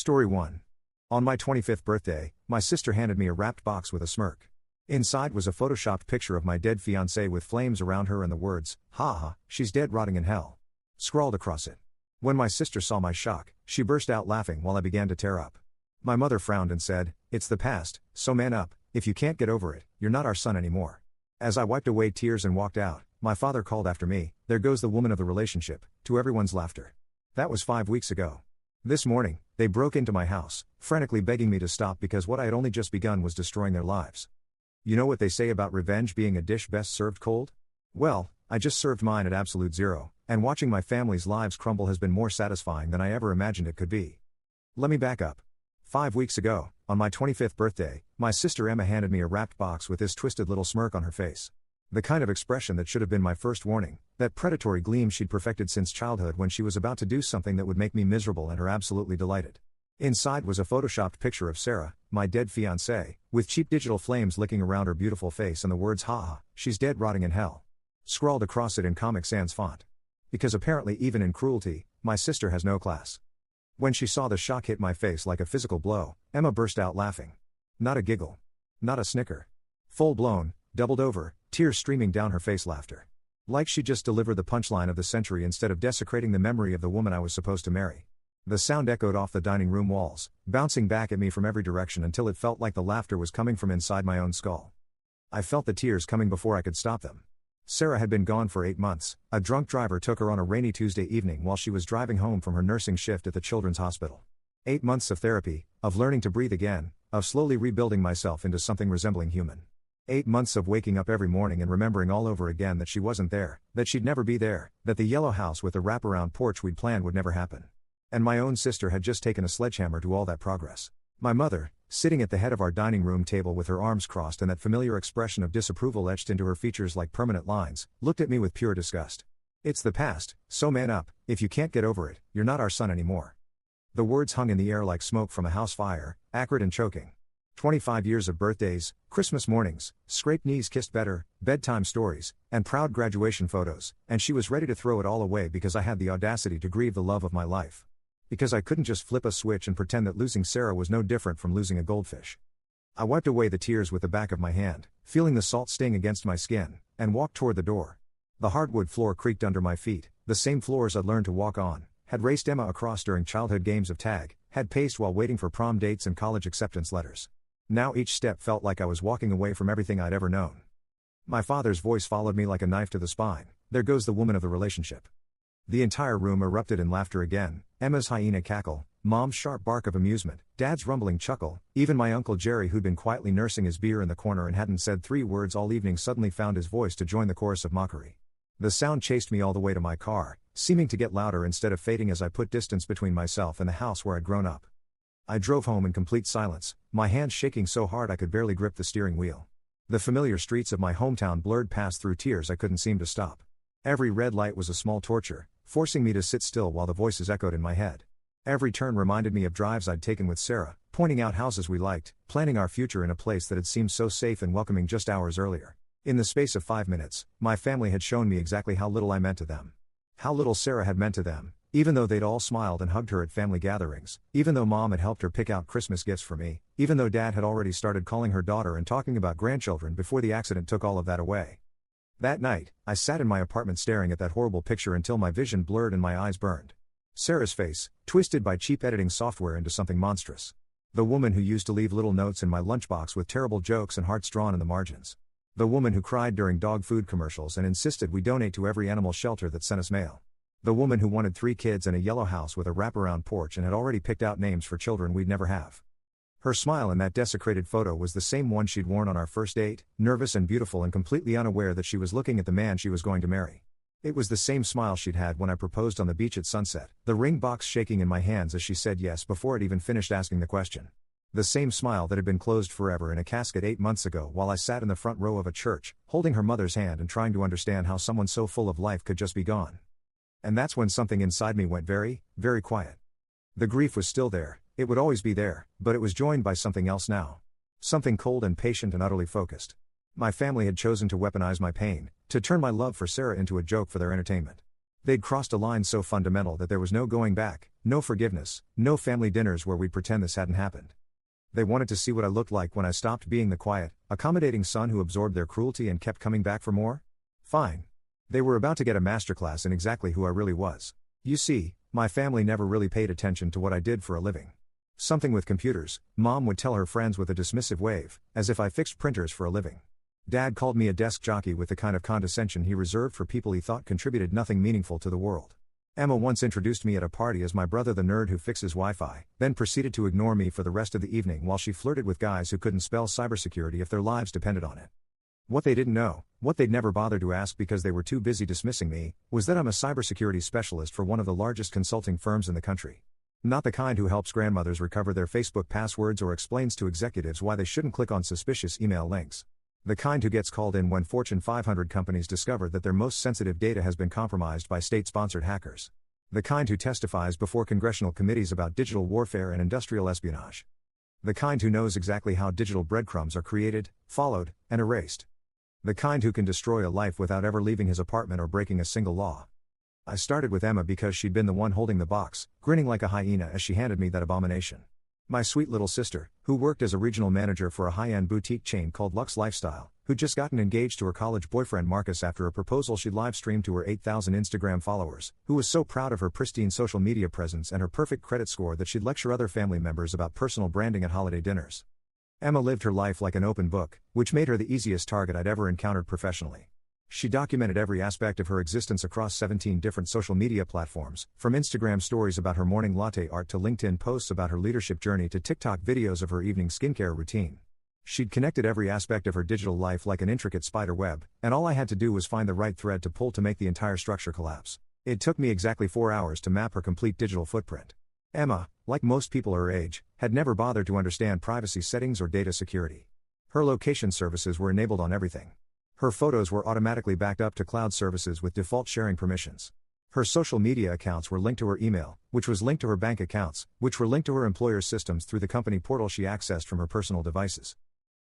Story 1. On my 25th birthday, my sister handed me a wrapped box with a smirk. Inside was a photoshopped picture of my dead fiancée with flames around her and the words, "Haha, she's dead rotting in hell," scrawled across it. When my sister saw my shock, she burst out laughing while I began to tear up. My mother frowned and said, "It's the past, so man up, if you can't get over it, you're not our son anymore." As I wiped away tears and walked out, my father called after me, "There goes the woman of the relationship," to everyone's laughter. That was 5 weeks ago. This morning, they broke into my house, frantically begging me to stop because what I had only just begun was destroying their lives. You know what they say about revenge being a dish best served cold? Well, I just served mine at absolute zero, and watching my family's lives crumble has been more satisfying than I ever imagined it could be. Let me back up. 5 weeks ago, on my 25th birthday, my sister Emma handed me a wrapped box with this twisted little smirk on her face. The kind of expression that should have been my first warning, that predatory gleam she'd perfected since childhood when she was about to do something that would make me miserable and her absolutely delighted. Inside was a photoshopped picture of Sarah, my dead fiancée, with cheap digital flames licking around her beautiful face and the words "Haha, she's dead rotting in hell," scrawled across it in Comic Sans font. Because apparently even in cruelty, my sister has no class. When she saw the shock hit my face like a physical blow, Emma burst out laughing. Not a giggle. Not a snicker. Full-blown, doubled over, tears streaming down her face laughter. Like she just delivered the punchline of the century instead of desecrating the memory of the woman I was supposed to marry. The sound echoed off the dining room walls, bouncing back at me from every direction until it felt like the laughter was coming from inside my own skull. I felt the tears coming before I could stop them. Sarah had been gone for 8 months. A drunk driver took her on a rainy Tuesday evening while she was driving home from her nursing shift at the Children's Hospital. 8 months of therapy, of learning to breathe again, of slowly rebuilding myself into something resembling human. 8 months of waking up every morning and remembering all over again that she wasn't there, that she'd never be there, that the yellow house with the wraparound porch we'd planned would never happen. And my own sister had just taken a sledgehammer to all that progress. My mother, sitting at the head of our dining room table with her arms crossed and that familiar expression of disapproval etched into her features like permanent lines, looked at me with pure disgust. "It's the past, so man up, if you can't get over it, you're not our son anymore." The words hung in the air like smoke from a house fire, acrid and choking. 25 years of birthdays, Christmas mornings, scraped knees kissed better, bedtime stories, and proud graduation photos, and she was ready to throw it all away because I had the audacity to grieve the love of my life. Because I couldn't just flip a switch and pretend that losing Sarah was no different from losing a goldfish. I wiped away the tears with the back of my hand, feeling the salt sting against my skin, and walked toward the door. The hardwood floor creaked under my feet, the same floors I'd learned to walk on, had raced Emma across during childhood games of tag, had paced while waiting for prom dates and college acceptance letters. Now each step felt like I was walking away from everything I'd ever known. My father's voice followed me like a knife to the spine. "There goes the woman of the relationship." The entire room erupted in laughter again, Emma's hyena cackle, Mom's sharp bark of amusement, Dad's rumbling chuckle, even my Uncle Jerry who'd been quietly nursing his beer in the corner and hadn't said 3 words all evening suddenly found his voice to join the chorus of mockery. The sound chased me all the way to my car, seeming to get louder instead of fading as I put distance between myself and the house where I'd grown up. I drove home in complete silence, my hands shaking so hard I could barely grip the steering wheel. The familiar streets of my hometown blurred past through tears I couldn't seem to stop. Every red light was a small torture, forcing me to sit still while the voices echoed in my head. Every turn reminded me of drives I'd taken with Sarah, pointing out houses we liked, planning our future in a place that had seemed so safe and welcoming just hours earlier. In the space of 5 minutes, my family had shown me exactly how little I meant to them. How little Sarah had meant to them, even though they'd all smiled and hugged her at family gatherings, even though Mom had helped her pick out Christmas gifts for me, even though Dad had already started calling her daughter and talking about grandchildren before the accident took all of that away. That night, I sat in my apartment staring at that horrible picture until my vision blurred and my eyes burned. Sarah's face, twisted by cheap editing software into something monstrous. The woman who used to leave little notes in my lunchbox with terrible jokes and hearts drawn in the margins. The woman who cried during dog food commercials and insisted we donate to every animal shelter that sent us mail. The woman who wanted 3 kids and a yellow house with a wraparound porch and had already picked out names for children we'd never have. Her smile in that desecrated photo was the same one she'd worn on our first date, nervous and beautiful and completely unaware that she was looking at the man she was going to marry. It was the same smile she'd had when I proposed on the beach at sunset, the ring box shaking in my hands as she said yes before I'd even finished asking the question. The same smile that had been closed forever in a casket 8 months ago while I sat in the front row of a church, holding her mother's hand and trying to understand how someone so full of life could just be gone. And that's when something inside me went very, very quiet. The grief was still there, it would always be there, but it was joined by something else now. Something cold and patient and utterly focused. My family had chosen to weaponize my pain, to turn my love for Sarah into a joke for their entertainment. They'd crossed a line so fundamental that there was no going back, no forgiveness, no family dinners where we'd pretend this hadn't happened. They wanted to see what I looked like when I stopped being the quiet, accommodating son who absorbed their cruelty and kept coming back for more? Fine. They were about to get a masterclass in exactly who I really was. You see, my family never really paid attention to what I did for a living. Something with computers, Mom would tell her friends with a dismissive wave, as if I fixed printers for a living. Dad called me a desk jockey with the kind of condescension he reserved for people he thought contributed nothing meaningful to the world. Emma once introduced me at a party as my brother the nerd who fixes Wi-Fi, then proceeded to ignore me for the rest of the evening while she flirted with guys who couldn't spell cybersecurity if their lives depended on it. What they didn't know, what they'd never bothered to ask because they were too busy dismissing me, was that I'm a cybersecurity specialist for one of the largest consulting firms in the country. Not the kind who helps grandmothers recover their Facebook passwords or explains to executives why they shouldn't click on suspicious email links. The kind who gets called in when Fortune 500 companies discover that their most sensitive data has been compromised by state-sponsored hackers. The kind who testifies before congressional committees about digital warfare and industrial espionage. The kind who knows exactly how digital breadcrumbs are created, followed, and erased. The kind who can destroy a life without ever leaving his apartment or breaking a single law. I started with Emma because she'd been the one holding the box, grinning like a hyena as she handed me that abomination. My sweet little sister, who worked as a regional manager for a high-end boutique chain called Lux Lifestyle, who'd just gotten engaged to her college boyfriend Marcus after a proposal she'd live-streamed to her 8,000 Instagram followers, who was so proud of her pristine social media presence and her perfect credit score that she'd lecture other family members about personal branding at holiday dinners. Emma lived her life like an open book, which made her the easiest target I'd ever encountered professionally. She documented every aspect of her existence across 17 different social media platforms, from Instagram stories about her morning latte art to LinkedIn posts about her leadership journey to TikTok videos of her evening skincare routine. She'd connected every aspect of her digital life like an intricate spider web, and all I had to do was find the right thread to pull to make the entire structure collapse. It took me exactly 4 hours to map her complete digital footprint. Emma, like most people her age, had never bothered to understand privacy settings or data security. Her location services were enabled on everything. Her photos were automatically backed up to cloud services with default sharing permissions. Her social media accounts were linked to her email, which was linked to her bank accounts, which were linked to her employer's systems through the company portal she accessed from her personal devices.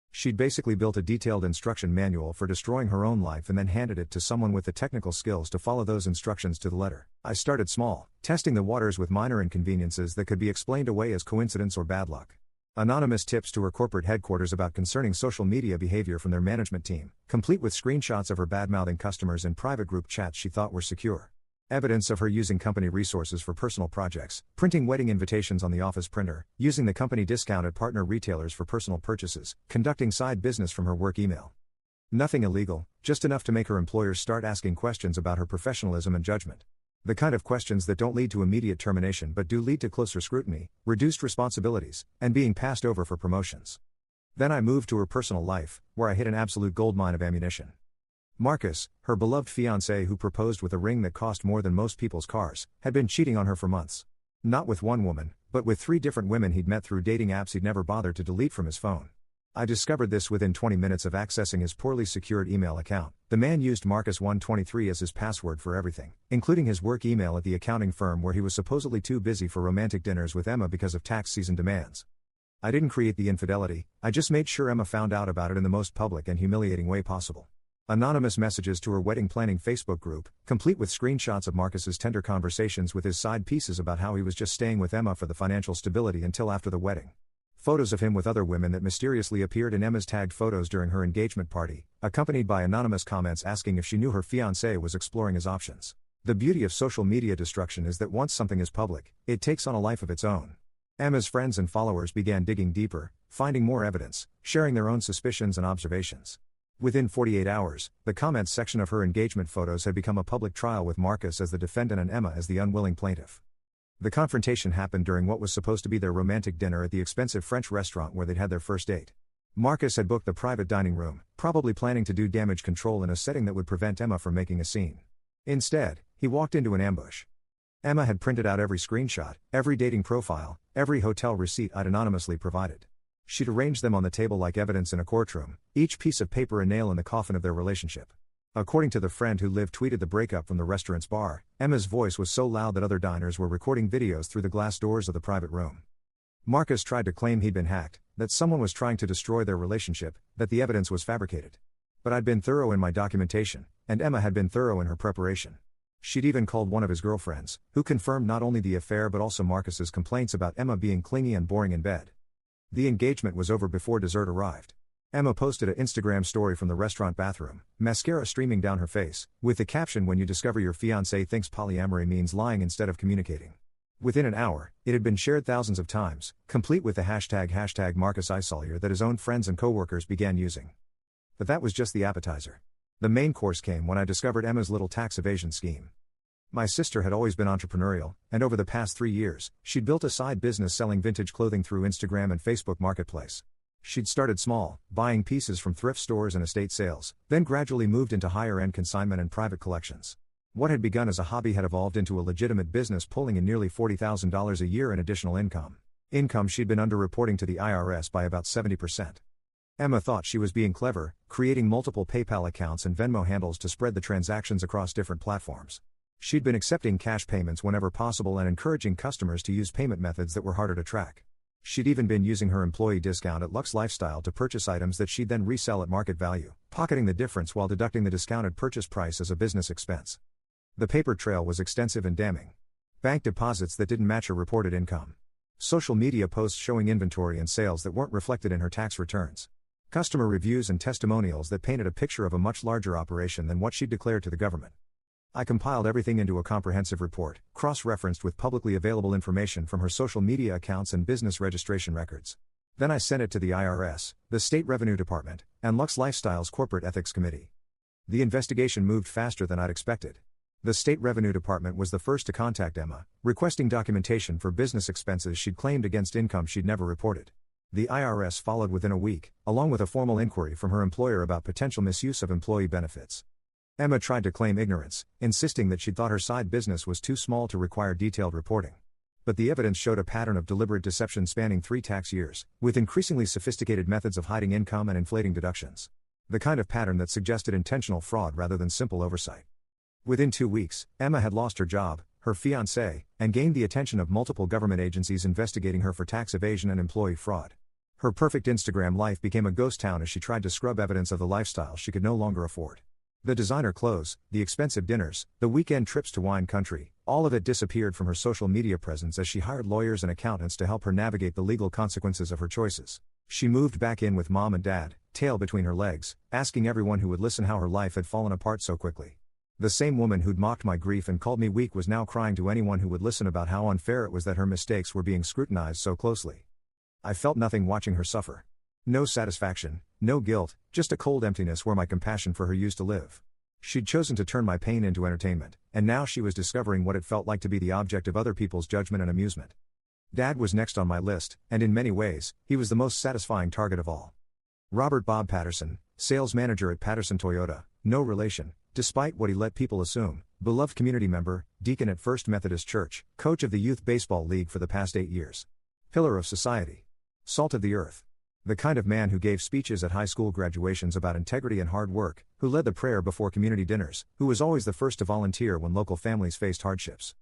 She'd basically built a detailed instruction manual for destroying her own life and then handed it to someone with the technical skills to follow those instructions to the letter. I started small, testing the waters with minor inconveniences that could be explained away as coincidence or bad luck. Anonymous tips to her corporate headquarters about concerning social media behavior from their management team, complete with screenshots of her bad-mouthing customers in private group chats she thought were secure. Evidence of her using company resources for personal projects, printing wedding invitations on the office printer, using the company discount at partner retailers for personal purchases, conducting side business from her work email. Nothing illegal, just enough to make her employers start asking questions about her professionalism and judgment. The kind of questions that don't lead to immediate termination but do lead to closer scrutiny, reduced responsibilities, and being passed over for promotions. Then I moved to her personal life, where I hit an absolute goldmine of ammunition. Marcus, her beloved fiancé who proposed with a ring that cost more than most people's cars, had been cheating on her for months. Not with one woman, but with 3 different women he'd met through dating apps he'd never bothered to delete from his phone. I discovered this within 20 minutes of accessing his poorly secured email account. The man used Marcus123 as his password for everything, including his work email at the accounting firm where he was supposedly too busy for romantic dinners with Emma because of tax season demands. I didn't create the infidelity, I just made sure Emma found out about it in the most public and humiliating way possible. Anonymous messages to her wedding planning Facebook group, complete with screenshots of Marcus's tender conversations with his side pieces about how he was just staying with Emma for the financial stability until after the wedding. Photos of him with other women that mysteriously appeared in Emma's tagged photos during her engagement party, accompanied by anonymous comments asking if she knew her fiancé was exploring his options. The beauty of social media destruction is that once something is public, it takes on a life of its own. Emma's friends and followers began digging deeper, finding more evidence, sharing their own suspicions and observations. Within 48 hours, the comments section of her engagement photos had become a public trial with Marcus as the defendant and Emma as the unwilling plaintiff. The confrontation happened during what was supposed to be their romantic dinner at the expensive French restaurant where they'd had their first date. Marcus had booked the private dining room, probably planning to do damage control in a setting that would prevent Emma from making a scene. Instead, he walked into an ambush. Emma had printed out every screenshot, every dating profile, every hotel receipt I'd anonymously provided. She'd arranged them on the table like evidence in a courtroom, each piece of paper a nail in the coffin of their relationship. According to the friend who lived tweeted the breakup from the restaurant's bar, Emma's voice was so loud that other diners were recording videos through the glass doors of the private room. Marcus tried to claim he'd been hacked, that someone was trying to destroy their relationship, that the evidence was fabricated. But I'd been thorough in my documentation, and Emma had been thorough in her preparation. She'd even called one of his girlfriends, who confirmed not only the affair but also Marcus's complaints about Emma being clingy and boring in bed. The engagement was over before dessert arrived. Emma posted an Instagram story from the restaurant bathroom, mascara streaming down her face, with the caption, "When you discover your fiancé thinks polyamory means lying instead of communicating." Within an hour, it had been shared thousands of times, complete with the hashtag Marcus Isolier that his own friends and coworkers began using. But that was just the appetizer. The main course came when I discovered Emma's little tax evasion scheme. My sister had always been entrepreneurial, and over the past 3 years, she'd built a side business selling vintage clothing through Instagram and Facebook Marketplace. She'd started small, buying pieces from thrift stores and estate sales, then gradually moved into higher-end consignment and private collections. What had begun as a hobby had evolved into a legitimate business, pulling in nearly $40,000 a year in additional income. Income she'd been underreporting to the IRS by about 70%. Emma thought she was being clever, creating multiple PayPal accounts and Venmo handles to spread the transactions across different platforms. She'd been accepting cash payments whenever possible and encouraging customers to use payment methods that were harder to track. She'd even been using her employee discount at Lux Lifestyle to purchase items that she'd then resell at market value, pocketing the difference while deducting the discounted purchase price as a business expense. The paper trail was extensive and damning. Bank deposits that didn't match her reported income. Social media posts showing inventory and sales that weren't reflected in her tax returns. Customer reviews and testimonials that painted a picture of a much larger operation than what she'd declared to the government. I compiled everything into a comprehensive report, cross-referenced with publicly available information from her social media accounts and business registration records. Then I sent it to the IRS, the State Revenue Department, and Lux Lifestyle's Corporate Ethics Committee. The investigation moved faster than I'd expected. The State Revenue Department was the first to contact Emma, requesting documentation for business expenses she'd claimed against income she'd never reported. The IRS followed within a week, along with a formal inquiry from her employer about potential misuse of employee benefits. Emma tried to claim ignorance, insisting that she'd thought her side business was too small to require detailed reporting. But the evidence showed a pattern of deliberate deception spanning 3 tax years, with increasingly sophisticated methods of hiding income and inflating deductions. The kind of pattern that suggested intentional fraud rather than simple oversight. Within 2 weeks, Emma had lost her job, her fiancé, and gained the attention of multiple government agencies investigating her for tax evasion and employee fraud. Her perfect Instagram life became a ghost town as she tried to scrub evidence of the lifestyle she could no longer afford. The designer clothes, the expensive dinners, the weekend trips to wine country, all of it disappeared from her social media presence as she hired lawyers and accountants to help her navigate the legal consequences of her choices. She moved back in with mom and dad, tail between her legs, asking everyone who would listen how her life had fallen apart so quickly. The same woman who'd mocked my grief and called me weak was now crying to anyone who would listen about how unfair it was that her mistakes were being scrutinized so closely. I felt nothing watching her suffer. No satisfaction, no guilt, just a cold emptiness where my compassion for her used to live. She'd chosen to turn my pain into entertainment, and now she was discovering what it felt like to be the object of other people's judgment and amusement. Dad was next on my list, and in many ways, he was the most satisfying target of all. Robert Bob Patterson, sales manager at Patterson Toyota, no relation, despite what he let people assume, beloved community member, deacon at First Methodist Church, coach of the Youth Baseball League for the past 8 years. Pillar of society. Salt of the earth. The kind of man who gave speeches at high school graduations about integrity and hard work, who led the prayer before community dinners, who was always the first to volunteer when local families faced hardships.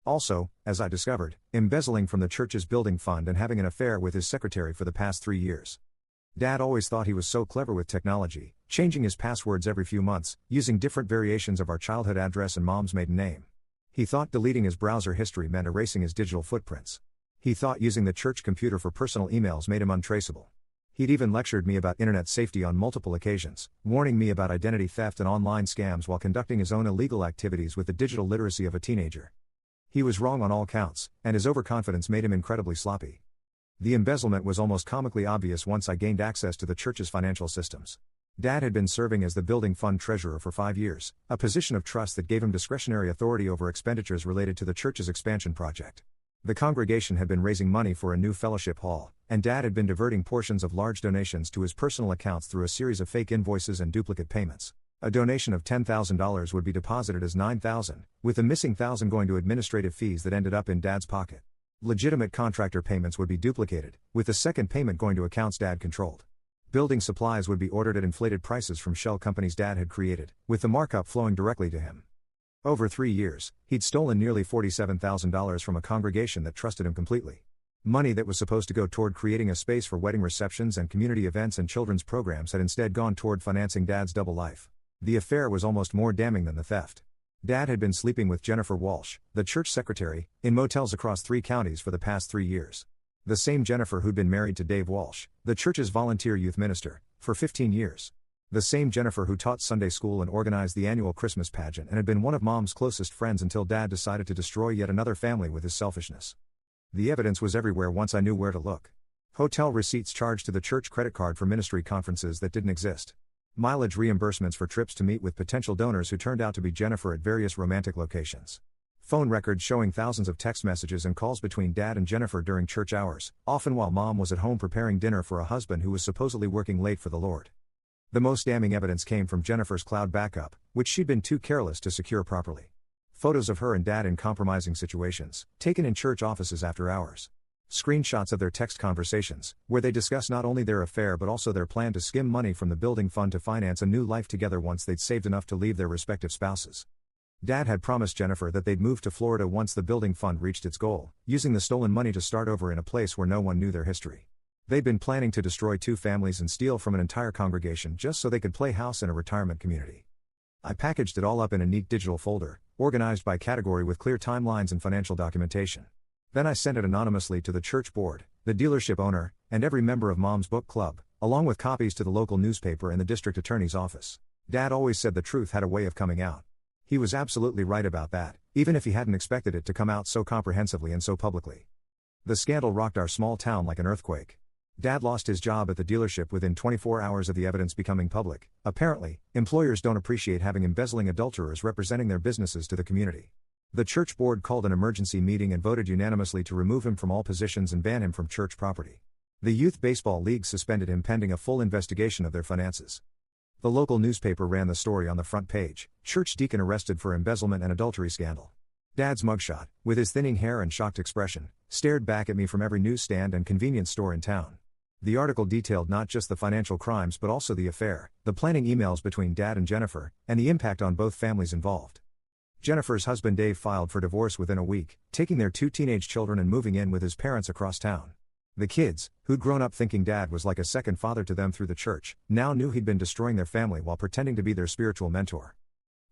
Also, as I discovered, embezzling from the church's building fund and having an affair with his secretary for the past 3 years. Dad always thought he was so clever with technology, changing his passwords every few months, using different variations of our childhood address and mom's maiden name. He thought deleting his browser history meant erasing his digital footprints. He thought using the church computer for personal emails made him untraceable. He'd even lectured me about internet safety on multiple occasions, warning me about identity theft and online scams while conducting his own illegal activities with the digital literacy of a teenager. He was wrong on all counts, and his overconfidence made him incredibly sloppy. The embezzlement was almost comically obvious once I gained access to the church's financial systems. Dad had been serving as the building fund treasurer for 5 years, a position of trust that gave him discretionary authority over expenditures related to the church's expansion project. The congregation had been raising money for a new fellowship hall, and Dad had been diverting portions of large donations to his personal accounts through a series of fake invoices and duplicate payments. A donation of $10,000 would be deposited as $9,000, with the missing $1,000 going to administrative fees that ended up in Dad's pocket. Legitimate contractor payments would be duplicated, with the second payment going to accounts Dad controlled. Building supplies would be ordered at inflated prices from shell companies Dad had created, with the markup flowing directly to him. Over 3 years, he'd stolen nearly $47,000 from a congregation that trusted him completely. Money that was supposed to go toward creating a space for wedding receptions and community events and children's programs had instead gone toward financing Dad's double life. The affair was almost more damning than the theft. Dad had been sleeping with Jennifer Walsh, the church secretary, in motels across 3 counties for the past 3 years. The same Jennifer who'd been married to Dave Walsh, the church's volunteer youth minister, for 15 years. The same Jennifer who taught Sunday school and organized the annual Christmas pageant and had been one of Mom's closest friends until Dad decided to destroy yet another family with his selfishness. The evidence was everywhere once I knew where to look. Hotel receipts charged to the church credit card for ministry conferences that didn't exist. Mileage reimbursements for trips to meet with potential donors who turned out to be Jennifer at various romantic locations. Phone records showing thousands of text messages and calls between Dad and Jennifer during church hours, often while Mom was at home preparing dinner for a husband who was supposedly working late for the Lord. The most damning evidence came from Jennifer's cloud backup, which she'd been too careless to secure properly. Photos of her and Dad in compromising situations, taken in church offices after hours. Screenshots of their text conversations, where they discuss not only their affair but also their plan to skim money from the building fund to finance a new life together once they'd saved enough to leave their respective spouses. Dad had promised Jennifer that they'd move to Florida once the building fund reached its goal, using the stolen money to start over in a place where no one knew their history. They'd been planning to destroy 2 families and steal from an entire congregation just so they could play house in a retirement community. I packaged it all up in a neat digital folder, organized by category with clear timelines and financial documentation. Then I sent it anonymously to the church board, the dealership owner, and every member of Mom's book club, along with copies to the local newspaper and the district attorney's office. Dad always said the truth had a way of coming out. He was absolutely right about that, even if he hadn't expected it to come out so comprehensively and so publicly. The scandal rocked our small town like an earthquake. Dad lost his job at the dealership within 24 hours of the evidence becoming public. Apparently, employers don't appreciate having embezzling adulterers representing their businesses to the community. The church board called an emergency meeting and voted unanimously to remove him from all positions and ban him from church property. The Youth Baseball League suspended him pending a full investigation of their finances. The local newspaper ran the story on the front page: church deacon arrested for embezzlement and adultery scandal. Dad's mugshot, with his thinning hair and shocked expression, stared back at me from every newsstand and convenience store in town. The article detailed not just the financial crimes but also the affair, the planning emails between Dad and Jennifer, and the impact on both families involved. Jennifer's husband Dave filed for divorce within a week, taking their 2 teenage children and moving in with his parents across town. The kids, who'd grown up thinking Dad was like a second father to them through the church, now knew he'd been destroying their family while pretending to be their spiritual mentor.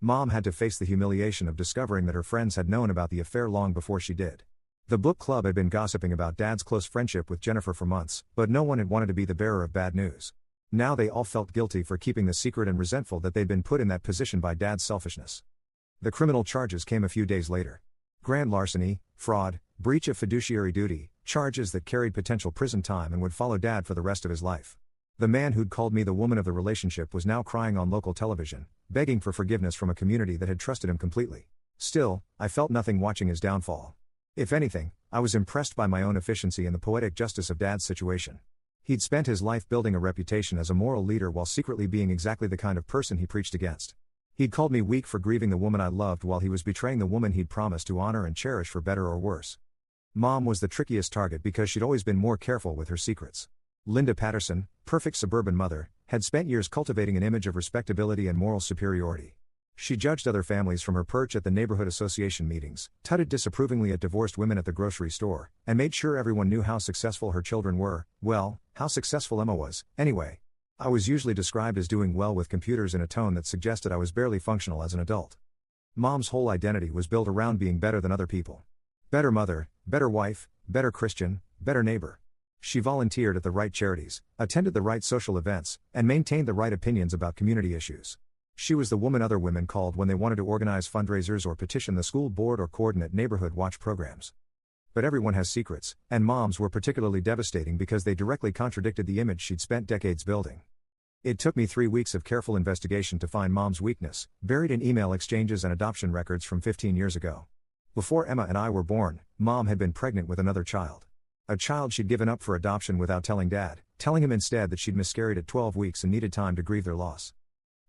Mom had to face the humiliation of discovering that her friends had known about the affair long before she did. The book club had been gossiping about Dad's close friendship with Jennifer for months, but no one had wanted to be the bearer of bad news. Now they all felt guilty for keeping the secret and resentful that they'd been put in that position by Dad's selfishness. The criminal charges came a few days later. Grand larceny, fraud, breach of fiduciary duty, charges that carried potential prison time and would follow Dad for the rest of his life. The man who'd called me the woman of the relationship was now crying on local television, begging for forgiveness from a community that had trusted him completely. Still, I felt nothing watching his downfall. If anything, I was impressed by my own efficiency and the poetic justice of Dad's situation. He'd spent his life building a reputation as a moral leader while secretly being exactly the kind of person he preached against. He'd called me weak for grieving the woman I loved while he was betraying the woman he'd promised to honor and cherish for better or worse. Mom was the trickiest target because she'd always been more careful with her secrets. Linda Patterson, perfect suburban mother, had spent years cultivating an image of respectability and moral superiority. She judged other families from her perch at the neighborhood association meetings, tutted disapprovingly at divorced women at the grocery store, and made sure everyone knew how successful her children were. Well, how successful Emma was, anyway. I was usually described as doing well with computers in a tone that suggested I was barely functional as an adult. Mom's whole identity was built around being better than other people. Better mother, better wife, better Christian, better neighbor. She volunteered at the right charities, attended the right social events, and maintained the right opinions about community issues. She was the woman other women called when they wanted to organize fundraisers or petition the school board or coordinate neighborhood watch programs. But everyone has secrets, and Mom's were particularly devastating because they directly contradicted the image she'd spent decades building. It took me 3 weeks of careful investigation to find Mom's weakness, buried in email exchanges and adoption records from 15 years ago. Before Emma and I were born, Mom had been pregnant with another child. A child she'd given up for adoption without telling Dad, telling him instead that she'd miscarried at 12 weeks and needed time to grieve their loss.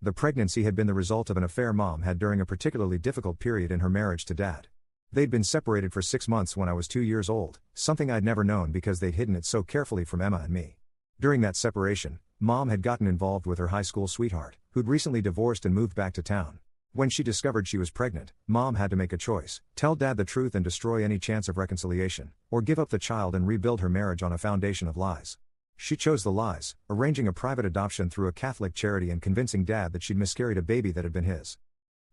The pregnancy had been the result of an affair Mom had during a particularly difficult period in her marriage to Dad. They'd been separated for 6 months when I was 2 years old, something I'd never known because they'd hidden it so carefully from Emma and me. During that separation, Mom had gotten involved with her high school sweetheart, who'd recently divorced and moved back to town. When she discovered she was pregnant, Mom had to make a choice: tell Dad the truth and destroy any chance of reconciliation, or give up the child and rebuild her marriage on a foundation of lies. She chose the lies, arranging a private adoption through a Catholic charity and convincing Dad that she'd miscarried a baby that had been his.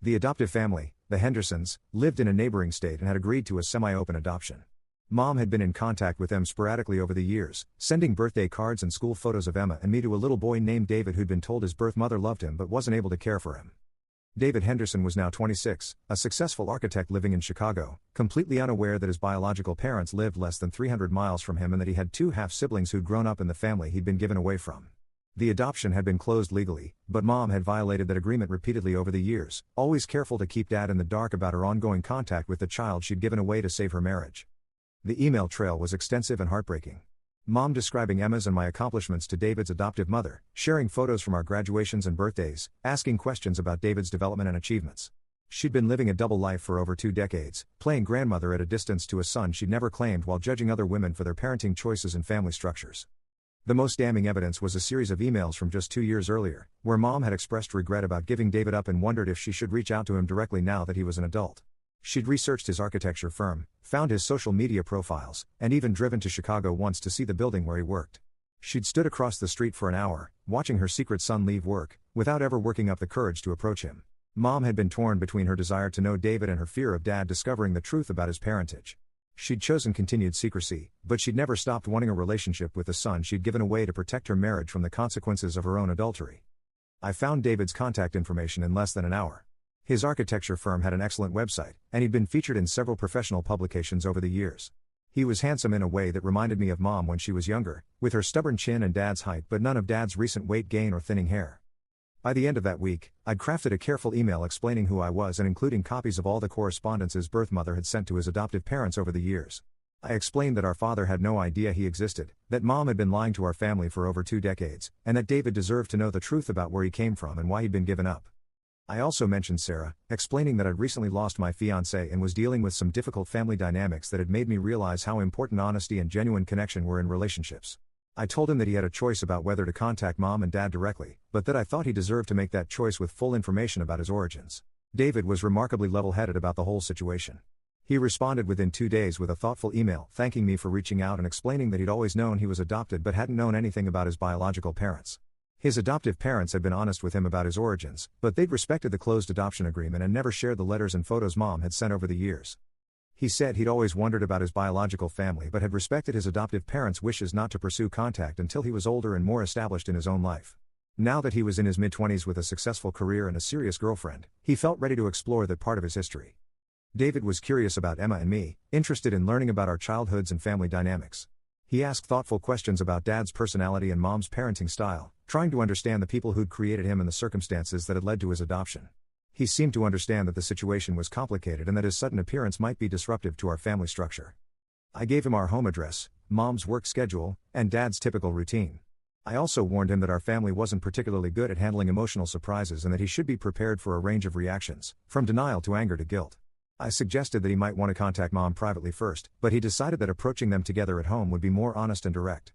The adoptive family, the Hendersons, lived in a neighboring state and had agreed to a semi-open adoption. Mom had been in contact with them sporadically over the years, sending birthday cards and school photos of Emma and me to a little boy named David who'd been told his birth mother loved him but wasn't able to care for him. David Henderson was now 26, a successful architect living in Chicago, completely unaware that his biological parents lived less than 300 miles from him and that he had two half-siblings who'd grown up in the family he'd been given away from. The adoption had been closed legally, but Mom had violated that agreement repeatedly over the years, always careful to keep Dad in the dark about her ongoing contact with the child she'd given away to save her marriage. The email trail was extensive and heartbreaking. Mom describing Emma's and my accomplishments to David's adoptive mother, sharing photos from our graduations and birthdays, asking questions about David's development and achievements. She'd been living a double life for over 2 decades, playing grandmother at a distance to a son she'd never claimed while judging other women for their parenting choices and family structures. The most damning evidence was a series of emails from just 2 years earlier, where Mom had expressed regret about giving David up and wondered if she should reach out to him directly now that he was an adult. She'd researched his architecture firm, found his social media profiles, and even driven to Chicago once to see the building where he worked. She'd stood across the street for an hour, watching her secret son leave work, without ever working up the courage to approach him. Mom had been torn between her desire to know David and her fear of Dad discovering the truth about his parentage. She'd chosen continued secrecy, but she'd never stopped wanting a relationship with the son she'd given away to protect her marriage from the consequences of her own adultery. I found David's contact information in less than an hour. His architecture firm had an excellent website, and he'd been featured in several professional publications over the years. He was handsome in a way that reminded me of Mom when she was younger, with her stubborn chin and Dad's height but none of Dad's recent weight gain or thinning hair. By the end of that week, I'd crafted a careful email explaining who I was and including copies of all the correspondence his birth mother had sent to his adoptive parents over the years. I explained that our father had no idea he existed, that Mom had been lying to our family for over 2 decades, and that David deserved to know the truth about where he came from and why he'd been given up. I also mentioned Sarah, explaining that I'd recently lost my fiancé and was dealing with some difficult family dynamics that had made me realize how important honesty and genuine connection were in relationships. I told him that he had a choice about whether to contact Mom and Dad directly, but that I thought he deserved to make that choice with full information about his origins. David was remarkably level-headed about the whole situation. He responded within 2 days with a thoughtful email thanking me for reaching out and explaining that he'd always known he was adopted but hadn't known anything about his biological parents. His adoptive parents had been honest with him about his origins, but they'd respected the closed adoption agreement and never shared the letters and photos Mom had sent over the years. He said he'd always wondered about his biological family but had respected his adoptive parents' wishes not to pursue contact until he was older and more established in his own life. Now that he was in his mid-20s with a successful career and a serious girlfriend, he felt ready to explore that part of his history. David was curious about Emma and me, interested in learning about our childhoods and family dynamics. He asked thoughtful questions about Dad's personality and Mom's parenting style, trying to understand the people who'd created him and the circumstances that had led to his adoption. He seemed to understand that the situation was complicated and that his sudden appearance might be disruptive to our family structure. I gave him our home address, Mom's work schedule, and Dad's typical routine. I also warned him that our family wasn't particularly good at handling emotional surprises and that he should be prepared for a range of reactions, from denial to anger to guilt. I suggested that he might want to contact Mom privately first, but he decided that approaching them together at home would be more honest and direct.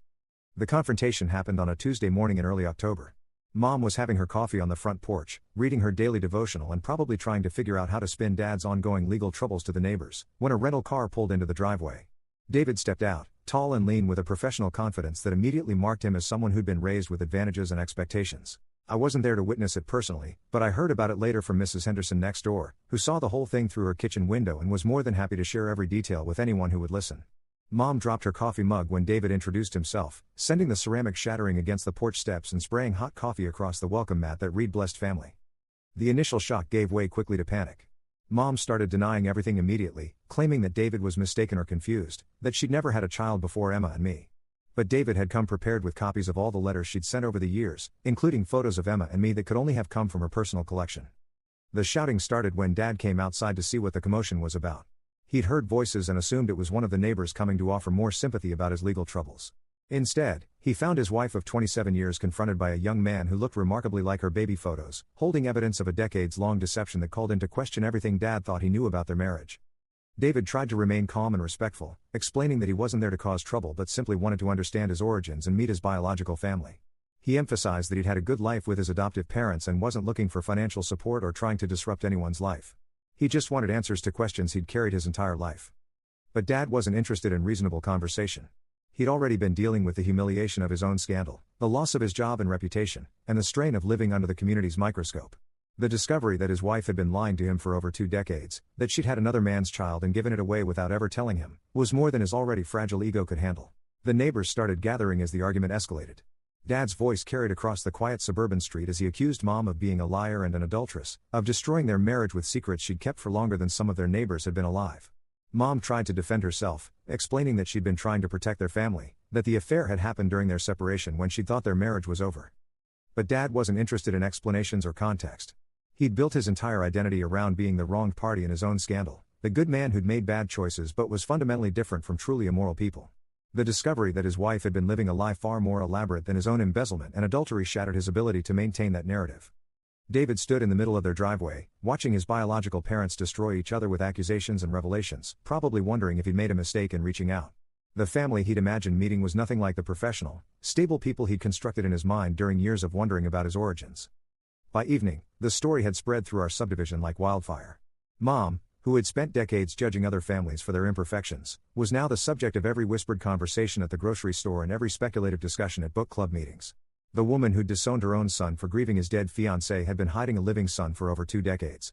The confrontation happened on a Tuesday morning in early October. Mom was having her coffee on the front porch, reading her daily devotional and probably trying to figure out how to spin Dad's ongoing legal troubles to the neighbors, when a rental car pulled into the driveway. David stepped out, tall and lean with a professional confidence that immediately marked him as someone who'd been raised with advantages and expectations. I wasn't there to witness it personally, but I heard about it later from Mrs. Henderson next door, who saw the whole thing through her kitchen window and was more than happy to share every detail with anyone who would listen. Mom dropped her coffee mug when David introduced himself, sending the ceramic shattering against the porch steps and spraying hot coffee across the welcome mat that read "Blessed Family." The initial shock gave way quickly to panic. Mom started denying everything immediately, claiming that David was mistaken or confused, that she'd never had a child before Emma and me. But David had come prepared with copies of all the letters she'd sent over the years, including photos of Emma and me that could only have come from her personal collection. The shouting started when Dad came outside to see what the commotion was about. He'd heard voices and assumed it was one of the neighbors coming to offer more sympathy about his legal troubles. Instead, he found his wife of 27 years confronted by a young man who looked remarkably like her baby photos, holding evidence of a decades-long deception that called into question everything Dad thought he knew about their marriage. David tried to remain calm and respectful, explaining that he wasn't there to cause trouble but simply wanted to understand his origins and meet his biological family. He emphasized that he'd had a good life with his adoptive parents and wasn't looking for financial support or trying to disrupt anyone's life. He just wanted answers to questions he'd carried his entire life. But Dad wasn't interested in reasonable conversation. He'd already been dealing with the humiliation of his own scandal, the loss of his job and reputation, and the strain of living under the community's microscope. The discovery that his wife had been lying to him for over 2 decades, that she'd had another man's child and given it away without ever telling him, was more than his already fragile ego could handle. The neighbors started gathering as the argument escalated. Dad's voice carried across the quiet suburban street as he accused Mom of being a liar and an adulteress, of destroying their marriage with secrets she'd kept for longer than some of their neighbors had been alive. Mom tried to defend herself, explaining that she'd been trying to protect their family, that the affair had happened during their separation when she thought their marriage was over. But Dad wasn't interested in explanations or context. He'd built his entire identity around being the wronged party in his own scandal, the good man who'd made bad choices but was fundamentally different from truly immoral people. The discovery that his wife had been living a lie far more elaborate than his own embezzlement and adultery shattered his ability to maintain that narrative. David stood in the middle of their driveway, watching his biological parents destroy each other with accusations and revelations, probably wondering if he'd made a mistake in reaching out. The family he'd imagined meeting was nothing like the professional, stable people he'd constructed in his mind during years of wondering about his origins. By evening, the story had spread through our subdivision like wildfire. Mom, who had spent decades judging other families for their imperfections, was now the subject of every whispered conversation at the grocery store and every speculative discussion at book club meetings. The woman who'd disowned her own son for grieving his dead fiancé had been hiding a living son for over 2 decades.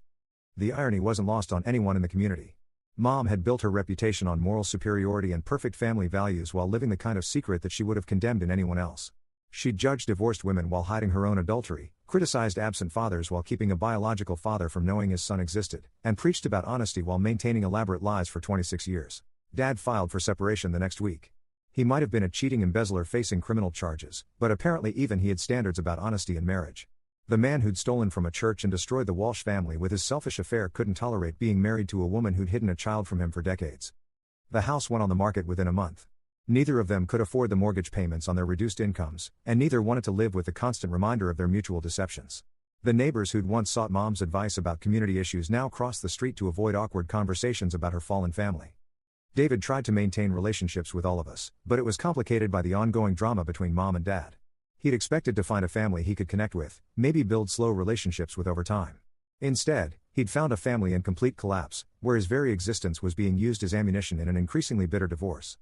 The irony wasn't lost on anyone in the community. Mom had built her reputation on moral superiority and perfect family values while living the kind of secret that she would have condemned in anyone else. She'd judged divorced women while hiding her own adultery, criticized absent fathers while keeping a biological father from knowing his son existed, and preached about honesty while maintaining elaborate lies for 26 years. Dad filed for separation the next week. He might have been a cheating embezzler facing criminal charges, but apparently even he had standards about honesty in marriage. The man who'd stolen from a church and destroyed the Walsh family with his selfish affair couldn't tolerate being married to a woman who'd hidden a child from him for decades. The house went on the market within a month. Neither of them could afford the mortgage payments on their reduced incomes, and neither wanted to live with the constant reminder of their mutual deceptions. The neighbors who'd once sought Mom's advice about community issues now crossed the street to avoid awkward conversations about her fallen family. David tried to maintain relationships with all of us, but it was complicated by the ongoing drama between Mom and Dad. He'd expected to find a family he could connect with, maybe build slow relationships with over time. Instead, he'd found a family in complete collapse, where his very existence was being used as ammunition in an increasingly bitter divorce.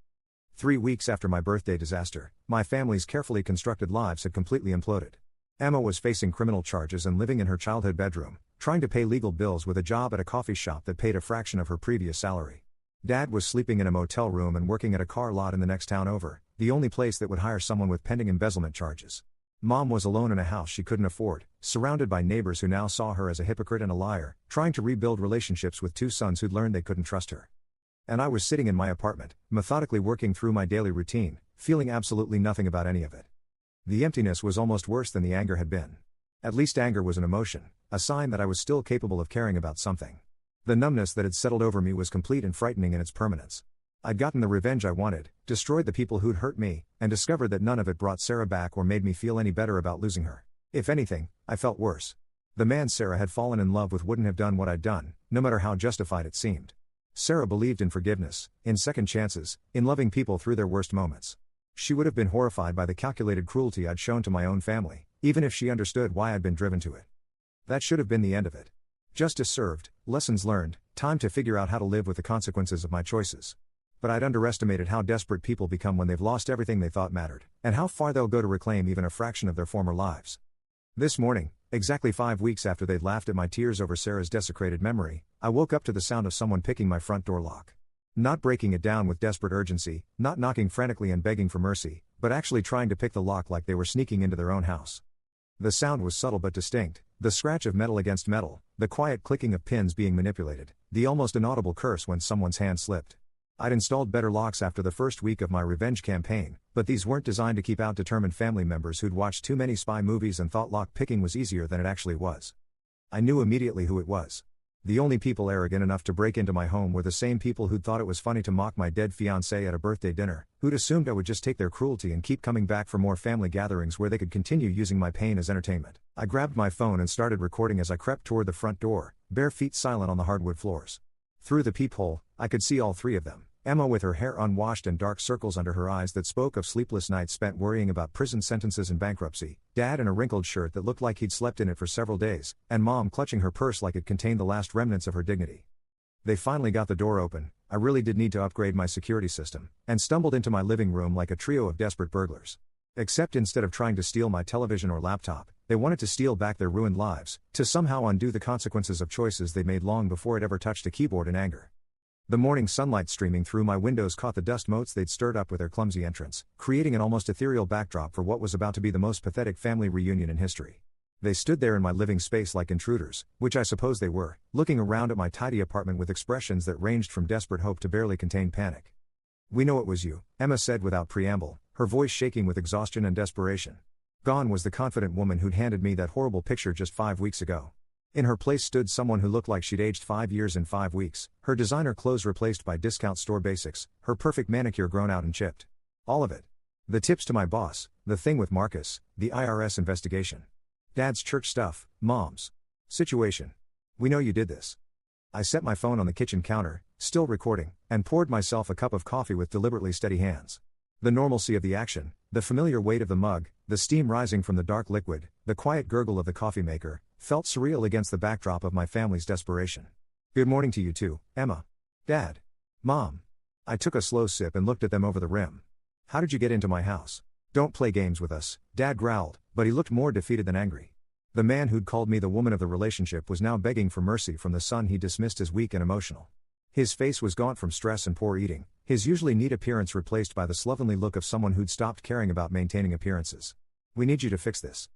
3 weeks after my birthday disaster, my family's carefully constructed lives had completely imploded. Emma was facing criminal charges and living in her childhood bedroom, trying to pay legal bills with a job at a coffee shop that paid a fraction of her previous salary. Dad was sleeping in a motel room and working at a car lot in the next town over, the only place that would hire someone with pending embezzlement charges. Mom was alone in a house she couldn't afford, surrounded by neighbors who now saw her as a hypocrite and a liar, trying to rebuild relationships with 2 sons who'd learned they couldn't trust her. And I was sitting in my apartment, methodically working through my daily routine, feeling absolutely nothing about any of it. The emptiness was almost worse than the anger had been. At least anger was an emotion, a sign that I was still capable of caring about something. The numbness that had settled over me was complete and frightening in its permanence. I'd gotten the revenge I wanted, destroyed the people who'd hurt me, and discovered that none of it brought Sarah back or made me feel any better about losing her. If anything, I felt worse. The man Sarah had fallen in love with wouldn't have done what I'd done, no matter how justified it seemed. Sarah believed in forgiveness, in second chances, in loving people through their worst moments. She would have been horrified by the calculated cruelty I'd shown to my own family, even if she understood why I'd been driven to it. That should have been the end of it. Justice served, lessons learned, time to figure out how to live with the consequences of my choices. But I'd underestimated how desperate people become when they've lost everything they thought mattered, and how far they'll go to reclaim even a fraction of their former lives. This morning, exactly 5 weeks after they'd laughed at my tears over Sarah's desecrated memory, I woke up to the sound of someone picking my front door lock. Not breaking it down with desperate urgency, not knocking frantically and begging for mercy, but actually trying to pick the lock like they were sneaking into their own house. The sound was subtle but distinct, the scratch of metal against metal, the quiet clicking of pins being manipulated, the almost inaudible curse when someone's hand slipped. I'd installed better locks after the first week of my revenge campaign, but these weren't designed to keep out determined family members who'd watched too many spy movies and thought lock picking was easier than it actually was. I knew immediately who it was. The only people arrogant enough to break into my home were the same people who'd thought it was funny to mock my dead fiancé at a birthday dinner, who'd assumed I would just take their cruelty and keep coming back for more family gatherings where they could continue using my pain as entertainment. I grabbed my phone and started recording as I crept toward the front door, bare feet silent on the hardwood floors. Through the peephole, I could see all 3 of them. Emma with her hair unwashed and dark circles under her eyes that spoke of sleepless nights spent worrying about prison sentences and bankruptcy, Dad in a wrinkled shirt that looked like he'd slept in it for several days, and Mom clutching her purse like it contained the last remnants of her dignity. They finally got the door open. I really did need to upgrade my security system, and stumbled into my living room like a trio of desperate burglars. Except instead of trying to steal my television or laptop, They wanted to steal back their ruined lives, to somehow undo the consequences of choices they made long before it ever touched a keyboard in anger. The morning sunlight streaming through my windows caught the dust motes they'd stirred up with their clumsy entrance, creating an almost ethereal backdrop for what was about to be the most pathetic family reunion in history. They stood there in my living space like intruders, which I suppose they were, looking around at my tidy apartment with expressions that ranged from desperate hope to barely contained panic. "We know it was you," Emma said without preamble, her voice shaking with exhaustion and desperation. Gone was the confident woman who'd handed me that horrible picture just 5 weeks ago. In her place stood someone who looked like she'd aged 5 years in 5 weeks, her designer clothes replaced by discount store basics, her perfect manicure grown out and chipped. All of it. The tips to my boss, the thing with Marcus, the IRS investigation. Dad's church stuff, Mom's situation. "We know you did this." I set my phone on the kitchen counter, still recording, and poured myself a cup of coffee with deliberately steady hands. The normalcy of the action, the familiar weight of the mug, the steam rising from the dark liquid, the quiet gurgle of the coffee maker, felt surreal against the backdrop of my family's desperation. "Good morning to you too, Emma. Dad. Mom." I took a slow sip and looked at them over the rim. "How did you get into my house?" "Don't play games with us," Dad growled, but he looked more defeated than angry. The man who'd called me the woman of the relationship was now begging for mercy from the son he dismissed as weak and emotional. His face was gaunt from stress and poor eating, his usually neat appearance replaced by the slovenly look of someone who'd stopped caring about maintaining appearances. "We need you to fix this."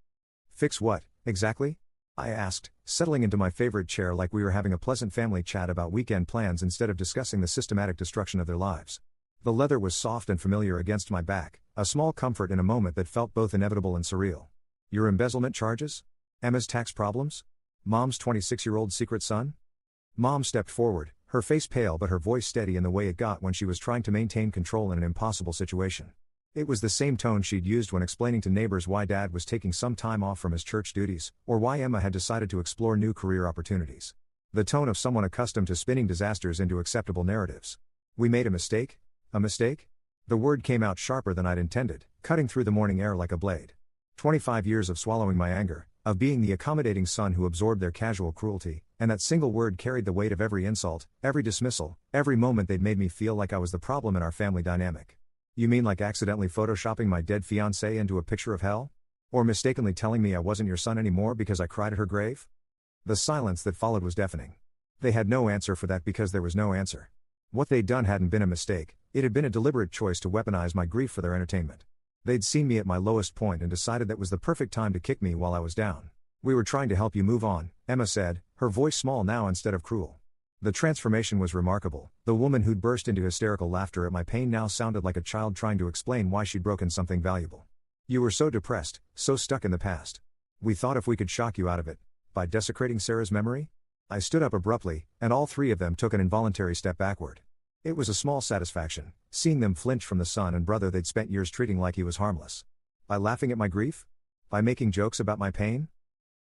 "Fix what, exactly?" I asked, settling into my favorite chair like we were having a pleasant family chat about weekend plans instead of discussing the systematic destruction of their lives. The leather was soft and familiar against my back, a small comfort in a moment that felt both inevitable and surreal. "Your embezzlement charges? Emma's tax problems? Mom's 26-year-old secret son?" Mom stepped forward, her face pale but her voice steady in the way it got when she was trying to maintain control in an impossible situation. It was the same tone she'd used when explaining to neighbors why Dad was taking some time off from his church duties, or why Emma had decided to explore new career opportunities. The tone of someone accustomed to spinning disasters into acceptable narratives. "We made a mistake?" "A mistake?" The word came out sharper than I'd intended, cutting through the morning air like a blade. 25 years of swallowing my anger, of being the accommodating son who absorbed their casual cruelty, and that single word carried the weight of every insult, every dismissal, every moment they'd made me feel like I was the problem in our family dynamic. "You mean like accidentally photoshopping my dead fiancée into a picture of hell? Or mistakenly telling me I wasn't your son anymore because I cried at her grave?" The silence that followed was deafening. They had no answer for that because there was no answer. What they'd done hadn't been a mistake, it had been a deliberate choice to weaponize my grief for their entertainment. They'd seen me at my lowest point and decided that was the perfect time to kick me while I was down. "We were trying to help you move on," Emma said, her voice small now instead of cruel. The transformation was remarkable. The woman who'd burst into hysterical laughter at my pain now sounded like a child trying to explain why she'd broken something valuable. "You were so depressed, so stuck in the past. We thought if we could shock you out of it, by desecrating Sarah's memory?" I stood up abruptly, and all three of them took an involuntary step backward. It was a small satisfaction, seeing them flinch from the son and brother they'd spent years treating like he was harmless. By laughing at my grief? By making jokes about my pain?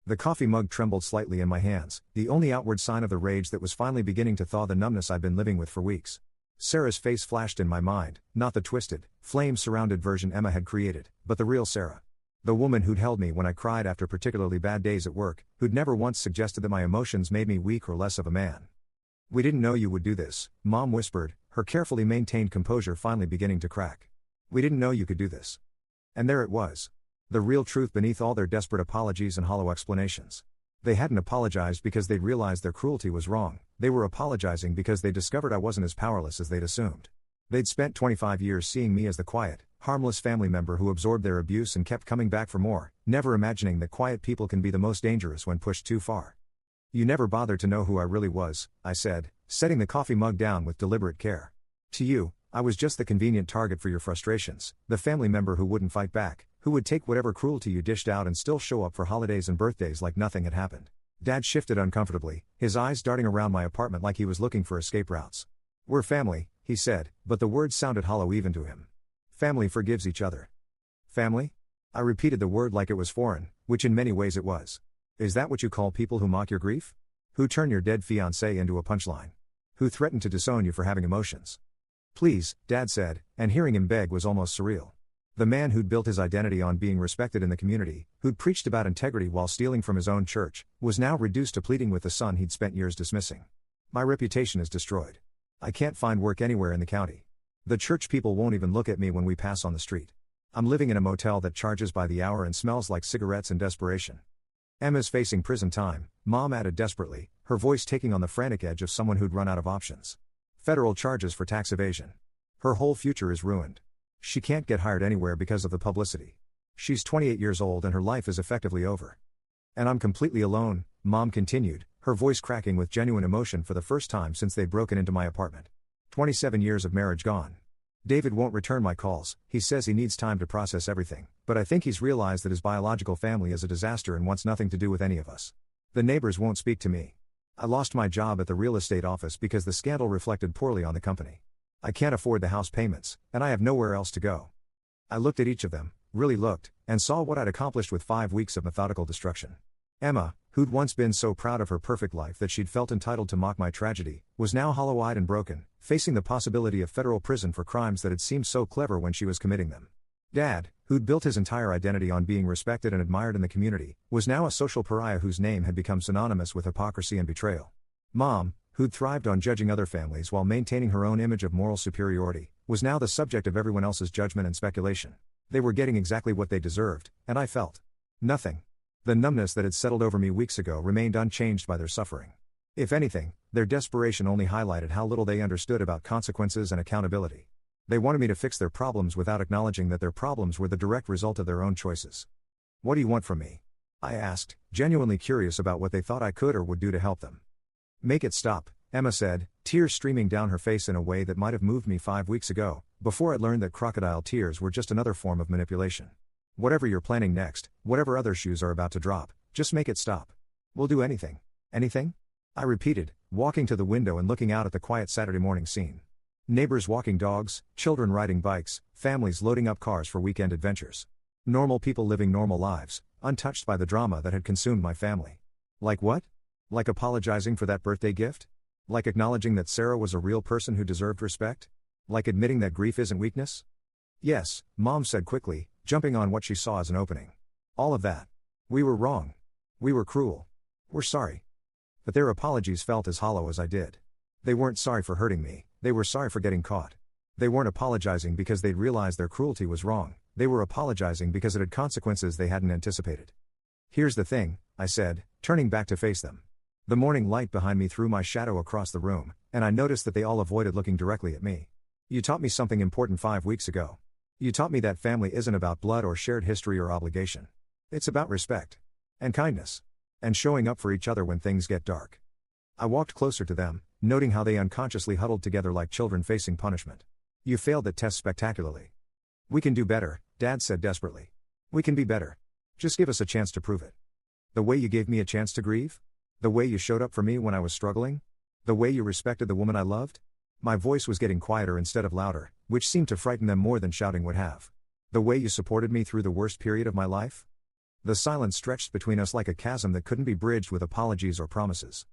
The coffee mug trembled slightly in my hands, the only outward sign of the rage that was finally beginning to thaw the numbness I'd been living with for weeks. Sarah's face flashed in my mind, not the twisted, flame-surrounded version Emma had created, but the real Sarah. The woman who'd held me when I cried after particularly bad days at work, who'd never once suggested that my emotions made me weak or less of a man. "We didn't know you would do this," Mom whispered, her carefully maintained composure finally beginning to crack. "We didn't know you could do this." And there it was. The real truth beneath all their desperate apologies and hollow explanations. They hadn't apologized because they'd realized their cruelty was wrong, they were apologizing because they discovered I wasn't as powerless as they'd assumed. They'd spent 25 years seeing me as the quiet, harmless family member who absorbed their abuse and kept coming back for more, never imagining that quiet people can be the most dangerous when pushed too far. "You never bothered to know who I really was," I said, setting the coffee mug down with deliberate care. "To you, I was just the convenient target for your frustrations, the family member who wouldn't fight back, who would take whatever cruelty you dished out and still show up for holidays and birthdays like nothing had happened." Dad shifted uncomfortably, his eyes darting around my apartment like he was looking for escape routes. "We're family," he said, but the words sounded hollow even to him. "Family forgives each other." "Family?" I repeated the word like it was foreign, which in many ways it was. "Is that what you call people who mock your grief? Who turn your dead fiancé into a punchline? Who threaten to disown you for having emotions?" "Please," Dad said, and hearing him beg was almost surreal. The man who'd built his identity on being respected in the community, who'd preached about integrity while stealing from his own church, was now reduced to pleading with the son he'd spent years dismissing. "My reputation is destroyed. I can't find work anywhere in the county. The church people won't even look at me when we pass on the street. I'm living in a motel that charges by the hour and smells like cigarettes and desperation. Emma's facing prison time, Mom added desperately, her voice taking on the frantic edge of someone who'd run out of options. Federal charges for tax evasion. Her whole future is ruined. She can't get hired anywhere because of the publicity. She's 28 years old and her life is effectively over. And I'm completely alone, Mom continued, her voice cracking with genuine emotion for the first time since they'd broken into my apartment. 27 years of marriage gone. David won't return my calls, he says he needs time to process everything, but I think he's realized that his biological family is a disaster and wants nothing to do with any of us. The neighbors won't speak to me. I lost my job at the real estate office because the scandal reflected poorly on the company. I can't afford the house payments, and I have nowhere else to go. I looked at each of them, really looked, and saw what I'd accomplished with 5 weeks of methodical destruction. Emma, who'd once been so proud of her perfect life that she'd felt entitled to mock my tragedy, was now hollow-eyed and broken, facing the possibility of federal prison for crimes that had seemed so clever when she was committing them. Dad, who'd built his entire identity on being respected and admired in the community, was now a social pariah whose name had become synonymous with hypocrisy and betrayal. Mom, who'd thrived on judging other families while maintaining her own image of moral superiority, was now the subject of everyone else's judgment and speculation. They were getting exactly what they deserved, and I felt nothing. The numbness that had settled over me weeks ago remained unchanged by their suffering. If anything, their desperation only highlighted how little they understood about consequences and accountability. They wanted me to fix their problems without acknowledging that their problems were the direct result of their own choices. What do you want from me? I asked, genuinely curious about what they thought I could or would do to help them. Make it stop, Emma said, tears streaming down her face in a way that might have moved me 5 weeks ago, before I learned that crocodile tears were just another form of manipulation. Whatever you're planning next, whatever other shoes are about to drop, just make it stop. We'll do anything. Anything? I repeated, walking to the window and looking out at the quiet Saturday morning scene. Neighbors walking dogs, children riding bikes, families loading up cars for weekend adventures. Normal people living normal lives, untouched by the drama that had consumed my family. Like what? Like apologizing for that birthday gift? Like acknowledging that Sarah was a real person who deserved respect? Like admitting that grief isn't weakness? Yes, Mom said quickly, jumping on what she saw as an opening. All of that. We were wrong. We were cruel. We're sorry. But their apologies felt as hollow as I did. They weren't sorry for hurting me, they were sorry for getting caught. They weren't apologizing because they'd realized their cruelty was wrong, they were apologizing because it had consequences they hadn't anticipated. Here's the thing, I said, turning back to face them. The morning light behind me threw my shadow across the room, and I noticed that they all avoided looking directly at me. You taught me something important 5 weeks ago. You taught me that family isn't about blood or shared history or obligation. It's about respect. And kindness. And showing up for each other when things get dark. I walked closer to them, noting how they unconsciously huddled together like children facing punishment. You failed that test spectacularly. We can do better, Dad said desperately. We can be better. Just give us a chance to prove it. The way you gave me a chance to grieve? The way you showed up for me when I was struggling? The way you respected the woman I loved? My voice was getting quieter instead of louder, which seemed to frighten them more than shouting would have. The way you supported me through the worst period of my life? The silence stretched between us like a chasm that couldn't be bridged with apologies or promises.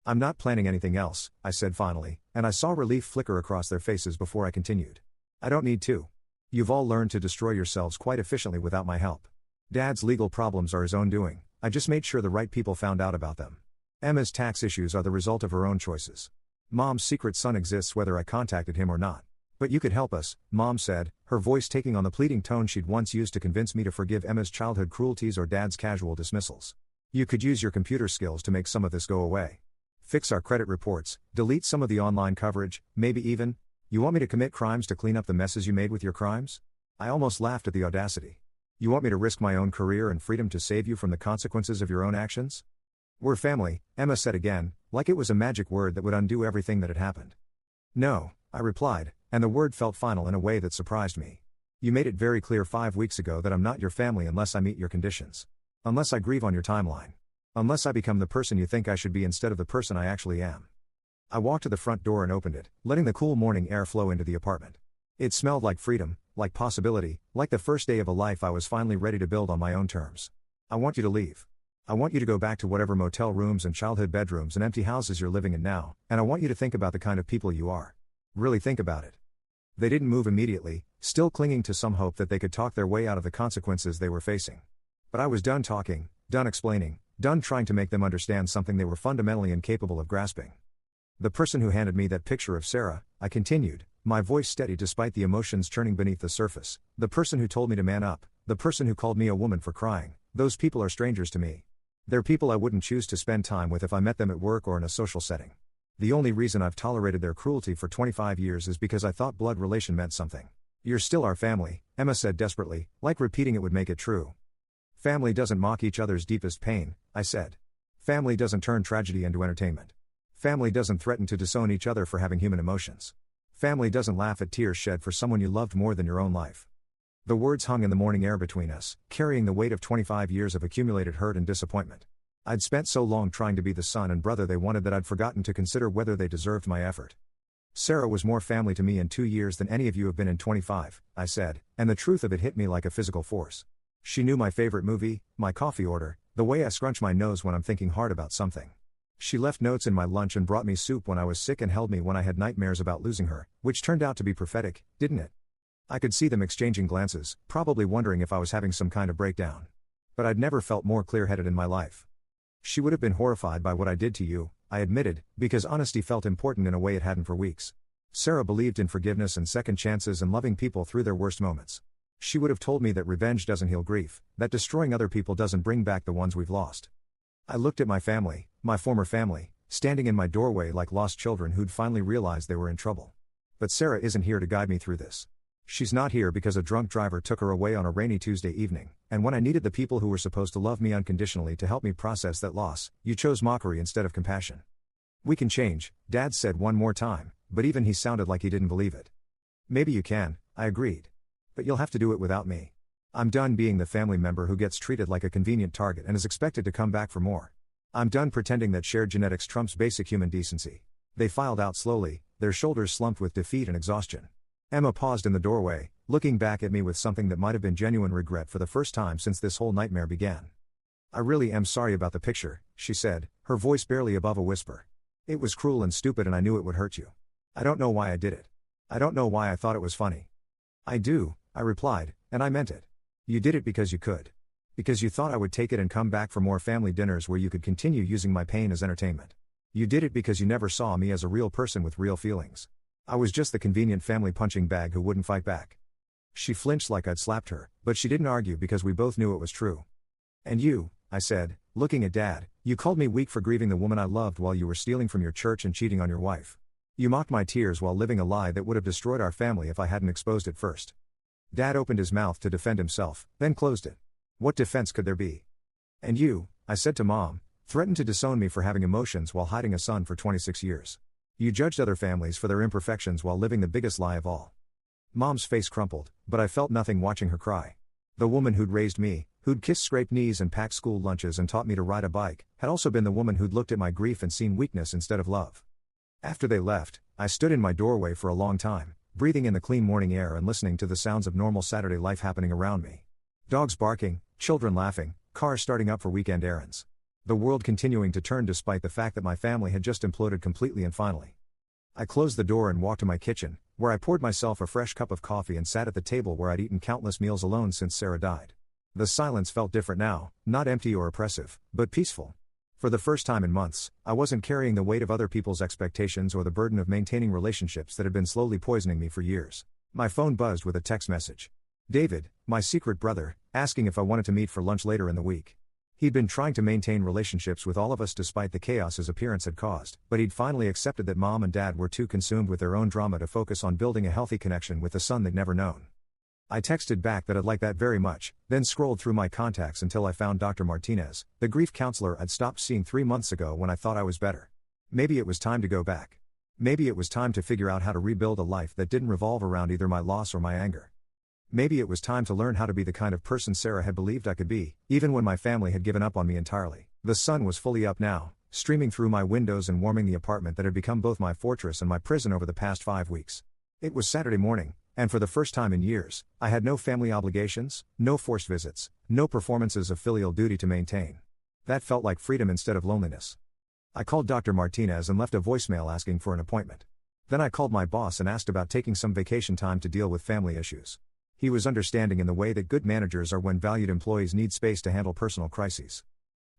I'm not planning anything else, I said finally, and I saw relief flicker across their faces before I continued. I don't need to. You've all learned to destroy yourselves quite efficiently without my help. Dad's legal problems are his own doing, I just made sure the right people found out about them. Emma's tax issues are the result of her own choices. Mom's secret son exists whether I contacted him or not. But you could help us, Mom said, her voice taking on the pleading tone she'd once used to convince me to forgive Emma's childhood cruelties or Dad's casual dismissals. You could use your computer skills to make some of this go away. Fix our credit reports, delete some of the online coverage, maybe even. You want me to commit crimes to clean up the messes you made with your crimes? I almost laughed at the audacity. You want me to risk my own career and freedom to save you from the consequences of your own actions? We're family, Emma said again, like it was a magic word that would undo everything that had happened. No, I replied, and the word felt final in a way that surprised me. You made it very clear 5 weeks ago that I'm not your family unless I meet your conditions. Unless I grieve on your timeline. Unless I become the person you think I should be instead of the person I actually am. I walked to the front door and opened it, letting the cool morning air flow into the apartment. It smelled like freedom, like possibility, like the first day of a life I was finally ready to build on my own terms. I want you to leave. I want you to go back to whatever motel rooms and childhood bedrooms and empty houses you're living in now, and I want you to think about the kind of people you are. Really think about it. They didn't move immediately, still clinging to some hope that they could talk their way out of the consequences they were facing. But I was done talking, done explaining, done trying to make them understand something they were fundamentally incapable of grasping. The person who handed me that picture of Sarah, I continued, my voice steady despite the emotions churning beneath the surface. The person who told me to man up, the person who called me a woman for crying, those people are strangers to me. They're people I wouldn't choose to spend time with if I met them at work or in a social setting. The only reason I've tolerated their cruelty for 25 years is because I thought blood relation meant something. You're still our family, Emma said desperately, like repeating it would make it true. Family doesn't mock each other's deepest pain, I said. Family doesn't turn tragedy into entertainment. Family doesn't threaten to disown each other for having human emotions. Family doesn't laugh at tears shed for someone you loved more than your own life. The words hung in the morning air between us, carrying the weight of 25 years of accumulated hurt and disappointment. I'd spent so long trying to be the son and brother they wanted that I'd forgotten to consider whether they deserved my effort. Sarah was more family to me in 2 years than any of you have been in 25, I said, and the truth of it hit me like a physical force. She knew my favorite movie, my coffee order, the way I scrunch my nose when I'm thinking hard about something. She left notes in my lunch and brought me soup when I was sick and held me when I had nightmares about losing her, which turned out to be prophetic, didn't it? I could see them exchanging glances, probably wondering if I was having some kind of breakdown. But I'd never felt more clear-headed in my life. She would have been horrified by what I did to you, I admitted, because honesty felt important in a way it hadn't for weeks. Sarah believed in forgiveness and second chances and loving people through their worst moments. She would have told me that revenge doesn't heal grief, that destroying other people doesn't bring back the ones we've lost. I looked at my family, my former family, standing in my doorway like lost children who'd finally realized they were in trouble. But Sarah isn't here to guide me through this. She's not here because a drunk driver took her away on a rainy Tuesday evening, and when I needed the people who were supposed to love me unconditionally to help me process that loss, you chose mockery instead of compassion. We can change, Dad said one more time, but even he sounded like he didn't believe it. Maybe you can, I agreed. But you'll have to do it without me. I'm done being the family member who gets treated like a convenient target and is expected to come back for more. I'm done pretending that shared genetics trumps basic human decency. They filed out slowly, their shoulders slumped with defeat and exhaustion. Emma paused in the doorway, looking back at me with something that might have been genuine regret for the first time since this whole nightmare began. I really am sorry about the picture, she said, her voice barely above a whisper. It was cruel and stupid and I knew it would hurt you. I don't know why I did it. I don't know why I thought it was funny. I do, I replied, and I meant it. You did it because you could. Because you thought I would take it and come back for more family dinners where you could continue using my pain as entertainment. You did it because you never saw me as a real person with real feelings. I was just the convenient family punching bag who wouldn't fight back. She flinched like I'd slapped her, but she didn't argue because we both knew it was true. And you, I said, looking at Dad, you called me weak for grieving the woman I loved while you were stealing from your church and cheating on your wife. You mocked my tears while living a lie that would have destroyed our family if I hadn't exposed it first. Dad opened his mouth to defend himself, then closed it. What defense could there be? And you, I said to Mom, threatened to disown me for having emotions while hiding a son for 26 years. You judged other families for their imperfections while living the biggest lie of all. Mom's face crumpled, but I felt nothing watching her cry. The woman who'd raised me, who'd kissed scraped knees and packed school lunches and taught me to ride a bike, had also been the woman who'd looked at my grief and seen weakness instead of love. After they left, I stood in my doorway for a long time, breathing in the clean morning air and listening to the sounds of normal Saturday life happening around me. Dogs barking, children laughing, cars starting up for weekend errands. The world continuing to turn despite the fact that my family had just imploded completely and finally. I closed the door and walked to my kitchen, where I poured myself a fresh cup of coffee and sat at the table where I'd eaten countless meals alone since Sarah died. The silence felt different now, not empty or oppressive, but peaceful. For the first time in months, I wasn't carrying the weight of other people's expectations or the burden of maintaining relationships that had been slowly poisoning me for years. My phone buzzed with a text message. David, my secret brother, asking if I wanted to meet for lunch later in the week. He'd been trying to maintain relationships with all of us despite the chaos his appearance had caused, but he'd finally accepted that Mom and Dad were too consumed with their own drama to focus on building a healthy connection with the son they'd never known. I texted back that I'd like that very much, then scrolled through my contacts until I found Dr. Martinez, the grief counselor I'd stopped seeing 3 months ago when I thought I was better. Maybe it was time to go back. Maybe it was time to figure out how to rebuild a life that didn't revolve around either my loss or my anger. Maybe it was time to learn how to be the kind of person Sarah had believed I could be, even when my family had given up on me entirely. The sun was fully up now, streaming through my windows and warming the apartment that had become both my fortress and my prison over the past 5 weeks. It was Saturday morning, and for the first time in years, I had no family obligations, no forced visits, no performances of filial duty to maintain. That felt like freedom instead of loneliness. I called Dr. Martinez and left a voicemail asking for an appointment. Then I called my boss and asked about taking some vacation time to deal with family issues. He was understanding in the way that good managers are when valued employees need space to handle personal crises.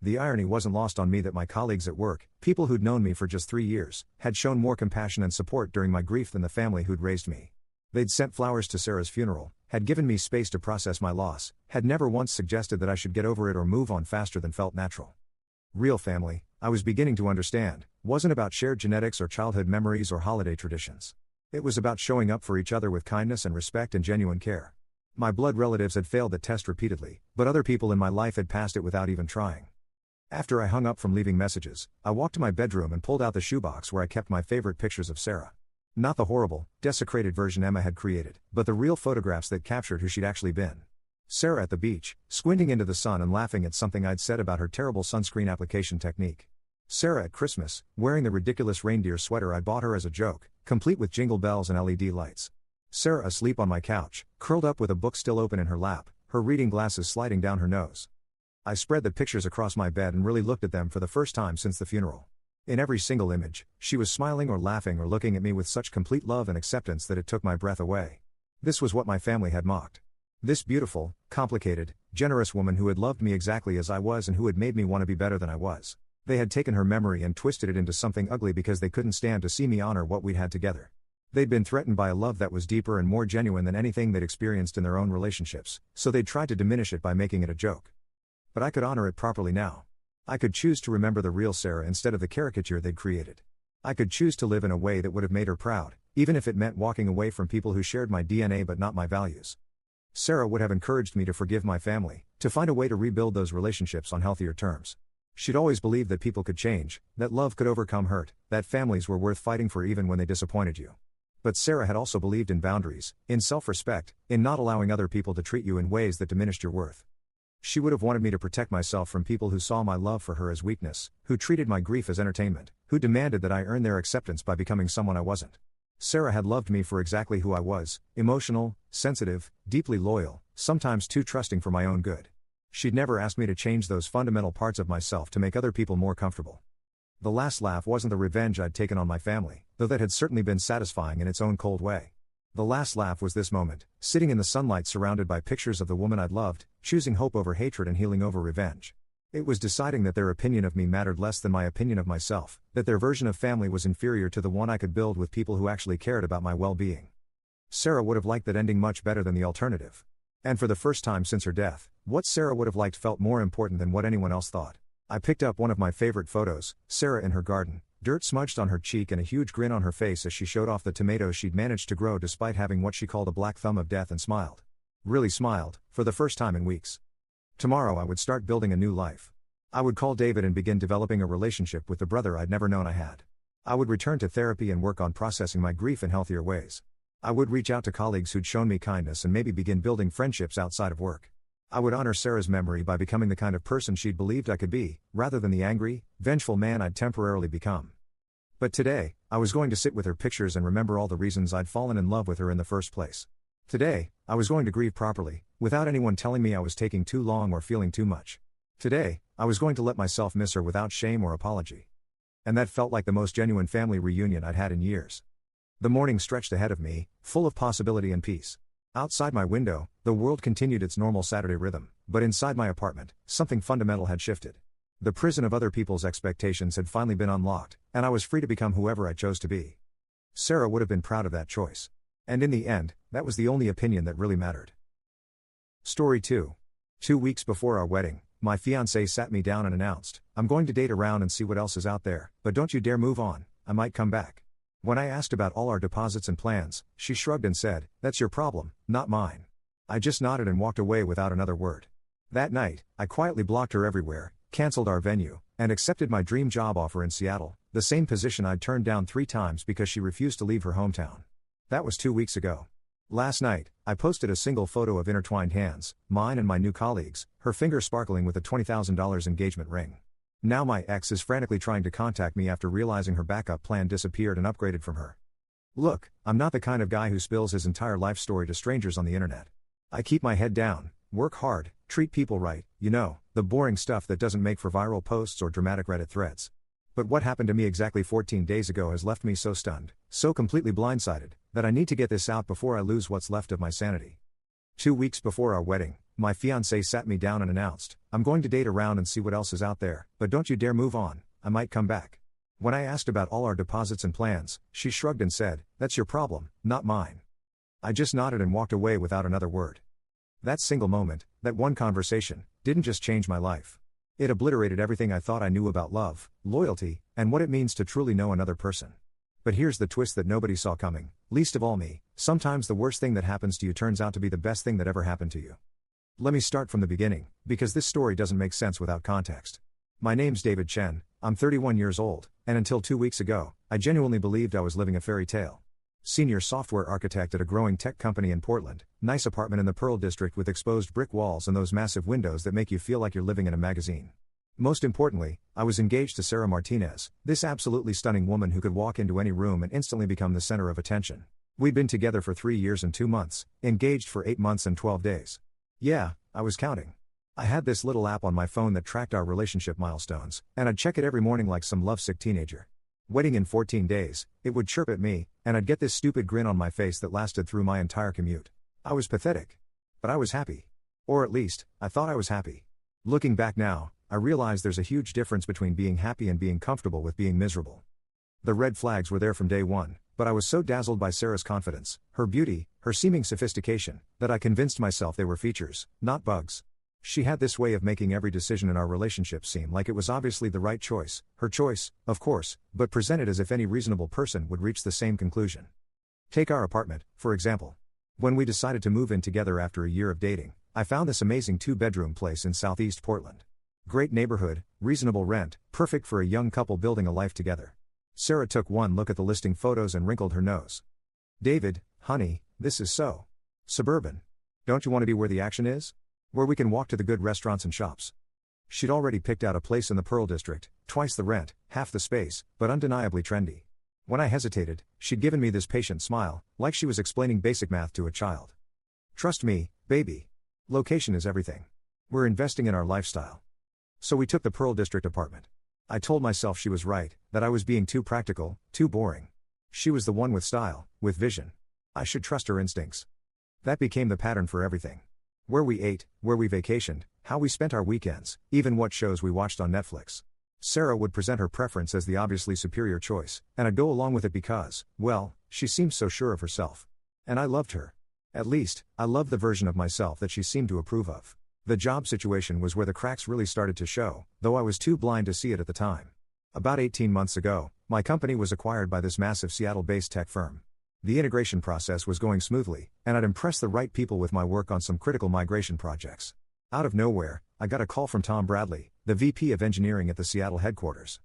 The irony wasn't lost on me that my colleagues at work, people who'd known me for just 3 years, had shown more compassion and support during my grief than the family who'd raised me. They'd sent flowers to Sarah's funeral, had given me space to process my loss, had never once suggested that I should get over it or move on faster than felt natural. Real family, I was beginning to understand, wasn't about shared genetics or childhood memories or holiday traditions. It was about showing up for each other with kindness and respect and genuine care. My blood relatives had failed that test repeatedly, but other people in my life had passed it without even trying. After I hung up from leaving messages, I walked to my bedroom and pulled out the shoebox where I kept my favorite pictures of Sarah. Not the horrible, desecrated version Emma had created, but the real photographs that captured who she'd actually been. Sarah at the beach, squinting into the sun and laughing at something I'd said about her terrible sunscreen application technique. Sarah at Christmas, wearing the ridiculous reindeer sweater I'd bought her as a joke, complete with jingle bells and LED lights. Sarah asleep on my couch, curled up with a book still open in her lap, her reading glasses sliding down her nose. I spread the pictures across my bed and really looked at them for the first time since the funeral. In every single image, she was smiling or laughing or looking at me with such complete love and acceptance that it took my breath away. This was what my family had mocked. This beautiful, complicated, generous woman who had loved me exactly as I was and who had made me want to be better than I was. They had taken her memory and twisted it into something ugly because they couldn't stand to see me honor what we'd had together. They'd been threatened by a love that was deeper and more genuine than anything they'd experienced in their own relationships, so they'd tried to diminish it by making it a joke. But I could honor it properly now. I could choose to remember the real Sarah instead of the caricature they'd created. I could choose to live in a way that would have made her proud, even if it meant walking away from people who shared my DNA but not my values. Sarah would have encouraged me to forgive my family, to find a way to rebuild those relationships on healthier terms. She'd always believed that people could change, that love could overcome hurt, that families were worth fighting for even when they disappointed you. But Sarah had also believed in boundaries, in self-respect, in not allowing other people to treat you in ways that diminished your worth. She would have wanted me to protect myself from people who saw my love for her as weakness, who treated my grief as entertainment, who demanded that I earn their acceptance by becoming someone I wasn't. Sarah had loved me for exactly who I was, emotional, sensitive, deeply loyal, sometimes too trusting for my own good. She'd never asked me to change those fundamental parts of myself to make other people more comfortable. The last laugh wasn't the revenge I'd taken on my family, though that had certainly been satisfying in its own cold way. The last laugh was this moment, sitting in the sunlight surrounded by pictures of the woman I'd loved, choosing hope over hatred and healing over revenge. It was deciding that their opinion of me mattered less than my opinion of myself, that their version of family was inferior to the one I could build with people who actually cared about my well-being. Sarah would have liked that ending much better than the alternative. And for the first time since her death, what Sarah would have liked felt more important than what anyone else thought. I picked up one of my favorite photos, Sarah in her garden, dirt smudged on her cheek and a huge grin on her face as she showed off the tomatoes she'd managed to grow despite having what she called a black thumb of death, and smiled. Really smiled, for the first time in weeks. Tomorrow I would start building a new life. I would call David and begin developing a relationship with the brother I'd never known I had. I would return to therapy and work on processing my grief in healthier ways. I would reach out to colleagues who'd shown me kindness and maybe begin building friendships outside of work. I would honor Sarah's memory by becoming the kind of person she'd believed I could be, rather than the angry, vengeful man I'd temporarily become. But today, I was going to sit with her pictures and remember all the reasons I'd fallen in love with her in the first place. Today, I was going to grieve properly, without anyone telling me I was taking too long or feeling too much. Today, I was going to let myself miss her without shame or apology. And that felt like the most genuine family reunion I'd had in years. The morning stretched ahead of me, full of possibility and peace. Outside my window, the world continued its normal Saturday rhythm, but inside my apartment, something fundamental had shifted. The prison of other people's expectations had finally been unlocked, and I was free to become whoever I chose to be. Sarah would have been proud of that choice. And in the end, that was the only opinion that really mattered. Story 2. 2 weeks before our wedding, my fiancé sat me down and announced, "I'm going to date around and see what else is out there, but don't you dare move on, I might come back." When I asked about all our deposits and plans, she shrugged and said, "That's your problem, not mine." I just nodded and walked away without another word. That night, I quietly blocked her everywhere, canceled our venue, and accepted my dream job offer in Seattle, the same position I'd turned down 3 times because she refused to leave her hometown. That was 2 weeks ago. Last night, I posted a single photo of intertwined hands, mine and my new colleague's, her finger sparkling with a $20,000 engagement ring. Now my ex is frantically trying to contact me after realizing her backup plan disappeared and upgraded from her. Look, I'm not the kind of guy who spills his entire life story to strangers on the internet. I keep my head down, work hard, treat people right, the boring stuff that doesn't make for viral posts or dramatic Reddit threads. But what happened to me exactly 14 days ago has left me so stunned, so completely blindsided, that I need to get this out before I lose what's left of my sanity. 2 weeks before our wedding, my fiancé sat me down and announced, "I'm going to date around and see what else is out there, but don't you dare move on, I might come back." When I asked about all our deposits and plans, she shrugged and said, "That's your problem, not mine." I just nodded and walked away without another word. That single moment, that one conversation, didn't just change my life. It obliterated everything I thought I knew about love, loyalty, and what it means to truly know another person. But here's the twist that nobody saw coming, least of all me: sometimes the worst thing that happens to you turns out to be the best thing that ever happened to you. Let me start from the beginning, because this story doesn't make sense without context. My name's David Chen, I'm 31 years old, and until 2 weeks ago, I genuinely believed I was living a fairy tale. Senior software architect at a growing tech company in Portland, nice apartment in the Pearl District with exposed brick walls and those massive windows that make you feel like you're living in a magazine. Most importantly, I was engaged to Sarah Martinez, this absolutely stunning woman who could walk into any room and instantly become the center of attention. We'd been together for 3 years and 2 months, engaged for 8 months and 12 days. Yeah, I was counting. I had this little app on my phone that tracked our relationship milestones, and I'd check it every morning like some lovesick teenager. Wedding in 14 days, it would chirp at me, and I'd get this stupid grin on my face that lasted through my entire commute. I was pathetic. But I was happy. Or at least, I thought I was happy. Looking back now, I realize there's a huge difference between being happy and being comfortable with being miserable. The red flags were there from day one, but I was so dazzled by Sarah's confidence, her beauty, her seeming sophistication, that I convinced myself they were features, not bugs. She had this way of making every decision in our relationship seem like it was obviously the right choice, her choice, of course, but presented as if any reasonable person would reach the same conclusion. Take our apartment, for example. When we decided to move in together after a year of dating, I found this amazing 2-bedroom place in Southeast Portland. Great neighborhood, reasonable rent, perfect for a young couple building a life together. Sarah took one look at the listing photos and wrinkled her nose. "David, honey, this is so suburban. Don't you want to be where the action is? Where we can walk to the good restaurants and shops?" She'd already picked out a place in the Pearl District, twice the rent, half the space, but undeniably trendy. When I hesitated, she'd given me this patient smile, like she was explaining basic math to a child. "Trust me, baby. Location is everything. We're investing in our lifestyle." So we took the Pearl District apartment. I told myself she was right, that I was being too practical, too boring. She was the one with style, with vision. I should trust her instincts. That became the pattern for everything. Where we ate, where we vacationed, how we spent our weekends, even what shows we watched on Netflix. Sarah would present her preference as the obviously superior choice, and I'd go along with it because, well, she seemed so sure of herself. And I loved her. At least, I loved the version of myself that she seemed to approve of. The job situation was where the cracks really started to show, though I was too blind to see it at the time. About 18 months ago, my company was acquired by this massive Seattle-based tech firm. The integration process was going smoothly, and I'd impressed the right people with my work on some critical migration projects. Out of nowhere, I got a call from Tom Bradley, the VP of Engineering at the Seattle headquarters.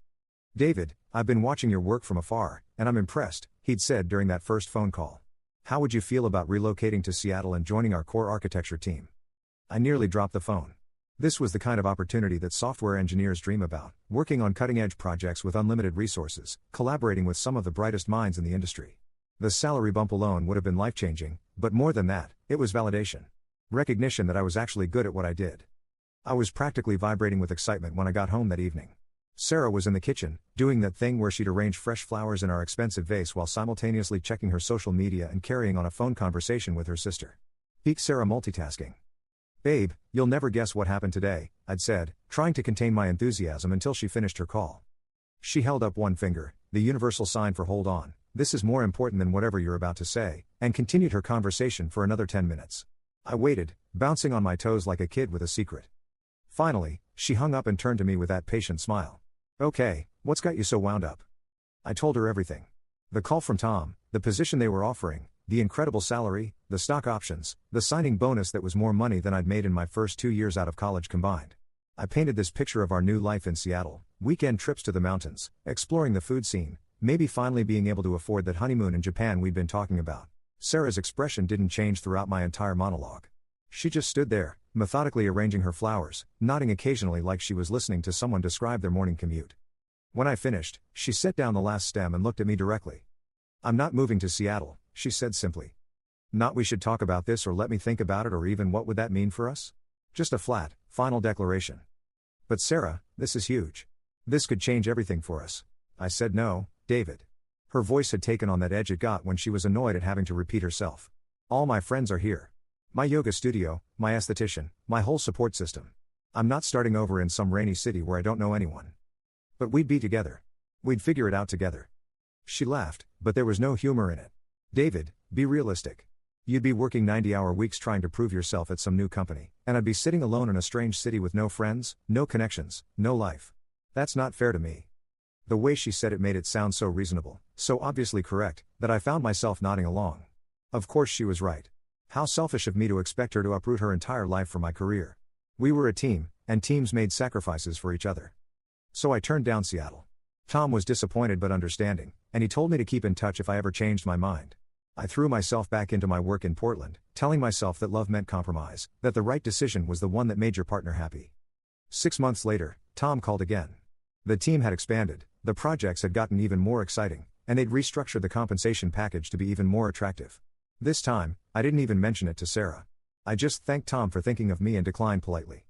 "David, I've been watching your work from afar, and I'm impressed," he'd said during that first phone call. "How would you feel about relocating to Seattle and joining our core architecture team?" I nearly dropped the phone. This was the kind of opportunity that software engineers dream about, working on cutting-edge projects with unlimited resources, collaborating with some of the brightest minds in the industry. The salary bump alone would have been life-changing, but more than that, it was validation. Recognition that I was actually good at what I did. I was practically vibrating with excitement when I got home that evening. Sarah was in the kitchen, doing that thing where she'd arrange fresh flowers in our expensive vase while simultaneously checking her social media and carrying on a phone conversation with her sister. Peak Sarah multitasking. "Babe, you'll never guess what happened today," I'd said, trying to contain my enthusiasm until she finished her call. She held up one finger, the universal sign for hold on, this is more important than whatever you're about to say, and continued her conversation for another 10 minutes. I waited, bouncing on my toes like a kid with a secret. Finally, she hung up and turned to me with that patient smile. "Okay, what's got you so wound up?" I told her everything. The call from Tom, the position they were offering, the incredible salary, the stock options, the signing bonus that was more money than I'd made in my first 2 years out of college combined. I painted this picture of our new life in Seattle, weekend trips to the mountains, exploring the food scene, maybe finally being able to afford that honeymoon in Japan we'd been talking about. Sarah's expression didn't change throughout my entire monologue. She just stood there, methodically arranging her flowers, nodding occasionally like she was listening to someone describe their morning commute. When I finished, she set down the last stem and looked at me directly. "I'm not moving to Seattle," she said simply. Not we should talk about this or let me think about it or even what would that mean for us? Just a flat, final declaration. "But Sarah, this is huge. This could change everything for us." I said, "No, David." Her voice had taken on that edge it got when she was annoyed at having to repeat herself. "All my friends are here. My yoga studio, my esthetician, my whole support system. I'm not starting over in some rainy city where I don't know anyone. But we'd be together. We'd figure it out together. She laughed, but there was no humor in it. David, be realistic. You'd be working 90-hour weeks trying to prove yourself at some new company, and I'd be sitting alone in a strange city with no friends, no connections, no life. That's not fair to me. The way she said it made it sound so reasonable, so obviously correct, that I found myself nodding along. Of course she was right. How selfish of me to expect her to uproot her entire life for my career. We were a team, and teams made sacrifices for each other. So I turned down Seattle. Tom was disappointed but understanding, and he told me to keep in touch if I ever changed my mind. I threw myself back into my work in Portland, telling myself that love meant compromise, that the right decision was the one that made your partner happy. 6 months later, Tom called again. The team had expanded, the projects had gotten even more exciting, and they'd restructured the compensation package to be even more attractive. This time, I didn't even mention it to Sarah. I just thanked Tom for thinking of me and declined politely.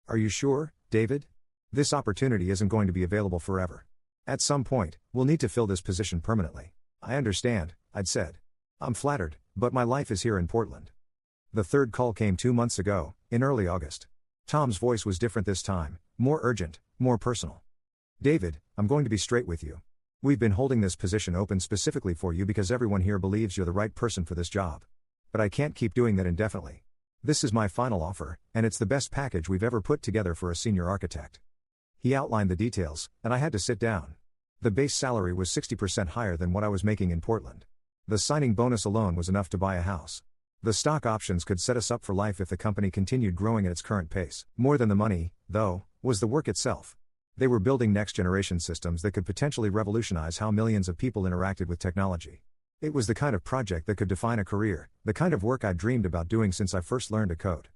Are you sure, David? This opportunity isn't going to be available forever. At some point, we'll need to fill this position permanently. I understand, I'd said. I'm flattered, but my life is here in Portland. The third call came 2 months ago, in early August. Tom's voice was different this time, more urgent, more personal. David, I'm going to be straight with you. We've been holding this position open specifically for you because everyone here believes you're the right person for this job. But I can't keep doing that indefinitely. This is my final offer, and it's the best package we've ever put together for a senior architect. He outlined the details, and I had to sit down. The base salary was 60% higher than what I was making in Portland. The signing bonus alone was enough to buy a house. The stock options could set us up for life if the company continued growing at its current pace. More than the money, though, was the work itself. They were building next-generation systems that could potentially revolutionize how millions of people interacted with technology. It was the kind of project that could define a career, the kind of work I'd dreamed about doing since I first learned to code.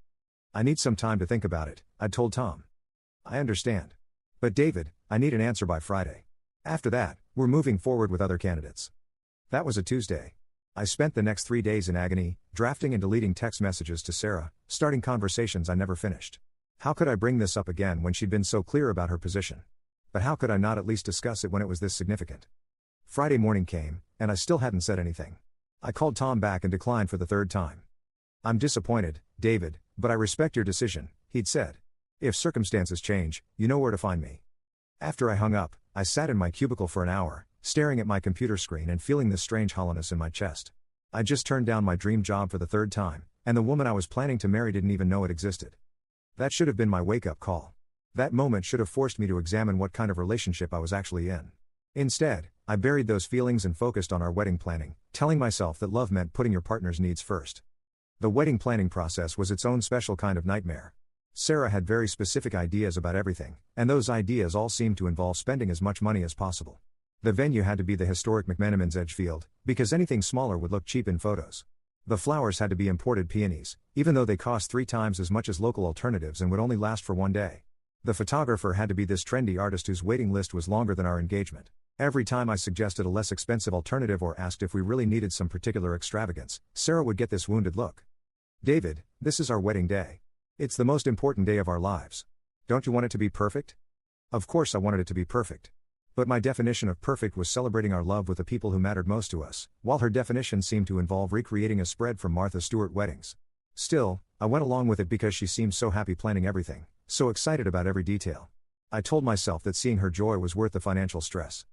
I need some time to think about it, I'd told Tom. I understand. But David, I need an answer by Friday. After that, we're moving forward with other candidates. That was a Tuesday. I spent the next 3 days in agony, drafting and deleting text messages to Sarah, starting conversations I never finished. How could I bring this up again when she'd been so clear about her position? But how could I not at least discuss it when it was this significant? Friday morning came, and I still hadn't said anything. I called Tom back and declined for the third time. I'm disappointed, David, but I respect your decision, he'd said. If circumstances change, you know where to find me. After I hung up, I sat in my cubicle for an hour, staring at my computer screen and feeling this strange hollowness in my chest. I just turned down my dream job for the third time, and the woman I was planning to marry didn't even know it existed. That should have been my wake-up call. That moment should have forced me to examine what kind of relationship I was actually in. Instead, I buried those feelings and focused on our wedding planning, telling myself that love meant putting your partner's needs first. The wedding planning process was its own special kind of nightmare. Sarah had very specific ideas about everything, and those ideas all seemed to involve spending as much money as possible. The venue had to be the historic McMenamin's Edgefield, because anything smaller would look cheap in photos. The flowers had to be imported peonies, even though they cost 3 times as much as local alternatives and would only last for 1 day. The photographer had to be this trendy artist whose waiting list was longer than our engagement. Every time I suggested a less expensive alternative or asked if we really needed some particular extravagance, Sarah would get this wounded look. David, this is our wedding day. It's the most important day of our lives. Don't you want it to be perfect? Of course I wanted it to be perfect. But my definition of perfect was celebrating our love with the people who mattered most to us, while her definition seemed to involve recreating a spread from Martha Stewart weddings. Still, I went along with it because she seemed so happy planning everything, so excited about every detail. I told myself that seeing her joy was worth the financial stress.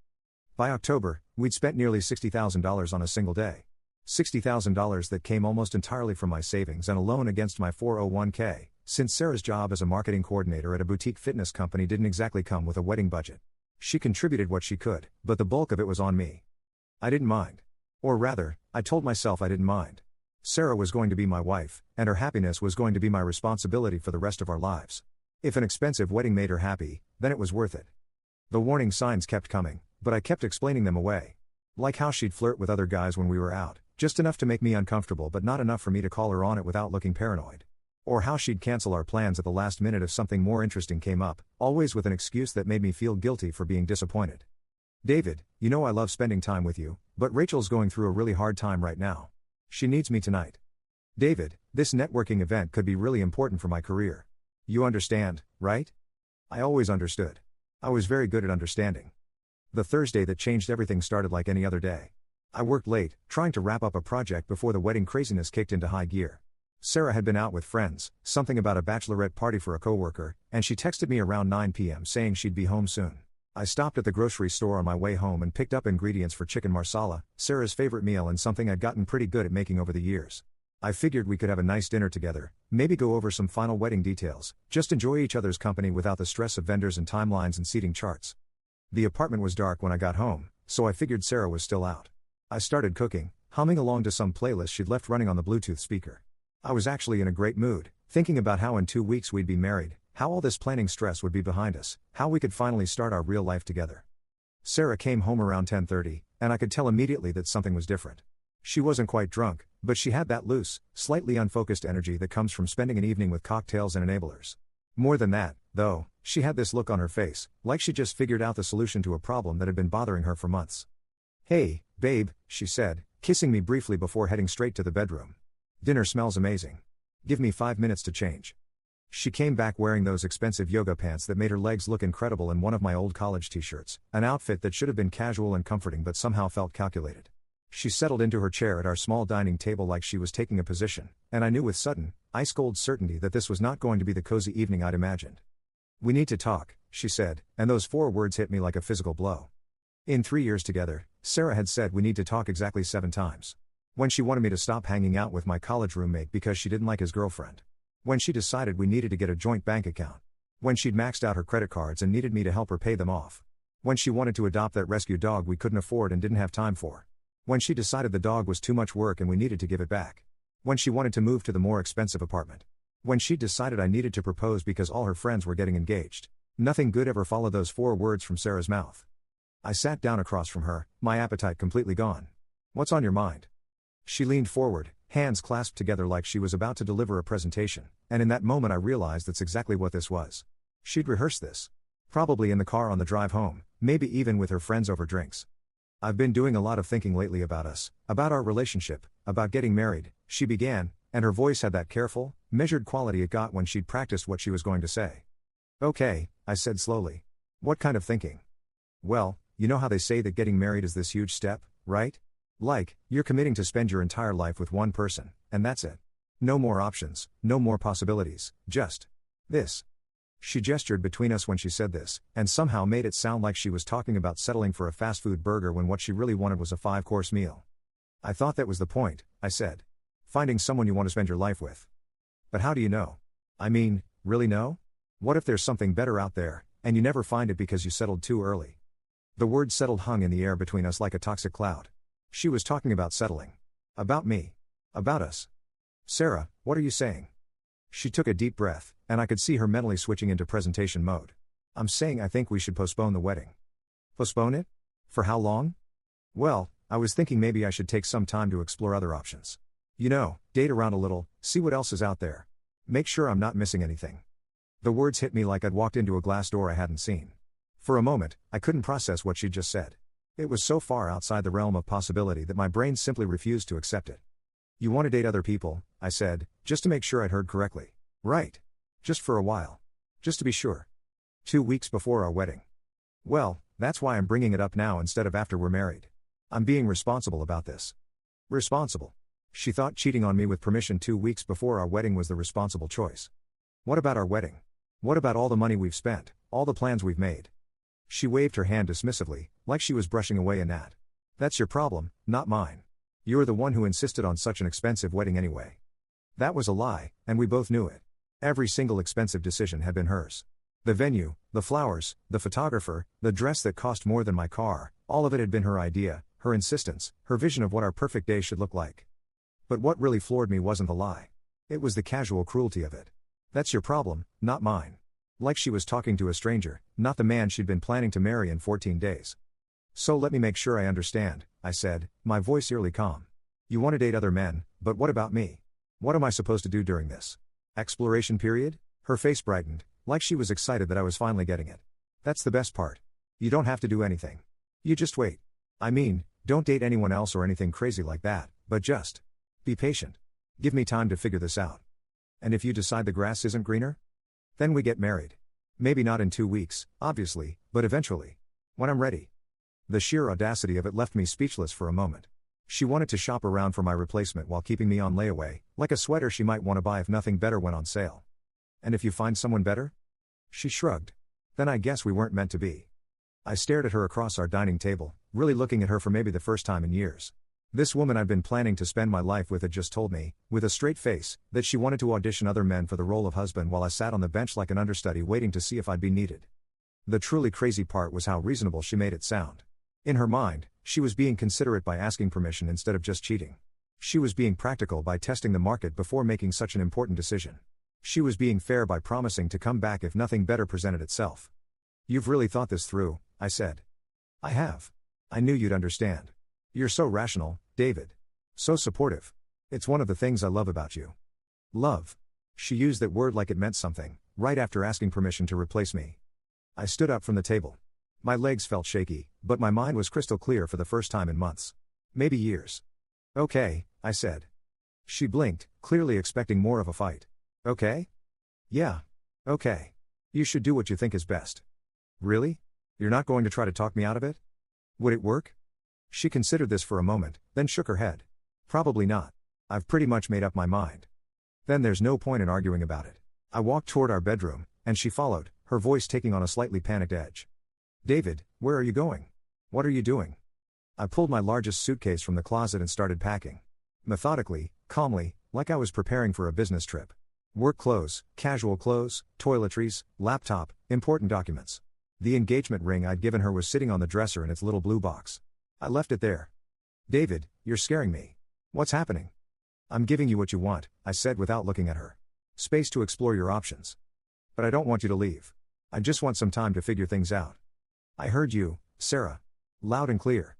By October, we'd spent nearly $60,000 on a single day. $60,000 that came almost entirely from my savings and a loan against my 401k, since Sarah's job as a marketing coordinator at a boutique fitness company didn't exactly come with a wedding budget. She contributed what she could, but the bulk of it was on me. I didn't mind. Or rather, I told myself I didn't mind. Sarah was going to be my wife, and her happiness was going to be my responsibility for the rest of our lives. If an expensive wedding made her happy, then it was worth it. The warning signs kept coming, but I kept explaining them away. Like how she'd flirt with other guys when we were out, just enough to make me uncomfortable but not enough for me to call her on it without looking paranoid. Or how she'd cancel our plans at the last minute if something more interesting came up, always with an excuse that made me feel guilty for being disappointed. David, you know I love spending time with you, but Rachel's going through a really hard time right now. She needs me tonight. David, this networking event could be really important for my career. You understand, right? I always understood. I was very good at understanding. The Thursday that changed everything started like any other day. I worked late, trying to wrap up a project before the wedding craziness kicked into high gear. Sarah had been out with friends, something about a bachelorette party for a coworker, and she texted me around 9 p.m. saying she'd be home soon. I stopped at the grocery store on my way home and picked up ingredients for chicken marsala, Sarah's favorite meal and something I'd gotten pretty good at making over the years. I figured we could have a nice dinner together, maybe go over some final wedding details, just enjoy each other's company without the stress of vendors and timelines and seating charts. The apartment was dark when I got home, so I figured Sarah was still out. I started cooking, humming along to some playlist she'd left running on the Bluetooth speaker. I was actually in a great mood, thinking about how in 2 weeks we'd be married, how all this planning stress would be behind us, how we could finally start our real life together. Sarah came home around 10:30, and I could tell immediately that something was different. She wasn't quite drunk, but she had that loose, slightly unfocused energy that comes from spending an evening with cocktails and enablers. More than that, though, she had this look on her face, like she just figured out the solution to a problem that had been bothering her for months. "Hey, babe," she said, kissing me briefly before heading straight to the bedroom. "Dinner smells amazing. Give me 5 minutes to change." She came back wearing those expensive yoga pants that made her legs look incredible and one of my old college t-shirts, an outfit that should have been casual and comforting but somehow felt calculated. She settled into her chair at our small dining table like she was taking a position, and I knew with sudden, ice-cold certainty that this was not going to be the cozy evening I'd imagined. "We need to talk," she said, and those 4 words hit me like a physical blow. In 3 years together, Sarah had said we need to talk exactly 7 times. When she wanted me to stop hanging out with my college roommate because she didn't like his girlfriend. When she decided we needed to get a joint bank account. When she'd maxed out her credit cards and needed me to help her pay them off. When she wanted to adopt that rescue dog we couldn't afford and didn't have time for. When she decided the dog was too much work and we needed to give it back. When she wanted to move to the more expensive apartment. When she decided I needed to propose because all her friends were getting engaged. Nothing good ever followed those 4 words from Sarah's mouth. I sat down across from her, my appetite completely gone. "What's on your mind?" She leaned forward, hands clasped together like she was about to deliver a presentation, and in that moment I realized that's exactly what this was. She'd rehearsed this. Probably in the car on the drive home, maybe even with her friends over drinks. "I've been doing a lot of thinking lately about us, about our relationship, about getting married," she began, and her voice had that careful, measured quality it got when she'd practiced what she was going to say. "Okay," I said slowly. "What kind of thinking?" "Well, you know how they say that getting married is this huge step, right? Like, you're committing to spend your entire life with one person, and that's it. No more options, no more possibilities, just this." She gestured between us when she said this, and somehow made it sound like she was talking about settling for a fast food burger when what she really wanted was a 5-course meal. "I thought that was the point," I said. "Finding someone you want to spend your life with. But how do you know? I mean, really know? What if there's something better out there, and you never find it because you settled too early?" The word settled hung in the air between us like a toxic cloud. She was talking about settling. About me. About us. "Sarah, what are you saying?" She took a deep breath, and I could see her mentally switching into presentation mode. "I'm saying I think we should postpone the wedding." "Postpone it? For how long?" "Well, I was thinking maybe I should take some time to explore other options. You know, date around a little, see what else is out there. Make sure I'm not missing anything." The words hit me like I'd walked into a glass door I hadn't seen. For a moment, I couldn't process what she'd just said. It was so far outside the realm of possibility that my brain simply refused to accept it. "You want to date other people," I said, just to make sure I'd heard correctly. "Right. Just for a while. Just to be sure. 2 weeks before our wedding." "Well, that's why I'm bringing it up now instead of after we're married. I'm being responsible about this." "Responsible?" She thought cheating on me with permission 2 weeks before our wedding was the responsible choice. "What about our wedding? What about all the money we've spent, all the plans we've made?" She waved her hand dismissively, like she was brushing away a gnat. "That's your problem, not mine. You're the one who insisted on such an expensive wedding anyway." That was a lie, and we both knew it. Every single expensive decision had been hers. The venue, the flowers, the photographer, the dress that cost more than my car, all of it had been her idea, her insistence, her vision of what our perfect day should look like. But what really floored me wasn't the lie. It was the casual cruelty of it. "That's your problem, not mine." Like she was talking to a stranger, not the man she'd been planning to marry in 14 days. "So let me make sure I understand," I said, my voice eerily calm. "You want to date other men, but what about me? What am I supposed to do during this exploration period?" Her face brightened, like she was excited that I was finally getting it. "That's the best part. You don't have to do anything. You just wait. I mean, don't date anyone else or anything crazy like that, but just be patient. Give me time to figure this out. And if you decide the grass isn't greener? Then we get married. Maybe not in 2 weeks, obviously, but eventually. When I'm ready." The sheer audacity of it left me speechless for a moment. She wanted to shop around for my replacement while keeping me on layaway, like a sweater she might want to buy if nothing better went on sale. And if you find someone better? She shrugged. Then I guess we weren't meant to be. I stared at her across our dining table, really looking at her for maybe the first time in years. This woman I'd been planning to spend my life with had just told me, with a straight face, that she wanted to audition other men for the role of husband while I sat on the bench like an understudy waiting to see if I'd be needed. The truly crazy part was how reasonable she made it sound. In her mind, she was being considerate by asking permission instead of just cheating. She was being practical by testing the market before making such an important decision. She was being fair by promising to come back if nothing better presented itself. "You've really thought this through," I said. "I have. I knew you'd understand. You're so rational, David. So supportive. It's one of the things I love about you." Love. She used that word like it meant something, right after asking permission to replace me. I stood up from the table. My legs felt shaky, but my mind was crystal clear for the first time in months. Maybe years. "Okay," I said. She blinked, clearly expecting more of a fight. "Okay? Yeah. Okay. You should do what you think is best." "Really? You're not going to try to talk me out of it? Would it work?" She considered this for a moment, then shook her head. "Probably not. I've pretty much made up my mind." "Then there's no point in arguing about it." I walked toward our bedroom, and she followed, her voice taking on a slightly panicked edge. "David, where are you going? What are you doing?" I pulled my largest suitcase from the closet and started packing. Methodically, calmly, like I was preparing for a business trip. Work clothes, casual clothes, toiletries, laptop, important documents. The engagement ring I'd given her was sitting on the dresser in its little blue box. I left it there. "David, you're scaring me. What's happening?" "I'm giving you what you want," I said without looking at her. "Space to explore your options. But I don't want you to leave. I just want some time to figure things out." "I heard you, Sarah. Loud and clear."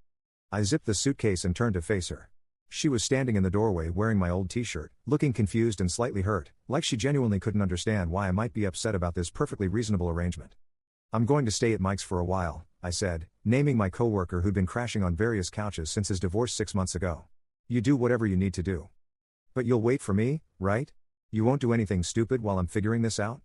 I zipped the suitcase and turned to face her. She was standing in the doorway wearing my old t-shirt, looking confused and slightly hurt, like she genuinely couldn't understand why I might be upset about this perfectly reasonable arrangement. "I'm going to stay at Mike's for a while," I said, naming my coworker who'd been crashing on various couches since his divorce 6 months ago. "You do whatever you need to do. But you'll wait for me, right? You won't do anything stupid while I'm figuring this out?"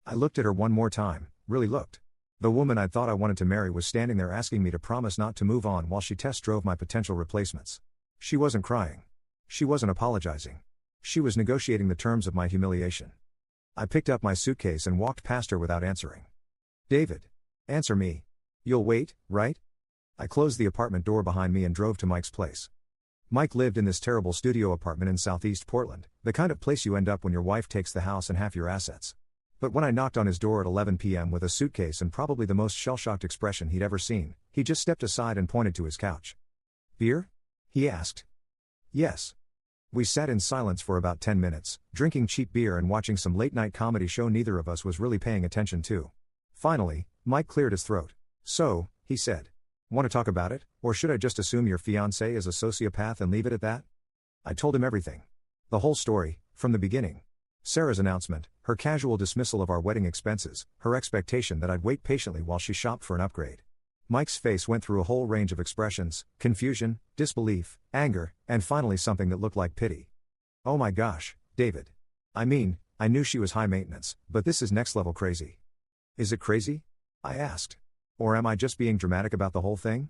I looked at her one more time, really looked. The woman I thought I wanted to marry was standing there asking me to promise not to move on while she test drove my potential replacements. She wasn't crying. She wasn't apologizing. She was negotiating the terms of my humiliation. I picked up my suitcase and walked past her without answering. "David. Answer me. You'll wait, right?" I closed the apartment door behind me and drove to Mike's place. Mike lived in this terrible studio apartment in southeast Portland, the kind of place you end up when your wife takes the house and half your assets. But when I knocked on his door at 11 p.m. with a suitcase and probably the most shell-shocked expression he'd ever seen, he just stepped aside and pointed to his couch. "Beer?" he asked. "Yes." We sat in silence for about 10 minutes, drinking cheap beer and watching some late-night comedy show neither of us was really paying attention to. Finally, Mike cleared his throat. "So," he said. "Want to talk about it, or should I just assume your fiancé is a sociopath and leave it at that?" I told him everything. The whole story, from the beginning. Sarah's announcement, her casual dismissal of our wedding expenses, her expectation that I'd wait patiently while she shopped for an upgrade. Mike's face went through a whole range of expressions: confusion, disbelief, anger, and finally something that looked like pity. "Oh my gosh, David. I mean, I knew she was high maintenance, but this is next level crazy." "Is it crazy?" I asked. "Or am I just being dramatic about the whole thing?"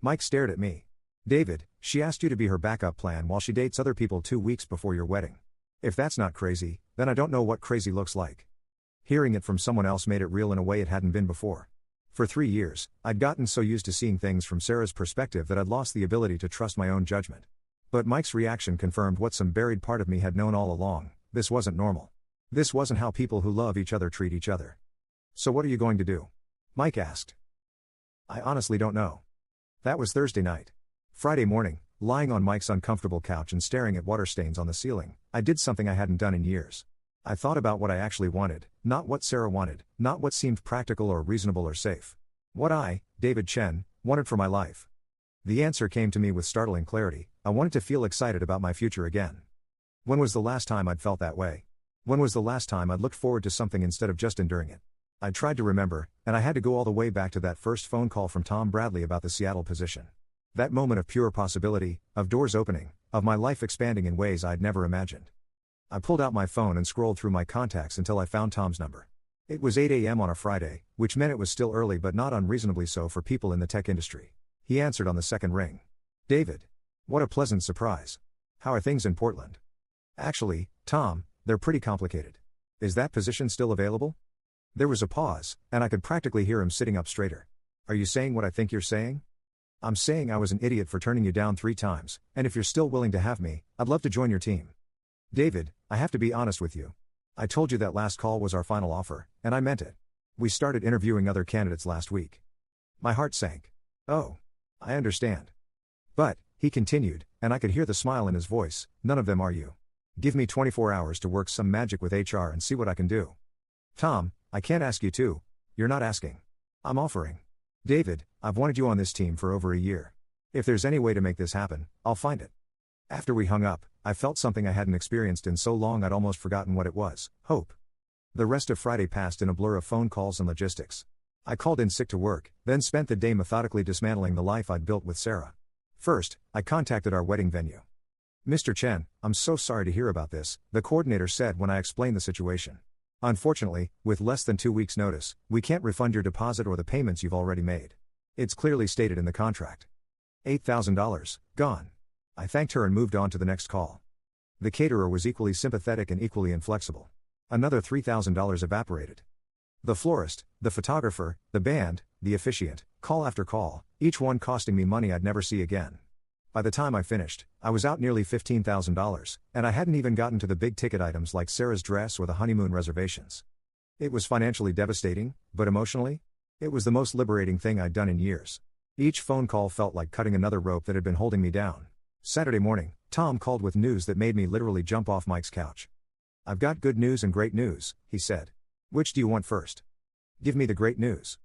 Mike stared at me. "David, she asked you to be her backup plan while she dates other people 2 weeks before your wedding. If that's not crazy, then I don't know what crazy looks like." Hearing it from someone else made it real in a way it hadn't been before. For 3 years, I'd gotten so used to seeing things from Sarah's perspective that I'd lost the ability to trust my own judgment. But Mike's reaction confirmed what some buried part of me had known all along: this wasn't normal. This wasn't how people who love each other treat each other. "So what are you going to do?" Mike asked. "I honestly don't know." That was Thursday night. Friday morning, lying on Mike's uncomfortable couch and staring at water stains on the ceiling, I did something I hadn't done in years. I thought about what I actually wanted, not what Sarah wanted, not what seemed practical or reasonable or safe. What I, David Chen, wanted for my life. The answer came to me with startling clarity: I wanted to feel excited about my future again. When was the last time I'd felt that way? When was the last time I'd looked forward to something instead of just enduring it? I tried to remember, and I had to go all the way back to that first phone call from Tom Bradley about the Seattle position. That moment of pure possibility, of doors opening, of my life expanding in ways I'd never imagined. I pulled out my phone and scrolled through my contacts until I found Tom's number. It was 8 a.m. on a Friday, which meant it was still early but not unreasonably so for people in the tech industry. He answered on the second ring. "David. What a pleasant surprise. How are things in Portland? Actually, Tom, they're pretty complicated. Is that position still available? There was a pause, and I could practically hear him sitting up straighter. Are you saying what I think you're saying? I'm saying I was an idiot for turning you down 3 times, and if you're still willing to have me, I'd love to join your team. David, I have to be honest with you. I told you that last call was our final offer, and I meant it. We started interviewing other candidates last week. My heart sank. Oh. I understand. But, he continued, and I could hear the smile in his voice, none of them are you. Give me 24 hours to work some magic with HR and see what I can do. Tom, I can't ask you to. You're not asking. I'm offering. David, I've wanted you on this team for over a year. If there's any way to make this happen, I'll find it. After we hung up, I felt something I hadn't experienced in so long I'd almost forgotten what it was: hope. The rest of Friday passed in a blur of phone calls and logistics. I called in sick to work, then spent the day methodically dismantling the life I'd built with Sarah. First, I contacted our wedding venue. Mr. Chen, I'm so sorry to hear about this, the coordinator said when I explained the situation. Unfortunately, with less than 2 weeks' notice, we can't refund your deposit or the payments you've already made. It's clearly stated in the contract. $8,000, gone. I thanked her and moved on to the next call. The caterer was equally sympathetic and equally inflexible. Another $3,000 evaporated. The florist, the photographer, the band, the officiant, call after call, each one costing me money I'd never see again. By the time I finished, I was out nearly $15,000, and I hadn't even gotten to the big-ticket items like Sarah's dress or the honeymoon reservations. It was financially devastating, but emotionally? It was the most liberating thing I'd done in years. Each phone call felt like cutting another rope that had been holding me down. Saturday morning, Tom called with news that made me literally jump off Mike's couch. I've got good news and great news, he said. Which do you want first? Give me the great news.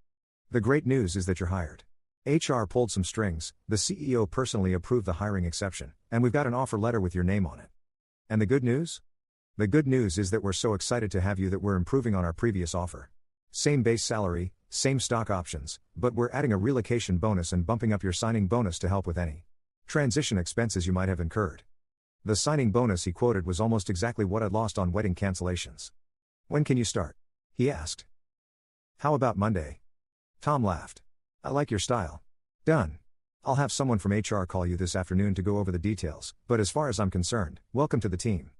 The great news is that you're hired. HR pulled some strings, the CEO personally approved the hiring exception, and we've got an offer letter with your name on it. And the good news? The good news is that we're so excited to have you that we're improving on our previous offer. Same base salary, same stock options, but we're adding a relocation bonus and bumping up your signing bonus to help with any transition expenses you might have incurred. The signing bonus he quoted was almost exactly what I'd lost on wedding cancellations. When can you start? He asked. How about Monday? Tom laughed. I like your style. Done. I'll have someone from HR call you this afternoon to go over the details, but as far as I'm concerned, welcome to the team.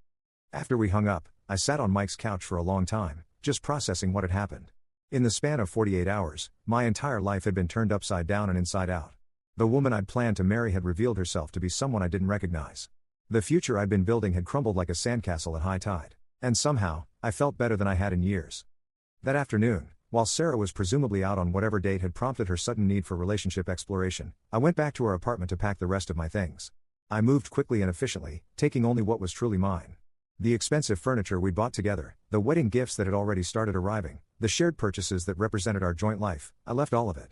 After we hung up, I sat on Mike's couch for a long time, just processing what had happened. In the span of 48 hours, my entire life had been turned upside down and inside out. The woman I'd planned to marry had revealed herself to be someone I didn't recognize. The future I'd been building had crumbled like a sandcastle at high tide, and somehow, I felt better than I had in years. That afternoon, while Sarah was presumably out on whatever date had prompted her sudden need for relationship exploration, I went back to our apartment to pack the rest of my things. I moved quickly and efficiently, taking only what was truly mine. The expensive furniture we'd bought together, the wedding gifts that had already started arriving, the shared purchases that represented our joint life, I left all of it.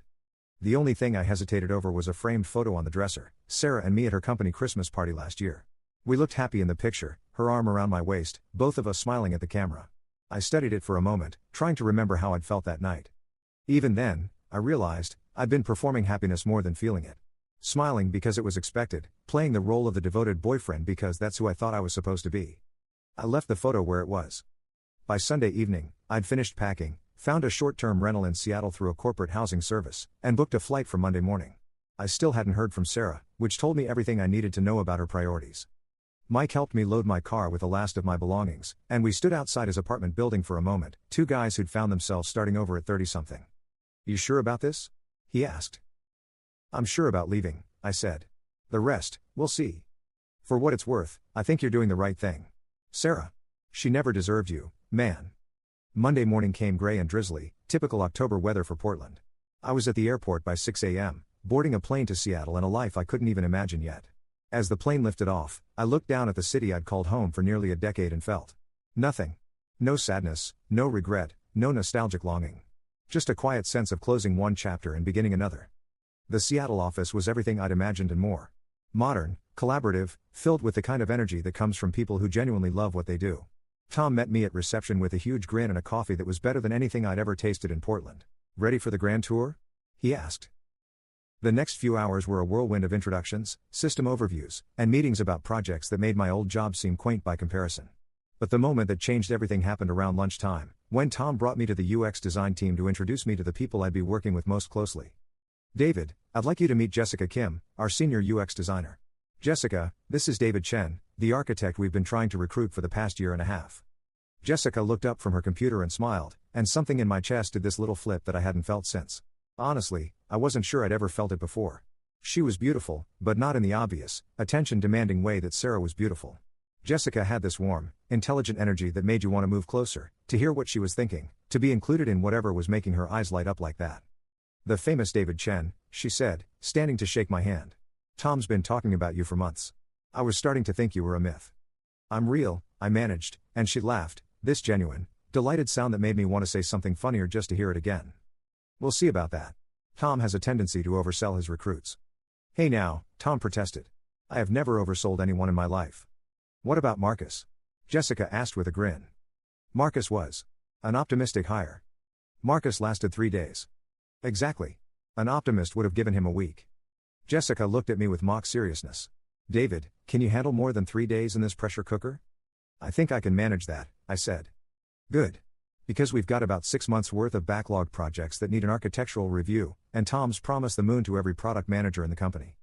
The only thing I hesitated over was a framed photo on the dresser, Sarah and me at her company Christmas party last year. We looked happy in the picture, her arm around my waist, both of us smiling at the camera. I studied it for a moment, trying to remember how I'd felt that night. Even then, I realized, I'd been performing happiness more than feeling it. Smiling because it was expected, playing the role of the devoted boyfriend because that's who I thought I was supposed to be. I left the photo where it was. By Sunday evening, I'd finished packing, found a short-term rental in Seattle through a corporate housing service, and booked a flight for Monday morning. I still hadn't heard from Sarah, which told me everything I needed to know about her priorities. Mike helped me load my car with the last of my belongings, and we stood outside his apartment building for a moment, 2 guys who'd found themselves starting over at 30-something. You sure about this? He asked. I'm sure about leaving, I said. The rest, we'll see. For what it's worth, I think you're doing the right thing. Sarah. She never deserved you, man. Monday morning came gray and drizzly, typical October weather for Portland. I was at the airport by 6 a.m., boarding a plane to Seattle and a life I couldn't even imagine yet. As the plane lifted off, I looked down at the city I'd called home for nearly a decade and felt nothing. No sadness, no regret, no nostalgic longing. Just a quiet sense of closing one chapter and beginning another. The Seattle office was everything I'd imagined and more. Modern, collaborative, filled with the kind of energy that comes from people who genuinely love what they do. Tom met me at reception with a huge grin and a coffee that was better than anything I'd ever tasted in Portland. Ready for the grand tour? He asked. The next few hours were a whirlwind of introductions, system overviews, and meetings about projects that made my old job seem quaint by comparison. But the moment that changed everything happened around lunchtime, when Tom brought me to the UX design team to introduce me to the people I'd be working with most closely. David, I'd like you to meet Jessica Kim, our senior UX designer. Jessica, this is David Chen, the architect we've been trying to recruit for the past year and a half. Jessica looked up from her computer and smiled, and something in my chest did this little flip that I hadn't felt since. Honestly, I wasn't sure I'd ever felt it before. She was beautiful, but not in the obvious, attention-demanding way that Sarah was beautiful. Jessica had this warm, intelligent energy that made you want to move closer, to hear what she was thinking, to be included in whatever was making her eyes light up like that. The famous David Chen, she said, standing to shake my hand. Tom's been talking about you for months. I was starting to think you were a myth. I'm real, I managed, and she laughed, this genuine, delighted sound that made me want to say something funnier just to hear it again. We'll see about that. Tom has a tendency to oversell his recruits. Hey now, Tom protested. I have never oversold anyone in my life. What about Marcus? Jessica asked with a grin. Marcus was an optimistic hire. Marcus lasted 3 days. Exactly. An optimist would have given him a week. Jessica looked at me with mock seriousness. David, can you handle more than 3 days in this pressure cooker? I think I can manage that, I said. Good. Because we've got about 6 months worth of backlog projects that need an architectural review, and Tom's promised the moon to every product manager in the company.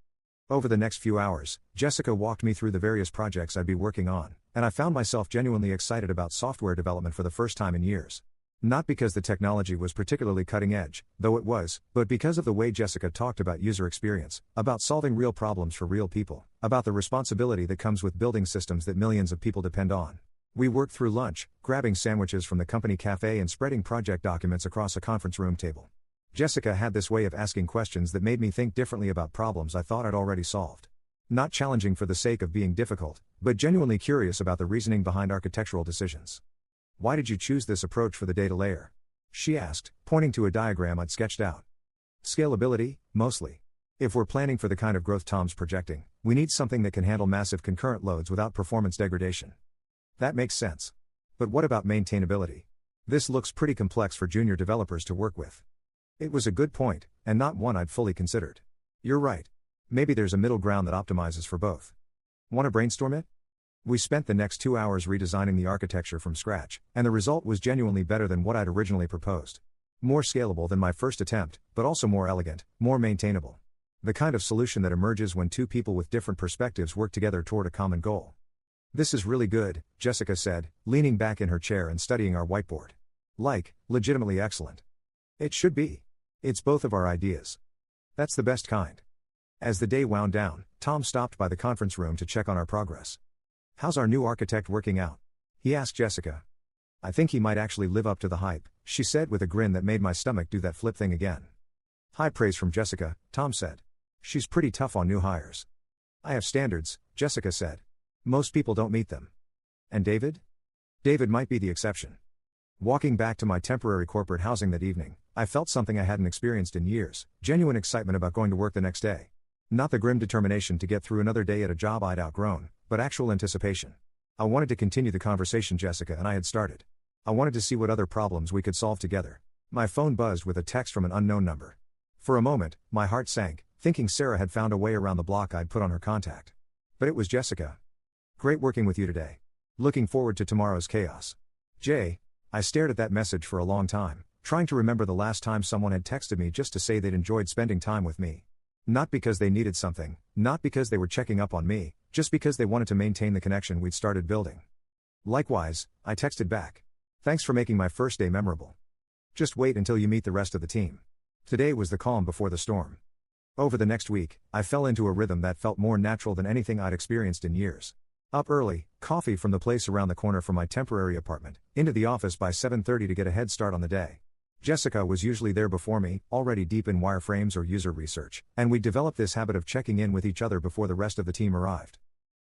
Over the next few hours, Jessica walked me through the various projects I'd be working on, and I found myself genuinely excited about software development for the first time in years. Not because the technology was particularly cutting edge, though it was, but because of the way Jessica talked about user experience, about solving real problems for real people, about the responsibility that comes with building systems that millions of people depend on. We worked through lunch, grabbing sandwiches from the company cafe and spreading project documents across a conference room table. Jessica had this way of asking questions that made me think differently about problems I thought I'd already solved. Not challenging for the sake of being difficult, but genuinely curious about the reasoning behind architectural decisions. Why did you choose this approach for the data layer? She asked, pointing to a diagram I'd sketched out. Scalability, mostly. If we're planning for the kind of growth Tom's projecting, we need something that can handle massive concurrent loads without performance degradation. That makes sense. But what about maintainability? This looks pretty complex for junior developers to work with. It was a good point, and not one I'd fully considered. You're right. Maybe there's a middle ground that optimizes for both. Want to brainstorm it? We spent the next 2 hours redesigning the architecture from scratch, and the result was genuinely better than what I'd originally proposed. More scalable than my first attempt, but also more elegant, more maintainable. The kind of solution that emerges when two people with different perspectives work together toward a common goal. This is really good, Jessica said, leaning back in her chair and studying our whiteboard. Legitimately excellent. It should be. It's both of our ideas. That's the best kind. As the day wound down, Tom stopped by the conference room to check on our progress. How's our new architect working out? He asked Jessica. I think he might actually live up to the hype, she said with a grin that made my stomach do that flip thing again. High praise from Jessica, Tom said. She's pretty tough on new hires. I have standards, Jessica said. Most people don't meet them. And David? David might be the exception. Walking back to my temporary corporate housing that evening, I felt something I hadn't experienced in years, genuine excitement about going to work the next day. Not the grim determination to get through another day at a job I'd outgrown, but actual anticipation. I wanted to continue the conversation Jessica and I had started. I wanted to see what other problems we could solve together. My phone buzzed with a text from an unknown number. For a moment, my heart sank, thinking Sarah had found a way around the block I'd put on her contact. But it was Jessica. Great working with you today. Looking forward to tomorrow's chaos. Jay. I stared at that message for a long time, trying to remember the last time someone had texted me just to say they'd enjoyed spending time with me. Not because they needed something, not because they were checking up on me, just because they wanted to maintain the connection we'd started building. Likewise, I texted back. Thanks for making my first day memorable. Just wait until you meet the rest of the team. Today was the calm before the storm. Over the next week, I fell into a rhythm that felt more natural than anything I'd experienced in years. Up early, coffee from the place around the corner from my temporary apartment, into the office by 7:30 to get a head start on the day. Jessica was usually there before me, already deep in wireframes or user research, and we developed this habit of checking in with each other before the rest of the team arrived.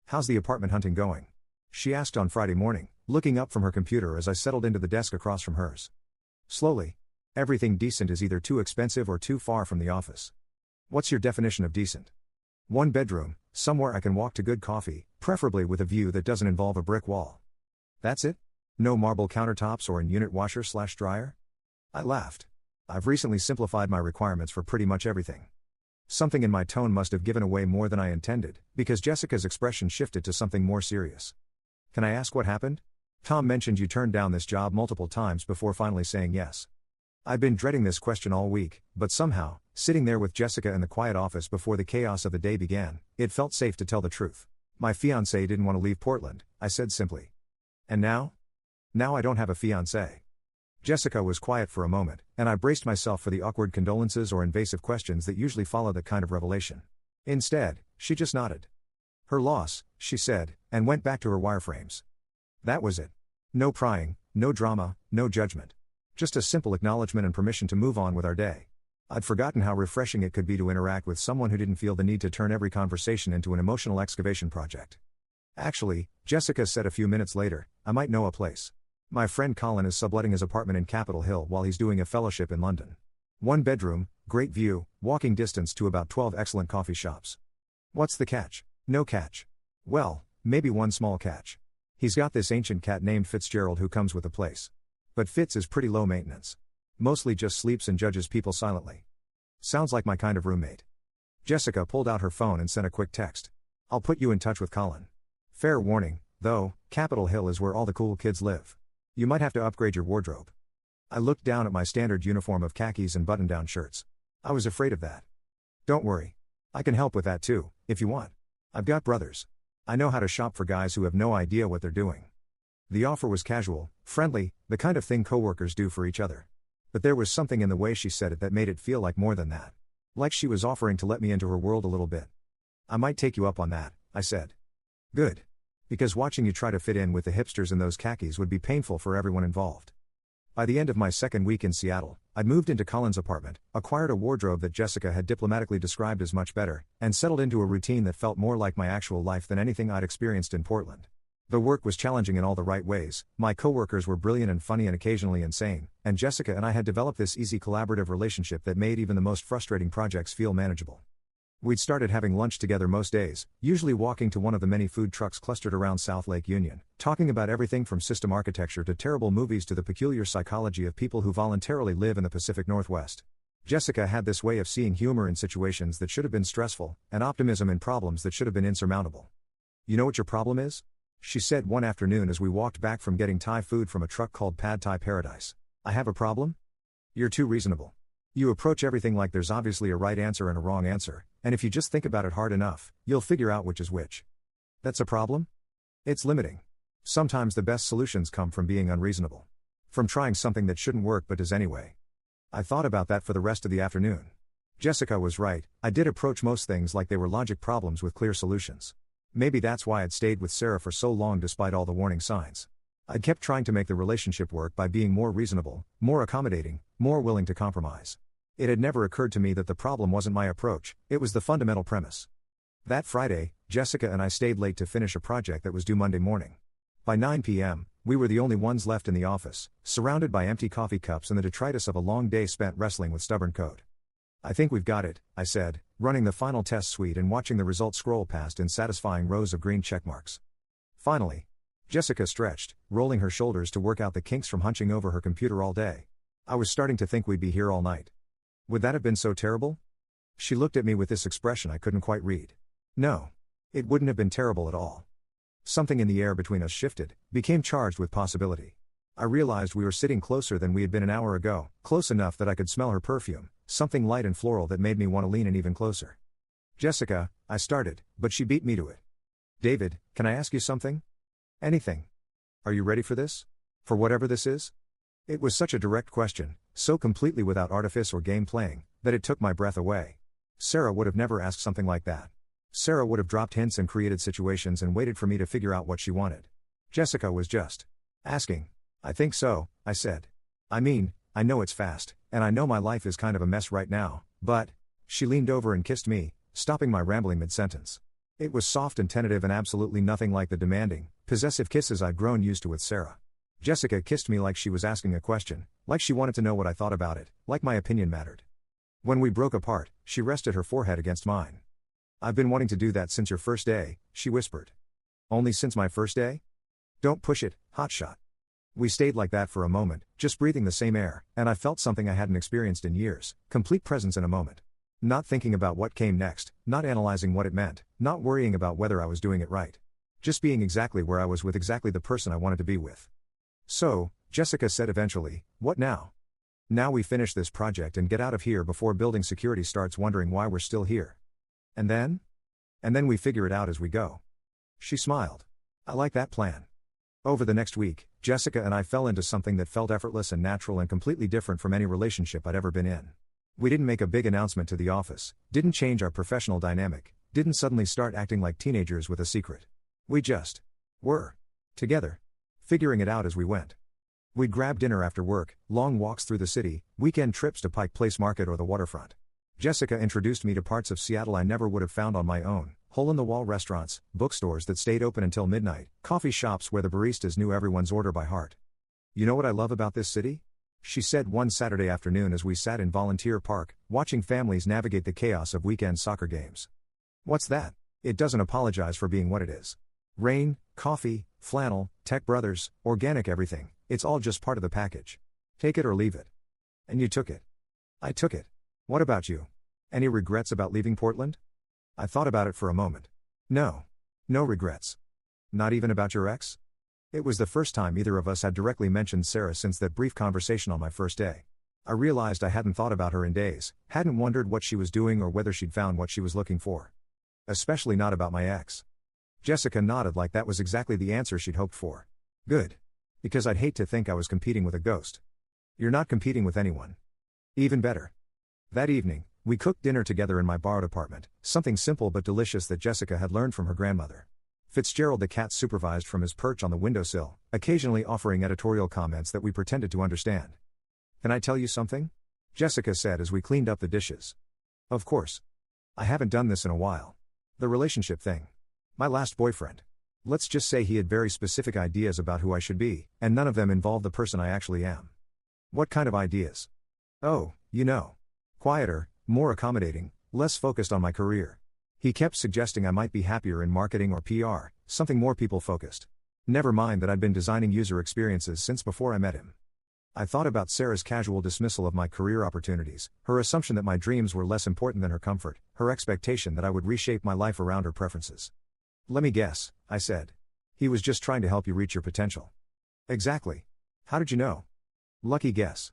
How's the apartment hunting going? She asked on Friday morning, looking up from her computer as I settled into the desk across from hers. Slowly. Everything decent is either too expensive or too far from the office. What's your definition of decent? 1 bedroom, somewhere I can walk to good coffee, preferably with a view that doesn't involve a brick wall. That's it? No marble countertops or in-unit washer/dryer? I laughed. I've recently simplified my requirements for pretty much everything. Something in my tone must have given away more than I intended, because Jessica's expression shifted to something more serious. Can I ask what happened? Tom mentioned you turned down this job multiple times before finally saying yes. I'd been dreading this question all week, but somehow, sitting there with Jessica in the quiet office before the chaos of the day began, it felt safe to tell the truth. My fiancé didn't want to leave Portland, I said simply. And now? Now I don't have a fiancé. Jessica was quiet for a moment, and I braced myself for the awkward condolences or invasive questions that usually follow that kind of revelation. Instead, she just nodded. Her loss, she said, and went back to her wireframes. That was it. No prying, no drama, no judgment. Just a simple acknowledgement and permission to move on with our day. I'd forgotten how refreshing it could be to interact with someone who didn't feel the need to turn every conversation into an emotional excavation project. Actually, Jessica said a few minutes later, I might know a place. My friend Colin is subletting his apartment in Capitol Hill while he's doing a fellowship in London. 1 bedroom, great view, walking distance to about 12 excellent coffee shops. What's the catch? No catch. Well, maybe one small catch. He's got this ancient cat named Fitzgerald who comes with the place. But Fitz is pretty low maintenance. Mostly just sleeps and judges people silently. Sounds like my kind of roommate. Jessica pulled out her phone and sent a quick text. I'll put you in touch with Colin. Fair warning, though, Capitol Hill is where all the cool kids live. You might have to upgrade your wardrobe. I looked down at my standard uniform of khakis and button-down shirts. I was afraid of that. Don't worry. I can help with that too, if you want. I've got brothers. I know how to shop for guys who have no idea what they're doing. The offer was casual, friendly, the kind of thing coworkers do for each other. But there was something in the way she said it that made it feel like more than that. Like she was offering to let me into her world a little bit. I might take you up on that, I said. Good. Because watching you try to fit in with the hipsters in those khakis would be painful for everyone involved. By the end of my second week in Seattle, I'd moved into Colin's apartment, acquired a wardrobe that Jessica had diplomatically described as much better, and settled into a routine that felt more like my actual life than anything I'd experienced in Portland. The work was challenging in all the right ways, my coworkers were brilliant and funny and occasionally insane, and Jessica and I had developed this easy collaborative relationship that made even the most frustrating projects feel manageable. We'd started having lunch together most days, usually walking to one of the many food trucks clustered around South Lake Union, talking about everything from system architecture to terrible movies to the peculiar psychology of people who voluntarily live in the Pacific Northwest. Jessica had this way of seeing humor in situations that should have been stressful, and optimism in problems that should have been insurmountable. You know what your problem is? She said one afternoon as we walked back from getting Thai food from a truck called Pad Thai Paradise. I have a problem? You're too reasonable. You approach everything like there's obviously a right answer and a wrong answer, and if you just think about it hard enough, you'll figure out which is which. That's a problem? It's limiting. Sometimes the best solutions come from being unreasonable. From trying something that shouldn't work but does anyway. I thought about that for the rest of the afternoon. Jessica was right, I did approach most things like they were logic problems with clear solutions. Maybe that's why I'd stayed with Sarah for so long despite all the warning signs. I'd kept trying to make the relationship work by being more reasonable, more accommodating, more willing to compromise. It had never occurred to me that the problem wasn't my approach, it was the fundamental premise. That Friday, Jessica and I stayed late to finish a project that was due Monday morning. By 9 p.m., we were the only ones left in the office, surrounded by empty coffee cups and the detritus of a long day spent wrestling with stubborn code. I think we've got it, I said, running the final test suite and watching the results scroll past in satisfying rows of green checkmarks. Finally. Jessica stretched, rolling her shoulders to work out the kinks from hunching over her computer all day. I was starting to think we'd be here all night. Would that have been so terrible? She looked at me with this expression I couldn't quite read. No. It wouldn't have been terrible at all. Something in the air between us shifted, became charged with possibility. I realized we were sitting closer than we had been an hour ago, close enough that I could smell her perfume, something light and floral that made me want to lean in even closer. Jessica, I started, but she beat me to it. David, can I ask you something? Anything. Are you ready for this? For whatever this is? It was such a direct question, so completely without artifice or game playing, that it took my breath away. Sarah would have never asked something like that. Sarah would have dropped hints and created situations and waited for me to figure out what she wanted. Jessica was just asking. I think so, I said. I mean, I know it's fast, and I know my life is kind of a mess right now, but... She leaned over and kissed me, stopping my rambling mid-sentence. It was soft and tentative and absolutely nothing like the demanding, possessive kisses I'd grown used to with Sarah. Jessica kissed me like she was asking a question, like she wanted to know what I thought about it, like my opinion mattered. When we broke apart, she rested her forehead against mine. I've been wanting to do that since your first day, she whispered. Only since my first day? Don't push it, hotshot. We stayed like that for a moment, just breathing the same air, and I felt something I hadn't experienced in years, complete presence in a moment. Not thinking about what came next, not analyzing what it meant, not worrying about whether I was doing it right. Just being exactly where I was with exactly the person I wanted to be with. So, Jessica said eventually, what now? Now we finish this project and get out of here before building security starts wondering why we're still here. And then? And then we figure it out as we go. She smiled. I like that plan. Over the next week, Jessica and I fell into something that felt effortless and natural and completely different from any relationship I'd ever been in. We didn't make a big announcement to the office, didn't change our professional dynamic, didn't suddenly start acting like teenagers with a secret. We just were together, figuring it out as we went. We'd grab dinner after work, long walks through the city, weekend trips to Pike Place Market or the waterfront. Jessica introduced me to parts of Seattle I never would have found on my own, hole-in-the-wall restaurants, bookstores that stayed open until midnight, coffee shops where the baristas knew everyone's order by heart. You know what I love about this city? She said one Saturday afternoon as we sat in Volunteer Park, watching families navigate the chaos of weekend soccer games. What's that? It doesn't apologize for being what it is. Rain, coffee, flannel, Tech Brothers, organic everything, it's all just part of the package. Take it or leave it. And you took it. I took it. What about you? Any regrets about leaving Portland? I thought about it for a moment. No. No regrets. Not even about your ex? It was the first time either of us had directly mentioned Sarah since that brief conversation on my first day. I realized I hadn't thought about her in days, hadn't wondered what she was doing or whether she'd found what she was looking for. Especially not about my ex. Jessica nodded like that was exactly the answer she'd hoped for. Good. Because I'd hate to think I was competing with a ghost. You're not competing with anyone. Even better. That evening, we cooked dinner together in my borrowed apartment, something simple but delicious that Jessica had learned from her grandmother. Fitzgerald the cat supervised from his perch on the windowsill, occasionally offering editorial comments that we pretended to understand. Can I tell you something? Jessica said as we cleaned up the dishes. Of course. I haven't done this in a while. The relationship thing. My last boyfriend. Let's just say he had very specific ideas about who I should be, and none of them involved the person I actually am. What kind of ideas? Oh, you know. Quieter, more accommodating, less focused on my career. He kept suggesting I might be happier in marketing or PR, something more people-focused. Never mind that I'd been designing user experiences since before I met him. I thought about Sarah's casual dismissal of my career opportunities, her assumption that my dreams were less important than her comfort, her expectation that I would reshape my life around her preferences. Let me guess, I said. He was just trying to help you reach your potential. Exactly. How did you know? Lucky guess.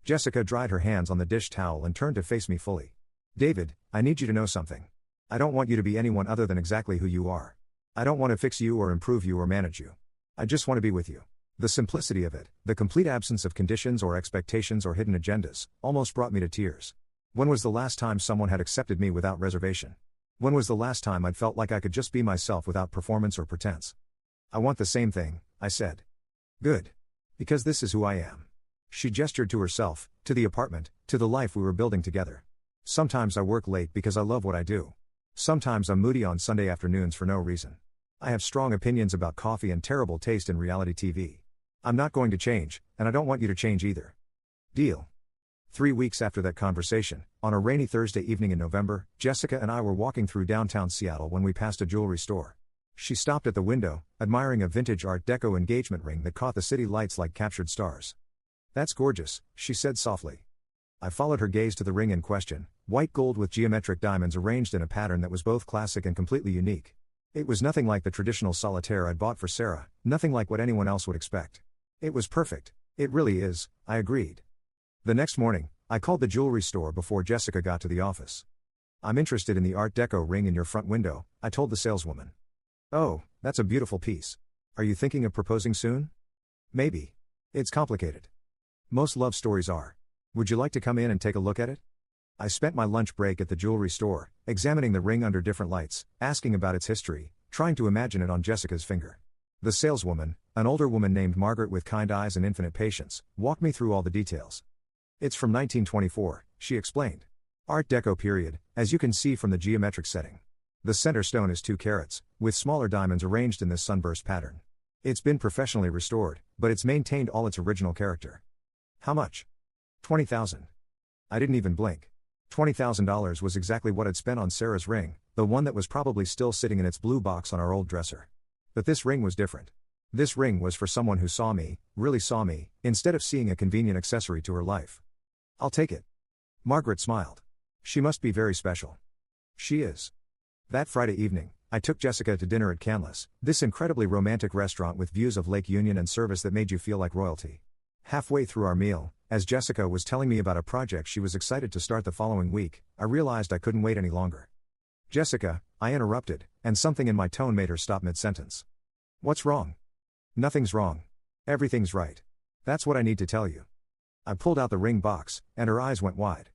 Jessica dried her hands on the dish towel and turned to face me fully. David, I need you to know something. I don't want you to be anyone other than exactly who you are. I don't want to fix you or improve you or manage you. I just want to be with you. The simplicity of it, the complete absence of conditions or expectations or hidden agendas, almost brought me to tears. When was the last time someone had accepted me without reservation? When was the last time I'd felt like I could just be myself without performance or pretense? I want the same thing, I said. Good. Because this is who I am. She gestured to herself, to the apartment, to the life we were building together. Sometimes I work late because I love what I do. Sometimes I'm moody on Sunday afternoons for no reason. I have strong opinions about coffee and terrible taste in reality TV. I'm not going to change, and I don't want you to change either. Deal. 3 weeks after that conversation, on a rainy Thursday evening in November, Jessica and I were walking through downtown Seattle when we passed a jewelry store. She stopped at the window, admiring a vintage Art Deco engagement ring that caught the city lights like captured stars. That's gorgeous, she said softly. I followed her gaze to the ring in question, white gold with geometric diamonds arranged in a pattern that was both classic and completely unique. It was nothing like the traditional solitaire I'd bought for Sarah, nothing like what anyone else would expect. It was perfect. It really is, I agreed. The next morning, I called the jewelry store before Jessica got to the office. I'm interested in the Art Deco ring in your front window, I told the saleswoman. Oh, that's a beautiful piece. Are you thinking of proposing soon? Maybe. It's complicated. Most love stories are. Would you like to come in and take a look at it? I spent my lunch break at the jewelry store, examining the ring under different lights, asking about its history, trying to imagine it on Jessica's finger. The saleswoman, an older woman named Margaret with kind eyes and infinite patience, walked me through all the details. It's from 1924, she explained. Art Deco period, as you can see from the geometric setting. The center stone is 2 carats, with smaller diamonds arranged in this sunburst pattern. It's been professionally restored, but it's maintained all its original character. How much? $20,000. I didn't even blink. $20,000 was exactly what I'd spent on Sarah's ring, the one that was probably still sitting in its blue box on our old dresser. But this ring was different. This ring was for someone who saw me, really saw me, instead of seeing a convenient accessory to her life. I'll take it. Margaret smiled. She must be very special. She is. That Friday evening, I took Jessica to dinner at Canlis, this incredibly romantic restaurant with views of Lake Union and service that made you feel like royalty. Halfway through our meal, as Jessica was telling me about a project she was excited to start the following week, I realized I couldn't wait any longer. Jessica, I interrupted, and something in my tone made her stop mid-sentence. What's wrong? Nothing's wrong. Everything's right. That's what I need to tell you. I pulled out the ring box, and her eyes went wide.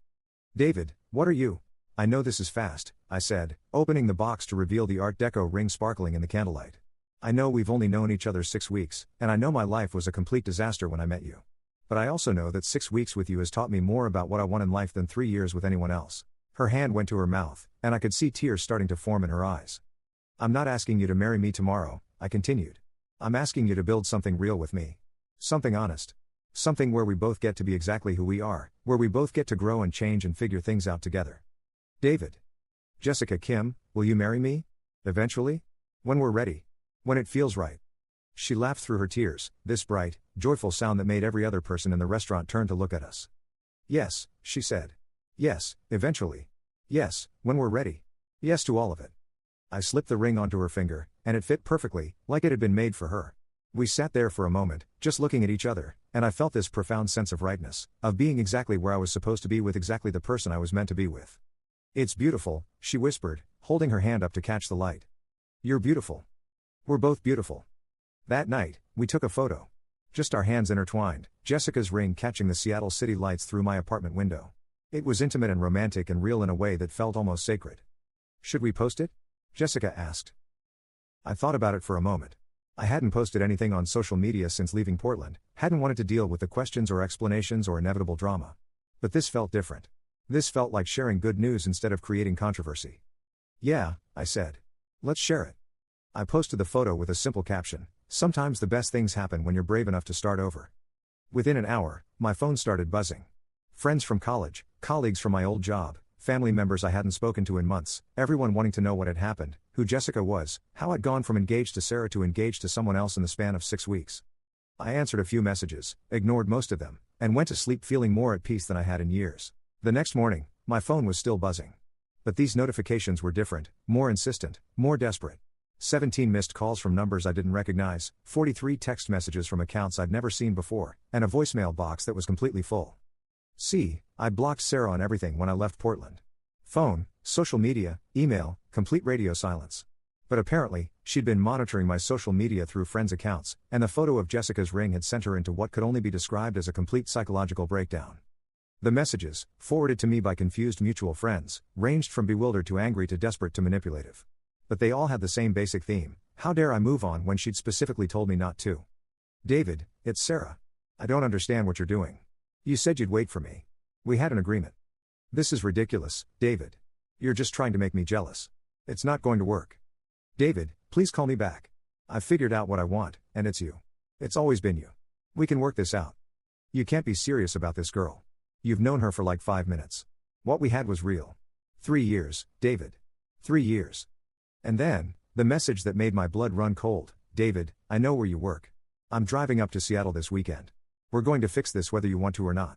David, what are you? I know this is fast, I said, opening the box to reveal the Art Deco ring sparkling in the candlelight. I know we've only known each other 6 weeks, and I know my life was a complete disaster when I met you. But I also know that 6 weeks with you has taught me more about what I want in life than 3 years with anyone else. Her hand went to her mouth, and I could see tears starting to form in her eyes. I'm not asking you to marry me tomorrow, I continued. I'm asking you to build something real with me. Something honest. Something where we both get to be exactly who we are, where we both get to grow and change and figure things out together. David. Jessica Kim, will you marry me? Eventually? When we're ready. When it feels right. She laughed through her tears, this bright, joyful sound that made every other person in the restaurant turn to look at us. Yes, she said. Yes, eventually. Yes, when we're ready. Yes to all of it. I slipped the ring onto her finger, and it fit perfectly, like it had been made for her. We sat there for a moment, just looking at each other, and I felt this profound sense of rightness, of being exactly where I was supposed to be with exactly the person I was meant to be with. It's beautiful, she whispered, holding her hand up to catch the light. You're beautiful. We're both beautiful. That night, we took a photo. Just our hands intertwined, Jessica's ring catching the Seattle city lights through my apartment window. It was intimate and romantic and real in a way that felt almost sacred. Should we post it? Jessica asked. I thought about it for a moment. I hadn't posted anything on social media since leaving Portland, hadn't wanted to deal with the questions or explanations or inevitable drama. But this felt different. This felt like sharing good news instead of creating controversy. Yeah, I said. Let's share it. I posted the photo with a simple caption, sometimes the best things happen when you're brave enough to start over. Within an hour, my phone started buzzing. Friends from college, colleagues from my old job, family members I hadn't spoken to in months, everyone wanting to know what had happened, who Jessica was, how I'd gone from engaged to Sarah to engaged to someone else in the span of 6 weeks. I answered a few messages, ignored most of them, and went to sleep feeling more at peace than I had in years. The next morning, my phone was still buzzing. But these notifications were different, more insistent, more desperate. 17 missed calls from numbers I didn't recognize, 43 text messages from accounts I'd never seen before, and a voicemail box that was completely full. See, I'd blocked Sarah on everything when I left Portland. Phone, social media, email, complete radio silence. But apparently, she'd been monitoring my social media through friends' accounts, and the photo of Jessica's ring had sent her into what could only be described as a complete psychological breakdown. The messages, forwarded to me by confused mutual friends, ranged from bewildered to angry to desperate to manipulative. But they all had the same basic theme: how dare I move on when she'd specifically told me not to? David, it's Sarah. I don't understand what you're doing. You said you'd wait for me. We had an agreement. This is ridiculous, David. You're just trying to make me jealous. It's not going to work. David, please call me back. I've figured out what I want, and it's you. It's always been you. We can work this out. You can't be serious about this girl. You've known her for like 5 minutes. What we had was real. 3 years, David. 3 years. And then, the message that made my blood run cold: David, I know where you work. I'm driving up to Seattle this weekend. We're going to fix this whether you want to or not.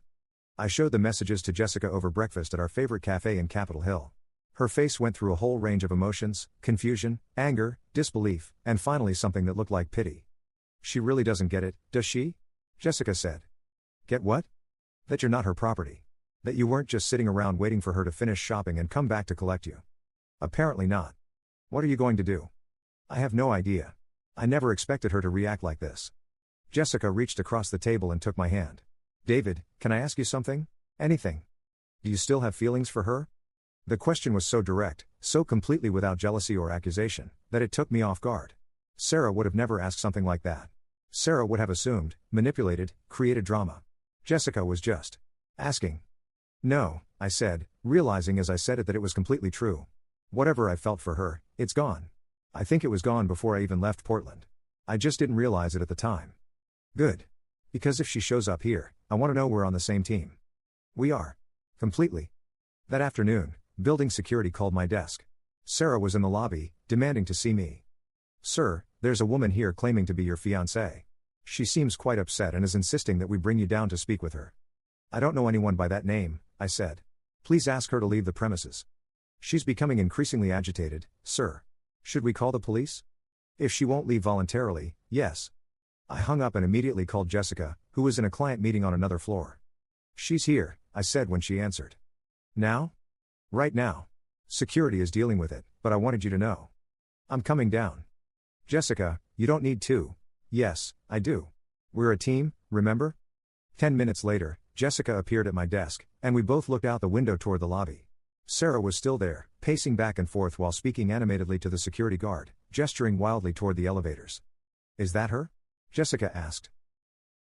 I showed the messages to Jessica over breakfast at our favorite cafe in Capitol Hill. Her face went through a whole range of emotions: confusion, anger, disbelief, and finally something that looked like pity. She really doesn't get it, does she? Jessica said. Get what? That you're not her property. That you weren't just sitting around waiting for her to finish shopping and come back to collect you. Apparently not. What are you going to do? I have no idea. I never expected her to react like this. Jessica reached across the table and took my hand. David, can I ask you something? Anything. Do you still have feelings for her? The question was so direct, so completely without jealousy or accusation, that it took me off guard. Sarah would have never asked something like that. Sarah would have assumed, manipulated, created drama. Jessica was just asking. No, I said, realizing as I said it that it was completely true. Whatever I felt for her, it's gone. I think it was gone before I even left Portland. I just didn't realize it at the time. Good. Because if she shows up here, I want to know we're on the same team. We are. Completely. That afternoon, building security called my desk. Sarah was in the lobby, demanding to see me. Sir, there's a woman here claiming to be your fiancée. She seems quite upset and is insisting that we bring you down to speak with her. I don't know anyone by that name, I said. Please ask her to leave the premises. She's becoming increasingly agitated, sir. Should we call the police? If she won't leave voluntarily, yes. I hung up and immediately called Jessica, who was in a client meeting on another floor. She's here, I said when she answered. Now? Right now. Security is dealing with it, but I wanted you to know. I'm coming down. Jessica, you don't need to. Yes, I do. We're a team, remember? 10 minutes later, Jessica appeared at my desk, and we both looked out the window toward the lobby. Sarah was still there, pacing back and forth while speaking animatedly to the security guard, gesturing wildly toward the elevators. Is that her? Jessica asked.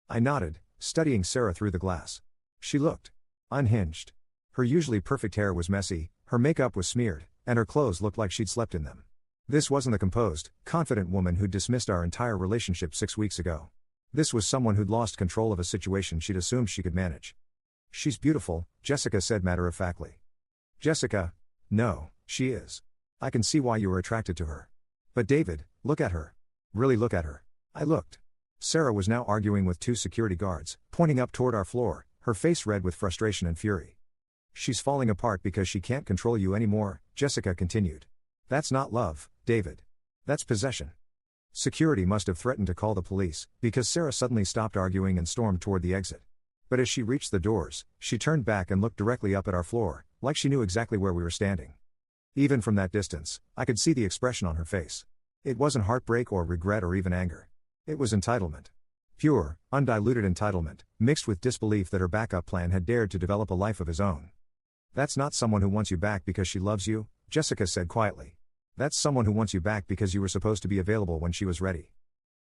I nodded, studying Sarah through the glass. She looked unhinged. Her usually perfect hair was messy, her makeup was smeared, and her clothes looked like she'd slept in them. This wasn't the composed, confident woman who'd dismissed our entire relationship 6 weeks ago. This was someone who'd lost control of a situation she'd assumed she could manage. She's beautiful, Jessica said matter-of-factly. Jessica, no, she is. I can see why you were attracted to her. But David, look at her. Really look at her. I looked. Sarah was now arguing with 2 security guards, pointing up toward our floor, her face red with frustration and fury. She's falling apart because she can't control you anymore, Jessica continued. That's not love, David. That's possession. Security must have threatened to call the police, because Sarah suddenly stopped arguing and stormed toward the exit. But as she reached the doors, she turned back and looked directly up at our floor, like she knew exactly where we were standing. Even from that distance, I could see the expression on her face. It wasn't heartbreak or regret or even anger. It was entitlement. Pure, undiluted entitlement, mixed with disbelief that her backup plan had dared to develop a life of his own. That's not someone who wants you back because she loves you, Jessica said quietly. That's someone who wants you back because you were supposed to be available when she was ready.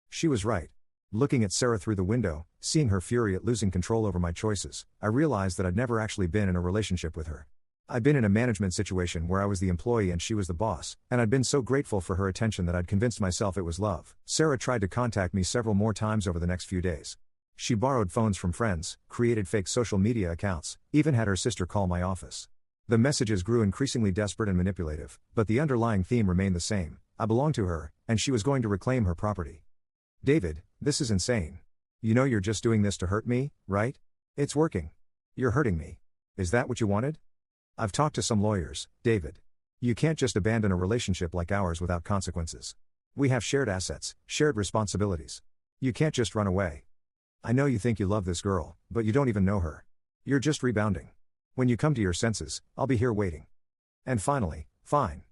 She was right. Looking at Sarah through the window, seeing her fury at losing control over my choices, I realized that I'd never actually been in a relationship with her. I'd been in a management situation where I was the employee and she was the boss, and I'd been so grateful for her attention that I'd convinced myself it was love. Sarah tried to contact me several more times over the next few days. She borrowed phones from friends, created fake social media accounts, even had her sister call my office. The messages grew increasingly desperate and manipulative, but the underlying theme remained the same. I belonged to her, and she was going to reclaim her property. David, this is insane. You know you're just doing this to hurt me, right? It's working. You're hurting me. Is that what you wanted? I've talked to some lawyers, David. You can't just abandon a relationship like ours without consequences. We have shared assets, shared responsibilities. You can't just run away. I know you think you love this girl, but you don't even know her. You're just rebounding. When you come to your senses, I'll be here waiting. And finally, fine.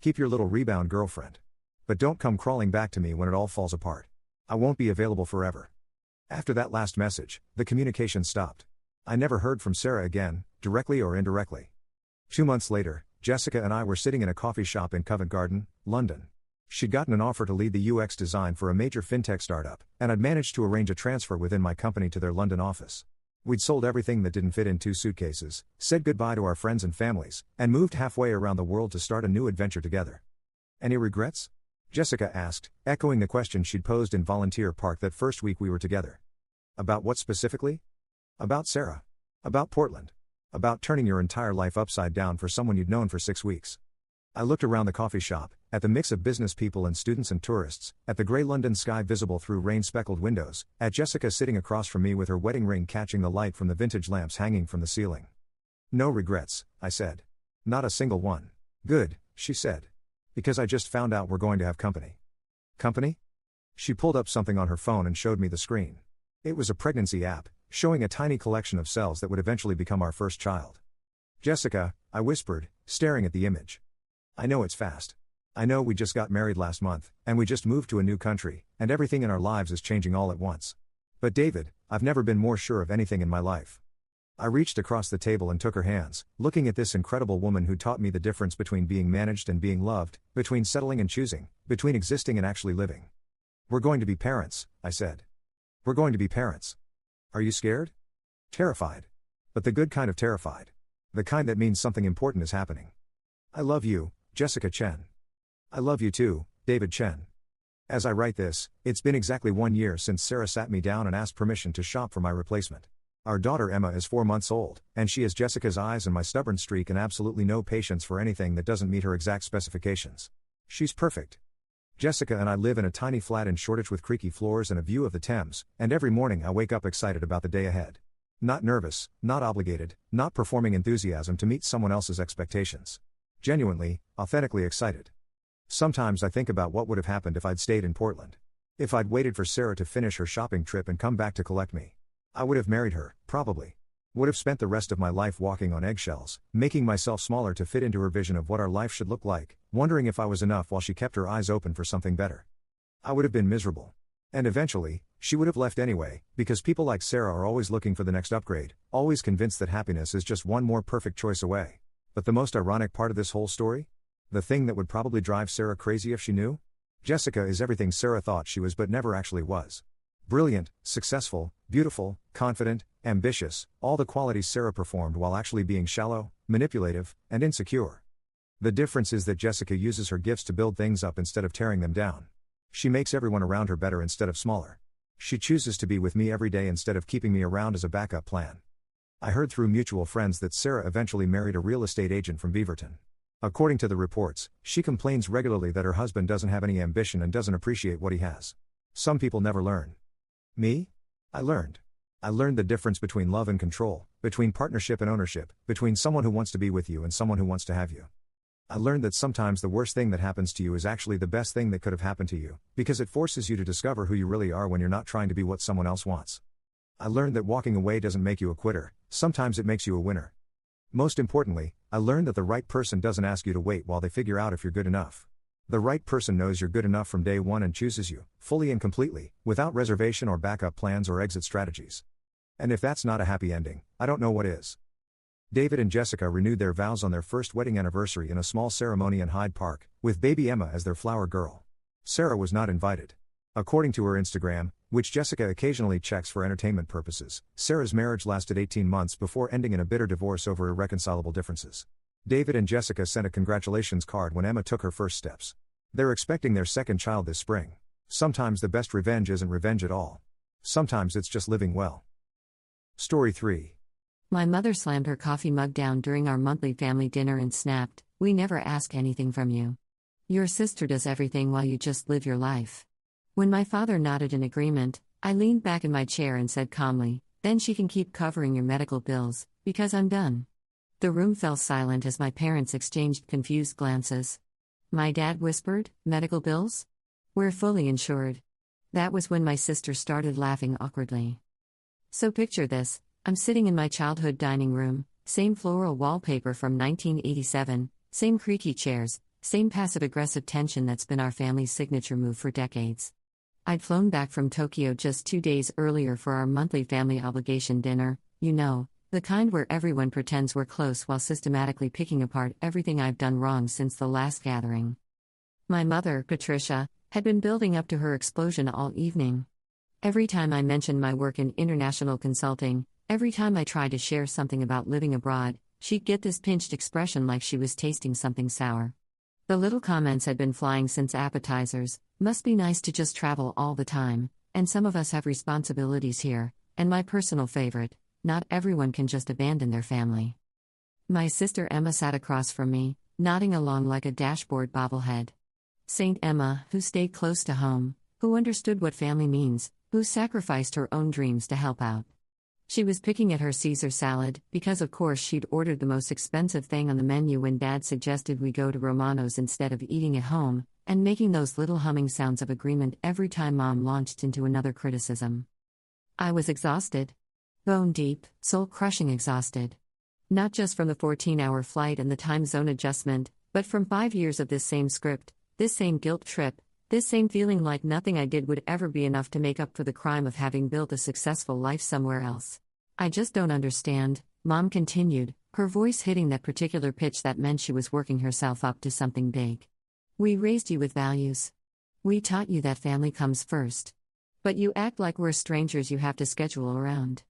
Keep your little rebound girlfriend. But don't come crawling back to me when it all falls apart. I won't be available forever. After that last message, the communication stopped. I never heard from Sarah again, directly or indirectly. 2 months later, Jessica and I were sitting in a coffee shop in Covent Garden, London. She'd gotten an offer to lead the UX design for a major fintech startup, and I'd managed to arrange a transfer within my company to their London office. We'd sold everything that didn't fit in 2 suitcases, said goodbye to our friends and families, and moved halfway around the world to start a new adventure together. Any regrets? Jessica asked, echoing the question she'd posed in Volunteer Park that first week we were together. About what specifically? About Sarah. About Portland. About turning your entire life upside down for someone you'd known for 6 weeks. I looked around the coffee shop, at the mix of business people and students and tourists, at the grey London sky visible through rain-speckled windows, at Jessica sitting across from me with her wedding ring catching the light from the vintage lamps hanging from the ceiling. No regrets, I said. Not a single one. Good, she said. Because I just found out we're going to have company. Company? She pulled up something on her phone and showed me the screen. It was a pregnancy app, showing a tiny collection of cells that would eventually become our first child. Jessica, I whispered, staring at the image. I know it's fast. I know we just got married last month, and we just moved to a new country, and everything in our lives is changing all at once. But David, I've never been more sure of anything in my life. I reached across the table and took her hands, looking at this incredible woman who taught me the difference between being managed and being loved, between settling and choosing, between existing and actually living. We're going to be parents, I said. We're going to be parents. Are you scared? Terrified. But the good kind of terrified. The kind that means something important is happening. I love you, Jessica Chen. I love you too, David Chen. As I write this, it's been exactly 1 year since Sarah sat me down and asked permission to shop for my replacement. Our daughter Emma is 4 months old, and she has Jessica's eyes and my stubborn streak and absolutely no patience for anything that doesn't meet her exact specifications. She's perfect. Jessica and I live in a tiny flat in Shoreditch with creaky floors and a view of the Thames, and every morning I wake up excited about the day ahead. Not nervous, not obligated, not performing enthusiasm to meet someone else's expectations. Genuinely, authentically excited. Sometimes I think about what would have happened if I'd stayed in Portland. If I'd waited for Sarah to finish her shopping trip and come back to collect me. I would have married her, probably. Would have spent the rest of my life walking on eggshells, making myself smaller to fit into her vision of what our life should look like, wondering if I was enough while she kept her eyes open for something better. I would have been miserable. And eventually, she would have left anyway, because people like Sarah are always looking for the next upgrade, always convinced that happiness is just one more perfect choice away. But the most ironic part of this whole story? The thing that would probably drive Sarah crazy if she knew? Jessica is everything Sarah thought she was but never actually was. Brilliant, successful, beautiful, confident, ambitious, all the qualities Sarah performed while actually being shallow, manipulative, and insecure. The difference is that Jessica uses her gifts to build things up instead of tearing them down. She makes everyone around her better instead of smaller. She chooses to be with me every day instead of keeping me around as a backup plan. I heard through mutual friends that Sarah eventually married a real estate agent from Beaverton. According to the reports, she complains regularly that her husband doesn't have any ambition and doesn't appreciate what he has. Some people never learn. Me? I learned. I learned the difference between love and control, between partnership and ownership, between someone who wants to be with you and someone who wants to have you. I learned that sometimes the worst thing that happens to you is actually the best thing that could have happened to you, because it forces you to discover who you really are when you're not trying to be what someone else wants. I learned that walking away doesn't make you a quitter, sometimes it makes you a winner. Most importantly, I learned that the right person doesn't ask you to wait while they figure out if you're good enough. The right person knows you're good enough from day one and chooses you, fully and completely, without reservation or backup plans or exit strategies. And if that's not a happy ending, I don't know what is. David and Jessica renewed their vows on their first wedding anniversary in a small ceremony in Hyde Park, with baby Emma as their flower girl. Sarah was not invited. According to her Instagram, which Jessica occasionally checks for entertainment purposes, Sarah's marriage lasted 18 months before ending in a bitter divorce over irreconcilable differences. David and Jessica sent a congratulations card when Emma took her first steps. They're expecting their second child this spring. Sometimes the best revenge isn't revenge at all. Sometimes it's just living well. Story 3. My mother slammed her coffee mug down during our monthly family dinner and snapped, "We never ask anything from you. Your sister does everything while you just live your life." When my father nodded in agreement, I leaned back in my chair and said calmly, "Then she can keep covering your medical bills, because I'm done." The room fell silent as my parents exchanged confused glances. My dad whispered, "Medical bills? We're fully insured." That was when my sister started laughing awkwardly. So picture this, I'm sitting in my childhood dining room, same floral wallpaper from 1987, same creaky chairs, same passive-aggressive tension that's been our family's signature move for decades. I'd flown back from Tokyo just 2 days earlier for our monthly family obligation dinner, you know, the kind where everyone pretends we're close while systematically picking apart everything I've done wrong since the last gathering. My mother, Patricia, had been building up to her explosion all evening. Every time I mentioned my work in international consulting, every time I tried to share something about living abroad, she'd get this pinched expression like she was tasting something sour. The little comments had been flying since appetizers, "Must be nice to just travel all the time, and some of us have responsibilities here," and my personal favorite, "Not everyone can just abandon their family." My sister Emma sat across from me, nodding along like a dashboard bobblehead. Saint Emma, who stayed close to home, who understood what family means, who sacrificed her own dreams to help out. She was picking at her Caesar salad, because of course she'd ordered the most expensive thing on the menu when Dad suggested we go to Romano's instead of eating at home, and making those little humming sounds of agreement every time Mom launched into another criticism. I was exhausted. Bone deep, soul-crushing exhausted. Not just from the 14-hour flight and the time zone adjustment, but from 5 years of this same script, this same guilt trip, this same feeling like nothing I did would ever be enough to make up for the crime of having built a successful life somewhere else. "I just don't understand," Mom continued, her voice hitting that particular pitch that meant she was working herself up to something big. "We raised you with values. We taught you that family comes first. But you act like we're strangers you have to schedule around."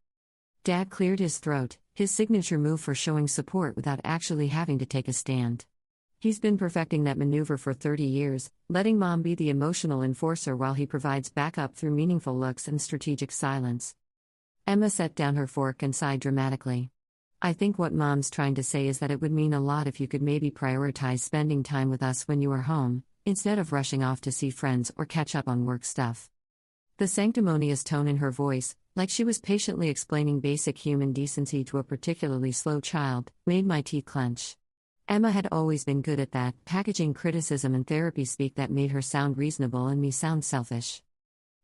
Dad cleared his throat, his signature move for showing support without actually having to take a stand. He's been perfecting that maneuver for 30 years, letting Mom be the emotional enforcer while he provides backup through meaningful looks and strategic silence. Emma set down her fork and sighed dramatically. "I think what Mom's trying to say is that it would mean a lot if you could maybe prioritize spending time with us when you are home, instead of rushing off to see friends or catch up on work stuff." The sanctimonious tone in her voice, like she was patiently explaining basic human decency to a particularly slow child, made my teeth clench. Emma had always been good at that, packaging criticism and therapy speak that made her sound reasonable and me sound selfish.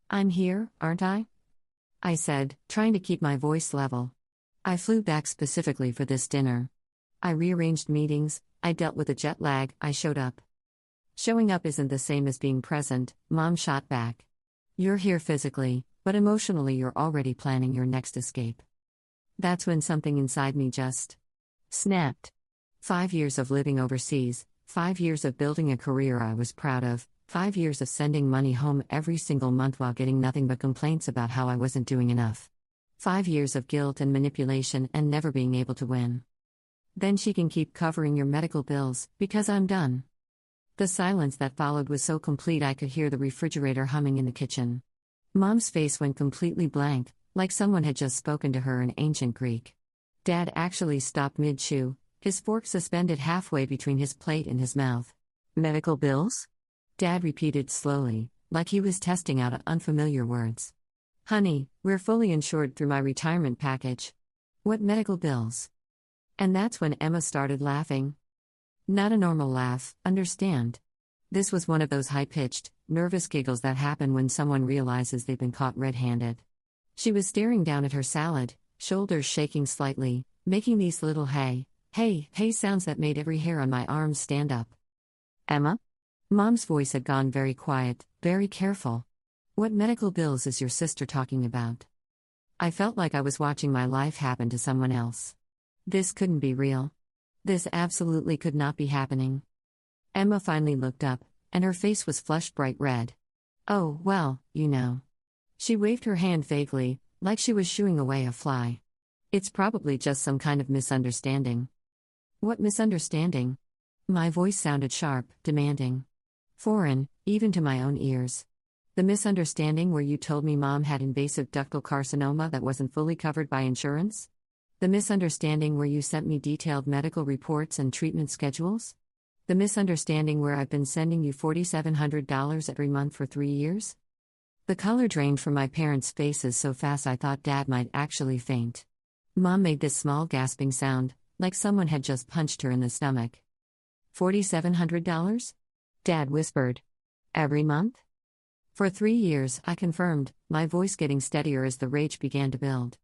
"I'm here, aren't I?" I said, trying to keep my voice level. I flew back specifically for this dinner. I rearranged meetings, I dealt with the jet lag, I showed up. Showing up isn't the same as being present, Mom shot back. You're here physically, but emotionally you're already planning your next escape. That's when something inside me just snapped. 5 years of living overseas, 5 years of building a career I was proud of, 5 years of sending money home every single month while getting nothing but complaints about how I wasn't doing enough. 5 years of guilt and manipulation and never being able to win. Then she can keep covering your medical bills, because I'm done. The silence that followed was so complete I could hear the refrigerator humming in the kitchen. Mom's face went completely blank, like someone had just spoken to her in ancient Greek. Dad actually stopped mid-chew, his fork suspended halfway between his plate and his mouth. Medical bills? Dad repeated slowly, like he was testing out unfamiliar words. Honey, we're fully insured through my retirement package. What medical bills? And that's when Emma started laughing. Not a normal laugh, understand. This was one of those high-pitched, nervous giggles that happen when someone realizes they've been caught red-handed. She was staring down at her salad, shoulders shaking slightly, making these little hey sounds that made every hair on my arms stand up. Emma? Mom's voice had gone very quiet, very careful. What medical bills is your sister talking about? I felt like I was watching my life happen to someone else. This couldn't be real. This absolutely could not be happening. Emma finally looked up, and her face was flushed bright red. Oh, well, you know. She waved her hand vaguely, like she was shooing away a fly. It's probably just some kind of misunderstanding. What misunderstanding? My voice sounded sharp, demanding. Foreign, even to my own ears. The misunderstanding where you told me Mom had invasive ductal carcinoma that wasn't fully covered by insurance? The misunderstanding where you sent me detailed medical reports and treatment schedules? The misunderstanding where I've been sending you $4,700 every month for 3 years? The color drained from my parents' faces so fast I thought Dad might actually faint. Mom made this small gasping sound, like someone had just punched her in the stomach. $4,700? Dad whispered. Every month? For 3 years, I confirmed, my voice getting steadier as the rage began to build.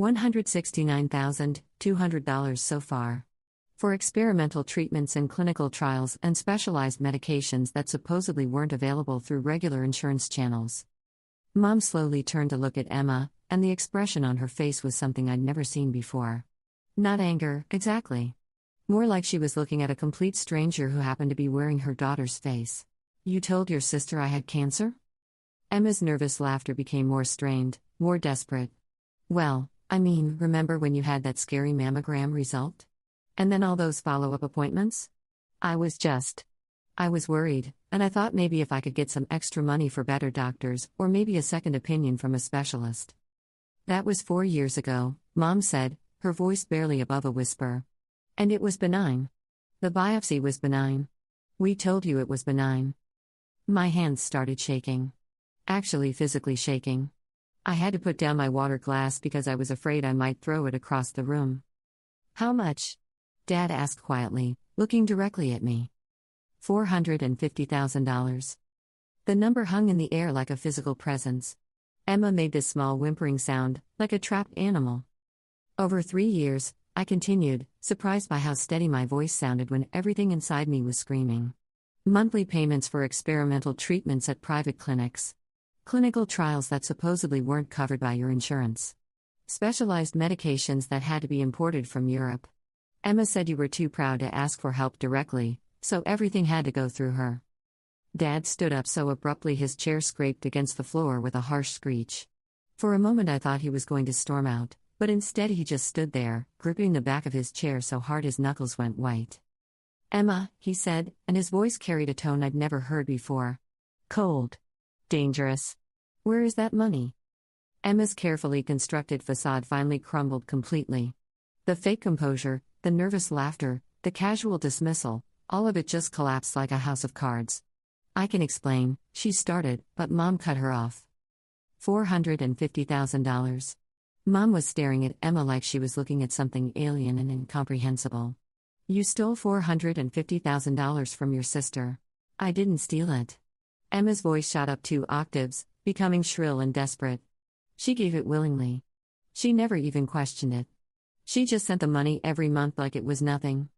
$169,200 so far. For experimental treatments and clinical trials and specialized medications that supposedly weren't available through regular insurance channels. Mom slowly turned to look at Emma, and the expression on her face was something I'd never seen before. Not anger, exactly. More like she was looking at a complete stranger who happened to be wearing her daughter's face. You told your sister I had cancer? Emma's nervous laughter became more strained, more desperate. Well, I mean, remember when you had that scary mammogram result? And then all those follow-up appointments? I was worried, and I thought maybe if I could get some extra money for better doctors, or maybe a second opinion from a specialist. That was 4 years ago, Mom said, her voice barely above a whisper. And it was benign. The biopsy was benign. We told you it was benign. My hands started shaking. Actually physically shaking. I had to put down my water glass because I was afraid I might throw it across the room. How much? Dad asked quietly, looking directly at me. $450,000. The number hung in the air like a physical presence. Emma made this small whimpering sound, like a trapped animal. Over 3 years, I continued, surprised by how steady my voice sounded when everything inside me was screaming. Monthly payments for experimental treatments at private clinics. Clinical trials that supposedly weren't covered by your insurance. Specialized medications that had to be imported from Europe. Emma said you were too proud to ask for help directly, so everything had to go through her. Dad stood up so abruptly his chair scraped against the floor with a harsh screech. For a moment I thought he was going to storm out, but instead he just stood there, gripping the back of his chair so hard his knuckles went white. Emma, he said, and his voice carried a tone I'd never heard before. Cold. Dangerous. Where is that money? Emma's carefully constructed facade finally crumbled completely. The fake composure, the nervous laughter, the casual dismissal, all of it just collapsed like a house of cards. I can explain, she started, but Mom cut her off. $450,000. Mom was staring at Emma like she was looking at something alien and incomprehensible. You stole $450,000 from your sister. I didn't steal it. Emma's voice shot up 2 octaves, becoming shrill and desperate. She gave it willingly. She never even questioned it. She just sent the money every month like it was nothing.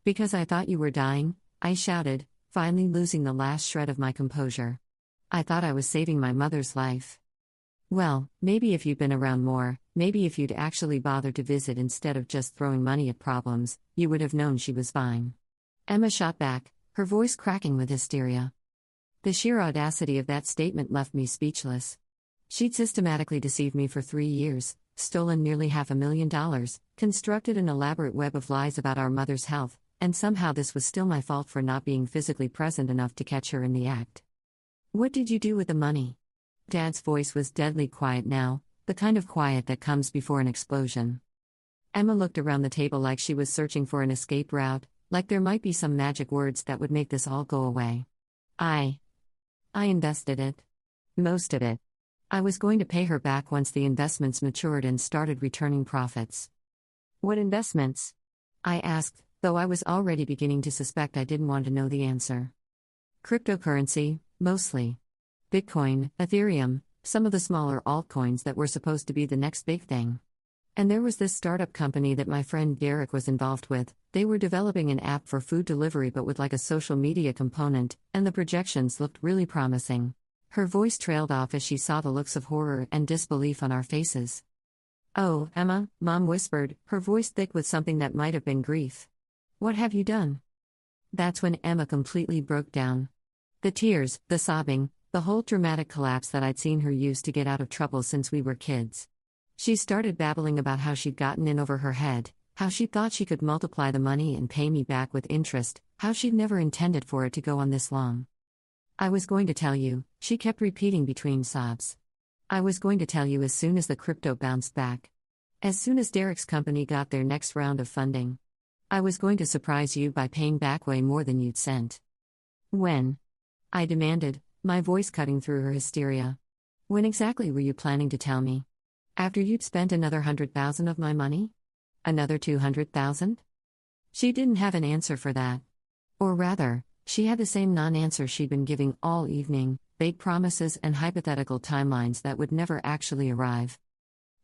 Because I thought you were dying, I shouted, finally losing the last shred of my composure. I thought I was saving my mother's life. Well, maybe if you'd been around more, maybe if you'd actually bothered to visit instead of just throwing money at problems, you would have known she was fine. Emma shot back, her voice cracking with hysteria. The sheer audacity of that statement left me speechless. She'd systematically deceived me for 3 years, stolen nearly $500,000, constructed an elaborate web of lies about our mother's health, and somehow this was still my fault for not being physically present enough to catch her in the act. What did you do with the money? Dad's voice was deadly quiet now, the kind of quiet that comes before an explosion. Emma looked around the table like she was searching for an escape route, like there might be some magic words that would make this all go away. I invested it. Most of it. I was going to pay her back once the investments matured and started returning profits. What investments? I asked, though I was already beginning to suspect I didn't want to know the answer. Cryptocurrency, mostly. Bitcoin, Ethereum, some of the smaller altcoins that were supposed to be the next big thing. And there was this startup company that my friend Derek was involved with. They were developing an app for food delivery but with like a social media component, and the projections looked really promising. Her voice trailed off as she saw the looks of horror and disbelief on our faces. Oh, Emma, Mom whispered, her voice thick with something that might have been grief. What have you done? That's when Emma completely broke down. The tears, the sobbing, the whole dramatic collapse that I'd seen her use to get out of trouble since we were kids. She started babbling about how she'd gotten in over her head, how she thought she could multiply the money and pay me back with interest, how she'd never intended for it to go on this long. I was going to tell you, she kept repeating between sobs. I was going to tell you as soon as the crypto bounced back. As soon as Derek's company got their next round of funding. I was going to surprise you by paying back way more than you'd sent. When? I demanded, my voice cutting through her hysteria. When exactly were you planning to tell me? After you'd spent another $100,000 of my money? Another $200,000? She didn't have an answer for that. Or rather, she had the same non-answer she'd been giving all evening, vague promises and hypothetical timelines that would never actually arrive.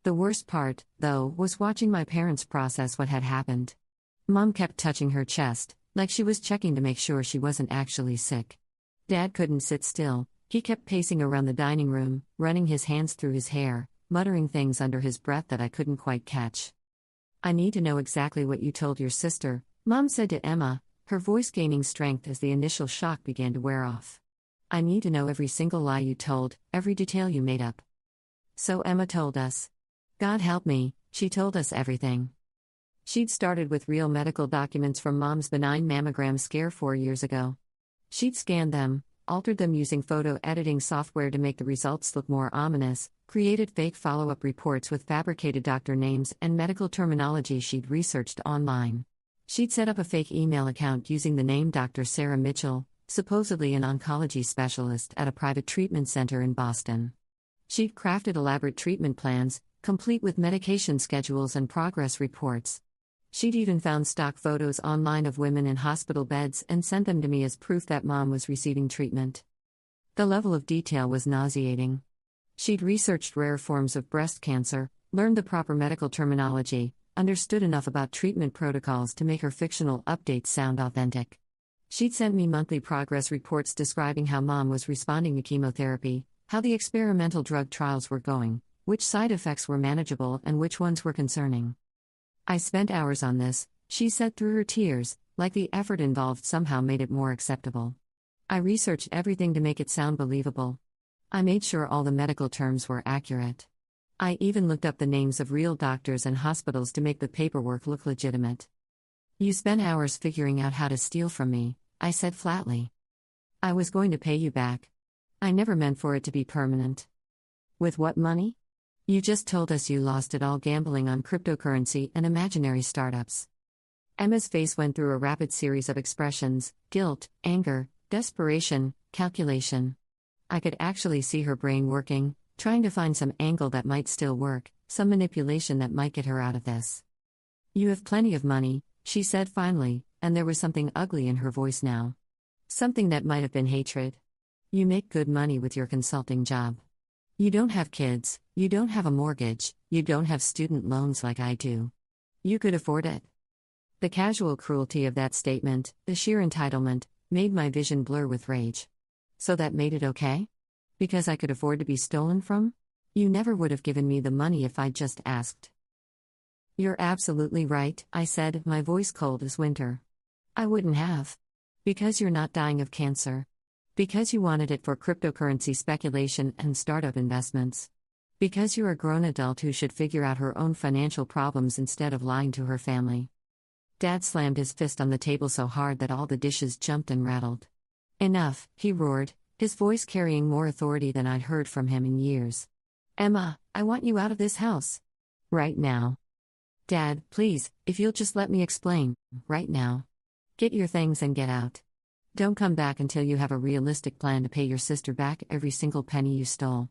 The worst part, though, was watching my parents process what had happened. Mom kept touching her chest, like she was checking to make sure she wasn't actually sick. Dad couldn't sit still, he kept pacing around the dining room, running his hands through his hair, muttering things under his breath that I couldn't quite catch. I need to know exactly what you told your sister, Mom said to Emma, her voice gaining strength as the initial shock began to wear off. I need to know every single lie you told, every detail you made up. So Emma told us. God help me, she told us everything. She'd started with real medical documents from Mom's benign mammogram scare 4 years ago. She'd scanned them, altered them using photo editing software to make the results look more ominous, created fake follow-up reports with fabricated doctor names and medical terminology she'd researched online. She'd set up a fake email account using the name Dr. Sarah Mitchell, supposedly an oncology specialist at a private treatment center in Boston. She'd crafted elaborate treatment plans, complete with medication schedules and progress reports. She'd even found stock photos online of women in hospital beds and sent them to me as proof that Mom was receiving treatment. The level of detail was nauseating. She'd researched rare forms of breast cancer, learned the proper medical terminology, understood enough about treatment protocols to make her fictional updates sound authentic. She'd sent me monthly progress reports describing how Mom was responding to chemotherapy, how the experimental drug trials were going, which side effects were manageable and which ones were concerning. I spent hours on this, she said through her tears, like the effort involved somehow made it more acceptable. I researched everything to make it sound believable. I made sure all the medical terms were accurate. I even looked up the names of real doctors and hospitals to make the paperwork look legitimate. You spent hours figuring out how to steal from me, I said flatly. I was going to pay you back. I never meant for it to be permanent. With what money? You just told us you lost it all gambling on cryptocurrency and imaginary startups. Emma's face went through a rapid series of expressions: guilt, anger, desperation, calculation. I could actually see her brain working, trying to find some angle that might still work, some manipulation that might get her out of this. You have plenty of money, she said finally, and there was something ugly in her voice now. Something that might have been hatred. You make good money with your consulting job. You don't have kids, you don't have a mortgage, you don't have student loans like I do. You could afford it. The casual cruelty of that statement, the sheer entitlement, made my vision blur with rage. So that made it okay? Because I could afford to be stolen from? You never would have given me the money if I'd just asked. You're absolutely right, I said, my voice cold as winter. I wouldn't have. Because you're not dying of cancer. Because you wanted it for cryptocurrency speculation and startup investments. Because you're a grown adult who should figure out her own financial problems instead of lying to her family. Dad slammed his fist on the table so hard that all the dishes jumped and rattled. Enough, he roared, his voice carrying more authority than I'd heard from him in years. Emma, I want you out of this house. Right now. Dad, please, if you'll just let me explain, right now. Get your things and get out. Don't come back until you have a realistic plan to pay your sister back every single penny you stole.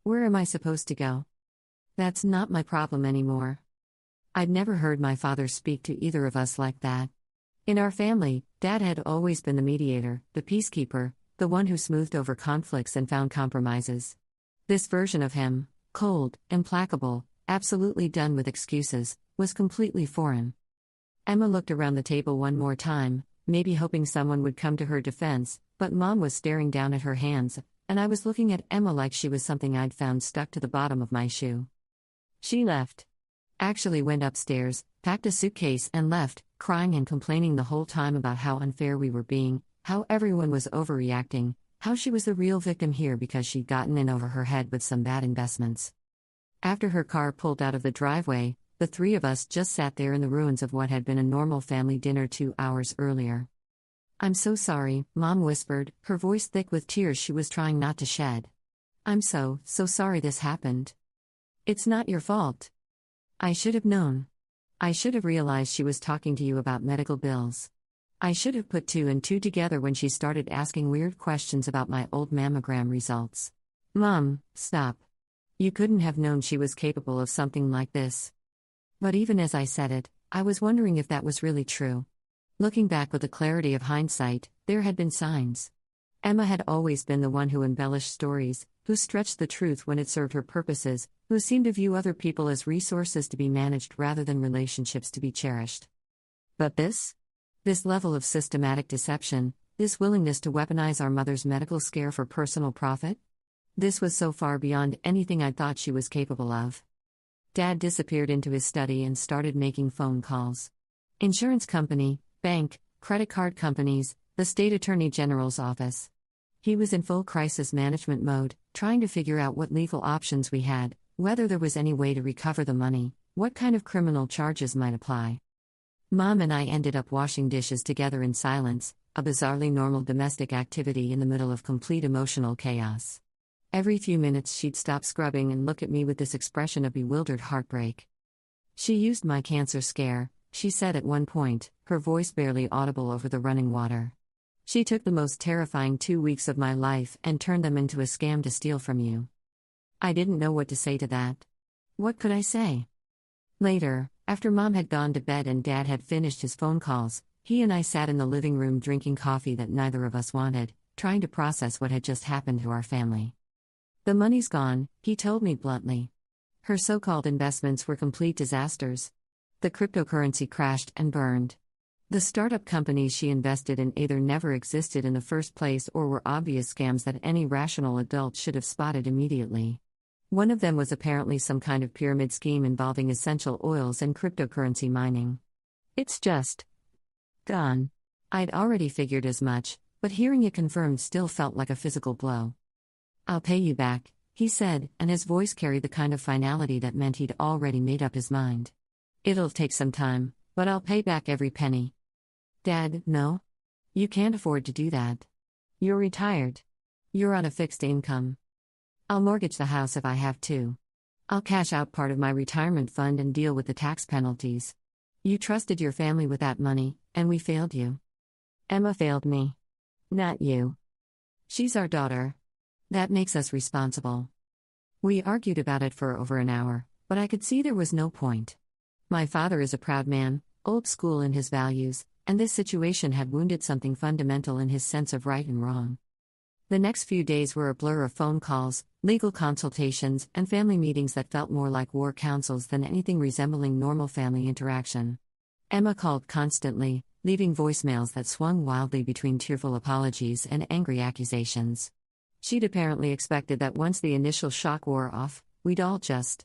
Where am I supposed to go? That's not my problem anymore. I'd never heard my father speak to either of us like that. In our family, Dad had always been the mediator, the peacekeeper, the one who smoothed over conflicts and found compromises. This version of him, cold, implacable, absolutely done with excuses, was completely foreign. Emma looked around the table one more time, maybe hoping someone would come to her defense, but Mom was staring down at her hands, and I was looking at Emma like she was something I'd found stuck to the bottom of my shoe. She left. Actually went upstairs, packed a suitcase and left, crying and complaining the whole time about how unfair we were being, how everyone was overreacting, how she was the real victim here because she'd gotten in over her head with some bad investments. After her car pulled out of the driveway, the three of us just sat there in the ruins of what had been a normal family dinner 2 hours earlier. I'm so sorry, Mom whispered, her voice thick with tears she was trying not to shed. I'm so sorry this happened. It's not your fault. I should have known. I should have realized she was talking to you about medical bills. I should have put 2 and 2 together when she started asking weird questions about my old mammogram results. Mom, stop. You couldn't have known she was capable of something like this. But even as I said it, I was wondering if that was really true. Looking back with the clarity of hindsight, there had been signs. Emma had always been the one who embellished stories, who stretched the truth when it served her purposes, who seemed to view other people as resources to be managed rather than relationships to be cherished. But this level of systematic deception, this willingness to weaponize our mother's medical scare for personal profit? This was so far beyond anything I'd thought she was capable of. Dad disappeared into his study and started making phone calls. Insurance company, bank, credit card companies, the state attorney general's office. He was in full crisis management mode, trying to figure out what legal options we had, whether there was any way to recover the money, what kind of criminal charges might apply. Mom and I ended up washing dishes together in silence, a bizarrely normal domestic activity in the middle of complete emotional chaos. Every few minutes she'd stop scrubbing and look at me with this expression of bewildered heartbreak. She used my cancer scare, she said at one point, her voice barely audible over the running water. She took the most terrifying 2 weeks of my life and turned them into a scam to steal from you. I didn't know what to say to that. What could I say? Later, after Mom had gone to bed and Dad had finished his phone calls, he and I sat in the living room drinking coffee that neither of us wanted, trying to process what had just happened to our family. The money's gone, he told me bluntly. Her so-called investments were complete disasters. The cryptocurrency crashed and burned. The startup companies she invested in either never existed in the first place or were obvious scams that any rational adult should have spotted immediately. One of them was apparently some kind of pyramid scheme involving essential oils and cryptocurrency mining. It's just gone. I'd already figured as much, but hearing it confirmed still felt like a physical blow. I'll pay you back, he said, and his voice carried the kind of finality that meant he'd already made up his mind. It'll take some time, but I'll pay back every penny. Dad, no? You can't afford to do that. You're retired. You're on a fixed income. I'll mortgage the house if I have to. I'll cash out part of my retirement fund and deal with the tax penalties. You trusted your family with that money, and we failed you. Emma failed me. Not you. She's our daughter. That makes us responsible. We argued about it for over an hour, but I could see there was no point. My father is a proud man, old school in his values, and this situation had wounded something fundamental in his sense of right and wrong. The next few days were a blur of phone calls, legal consultations, and family meetings that felt more like war councils than anything resembling normal family interaction. Emma called constantly, leaving voicemails that swung wildly between tearful apologies and angry accusations. She'd apparently expected that once the initial shock wore off, we'd all just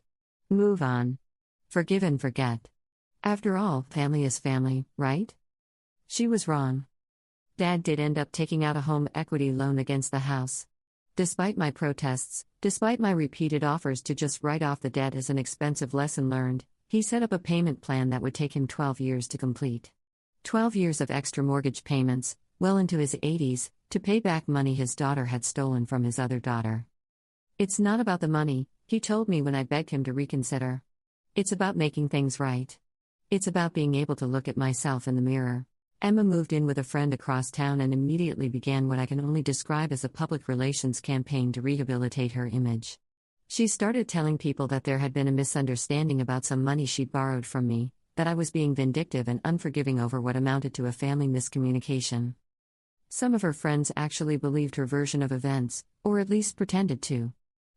move on. Forgive and forget. After all, family is family, right? She was wrong. Dad did end up taking out a home equity loan against the house. Despite my protests, despite my repeated offers to just write off the debt as an expensive lesson learned, he set up a payment plan that would take him 12 years to complete. 12 years of extra mortgage payments, well into his 80s, to pay back money his daughter had stolen from his other daughter. It's not about the money, he told me when I begged him to reconsider. It's about making things right. It's about being able to look at myself in the mirror. Emma moved in with a friend across town and immediately began what I can only describe as a public relations campaign to rehabilitate her image. She started telling people that there had been a misunderstanding about some money she'd borrowed from me, that I was being vindictive and unforgiving over what amounted to a family miscommunication. Some of her friends actually believed her version of events, or at least pretended to.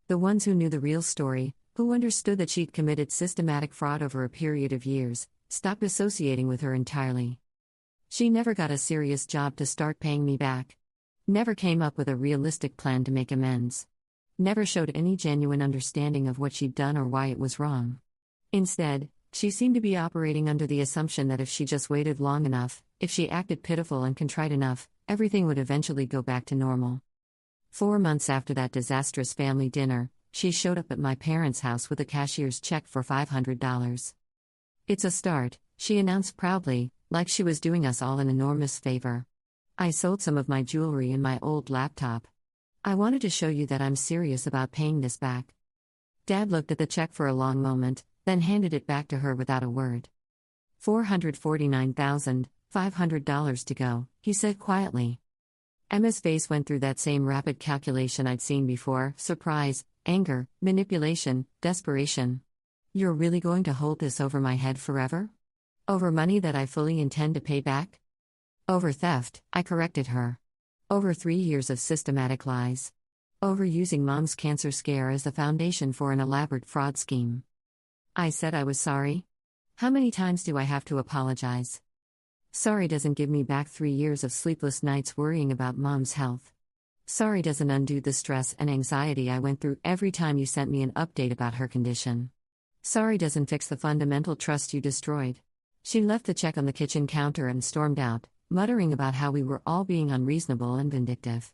The ones who knew the real story, who understood that she'd committed systematic fraud over a period of years, stopped associating with her entirely. She never got a serious job to start paying me back. Never came up with a realistic plan to make amends. Never showed any genuine understanding of what she'd done or why it was wrong. Instead, she seemed to be operating under the assumption that if she just waited long enough, if she acted pitiful and contrite enough, everything would eventually go back to normal. 4 months after that disastrous family dinner, she showed up at my parents' house with a cashier's check for $500. It's a start, she announced proudly, like she was doing us all an enormous favor. I sold some of my jewelry and my old laptop. I wanted to show you that I'm serious about paying this back. Dad looked at the check for a long moment, then handed it back to her without a word. $449,500 to go, he said quietly. Emma's face went through that same rapid calculation I'd seen before: surprise, anger, manipulation, desperation. You're really going to hold this over my head forever? Over money that I fully intend to pay back? Over theft, I corrected her. Over 3 years of systematic lies. Over using Mom's cancer scare as the foundation for an elaborate fraud scheme. I said I was sorry. How many times do I have to apologize? Sorry doesn't give me back 3 years of sleepless nights worrying about Mom's health. Sorry doesn't undo the stress and anxiety I went through every time you sent me an update about her condition. Sorry doesn't fix the fundamental trust you destroyed. She left the check on the kitchen counter and stormed out, muttering about how we were all being unreasonable and vindictive.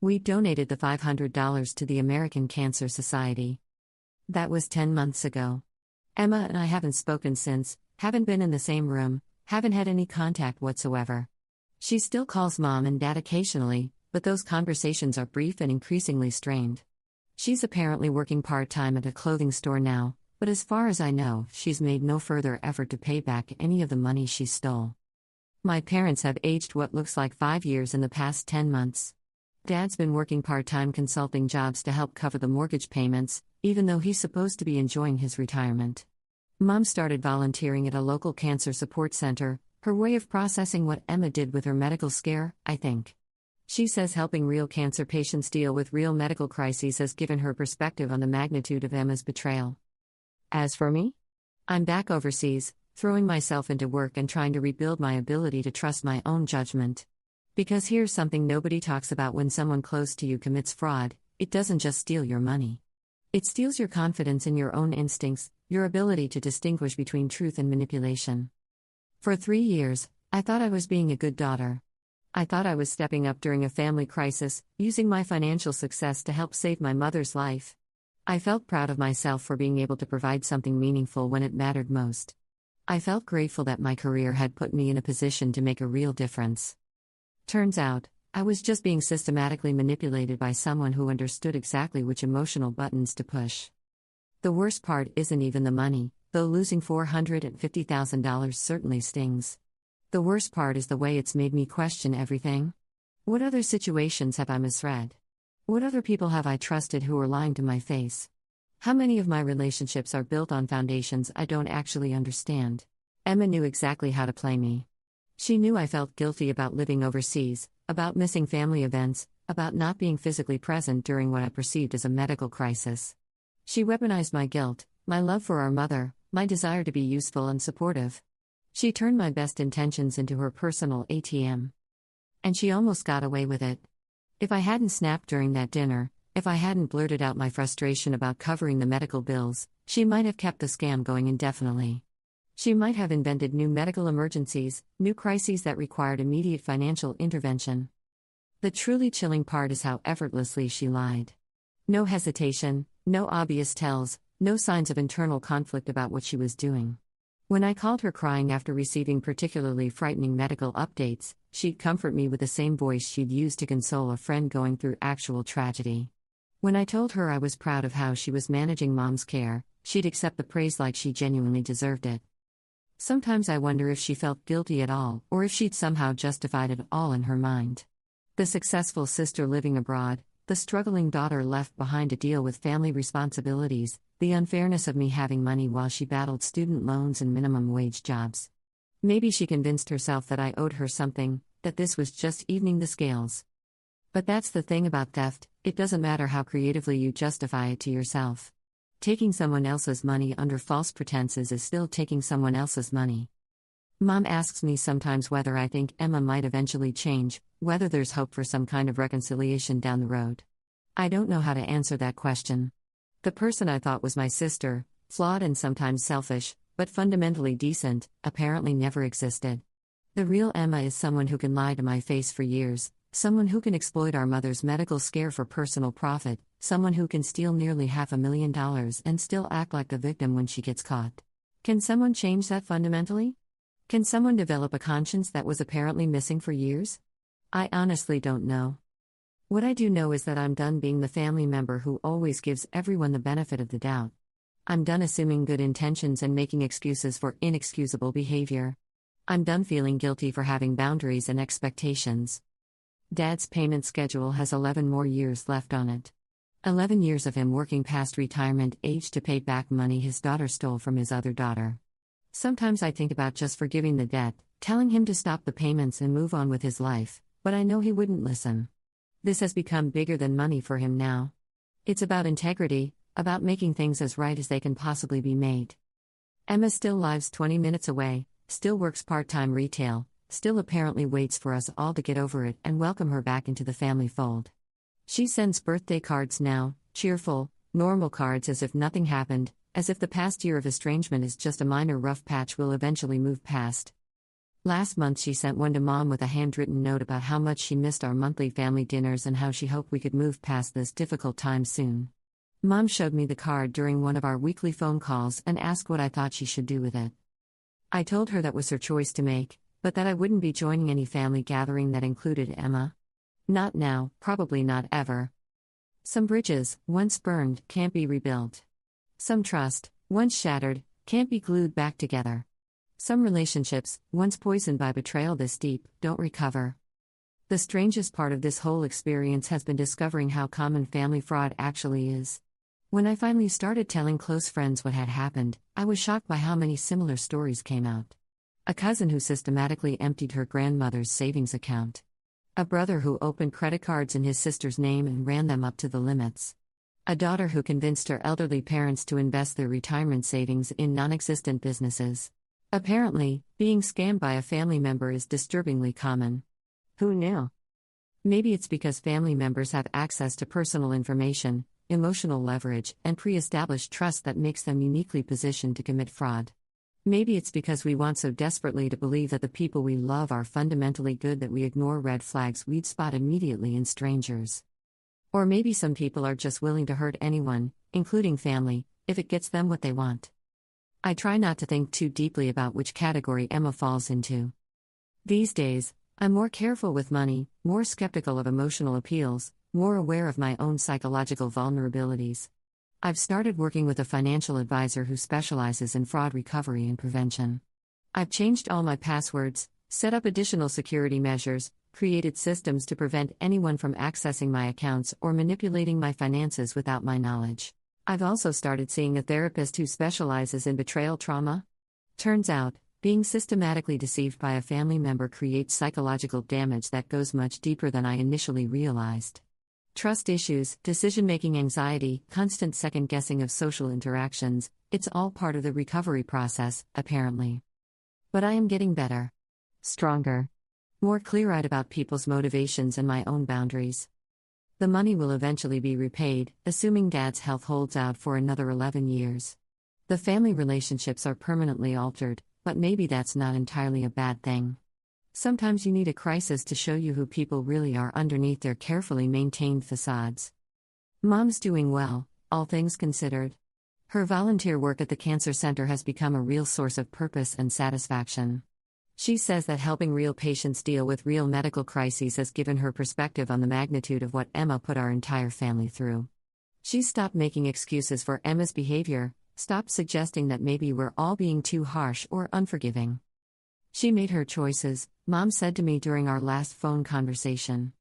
We donated the $500 to the American Cancer Society. That was 10 months ago. Emma and I haven't spoken since, haven't been in the same room, haven't had any contact whatsoever. She still calls Mom and Dad occasionally, but those conversations are brief and increasingly strained. She's apparently working part-time at a clothing store now, but as far as I know, she's made no further effort to pay back any of the money she stole. My parents have aged what looks like 5 years in the past 10 months. Dad's been working part-time consulting jobs to help cover the mortgage payments, even though he's supposed to be enjoying his retirement. Mom started volunteering at a local cancer support center, her way of processing what Emma did with her medical scare, I think. She says helping real cancer patients deal with real medical crises has given her perspective on the magnitude of Emma's betrayal. As for me? I'm back overseas, throwing myself into work and trying to rebuild my ability to trust my own judgment. Because here's something nobody talks about: when someone close to you commits fraud, it doesn't just steal your money. It steals your confidence in your own instincts, your ability to distinguish between truth and manipulation. For 3 years, I thought I was being a good daughter. I thought I was stepping up during a family crisis, using my financial success to help save my mother's life. I felt proud of myself for being able to provide something meaningful when it mattered most. I felt grateful that my career had put me in a position to make a real difference. Turns out, I was just being systematically manipulated by someone who understood exactly which emotional buttons to push. The worst part isn't even the money, though losing $450,000 certainly stings. The worst part is the way it's made me question everything. What other situations have I misread? What other people have I trusted who are lying to my face? How many of my relationships are built on foundations I don't actually understand? Emma knew exactly how to play me. She knew I felt guilty about living overseas, about missing family events, about not being physically present during what I perceived as a medical crisis. She weaponized my guilt, my love for our mother, my desire to be useful and supportive. She turned my best intentions into her personal ATM. And she almost got away with it. If I hadn't snapped during that dinner, if I hadn't blurted out my frustration about covering the medical bills, she might have kept the scam going indefinitely. She might have invented new medical emergencies, new crises that required immediate financial intervention. The truly chilling part is how effortlessly she lied. No hesitation, no obvious tells, no signs of internal conflict about what she was doing. When I called her crying after receiving particularly frightening medical updates, she'd comfort me with the same voice she'd used to console a friend going through actual tragedy. When I told her I was proud of how she was managing mom's care, she'd accept the praise like she genuinely deserved it. Sometimes I wonder if she felt guilty at all, or if she'd somehow justified it all in her mind. The successful sister living abroad, the struggling daughter left behind to deal with family responsibilities, the unfairness of me having money while she battled student loans and minimum wage jobs. Maybe she convinced herself that I owed her something, that this was just evening the scales. But that's the thing about theft, it doesn't matter how creatively you justify it to yourself. Taking someone else's money under false pretenses is still taking someone else's money. Mom asks me sometimes whether I think Emma might eventually change, whether there's hope for some kind of reconciliation down the road. I don't know how to answer that question. The person I thought was my sister, flawed and sometimes selfish, but fundamentally decent, apparently never existed. The real Emma is someone who can lie to my face for years, someone who can exploit our mother's medical scare for personal profit, someone who can steal nearly $500,000 and still act like the victim when she gets caught. Can someone change that fundamentally? Can someone develop a conscience that was apparently missing for years? I honestly don't know. What I do know is that I'm done being the family member who always gives everyone the benefit of the doubt. I'm done assuming good intentions and making excuses for inexcusable behavior. I'm done feeling guilty for having boundaries and expectations. Dad's payment schedule has 11 more years left on it. 11 years of him working past retirement age to pay back money his daughter stole from his other daughter. Sometimes I think about just forgiving the debt, telling him to stop the payments and move on with his life, but I know he wouldn't listen. This has become bigger than money for him now. It's about integrity, about making things as right as they can possibly be made. Emma still lives 20 minutes away, still works part-time retail, still apparently waits for us all to get over it and welcome her back into the family fold. She sends birthday cards now, cheerful, normal cards as if nothing happened, as if the past year of estrangement is just a minor rough patch we'll eventually move past. Last month she sent one to Mom with a handwritten note about how much she missed our monthly family dinners and how she hoped we could move past this difficult time soon. Mom showed me the card during one of our weekly phone calls and asked what I thought she should do with it. I told her that was her choice to make, but that I wouldn't be joining any family gathering that included Emma. Not now, probably not ever. Some bridges, once burned, can't be rebuilt. Some trust, once shattered, can't be glued back together. Some relationships, once poisoned by betrayal this deep, don't recover. The strangest part of this whole experience has been discovering how common family fraud actually is. When I finally started telling close friends what had happened, I was shocked by how many similar stories came out. A cousin who systematically emptied her grandmother's savings account. A brother who opened credit cards in his sister's name and ran them up to the limits. A daughter who convinced her elderly parents to invest their retirement savings in non-existent businesses. Apparently, being scammed by a family member is disturbingly common. Who knew? Maybe it's because family members have access to personal information, emotional leverage, and pre-established trust that makes them uniquely positioned to commit fraud. Maybe it's because we want so desperately to believe that the people we love are fundamentally good that we ignore red flags we'd spot immediately in strangers. Or maybe some people are just willing to hurt anyone, including family, if it gets them what they want. I try not to think too deeply about which category Emma falls into. These days, I'm more careful with money, more skeptical of emotional appeals, more aware of my own psychological vulnerabilities. I've started working with a financial advisor who specializes in fraud recovery and prevention. I've changed all my passwords, set up additional security measures, created systems to prevent anyone from accessing my accounts or manipulating my finances without my knowledge. I've also started seeing a therapist who specializes in betrayal trauma. Turns out, Being systematically deceived by a family member creates psychological damage that goes much deeper than I initially realized. Trust issues, decision-making anxiety, constant second-guessing of social interactions, it's all part of the recovery process, apparently. But I am getting better. Stronger. More clear-eyed about people's motivations and my own boundaries. The money will eventually be repaid, assuming Dad's health holds out for another 11 years. The family relationships are permanently altered, but maybe that's not entirely a bad thing. Sometimes you need a crisis to show you who people really are underneath their carefully maintained facades. Mom's doing well, all things considered. Her volunteer work at the cancer center has become a real source of purpose and satisfaction. She says that helping real patients deal with real medical crises has given her perspective on the magnitude of what Emma put our entire family through. She's stopped making excuses for Emma's behavior, stopped suggesting that maybe we're all being too harsh or unforgiving. She made her choices, Mom said to me during our last phone conversation.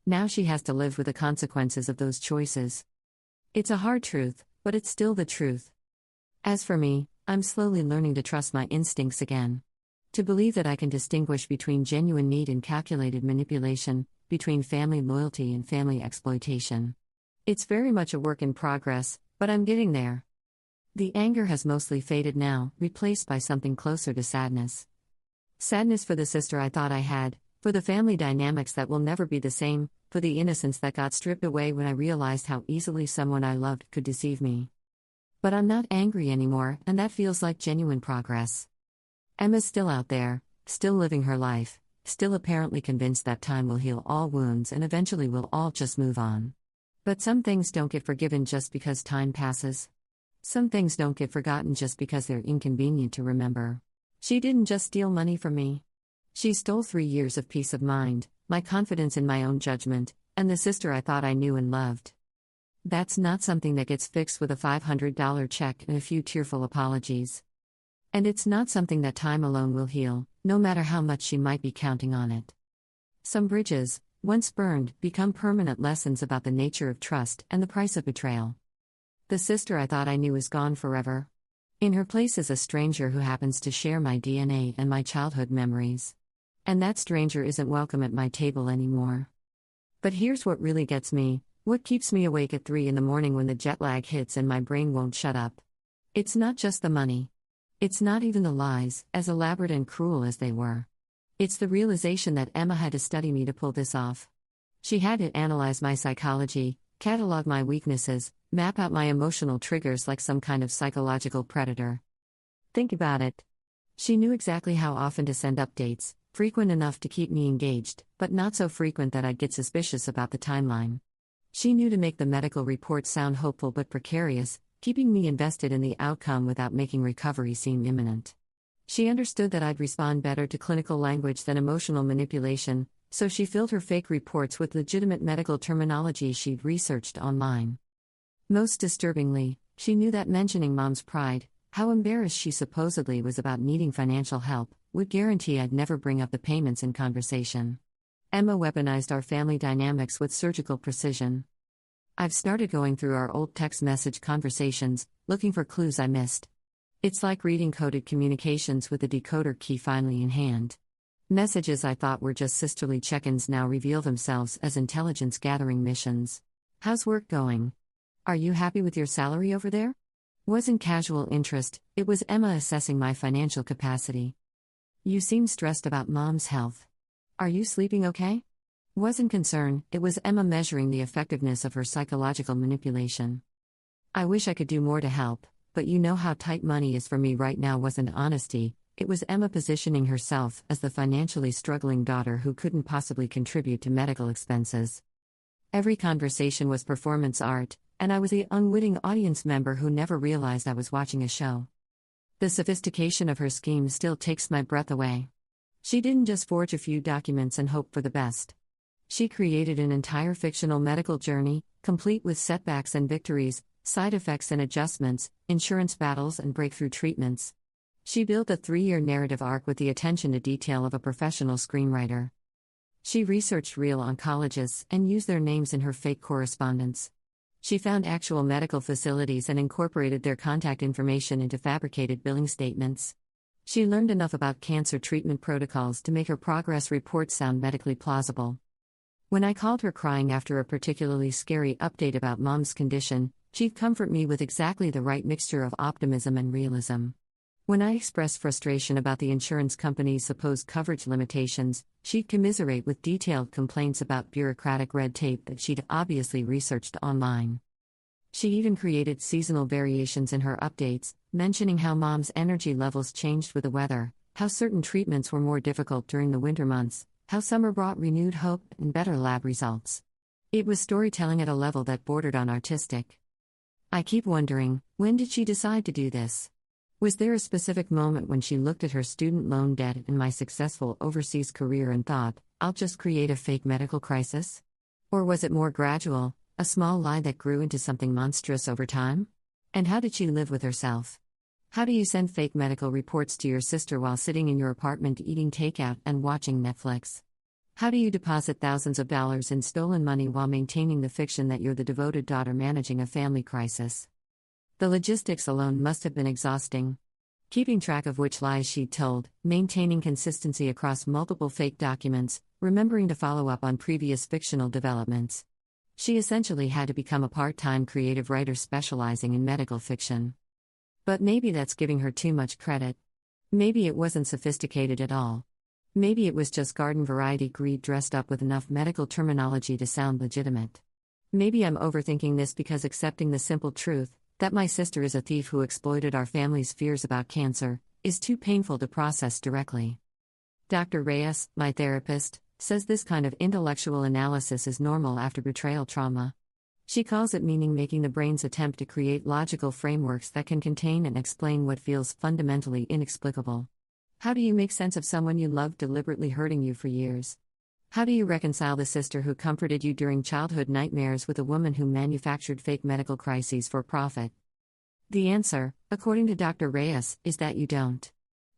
Now she has to live with the consequences of those choices. It's a hard truth, but it's still the truth. As for me, I'm slowly learning to trust my instincts again. To believe that I can distinguish between genuine need and calculated manipulation, between family loyalty and family exploitation. It's very much a work in progress, but I'm getting there. The anger has mostly faded now, replaced by something closer to sadness. Sadness for the sister I thought I had, for the family dynamics that will never be the same, for the innocence that got stripped away when I realized how easily someone I loved could deceive me. But I'm not angry anymore, and that feels like genuine progress. Emma's still out there, still living her life, still apparently convinced that time will heal all wounds and eventually we'll all just move on. But some things don't get forgiven just because time passes. Some things don't get forgotten just because they're inconvenient to remember. She didn't just steal money from me. She stole 3 years of peace of mind, my confidence in my own judgment, and the sister I thought I knew and loved. That's not something that gets fixed with a $500 check and a few tearful apologies. And it's not something that time alone will heal, no matter how much she might be counting on it. Some bridges, once burned, become permanent lessons about the nature of trust and the price of betrayal. The sister I thought I knew is gone forever. In her place is a stranger who happens to share my DNA and my childhood memories. And that stranger isn't welcome at my table anymore. But here's what really gets me, what keeps me awake at 3 a.m. when the jet lag hits and my brain won't shut up. It's not just the money. It's not even the lies, as elaborate and cruel as they were. It's the realization that Emma had to study me to pull this off. She had to analyze my psychology, catalog my weaknesses, map out my emotional triggers like some kind of psychological predator. Think about it. She knew exactly how often to send updates, frequent enough to keep me engaged, but not so frequent that I'd get suspicious about the timeline. She knew to make the medical reports sound hopeful but precarious, keeping me invested in the outcome without making recovery seem imminent. She understood that I'd respond better to clinical language than emotional manipulation, so she filled her fake reports with legitimate medical terminology she'd researched online. Most disturbingly, she knew that mentioning Mom's pride, how embarrassed she supposedly was about needing financial help, would guarantee I'd never bring up the payments in conversation. Emma weaponized our family dynamics with surgical precision. I've started going through our old text message conversations, looking for clues I missed. It's like reading coded communications with the decoder key finally in hand. Messages I thought were just sisterly check-ins now reveal themselves as intelligence-gathering missions. How's work going? Are you happy with your salary over there? Wasn't casual interest, it was Emma assessing my financial capacity. You seem stressed about Mom's health. Are you sleeping okay? Wasn't concern, it was Emma measuring the effectiveness of her psychological manipulation. I wish I could do more to help, but you know how tight money is for me right now. Wasn't honesty, it was Emma positioning herself as the financially struggling daughter who couldn't possibly contribute to medical expenses. Every conversation was performance art, and I was the unwitting audience member who never realized I was watching a show. The sophistication of her scheme still takes my breath away. She didn't just forge a few documents and hope for the best. She created an entire fictional medical journey, complete with setbacks and victories, side effects and adjustments, insurance battles and breakthrough treatments. She built a 3-year narrative arc with the attention to detail of a professional screenwriter. She researched real oncologists and used their names in her fake correspondence. She found actual medical facilities and incorporated their contact information into fabricated billing statements. She learned enough about cancer treatment protocols to make her progress reports sound medically plausible. When I called her crying after a particularly scary update about Mom's condition, she'd comfort me with exactly the right mixture of optimism and realism. When I expressed frustration about the insurance company's supposed coverage limitations, she'd commiserate with detailed complaints about bureaucratic red tape that she'd obviously researched online. She even created seasonal variations in her updates, mentioning how Mom's energy levels changed with the weather, how certain treatments were more difficult during the winter months, how summer brought renewed hope and better lab results. It was storytelling at a level that bordered on artistic. I keep wondering, when did she decide to do this? Was there a specific moment when she looked at her student loan debt and my successful overseas career and thought, I'll just create a fake medical crisis? Or was it more gradual, a small lie that grew into something monstrous over time? And how did she live with herself? How do you send fake medical reports to your sister while sitting in your apartment eating takeout and watching Netflix? How do you deposit thousands of dollars in stolen money while maintaining the fiction that you're the devoted daughter managing a family crisis? The logistics alone must have been exhausting. Keeping track of which lies she'd told, maintaining consistency across multiple fake documents, remembering to follow up on previous fictional developments. She essentially had to become a part-time creative writer specializing in medical fiction. But maybe that's giving her too much credit. Maybe it wasn't sophisticated at all. Maybe it was just garden-variety greed dressed up with enough medical terminology to sound legitimate. Maybe I'm overthinking this because accepting the simple truth, that my sister is a thief who exploited our family's fears about cancer, is too painful to process directly. Dr. Reyes, my therapist, says this kind of intellectual analysis is normal after betrayal trauma. She calls it meaning-making, the brain's attempt to create logical frameworks that can contain and explain what feels fundamentally inexplicable. How do you make sense of someone you love deliberately hurting you for years? How do you reconcile the sister who comforted you during childhood nightmares with a woman who manufactured fake medical crises for profit? The answer, according to Dr. Reyes, is that you don't.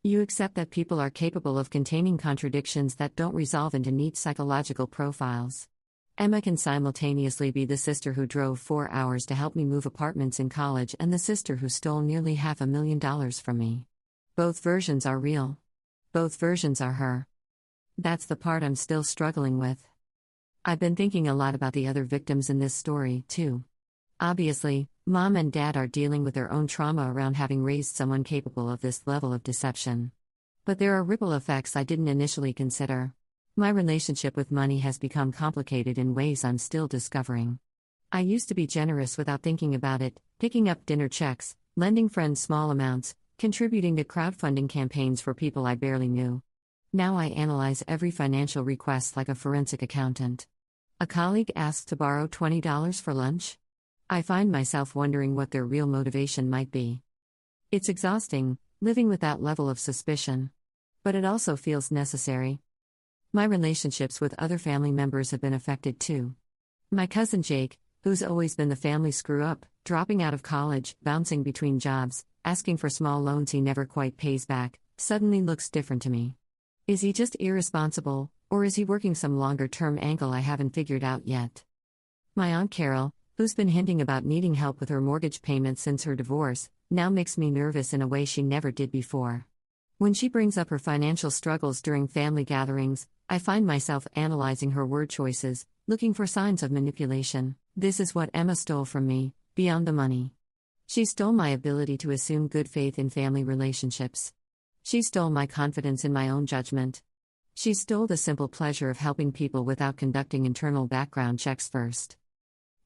You accept that people are capable of containing contradictions that don't resolve into neat psychological profiles. Emma can simultaneously be the sister who drove 4 hours to help me move apartments in college and the sister who stole nearly $500,000 from me. Both versions are real. Both versions are her. That's the part I'm still struggling with. I've been thinking a lot about the other victims in this story, too. Obviously, Mom and Dad are dealing with their own trauma around having raised someone capable of this level of deception. But there are ripple effects I didn't initially consider. My relationship with money has become complicated in ways I'm still discovering. I used to be generous without thinking about it, picking up dinner checks, lending friends small amounts, contributing to crowdfunding campaigns for people I barely knew. Now I analyze every financial request like a forensic accountant. A colleague asks to borrow $20 for lunch? I find myself wondering what their real motivation might be. It's exhausting, living with that level of suspicion. But it also feels necessary. My relationships with other family members have been affected too. My cousin Jake, who's always been the family screw-up, dropping out of college, bouncing between jobs, asking for small loans he never quite pays back, suddenly looks different to me. Is he just irresponsible, or is he working some longer-term angle I haven't figured out yet? My Aunt Carol, who's been hinting about needing help with her mortgage payments since her divorce, now makes me nervous in a way she never did before. When she brings up her financial struggles during family gatherings, I find myself analyzing her word choices, looking for signs of manipulation. This is what Emma stole from me, beyond the money. She stole my ability to assume good faith in family relationships. She stole my confidence in my own judgment. She stole the simple pleasure of helping people without conducting internal background checks first.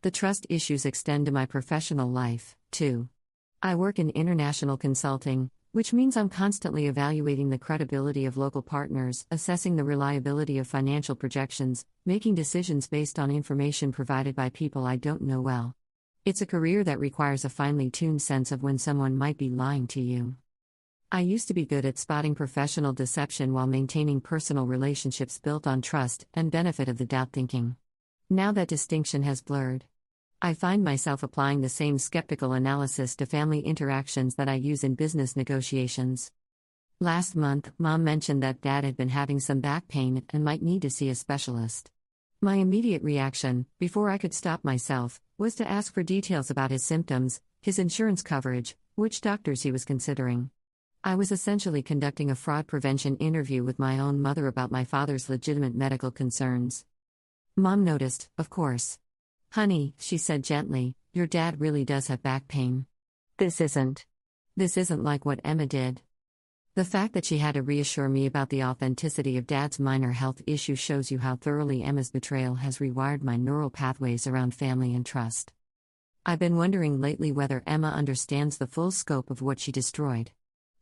The trust issues extend to my professional life, too. I work in international consulting, which means I'm constantly evaluating the credibility of local partners, assessing the reliability of financial projections, making decisions based on information provided by people I don't know well. It's a career that requires a finely tuned sense of when someone might be lying to you. I used to be good at spotting professional deception while maintaining personal relationships built on trust and benefit of the doubt thinking. Now that distinction has blurred. I find myself applying the same skeptical analysis to family interactions that I use in business negotiations. Last month, Mom mentioned that Dad had been having some back pain and might need to see a specialist. My immediate reaction, before I could stop myself, was to ask for details about his symptoms, his insurance coverage, which doctors he was considering. I was essentially conducting a fraud prevention interview with my own mother about my father's legitimate medical concerns. Mom noticed, of course. "Honey," she said gently, "your dad really does have back pain. This isn't like what Emma did." The fact that she had to reassure me about the authenticity of Dad's minor health issue shows you how thoroughly Emma's betrayal has rewired my neural pathways around family and trust. I've been wondering lately whether Emma understands the full scope of what she destroyed.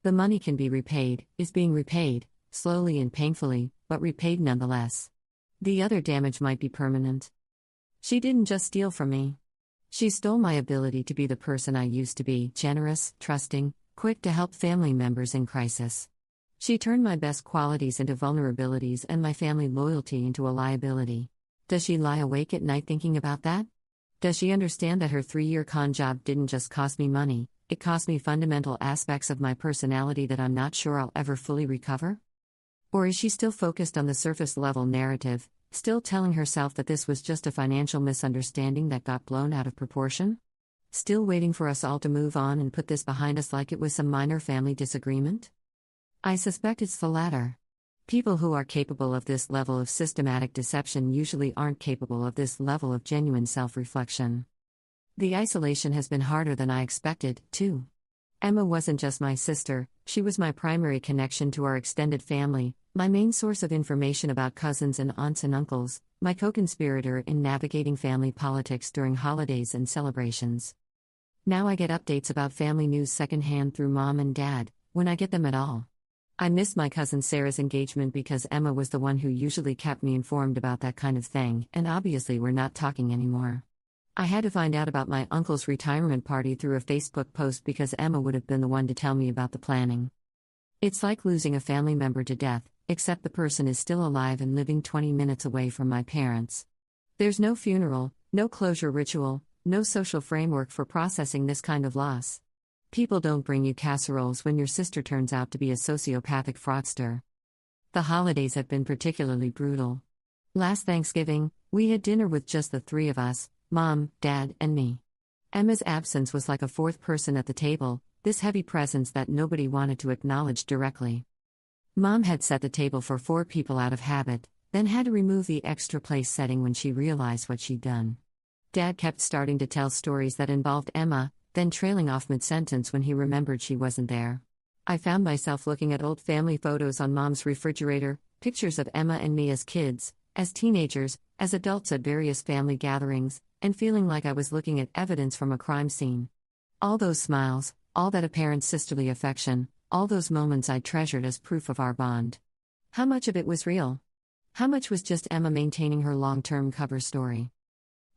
The money can be repaid, is being repaid, slowly and painfully, but repaid nonetheless. The other damage might be permanent. She didn't just steal from me. She stole my ability to be the person I used to be: generous, trusting, quick to help family members in crisis. She turned my best qualities into vulnerabilities and my family loyalty into a liability. Does she lie awake at night thinking about that? Does she understand that her 3-year con job didn't just cost me money, it cost me fundamental aspects of my personality that I'm not sure I'll ever fully recover? Or is she still focused on the surface level narrative, still telling herself that this was just a financial misunderstanding that got blown out of proportion? Still waiting for us all to move on and put this behind us like it was some minor family disagreement? I suspect it's the latter. People who are capable of this level of systematic deception usually aren't capable of this level of genuine self-reflection. The isolation has been harder than I expected, too. Emma wasn't just my sister, she was my primary connection to our extended family, my main source of information about cousins and aunts and uncles, my co-conspirator in navigating family politics during holidays and celebrations. Now I get updates about family news secondhand through Mom and Dad, when I get them at all. I missed my cousin Sarah's engagement because Emma was the one who usually kept me informed about that kind of thing, and obviously we're not talking anymore. I had to find out about my uncle's retirement party through a Facebook post because Emma would have been the one to tell me about the planning. It's like losing a family member to death, except the person is still alive and living 20 minutes away from my parents. There's no funeral, no closure ritual, no social framework for processing this kind of loss. People don't bring you casseroles when your sister turns out to be a sociopathic fraudster. The holidays have been particularly brutal. Last Thanksgiving, we had dinner with just the 3 of us, Mom, Dad, and me. Emma's absence was like a fourth person at the table, this heavy presence that nobody wanted to acknowledge directly. Mom had set the table for 4 people out of habit, then had to remove the extra place setting when she realized what she'd done. Dad kept starting to tell stories that involved Emma, then trailing off mid-sentence when he remembered she wasn't there. I found myself looking at old family photos on Mom's refrigerator, pictures of Emma and me as kids, as teenagers, as adults at various family gatherings, and feeling like I was looking at evidence from a crime scene. All those smiles, all that apparent sisterly affection, all those moments I treasured as proof of our bond. How much of it was real? How much was just Emma maintaining her long-term cover story?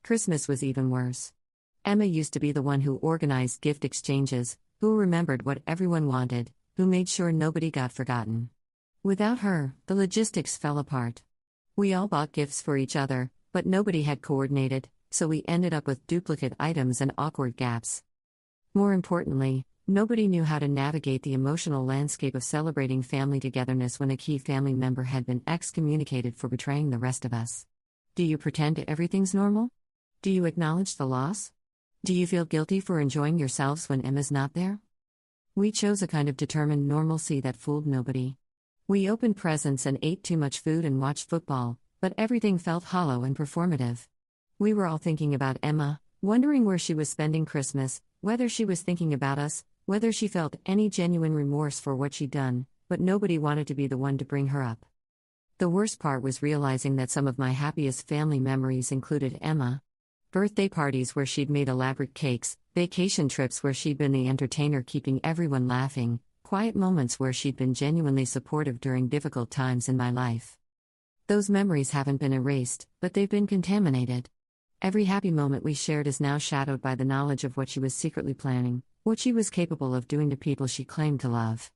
Christmas was even worse. Emma used to be the one who organized gift exchanges, who remembered what everyone wanted, who made sure nobody got forgotten. Without her, the logistics fell apart. We all bought gifts for each other, but nobody had coordinated, so we ended up with duplicate items and awkward gaps. More importantly, nobody knew how to navigate the emotional landscape of celebrating family togetherness when a key family member had been excommunicated for betraying the rest of us. Do you pretend everything's normal? Do you acknowledge the loss? Do you feel guilty for enjoying yourselves when Emma's not there? We chose a kind of determined normalcy that fooled nobody. We opened presents and ate too much food and watched football, but everything felt hollow and performative. We were all thinking about Emma, wondering where she was spending Christmas, whether she was thinking about us, whether she felt any genuine remorse for what she'd done, but nobody wanted to be the one to bring her up. The worst part was realizing that some of my happiest family memories included Emma. Birthday parties where she'd made elaborate cakes, vacation trips where she'd been the entertainer keeping everyone laughing, quiet moments where she'd been genuinely supportive during difficult times in my life. Those memories haven't been erased, but they've been contaminated. Every happy moment we shared is now shadowed by the knowledge of what she was secretly planning, what she was capable of doing to people she claimed to love.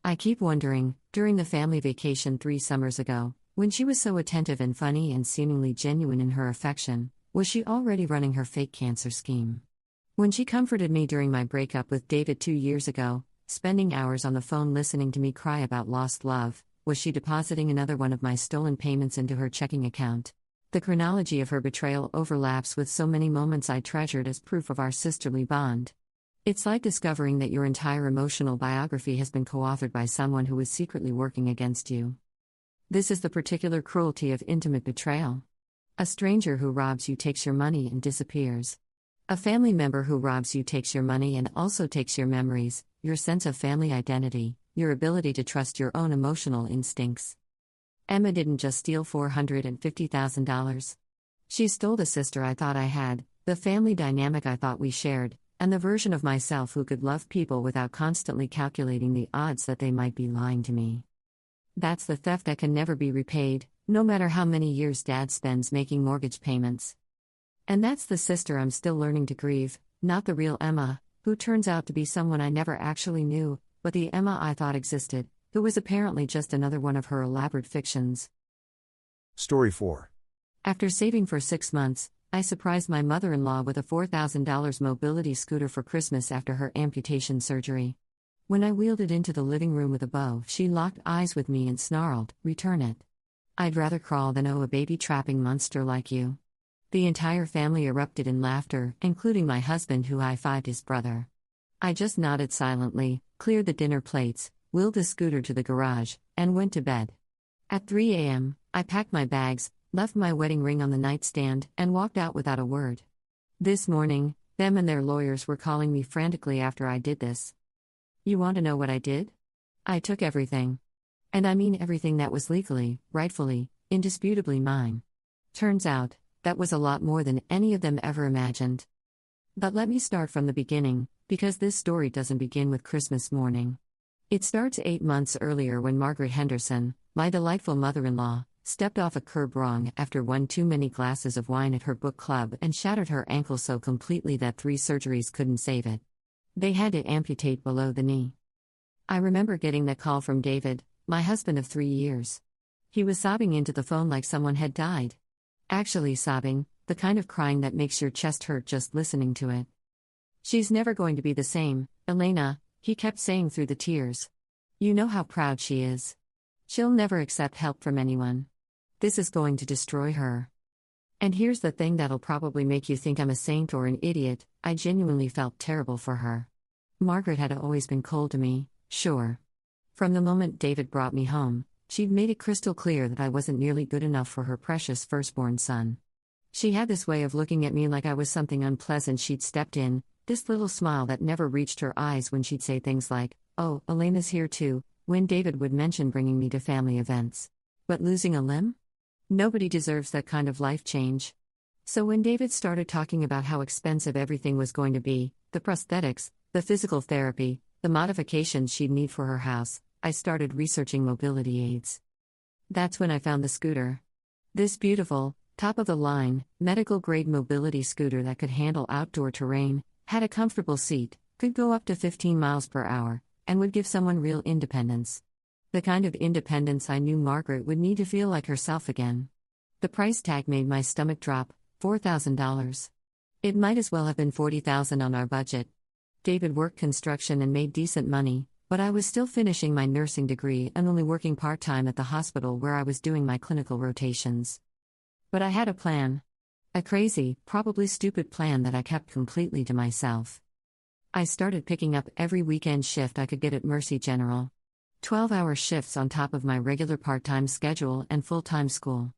I keep wondering, during the family vacation 3 summers ago, when she was so attentive and funny and seemingly genuine in her affection, was she already running her fake cancer scheme? When she comforted me during my breakup with David 2 years ago, spending hours on the phone listening to me cry about lost love, was she depositing another one of my stolen payments into her checking account? The chronology of her betrayal overlaps with so many moments I treasured as proof of our sisterly bond. It's like discovering that your entire emotional biography has been co-authored by someone who is secretly working against you. This is the particular cruelty of intimate betrayal. A stranger who robs you takes your money and disappears. A family member who robs you takes your money and also takes your memories, your sense of family identity, your ability to trust your own emotional instincts. Emma didn't just steal $450,000. She stole the sister I thought I had, the family dynamic I thought we shared, and the version of myself who could love people without constantly calculating the odds that they might be lying to me. That's the theft that can never be repaid, no matter how many years Dad spends making mortgage payments. And that's the sister I'm still learning to grieve, not the real Emma, who turns out to be someone I never actually knew, but the Emma I thought existed, who was apparently just another one of her elaborate fictions. Story 4. After saving for 6 months, I surprised my mother-in-law with a $4,000 mobility scooter for Christmas after her amputation surgery. When I wheeled it into the living room with a bow, she locked eyes with me and snarled, "Return it. I'd rather crawl than owe a baby-trapping monster like you." The entire family erupted in laughter, including my husband who high-fived his brother. I just nodded silently, cleared the dinner plates, wheeled the scooter to the garage, and went to bed. At 3 a.m., I packed my bags, left my wedding ring on the nightstand, and walked out without a word. This morning, them and their lawyers were calling me frantically after I did this. You want to know what I did? I took everything. And I mean everything that was legally, rightfully, indisputably mine. Turns out, that was a lot more than any of them ever imagined. But let me start from the beginning, because this story doesn't begin with Christmas morning. It starts 8 months earlier when Margaret Henderson, my delightful mother-in-law, stepped off a curb wrong after one too many glasses of wine at her book club and shattered her ankle so completely that 3 surgeries couldn't save it. They had to amputate below the knee. I remember getting that call from David, my husband of 3 years. He was sobbing into the phone like someone had died. Actually sobbing, the kind of crying that makes your chest hurt just listening to it. "She's never going to be the same, Elena," he kept saying through the tears. "You know how proud she is. She'll never accept help from anyone. This is going to destroy her." And here's the thing that'll probably make you think I'm a saint or an idiot, I genuinely felt terrible for her. Margaret had always been cold to me, sure. From the moment David brought me home, she'd made it crystal clear that I wasn't nearly good enough for her precious firstborn son. She had this way of looking at me like I was something unpleasant she'd stepped in, this little smile that never reached her eyes when she'd say things like, "Oh, Elena's here too," when David would mention bringing me to family events. But losing a limb? Nobody deserves that kind of life change. So when David started talking about how expensive everything was going to be, the prosthetics, the physical therapy, the modifications she'd need for her house, I started researching mobility aids. That's when I found the scooter. This beautiful, top-of-the-line, medical-grade mobility scooter that could handle outdoor terrain, had a comfortable seat, could go up to 15 miles per hour, and would give someone real independence. The kind of independence I knew Margaret would need to feel like herself again. The price tag made my stomach drop, $4,000. It might as well have been $40,000 on our budget. David worked construction and made decent money, but I was still finishing my nursing degree and only working part-time at the hospital where I was doing my clinical rotations. But I had a plan. A crazy, probably stupid plan that I kept completely to myself. I started picking up every weekend shift I could get at Mercy General. 12-hour shifts on top of my regular part-time schedule and full-time school.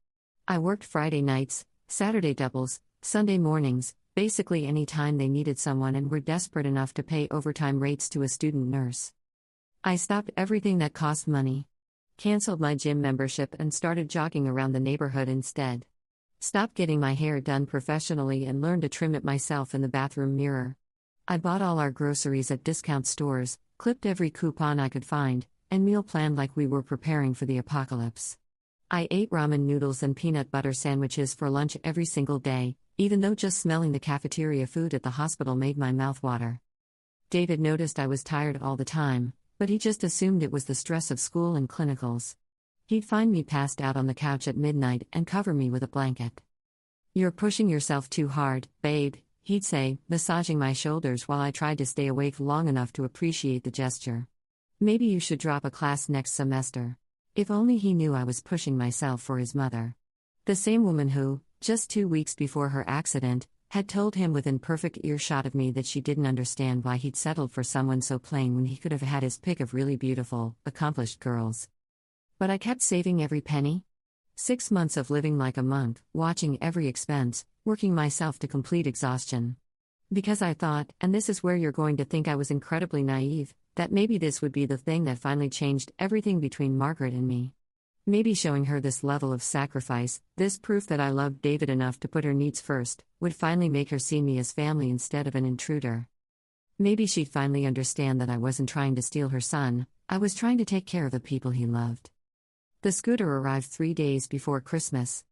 I worked Friday nights, Saturday doubles, Sunday mornings, basically any time they needed someone and were desperate enough to pay overtime rates to a student nurse. I stopped everything that cost money. Canceled my gym membership and started jogging around the neighborhood instead. Stopped getting my hair done professionally and learned to trim it myself in the bathroom mirror. I bought all our groceries at discount stores, clipped every coupon I could find, and meal planned like we were preparing for the apocalypse. I ate ramen noodles and peanut butter sandwiches for lunch every single day, even though just smelling the cafeteria food at the hospital made my mouth water. David noticed I was tired all the time, but he just assumed it was the stress of school and clinicals. He'd find me passed out on the couch at midnight and cover me with a blanket. "You're pushing yourself too hard, babe," he'd say, massaging my shoulders while I tried to stay awake long enough to appreciate the gesture. "Maybe you should drop a class next semester." If only he knew I was pushing myself for his mother. The same woman who, just 2 weeks before her accident, Had told him within perfect earshot of me that she didn't understand why he'd settled for someone so plain when he could have had his pick of really beautiful, accomplished girls. But I kept saving every penny. 6 months of living like a monk, watching every expense, working myself to complete exhaustion. Because I thought, and this is where you're going to think I was incredibly naive, that maybe this would be the thing that finally changed everything between Margaret and me. Maybe showing her this level of sacrifice, this proof that I loved David enough to put her needs first, would finally make her see me as family instead of an intruder. Maybe she'd finally understand that I wasn't trying to steal her son, I was trying to take care of the people he loved. The scooter arrived 3 days before Christmas.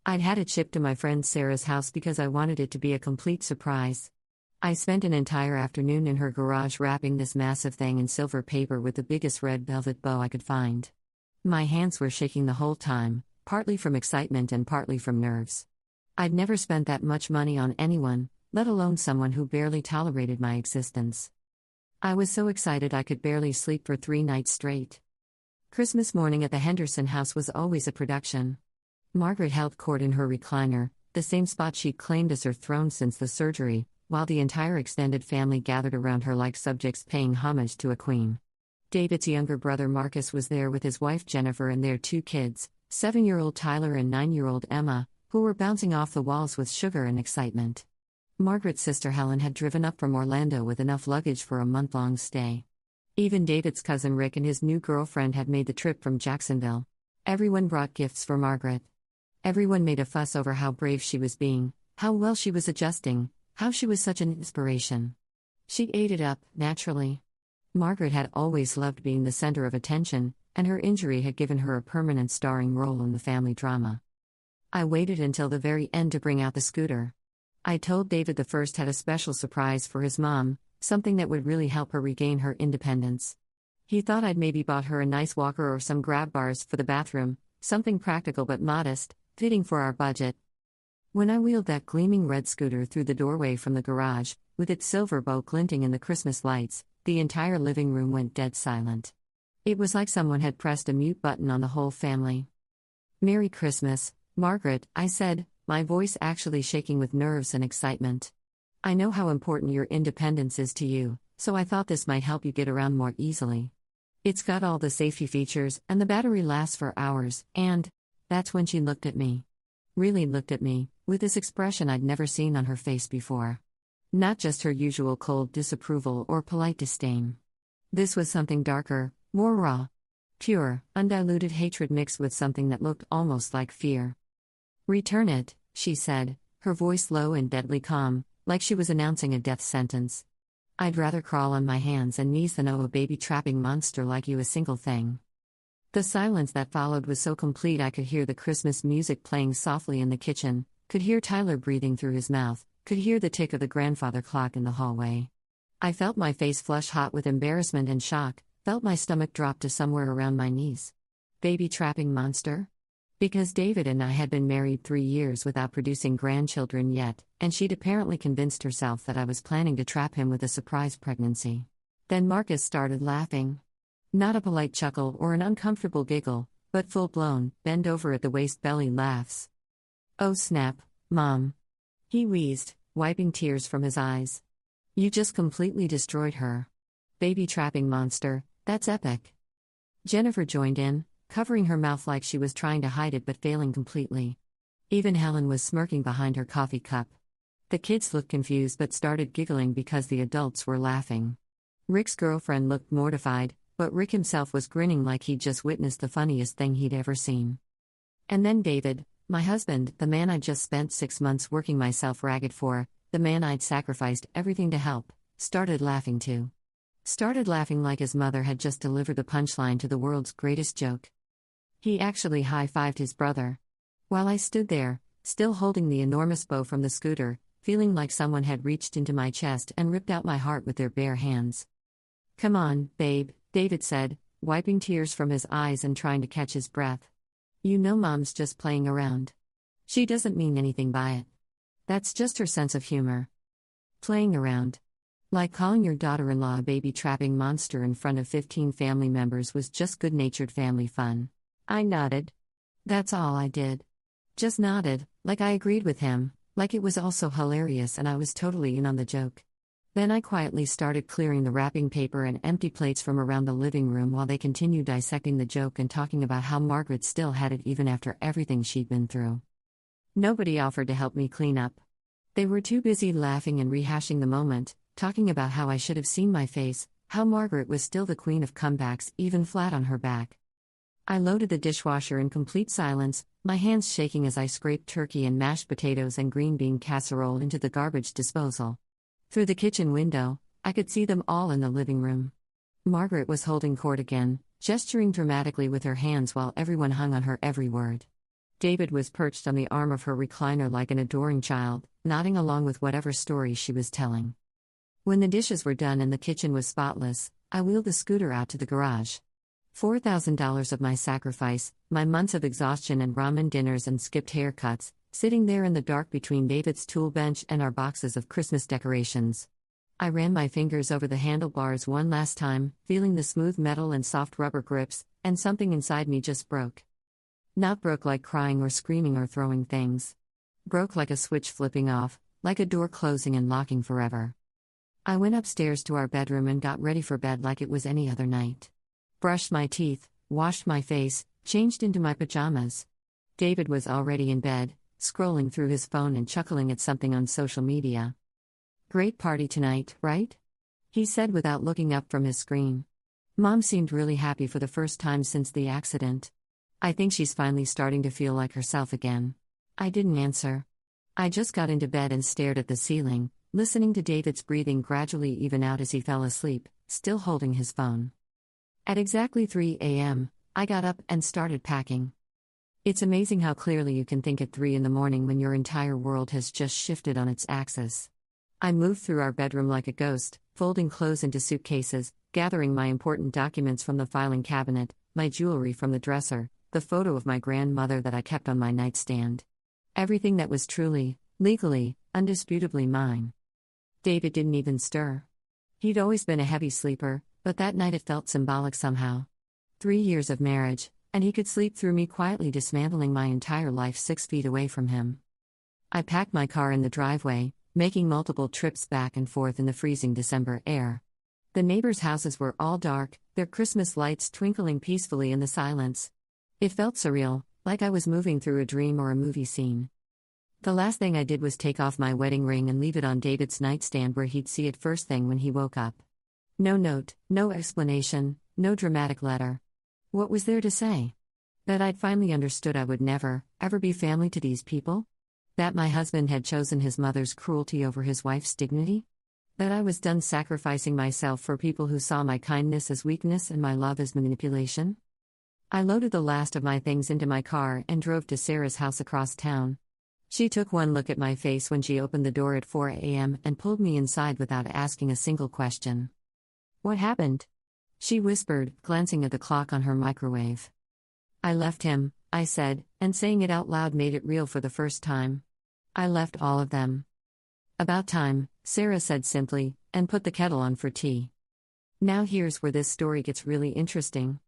I'd had it shipped to my friend Sarah's house because I wanted it to be a complete surprise. I spent an entire afternoon in her garage wrapping this massive thing in silver paper with the biggest red velvet bow I could find. My hands were shaking the whole time, partly from excitement and partly from nerves. I'd never spent that much money on anyone, let alone someone who barely tolerated my existence. I was so excited I could barely sleep for 3 nights straight. Christmas morning at the Henderson house was always a production. Margaret held court in her recliner, the same spot she'd claimed as her throne since the surgery, while the entire extended family gathered around her like subjects paying homage to a queen. David's younger brother Marcus was there with his wife Jennifer and their 2 kids, 7-year-old Tyler and 9-year-old Emma, who were bouncing off the walls with sugar and excitement. Margaret's sister Helen had driven up from Orlando with enough luggage for a month-long stay. Even David's cousin Rick and his new girlfriend had made the trip from Jacksonville. Everyone brought gifts for Margaret. Everyone made a fuss over how brave she was being, how well she was adjusting, how she was such an inspiration. She ate it up, naturally. Margaret had always loved being the center of attention, and her injury had given her a permanent starring role in the family drama. I waited until the very end to bring out the scooter. I told David the first had a special surprise for his mom, something that would really help her regain her independence. He thought I'd maybe bought her a nice walker or some grab bars for the bathroom, something practical but modest, fitting for our budget. When I wheeled that gleaming red scooter through the doorway from the garage, with its silver bow glinting in the Christmas lights, the entire living room went dead silent. It was like someone had pressed a mute button on the whole family. "Merry Christmas, Margaret," I said, my voice actually shaking with nerves and excitement. "I know how important your independence is to you, so I thought this might help you get around more easily. It's got all the safety features, and the battery lasts for hours, and..." That's when she looked at me. Really looked at me, with this expression I'd never seen on her face before. Not just her usual cold disapproval or polite disdain. This was something darker, more raw. Pure, undiluted hatred mixed with something that looked almost like fear. "Return it," she said, her voice low and deadly calm, like she was announcing a death sentence. "I'd rather crawl on my hands and knees than owe a baby-trapping monster like you a single thing." The silence that followed was so complete I could hear the Christmas music playing softly in the kitchen, could hear Tyler breathing through his mouth, could hear the tick of the grandfather clock in the hallway. I felt my face flush hot with embarrassment and shock, felt my stomach drop to somewhere around my knees. Baby-trapping monster? Because David and I had been married 3 years without producing grandchildren yet, and she'd apparently convinced herself that I was planning to trap him with a surprise pregnancy. Then Marcus started laughing. Not a polite chuckle or an uncomfortable giggle, but full-blown, bend-over-at-the-waist belly laughs. "Oh snap, Mom," he wheezed, wiping tears from his eyes. "You just completely destroyed her. Baby-trapping monster, that's epic." Jennifer joined in, covering her mouth like she was trying to hide it but failing completely. Even Helen was smirking behind her coffee cup. The kids looked confused but started giggling because the adults were laughing. Rick's girlfriend looked mortified, but Rick himself was grinning like he'd just witnessed the funniest thing he'd ever seen. And then David, my husband, the man I'd just spent 6 months working myself ragged for, the man I'd sacrificed everything to help, started laughing too. Started laughing like his mother had just delivered the punchline to the world's greatest joke. He actually high-fived his brother. While I stood there, still holding the enormous bow from the scooter, feeling like someone had reached into my chest and ripped out my heart with their bare hands. "Come on, babe," David said, wiping tears from his eyes and trying to catch his breath. "You know Mom's just playing around. She doesn't mean anything by it. That's just her sense of humor. Playing around. Like calling your daughter-in-law a baby-trapping monster in front of 15 family members was just good-natured family fun." I nodded. That's all I did. Just nodded, like I agreed with him, Like it was also hilarious and I was totally in on the joke. Then I quietly started clearing the wrapping paper and empty plates from around the living room while they continued dissecting the joke and talking about how Margaret still had it even after everything she'd been through. Nobody offered to help me clean up. They were too busy laughing and rehashing the moment, talking about how I should have seen my face, how Margaret was still the queen of comebacks, even flat on her back. I loaded the dishwasher in complete silence, my hands shaking as I scraped turkey and mashed potatoes and green bean casserole into the garbage disposal. Through the kitchen window, I could see them all in the living room. Margaret was holding court again, gesturing dramatically with her hands while everyone hung on her every word. David was perched on the arm of her recliner like an adoring child, nodding along with whatever story she was telling. When the dishes were done and the kitchen was spotless, I wheeled the scooter out to the garage. $4,000 of my sacrifice, my months of exhaustion and ramen dinners and skipped haircuts, sitting there in the dark between David's tool bench and our boxes of Christmas decorations. I ran my fingers over the handlebars one last time, feeling the smooth metal and soft rubber grips, and something inside me just broke. Not broke like crying or screaming or throwing things. Broke like a switch flipping off, like a door closing and locking forever. I went upstairs to our bedroom and got ready for bed like it was any other night. Brushed my teeth, washed my face, changed into my pajamas. David was already in bed, scrolling through his phone and chuckling at something on social media. "Great party tonight, right?" he said without looking up from his screen. Mom seemed really happy for the first time since the accident. I think she's finally starting to feel like herself again. I didn't answer. I just got into bed and stared at the ceiling, listening to David's breathing gradually even out as he fell asleep, still holding his phone. At exactly 3 a.m., I got up and started packing. It's amazing how clearly you can think at 3 in the morning when your entire world has just shifted on its axis. I moved through our bedroom like a ghost, folding clothes into suitcases, gathering my important documents from the filing cabinet, my jewelry from the dresser, the photo of my grandmother that I kept on my nightstand. Everything that was truly, legally, undisputably mine. David didn't even stir. He'd always been a heavy sleeper, but that night it felt symbolic somehow. 3 years of marriage, and he could sleep through me quietly dismantling my entire life 6 feet away from him. I packed my car in the driveway, making multiple trips back and forth in the freezing December air. The neighbors' houses were all dark, their Christmas lights twinkling peacefully in the silence. It felt surreal, like I was moving through a dream or a movie scene. The last thing I did was take off my wedding ring and leave it on David's nightstand where he'd see it first thing when he woke up. No note, no explanation, no dramatic letter. What was there to say? That I'd finally understood I would never, ever be family to these people? That my husband had chosen his mother's cruelty over his wife's dignity? That I was done sacrificing myself for people who saw my kindness as weakness and my love as manipulation? I loaded the last of my things into my car and drove to Sarah's house across town. She took one look at my face when she opened the door at 4 a.m. and pulled me inside without asking a single question. "What happened?" she whispered, glancing at the clock on her microwave. "I left him," I said, and saying it out loud made it real for the first time. "I left all of them." "About time," Sarah said simply, and put the kettle on for tea. Now here's where this story gets really interesting.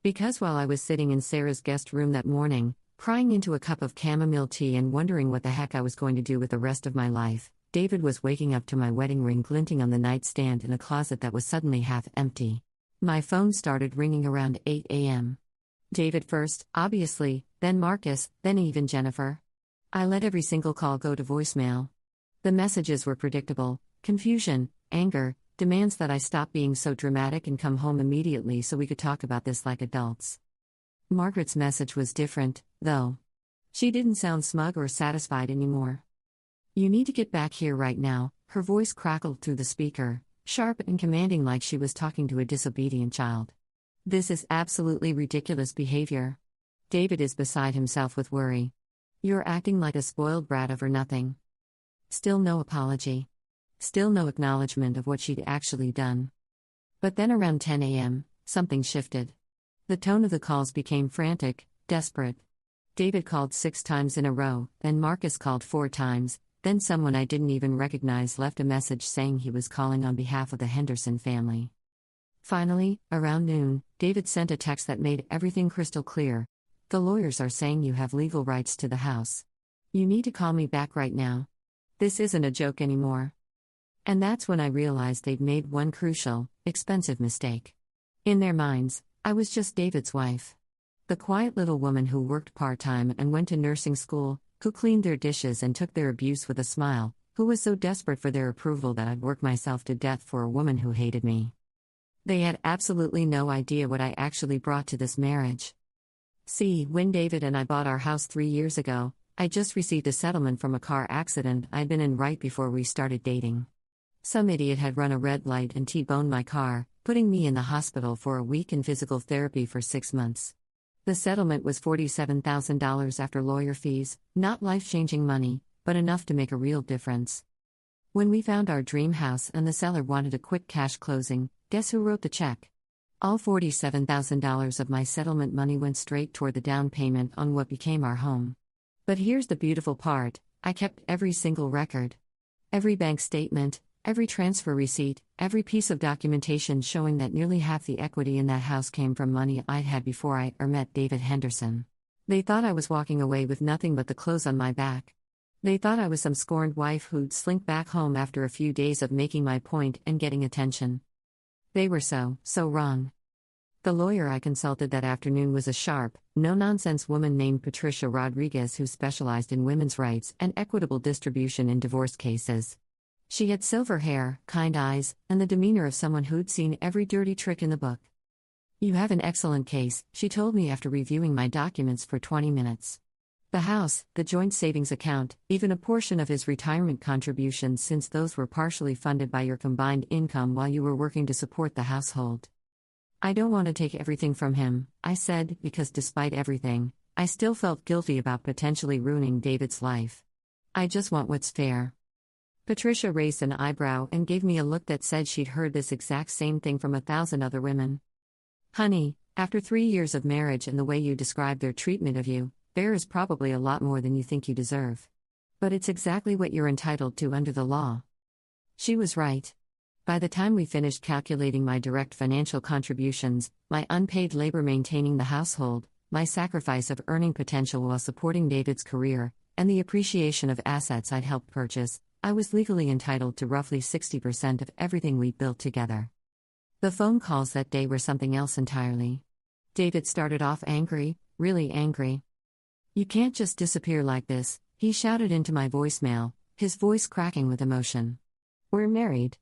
Because while I was sitting in Sarah's guest room that morning, crying into a cup of chamomile tea and wondering what the heck I was going to do with the rest of my life, David was waking up to my wedding ring glinting on the nightstand in a closet that was suddenly half empty. My phone started ringing around 8 a.m. David first, obviously, then Marcus, then even Jennifer. I let every single call go to voicemail. The messages were predictable: confusion, anger, demands that I stop being so dramatic and come home immediately so we could talk about this like adults. Margaret's message was different, though. She didn't sound smug or satisfied anymore. "You need to get back here right now," her voice crackled through the speaker, sharp and commanding like she was talking to a disobedient child. "This is absolutely ridiculous behavior." David is beside himself with worry. "You're acting like a spoiled brat over nothing." Still no apology. Still no acknowledgement of what she'd actually done. But then around 10 a.m., something shifted. The tone of the calls became frantic, desperate. David called 6 times in a row, then Marcus called 4 times, then someone I didn't even recognize left a message saying he was calling on behalf of the Henderson family. Finally, around noon, David sent a text that made everything crystal clear. "The lawyers are saying you have legal rights to the house. You need to call me back right now. This isn't a joke anymore. And that's when I realized they'd made one crucial, expensive mistake. In their minds, I was just David's wife. The quiet little woman who worked part-time and went to nursing school, who cleaned their dishes and took their abuse with a smile, who was so desperate for their approval that I'd work myself to death for a woman who hated me. They had absolutely no idea what I actually brought to this marriage. See, when David and I bought our house 3 years ago, I just received a settlement from a car accident I'd been in right before we started dating. Some idiot had run a red light and T-boned my car, putting me in the hospital for a week in physical therapy for 6 months. The settlement was $47,000 after lawyer fees, not life-changing money, but enough to make a real difference. When we found our dream house and the seller wanted a quick cash closing, guess who wrote the check? All $47,000 of my settlement money went straight toward the down payment on what became our home. But here's the beautiful part: I kept every single record. Every bank statement, every transfer receipt, every piece of documentation showing that nearly half the equity in that house came from money I'd had before I met David Henderson. They thought I was walking away with nothing but the clothes on my back. They thought I was some scorned wife who'd slink back home after a few days of making my point and getting attention. They were so wrong. The lawyer I consulted that afternoon was a sharp, no-nonsense woman named Patricia Rodriguez who specialized in women's rights and equitable distribution in divorce cases. She had silver hair, kind eyes, and the demeanor of someone who'd seen every dirty trick in the book. "You have an excellent case," she told me after reviewing my documents for 20 minutes. The house, the joint savings account, even a portion of his retirement contributions since those were partially funded by your combined income while you were working to support the household. "I don't want to take everything from him," I said, because despite everything, I still felt guilty about potentially ruining David's life. "I just want what's fair." Patricia raised an eyebrow and gave me a look that said she'd heard this exact same thing from 1,000 other women. "Honey, after 3 years of marriage and the way you describe their treatment of you, there is probably a lot more than you think you deserve. But it's exactly what you're entitled to under the law." She was right. By the time we finished calculating my direct financial contributions, my unpaid labor maintaining the household, my sacrifice of earning potential while supporting David's career, and the appreciation of assets I'd helped purchase, I was legally entitled to roughly 60% of everything we built together. The phone calls that day were something else entirely. David started off angry, really angry. "You can't just disappear like this," he shouted into my voicemail, his voice cracking with emotion. "We're married.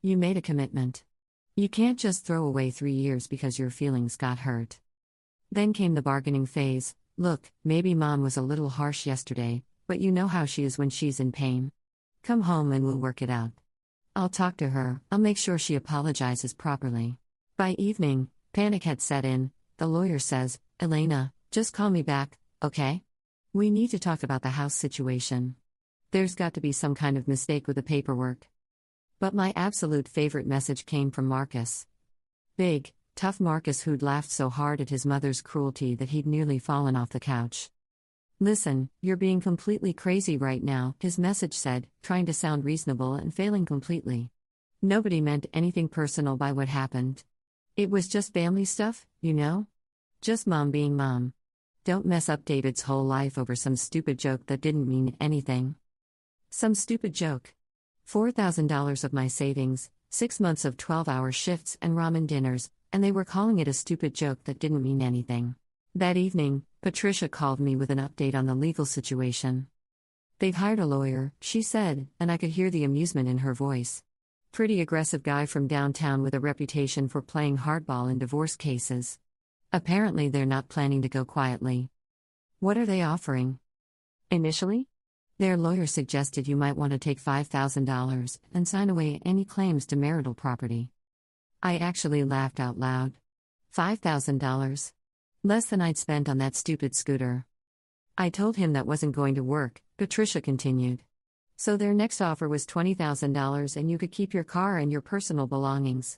You made a commitment. You can't just throw away 3 years because your feelings got hurt." Then came the bargaining phase. "Look, maybe Mom was a little harsh yesterday, but you know how she is when she's in pain. Come home and we'll work it out. I'll talk to her, I'll make sure she apologizes properly." By evening, panic had set in. The lawyer says, "Elena, just call me back, okay? We need to talk about the house situation. There's got to be some kind of mistake with the paperwork." But my absolute favorite message came from Marcus. Big, tough Marcus who'd laughed so hard at his mother's cruelty that he'd nearly fallen off the couch. "Listen, you're being completely crazy right now," his message said, trying to sound reasonable and failing completely. Nobody meant anything personal by what happened. It was just family stuff, you know? Just Mom being Mom. Don't mess up David's whole life over some stupid joke that didn't mean anything. Some stupid joke. $4,000 of my savings, 6 months of 12-hour shifts and ramen dinners, and they were calling it a stupid joke that didn't mean anything. That evening, Patricia called me with an update on the legal situation. "They've hired a lawyer," she said, and I could hear the amusement in her voice. "Pretty aggressive guy from downtown with a reputation for playing hardball in divorce cases. Apparently they're not planning to go quietly." "What are they offering?" "Initially? Their lawyer suggested you might want to take $5,000 and sign away any claims to marital property." I actually laughed out loud. $5,000? Less than I'd spent on that stupid scooter. I told him that wasn't going to work, Patricia continued. "So their next offer was $20,000 and you could keep your car and your personal belongings."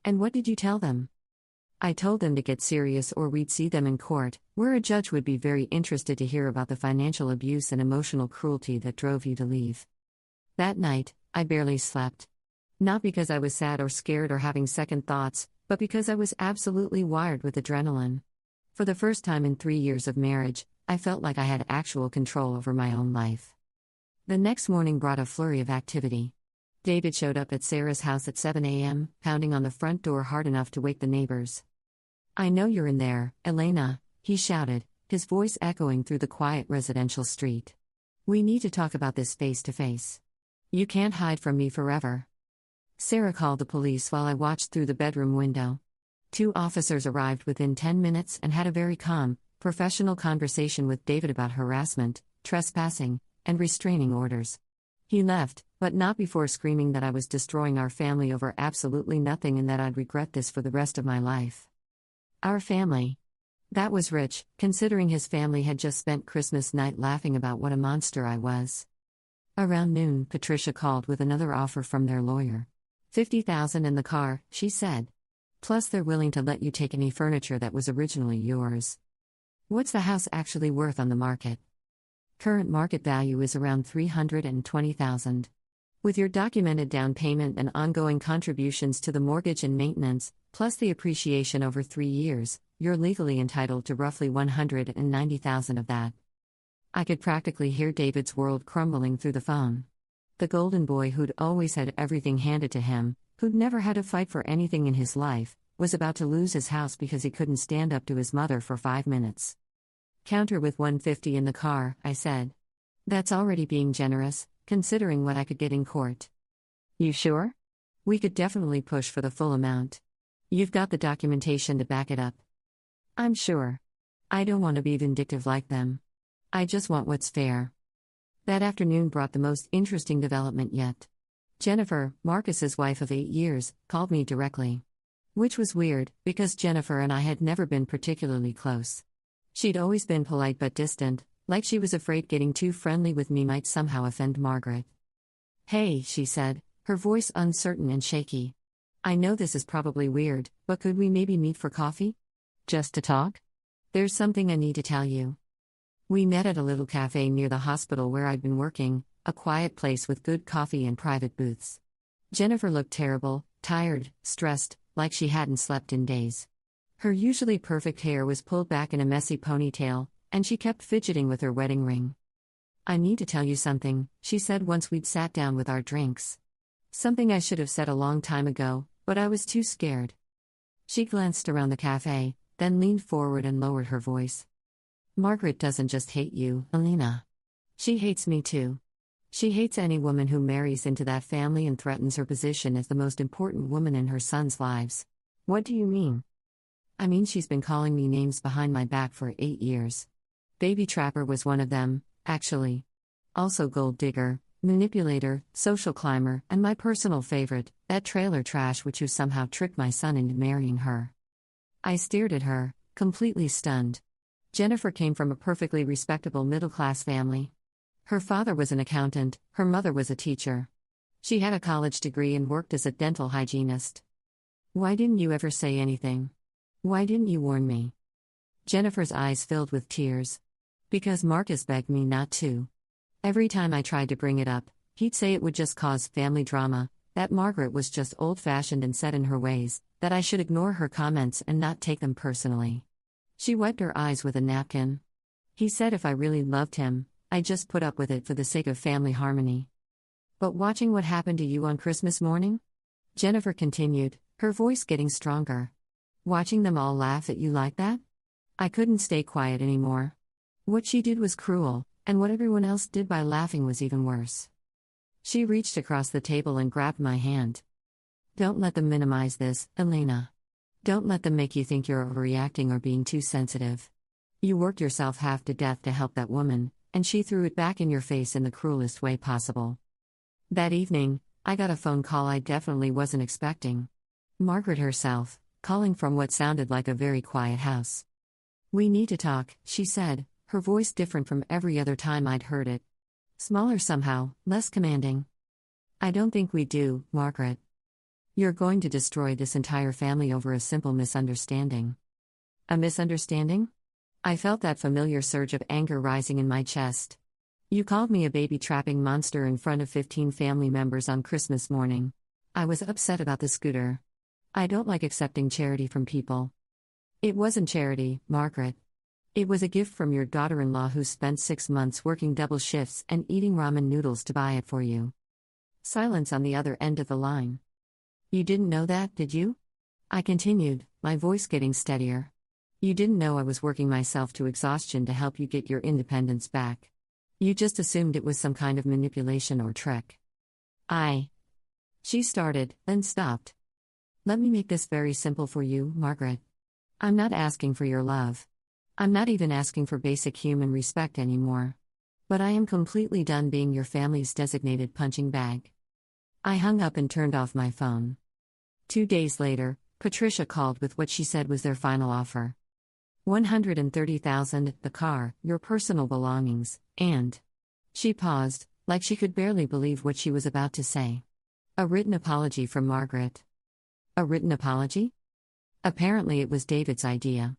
"And what did you tell them?" "I told them to get serious or we'd see them in court, where a judge would be very interested to hear about the financial abuse and emotional cruelty that drove you to leave." That night, I barely slept. Not because I was sad or scared or having second thoughts, but because I was absolutely wired with adrenaline. For the first time in 3 years of marriage, I felt like I had actual control over my own life. The next morning brought a flurry of activity. David showed up at Sarah's house at 7 a.m., pounding on the front door hard enough to wake the neighbors. "I know you're in there, Elena," he shouted, his voice echoing through the quiet residential street. "We need to talk about this face to face. You can't hide from me forever." Sarah called the police while I watched through the bedroom window. 2 officers arrived within 10 minutes and had a very calm, professional conversation with David about harassment, trespassing, and restraining orders. He left, but not before screaming that I was destroying our family over absolutely nothing and that I'd regret this for the rest of my life. Our family. That was rich, considering his family had just spent Christmas night laughing about what a monster I was. Around noon, Patricia called with another offer from their lawyer. $50,000 in the car, she said. Plus they're willing to let you take any furniture that was originally yours. What's the house actually worth on the market? Current market value is around $320,000. With your documented down payment and ongoing contributions to the mortgage and maintenance, plus the appreciation over 3 years, you're legally entitled to roughly $190,000 of that. I could practically hear David's world crumbling through the phone. The golden boy who'd always had everything handed to him, who'd never had to fight for anything in his life, was about to lose his house because he couldn't stand up to his mother for 5 minutes. "Counter with $150 in the car," I said. "That's already being generous, considering what I could get in court." "You sure?" "We could definitely push for the full amount. You've got the documentation to back it up." "I'm sure. I don't want to be vindictive like them. I just want what's fair." That afternoon brought the most interesting development yet. Jennifer, Marcus's wife of 8 years, called me directly. Which was weird, because Jennifer and I had never been particularly close. She'd always been polite but distant, like she was afraid getting too friendly with me might somehow offend Margaret. "Hey," she said, her voice uncertain and shaky. "I know this is probably weird, but could we maybe meet for coffee? Just to talk? There's something I need to tell you." We met at a little cafe near the hospital where I'd been working, a quiet place with good coffee and private booths. Jennifer looked terrible, tired, stressed, like she hadn't slept in days. Her usually perfect hair was pulled back in a messy ponytail, and she kept fidgeting with her wedding ring. "I need to tell you something," she said once we'd sat down with our drinks. "Something I should have said a long time ago, but I was too scared." She glanced around the cafe, then leaned forward and lowered her voice. "Margaret doesn't just hate you, Elena. She hates me too. She hates any woman who marries into that family and threatens her position as the most important woman in her sons' lives." "What do you mean?" "I mean she's been calling me names behind my back for 8 years. Baby trapper was one of them, actually. Also gold digger, manipulator, social climber, and my personal favorite, that trailer trash who somehow tricked my son into marrying her." I stared at her, completely stunned. Jennifer came from a perfectly respectable middle-class family. Her father was an accountant, her mother was a teacher. She had a college degree and worked as a dental hygienist. "Why didn't you ever say anything? Why didn't you warn me?" Jennifer's eyes filled with tears. "Because Marcus begged me not to. Every time I tried to bring it up, he'd say it would just cause family drama, that Margaret was just old-fashioned and set in her ways, that I should ignore her comments and not take them personally." She wiped her eyes with a napkin. "He said if I really loved him, I'd just put up with it for the sake of family harmony." "But watching what happened to you on Christmas morning?" Jennifer continued, her voice getting stronger. "Watching them all laugh at you like that? I couldn't stay quiet anymore. What she did was cruel, and what everyone else did by laughing was even worse." She reached across the table and grabbed my hand. "Don't let them minimize this, Elena. Don't let them make you think you're overreacting or being too sensitive. You worked yourself half to death to help that woman, and she threw it back in your face in the cruelest way possible." That evening, I got a phone call I definitely wasn't expecting. Margaret herself, calling from what sounded like a very quiet house. "We need to talk," she said, her voice different from every other time I'd heard it. Smaller somehow, less commanding. "I don't think we do, Margaret. You're going to destroy this entire family over a simple misunderstanding." "A misunderstanding?" I felt that familiar surge of anger rising in my chest. "You called me a baby-trapping monster in front of 15 family members on Christmas morning. I was upset about the scooter. I don't like accepting charity from people." "It wasn't charity, Margaret. It was a gift from your daughter-in-law who spent 6 months working double shifts and eating ramen noodles to buy it for you. Silence on the other end of the line. You didn't know that, did you? I continued, my voice getting steadier. You didn't know I was working myself to exhaustion to help you get your independence back. You just assumed it was some kind of manipulation or trick. She started, then stopped. Let me make this very simple for you, Margaret. I'm not asking for your love. I'm not even asking for basic human respect anymore. But I am completely done being your family's designated punching bag. I hung up and turned off my phone. 2 days later, Patricia called with what she said was their final offer. $130,000, the car, your personal belongings, and... She paused, like she could barely believe what she was about to say. A written apology from Margaret. A written apology? Apparently it was David's idea.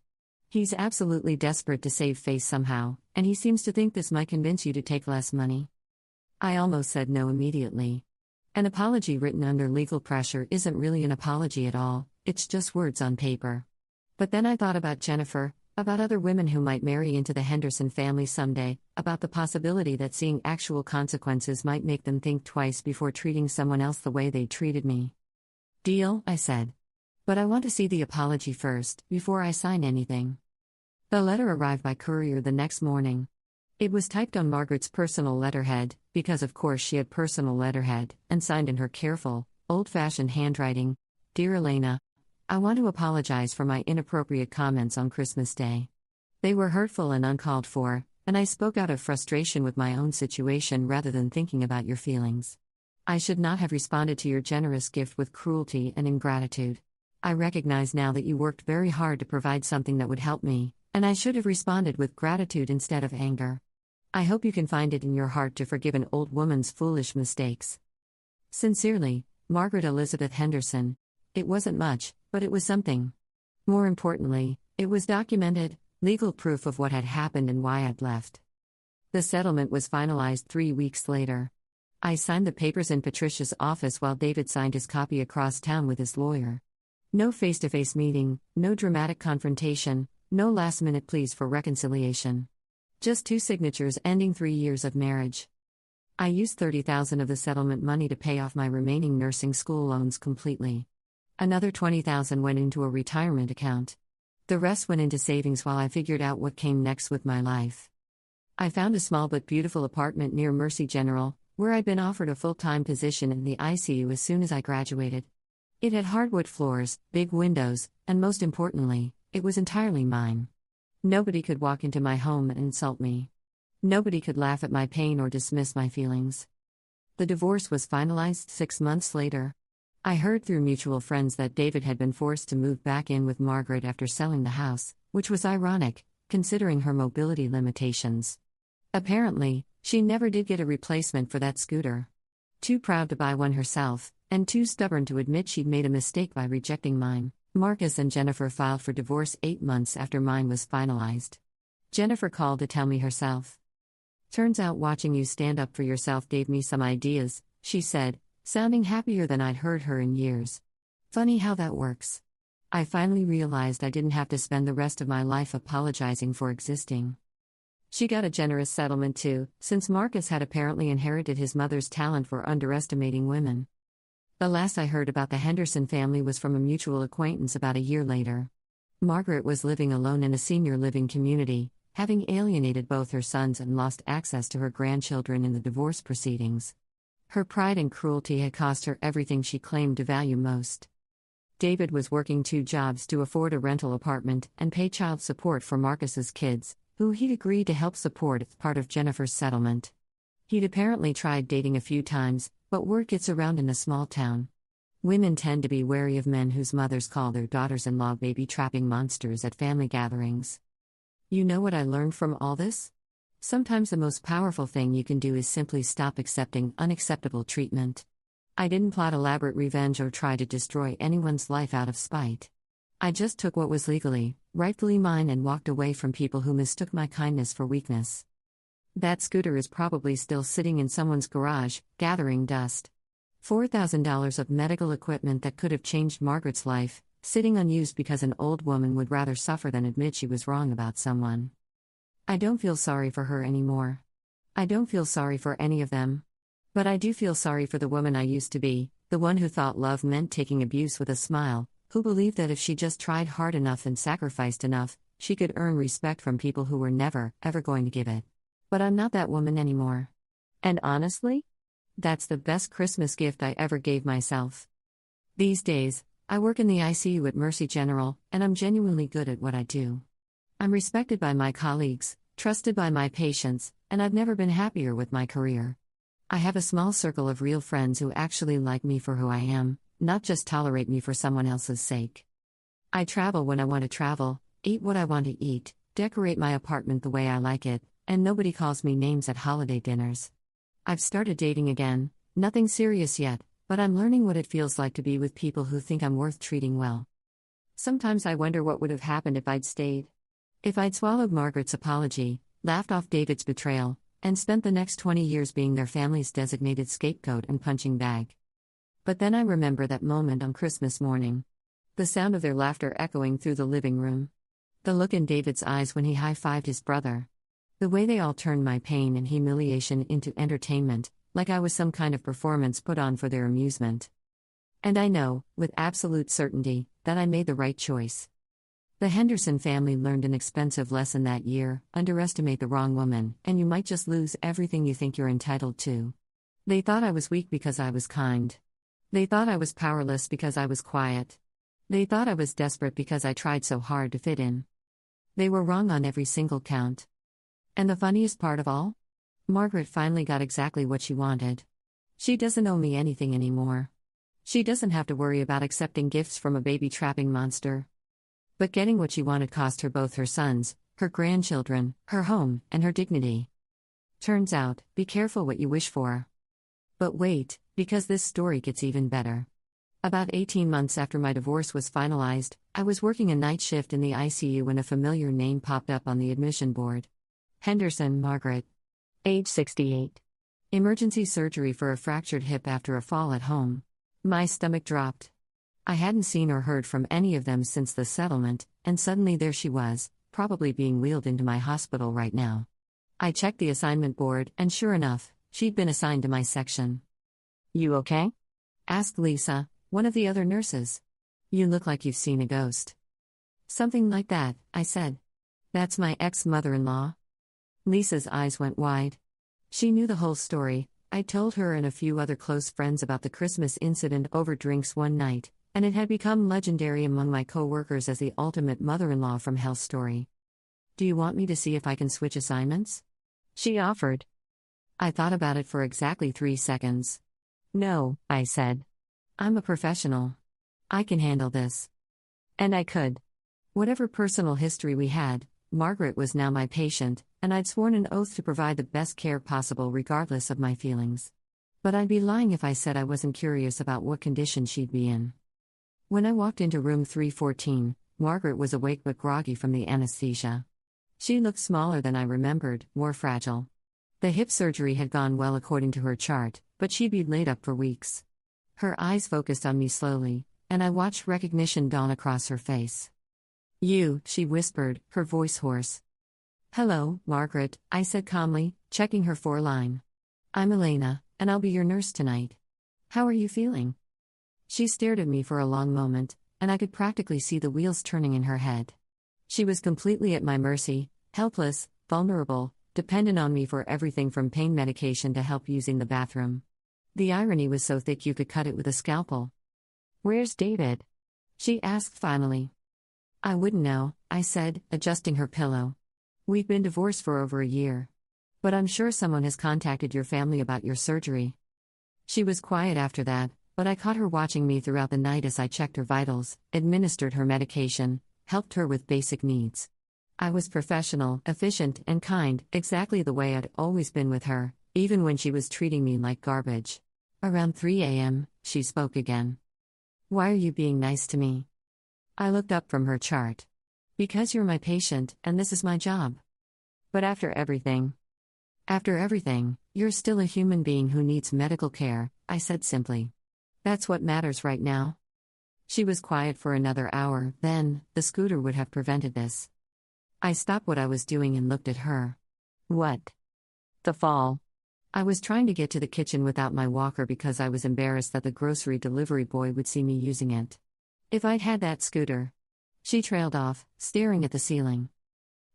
He's absolutely desperate to save face somehow, and he seems to think this might convince you to take less money. I almost said no immediately. An apology written under legal pressure isn't really an apology at all, it's just words on paper. But then I thought about Jennifer, about other women who might marry into the Henderson family someday, about the possibility that seeing actual consequences might make them think twice before treating someone else the way they treated me. Deal, I said. But I want to see the apology first, before I sign anything. The letter arrived by courier the next morning. It was typed on Margaret's personal letterhead, because of course she had personal letterhead, and signed in her careful, old-fashioned handwriting. Dear Elena, I want to apologize for my inappropriate comments on Christmas Day. They were hurtful and uncalled for, and I spoke out of frustration with my own situation rather than thinking about your feelings. I should not have responded to your generous gift with cruelty and ingratitude. I recognize now that you worked very hard to provide something that would help me, and I should have responded with gratitude instead of anger. I hope you can find it in your heart to forgive an old woman's foolish mistakes. Sincerely, Margaret Elizabeth Henderson. It wasn't much, but it was something. More importantly, it was documented, legal proof of what had happened and why I'd left. The settlement was finalized 3 weeks later. I signed the papers in Patricia's office while David signed his copy across town with his lawyer. No face-to-face meeting, no dramatic confrontation, no last-minute pleas for reconciliation. Just 2 signatures ending 3 years of marriage. I used $30,000 of the settlement money to pay off my remaining nursing school loans completely. Another $20,000 went into a retirement account. The rest went into savings while I figured out what came next with my life. I found a small but beautiful apartment near Mercy General, where I'd been offered a full-time position in the ICU as soon as I graduated. It had hardwood floors, big windows, and most importantly, it was entirely mine. Nobody could walk into my home and insult me. Nobody could laugh at my pain or dismiss my feelings. The divorce was finalized 6 months later. I heard through mutual friends that David had been forced to move back in with Margaret after selling the house, which was ironic, considering her mobility limitations. Apparently, she never did get a replacement for that scooter. Too proud to buy one herself, and too stubborn to admit she'd made a mistake by rejecting mine, Marcus and Jennifer filed for divorce 8 months after mine was finalized. Jennifer called to tell me herself. Turns out watching you stand up for yourself gave me some ideas, she said, sounding happier than I'd heard her in years. Funny how that works. I finally realized I didn't have to spend the rest of my life apologizing for existing. She got a generous settlement too, since Marcus had apparently inherited his mother's talent for underestimating women. The last I heard about the Henderson family was from a mutual acquaintance about a year later. Margaret was living alone in a senior living community, having alienated both her sons and lost access to her grandchildren in the divorce proceedings. Her pride and cruelty had cost her everything she claimed to value most. David was working 2 jobs to afford a rental apartment and pay child support for Marcus's kids, who he'd agreed to help support as part of Jennifer's settlement. He'd apparently tried dating a few times, but word gets around in a small town. Women tend to be wary of men whose mothers call their daughters-in-law baby-trapping monsters at family gatherings. You know what I learned from all this? Sometimes the most powerful thing you can do is simply stop accepting unacceptable treatment. I didn't plot elaborate revenge or try to destroy anyone's life out of spite. I just took what was legally, rightfully mine and walked away from people who mistook my kindness for weakness. That scooter is probably still sitting in someone's garage, gathering dust. $4,000 of medical equipment that could have changed Margaret's life, sitting unused because an old woman would rather suffer than admit she was wrong about someone. I don't feel sorry for her anymore. I don't feel sorry for any of them. But I do feel sorry for the woman I used to be, the one who thought love meant taking abuse with a smile, who believed that if she just tried hard enough and sacrificed enough, she could earn respect from people who were never, ever going to give it. But I'm not that woman anymore. And honestly, that's the best Christmas gift I ever gave myself. These days, I work in the ICU at Mercy General, and I'm genuinely good at what I do. I'm respected by my colleagues, trusted by my patients, and I've never been happier with my career. I have a small circle of real friends who actually like me for who I am, not just tolerate me for someone else's sake. I travel when I want to travel, eat what I want to eat, decorate my apartment the way I like it, and nobody calls me names at holiday dinners. I've started dating again, nothing serious yet, but I'm learning what it feels like to be with people who think I'm worth treating well. Sometimes I wonder what would have happened if I'd stayed. If I'd swallowed Margaret's apology, laughed off David's betrayal, and spent the next 20 years being their family's designated scapegoat and punching bag. But then I remember that moment on Christmas morning. The sound of their laughter echoing through the living room. The look in David's eyes when he high-fived his brother. The way they all turned my pain and humiliation into entertainment, like I was some kind of performance put on for their amusement. And I know, with absolute certainty, that I made the right choice. The Henderson family learned an expensive lesson that year: underestimate the wrong woman, and you might just lose everything you think you're entitled to. They thought I was weak because I was kind. They thought I was powerless because I was quiet. They thought I was desperate because I tried so hard to fit in. They were wrong on every single count. And the funniest part of all? Margaret finally got exactly what she wanted. She doesn't owe me anything anymore. She doesn't have to worry about accepting gifts from a baby-trapping monster. But getting what she wanted cost her both her sons, her grandchildren, her home, and her dignity. Turns out, be careful what you wish for. But wait, because this story gets even better. About 18 months after my divorce was finalized, I was working a night shift in the ICU when a familiar name popped up on the admission board. Henderson, Margaret. Age 68. Emergency surgery for a fractured hip after a fall at home. My stomach dropped. I hadn't seen or heard from any of them since the settlement, and suddenly there she was, probably being wheeled into my hospital right now. I checked the assignment board, and sure enough, she'd been assigned to my section. "You okay?" asked Lisa, one of the other nurses. "You look like you've seen a ghost." "Something like that," I said. "That's my ex-mother-in-law." Lisa's eyes went wide. She knew the whole story. I told her and a few other close friends about the Christmas incident over drinks one night, and it had become legendary among my co-workers as the ultimate mother-in-law from hell story. "Do you want me to see if I can switch assignments?" she offered. I thought about it for exactly 3 seconds. "No," I said. "I'm a professional. I can handle this." And I could. Whatever personal history we had, Margaret was now my patient, and I'd sworn an oath to provide the best care possible regardless of my feelings. But I'd be lying if I said I wasn't curious about what condition she'd be in. When I walked into room 314, Margaret was awake but groggy from the anesthesia. She looked smaller than I remembered, more fragile. The hip surgery had gone well according to her chart, but she'd be laid up for weeks. Her eyes focused on me slowly, and I watched recognition dawn across her face. "You," she whispered, her voice hoarse. "Hello, Margaret," I said calmly, checking her foreline. "I'm Elena, and I'll be your nurse tonight. How are you feeling?" She stared at me for a long moment, and I could practically see the wheels turning in her head. She was completely at my mercy, helpless, vulnerable, dependent on me for everything from pain medication to help using the bathroom. The irony was so thick you could cut it with a scalpel. "Where's David?" she asked finally. "I wouldn't know," I said, adjusting her pillow. "We've been divorced for over a year. But I'm sure someone has contacted your family about your surgery." She was quiet after that, but I caught her watching me throughout the night as I checked her vitals, administered her medication, helped her with basic needs. I was professional, efficient, and kind, exactly the way I'd always been with her, even when she was treating me like garbage. Around 3 a.m., she spoke again. "Why are you being nice to me?" I looked up from her chart. "Because you're my patient, and this is my job." "But after everything, you're still a human being who needs medical care," I said simply. "That's what matters right now." She was quiet for another hour, then, the scooter would have prevented this. I stopped what I was doing and looked at her. What? The fall. I was trying to get to the kitchen without my walker because I was embarrassed that the grocery delivery boy would see me using it. If I'd had that scooter. She trailed off, staring at the ceiling.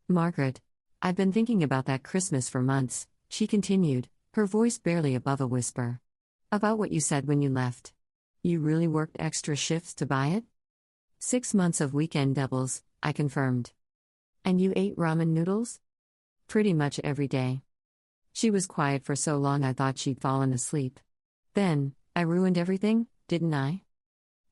Margaret, I've been thinking about that Christmas for months, she continued, her voice barely above a whisper. About what you said when you left. You really worked extra shifts to buy it? 6 months of weekend doubles, I confirmed. And you ate ramen noodles? Pretty much every day. She was quiet for so long I thought she'd fallen asleep. Then, I ruined everything, didn't I?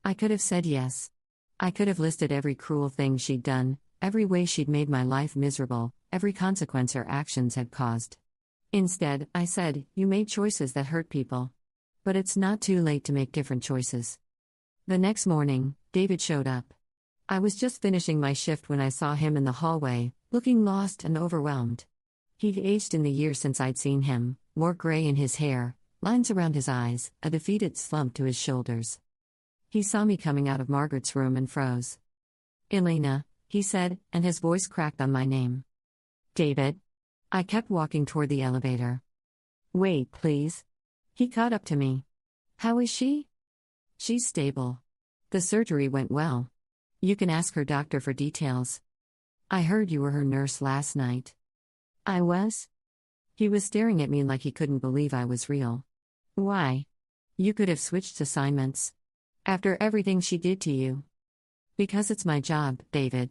I could have said yes. I could have listed every cruel thing she'd done, every way she'd made my life miserable, every consequence her actions had caused. Instead, I said, you made choices that hurt people. But it's not too late to make different choices. The next morning, David showed up. I was just finishing my shift when I saw him in the hallway, looking lost and overwhelmed. He'd aged in the years since I'd seen him, more gray in his hair, lines around his eyes, a defeated slump to his shoulders. He saw me coming out of Margaret's room and froze. Elena, he said, and his voice cracked on my name. David? I kept walking toward the elevator. Wait, please. He caught up to me. How is she? She's stable. The surgery went well. You can ask her doctor for details. I heard you were her nurse last night. I was? He was staring at me like he couldn't believe I was real. Why? You could have switched assignments. After everything she did to you. Because it's my job, David.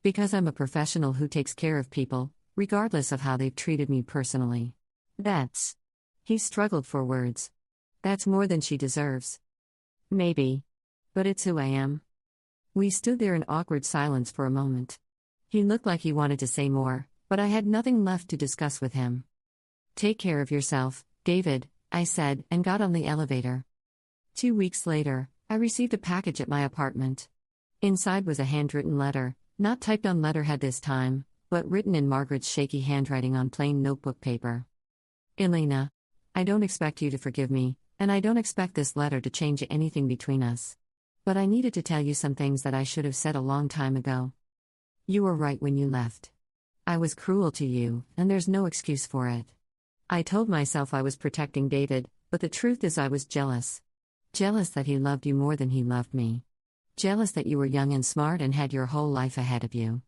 Because I'm a professional who takes care of people, regardless of how they've treated me personally. That's. He struggled for words. That's more than she deserves. Maybe. But it's who I am. We stood there in awkward silence for a moment. He looked like he wanted to say more, but I had nothing left to discuss with him. Take care of yourself, David, I said, and got on the elevator. 2 weeks later, I received a package at my apartment. Inside was a handwritten letter, not typed on letterhead this time, but written in Margaret's shaky handwriting on plain notebook paper. Elena, I don't expect you to forgive me, and I don't expect this letter to change anything between us. But I needed to tell you some things that I should have said a long time ago. You were right when you left. I was cruel to you, and there's no excuse for it. I told myself I was protecting David, but the truth is I was jealous. Jealous that he loved you more than he loved me. Jealous that you were young and smart and had your whole life ahead of you.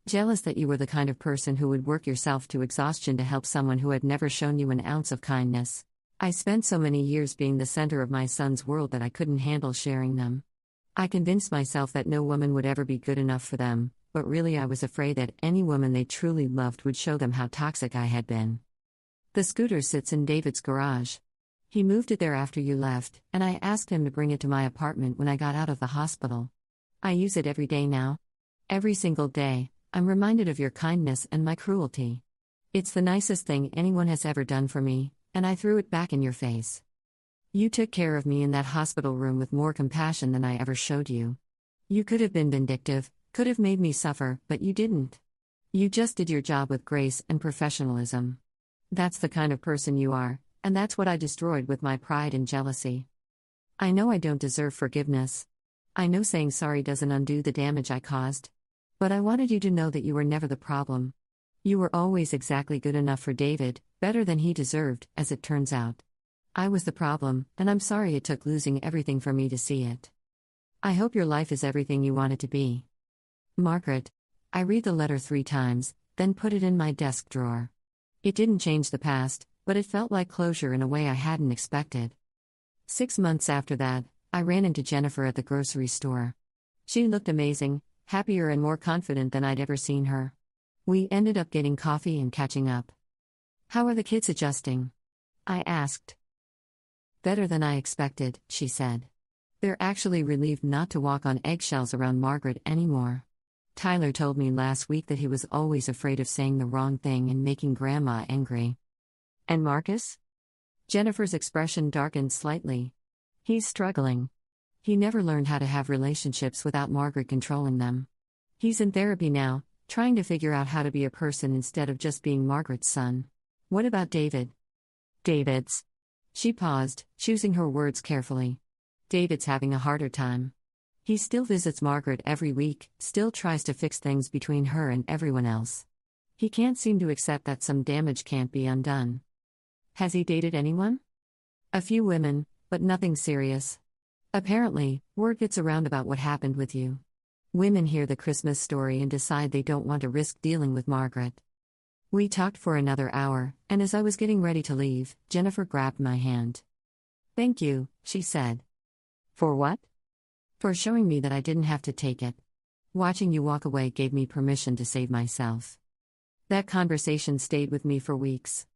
Jealous that you were the kind of person who would work yourself to exhaustion to help someone who had never shown you an ounce of kindness. I spent so many years being the center of my son's world that I couldn't handle sharing them. I convinced myself that no woman would ever be good enough for them, but really I was afraid that any woman they truly loved would show them how toxic I had been. The scooter sits in David's garage. He moved it there after you left, and I asked him to bring it to my apartment when I got out of the hospital. I use it every day now. Every single day, I'm reminded of your kindness and my cruelty. It's the nicest thing anyone has ever done for me, and I threw it back in your face. You took care of me in that hospital room with more compassion than I ever showed you. You could have been vindictive, could have made me suffer, but you didn't. You just did your job with grace and professionalism. That's the kind of person you are, and that's what I destroyed with my pride and jealousy. I know I don't deserve forgiveness. I know saying sorry doesn't undo the damage I caused. But I wanted you to know that you were never the problem. You were always exactly good enough for David, better than he deserved, as it turns out. I was the problem, and I'm sorry it took losing everything for me to see it. I hope your life is everything you want it to be. Margaret. I read the letter 3 times, then put it in my desk drawer. It didn't change the past, but it felt like closure in a way I hadn't expected. 6 months after that, I ran into Jennifer at the grocery store. She looked amazing, happier and more confident than I'd ever seen her. We ended up getting coffee and catching up. How are the kids adjusting? I asked. Better than I expected, she said. They're actually relieved not to walk on eggshells around Margaret anymore. Tyler told me last week that he was always afraid of saying the wrong thing and making Grandma angry. And Marcus? Jennifer's expression darkened slightly. He's struggling. He never learned how to have relationships without Margaret controlling them. He's in therapy now, trying to figure out how to be a person instead of just being Margaret's son. What about David? David's. She paused, choosing her words carefully. David's having a harder time. He still visits Margaret every week, still tries to fix things between her and everyone else. He can't seem to accept that some damage can't be undone. Has he dated anyone? A few women, but nothing serious. Apparently, word gets around about what happened with you. Women hear the Christmas story and decide they don't want to risk dealing with Margaret. We talked for another hour, and as I was getting ready to leave, Jennifer grabbed my hand. "Thank you," she said. "For what?" "For showing me that I didn't have to take it. Watching you walk away gave me permission to save myself." That conversation stayed with me for weeks.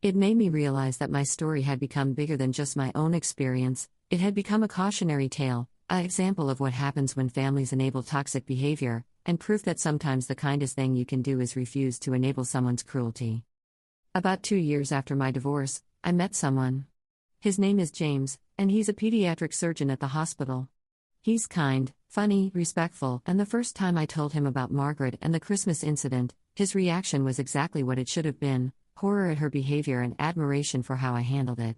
It made me realize that my story had become bigger than just my own experience. It had become a cautionary tale, an example of what happens when families enable toxic behavior, and proof that sometimes the kindest thing you can do is refuse to enable someone's cruelty. About 2 years after my divorce, I met someone. His name is James, and he's a pediatric surgeon at the hospital. He's kind, funny, respectful, and the first time I told him about Margaret and the Christmas incident, his reaction was exactly what it should have been: horror at her behavior and admiration for how I handled it.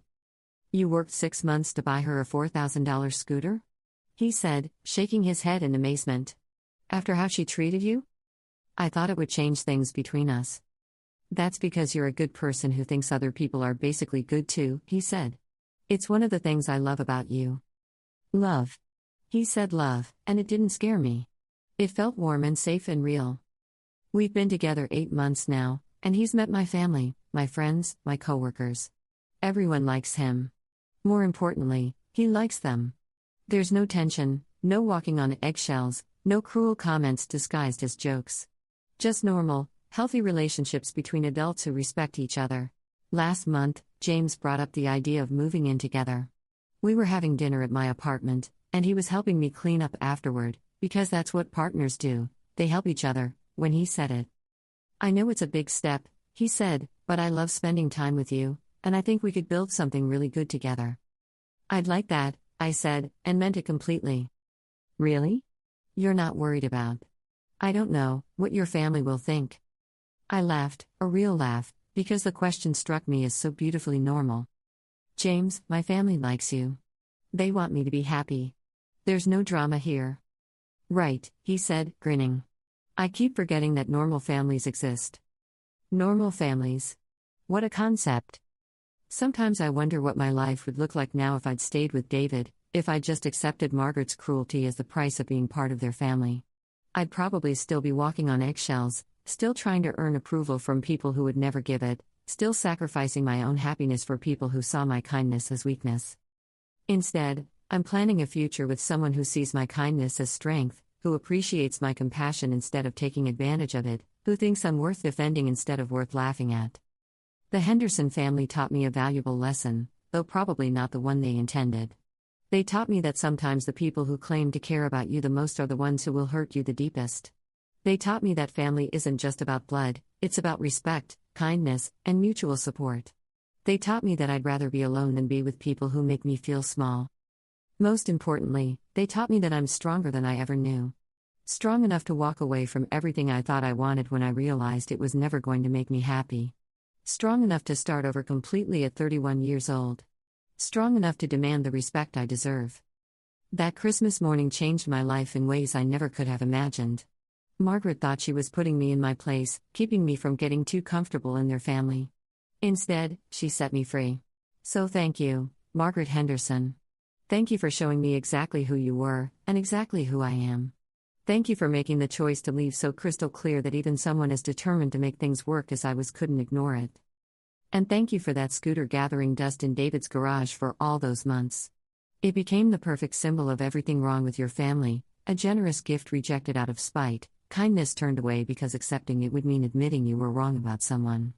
"You worked 6 months to buy her a $4,000 scooter?" he said, shaking his head in amazement. "After how she treated you? I thought it would change things between us." "That's because you're a good person who thinks other people are basically good too," he said. "It's one of the things I love about you." Love. He said love, and it didn't scare me. It felt warm and safe and real. We've been together 8 months now, and he's met my family, my friends, my coworkers. Everyone likes him. More importantly, he likes them. There's no tension, no walking on eggshells, no cruel comments disguised as jokes. Just normal, healthy relationships between adults who respect each other. Last month, James brought up the idea of moving in together. We were having dinner at my apartment, and he was helping me clean up afterward, because that's what partners do, they help each other, when he said it. "I know it's a big step," he said, "but I love spending time with you, and I think we could build something really good together." "I'd like that," I said, and meant it completely. "Really? You're not worried about?" "I don't know what your family will think." I laughed, a real laugh, because the question struck me as so beautifully normal. "James, my family likes you. They want me to be happy. There's no drama here." "Right," he said, grinning. "I keep forgetting that normal families exist." Normal families. What a concept. Sometimes I wonder what my life would look like now if I'd stayed with David, if I'd just accepted Margaret's cruelty as the price of being part of their family. I'd probably still be walking on eggshells, still trying to earn approval from people who would never give it, still sacrificing my own happiness for people who saw my kindness as weakness. Instead, I'm planning a future with someone who sees my kindness as strength, who appreciates my compassion instead of taking advantage of it, who thinks I'm worth defending instead of worth laughing at. The Henderson family taught me a valuable lesson, though probably not the one they intended. They taught me that sometimes the people who claim to care about you the most are the ones who will hurt you the deepest. They taught me that family isn't just about blood, it's about respect, kindness, and mutual support. They taught me that I'd rather be alone than be with people who make me feel small. Most importantly, they taught me that I'm stronger than I ever knew. Strong enough to walk away from everything I thought I wanted when I realized it was never going to make me happy. Strong enough to start over completely at 31 years old. Strong enough to demand the respect I deserve. That Christmas morning changed my life in ways I never could have imagined. Margaret thought she was putting me in my place, keeping me from getting too comfortable in their family. Instead, she set me free. So thank you, Margaret Henderson. Thank you for showing me exactly who you were, and exactly who I am. Thank you for making the choice to leave so crystal clear that even someone as determined to make things work as I was couldn't ignore it. And thank you for that scooter gathering dust in David's garage for all those months. It became the perfect symbol of everything wrong with your family, a generous gift rejected out of spite, kindness turned away because accepting it would mean admitting you were wrong about someone.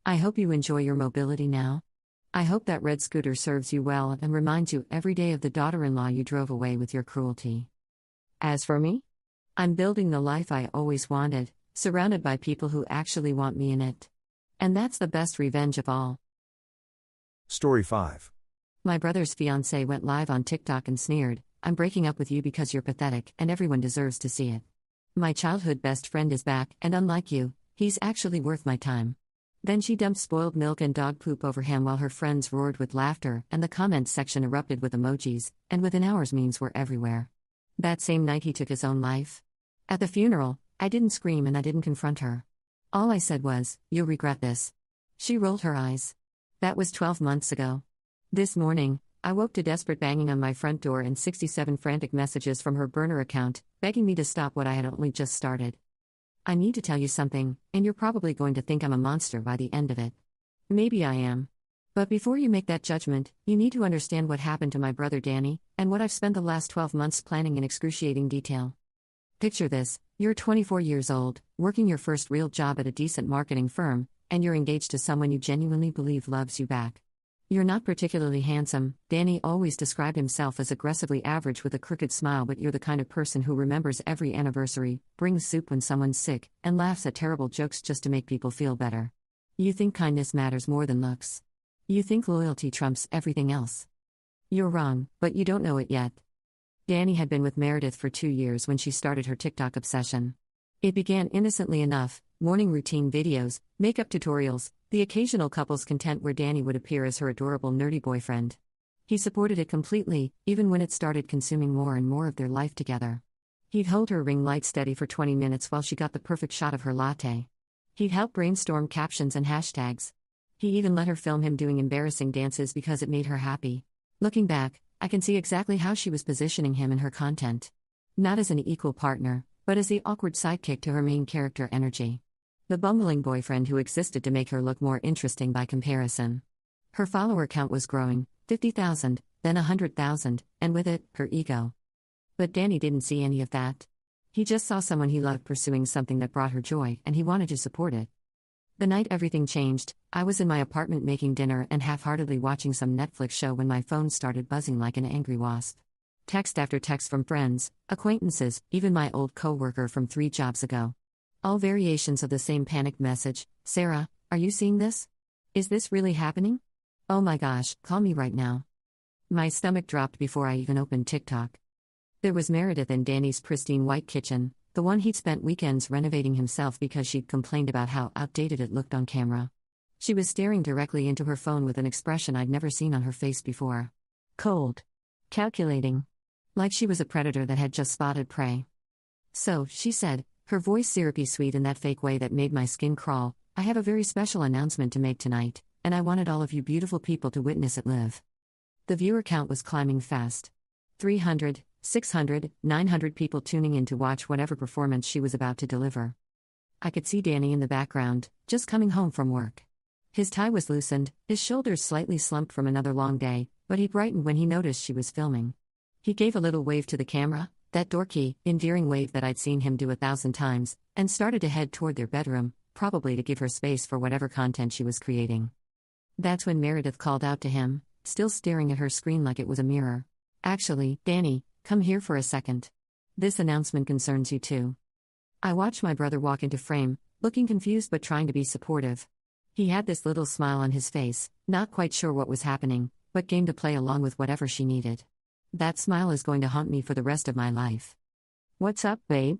I hope you enjoy your mobility now. I hope that red scooter serves you well and reminds you every day of the daughter-in-law you drove away with your cruelty. As for me? I'm building the life I always wanted, surrounded by people who actually want me in it. And that's the best revenge of all. Story 5. My brother's fiancé went live on TikTok and sneered, "I'm breaking up with you because you're pathetic and everyone deserves to see it. My childhood best friend is back, and unlike you, he's actually worth my time." Then she dumped spoiled milk and dog poop over him while her friends roared with laughter, and the comments section erupted with emojis, and within hours memes were everywhere. That same night he took his own life. At the funeral, I didn't scream and I didn't confront her. All I said was, "You'll regret this." She rolled her eyes. That was 12 months ago. This morning, I woke to desperate banging on my front door and 67 frantic messages from her burner account, begging me to stop what I had only just started. I need to tell you something, and you're probably going to think I'm a monster by the end of it. Maybe I am. But before you make that judgment, you need to understand what happened to my brother Danny, and what I've spent the last 12 months planning in excruciating detail. Picture this: you're 24 years old, working your first real job at a decent marketing firm, and you're engaged to someone you genuinely believe loves you back. You're not particularly handsome. Danny always described himself as aggressively average with a crooked smile, but you're the kind of person who remembers every anniversary, brings soup when someone's sick, and laughs at terrible jokes just to make people feel better. You think kindness matters more than looks. You think loyalty trumps everything else. You're wrong, but you don't know it yet. Danny had been with Meredith for 2 years when she started her TikTok obsession. It began innocently enough: morning routine videos, makeup tutorials, the occasional couples content where Danny would appear as her adorable nerdy boyfriend. He supported it completely, even when it started consuming more and more of their life together. He'd hold her ring light steady for 20 minutes while she got the perfect shot of her latte. He'd help brainstorm captions and hashtags. He even let her film him doing embarrassing dances because it made her happy. Looking back, I can see exactly how she was positioning him in her content. Not as an equal partner, but as the awkward sidekick to her main character energy. The bumbling boyfriend who existed to make her look more interesting by comparison. Her follower count was growing, 50,000, then 100,000, and with it, her ego. But Danny didn't see any of that. He just saw someone he loved pursuing something that brought her joy, and he wanted to support it. The night everything changed, I was in my apartment making dinner and half-heartedly watching some Netflix show when my phone started buzzing like an angry wasp. Text after text from friends, acquaintances, even my old co-worker from 3 jobs ago. All variations of the same panicked message: "Sarah, are you seeing this? Is this really happening? Oh my gosh, call me right now." My stomach dropped before I even opened TikTok. There was Meredith in Danny's pristine white kitchen, the one he'd spent weekends renovating himself because she'd complained about how outdated it looked on camera. She was staring directly into her phone with an expression I'd never seen on her face before. Cold. Calculating. Like she was a predator that had just spotted prey. "So," she said, her voice syrupy sweet in that fake way that made my skin crawl, "I have a very special announcement to make tonight, and I wanted all of you beautiful people to witness it live." The viewer count was climbing fast. 300, 600, 900 people tuning in to watch whatever performance she was about to deliver. I could see Danny in the background, just coming home from work. His tie was loosened, his shoulders slightly slumped from another long day, but he brightened when he noticed she was filming. He gave a little wave to the camera, that dorky, endearing wave that I'd seen him do 1,000 times, and started to head toward their bedroom, probably to give her space for whatever content she was creating. That's when Meredith called out to him, still staring at her screen like it was a mirror. "Actually, Danny, come here for a second. This announcement concerns you too." I watched my brother walk into frame, looking confused but trying to be supportive. He had this little smile on his face, not quite sure what was happening, but game to play along with whatever she needed. That smile is going to haunt me for the rest of my life. "What's up, babe?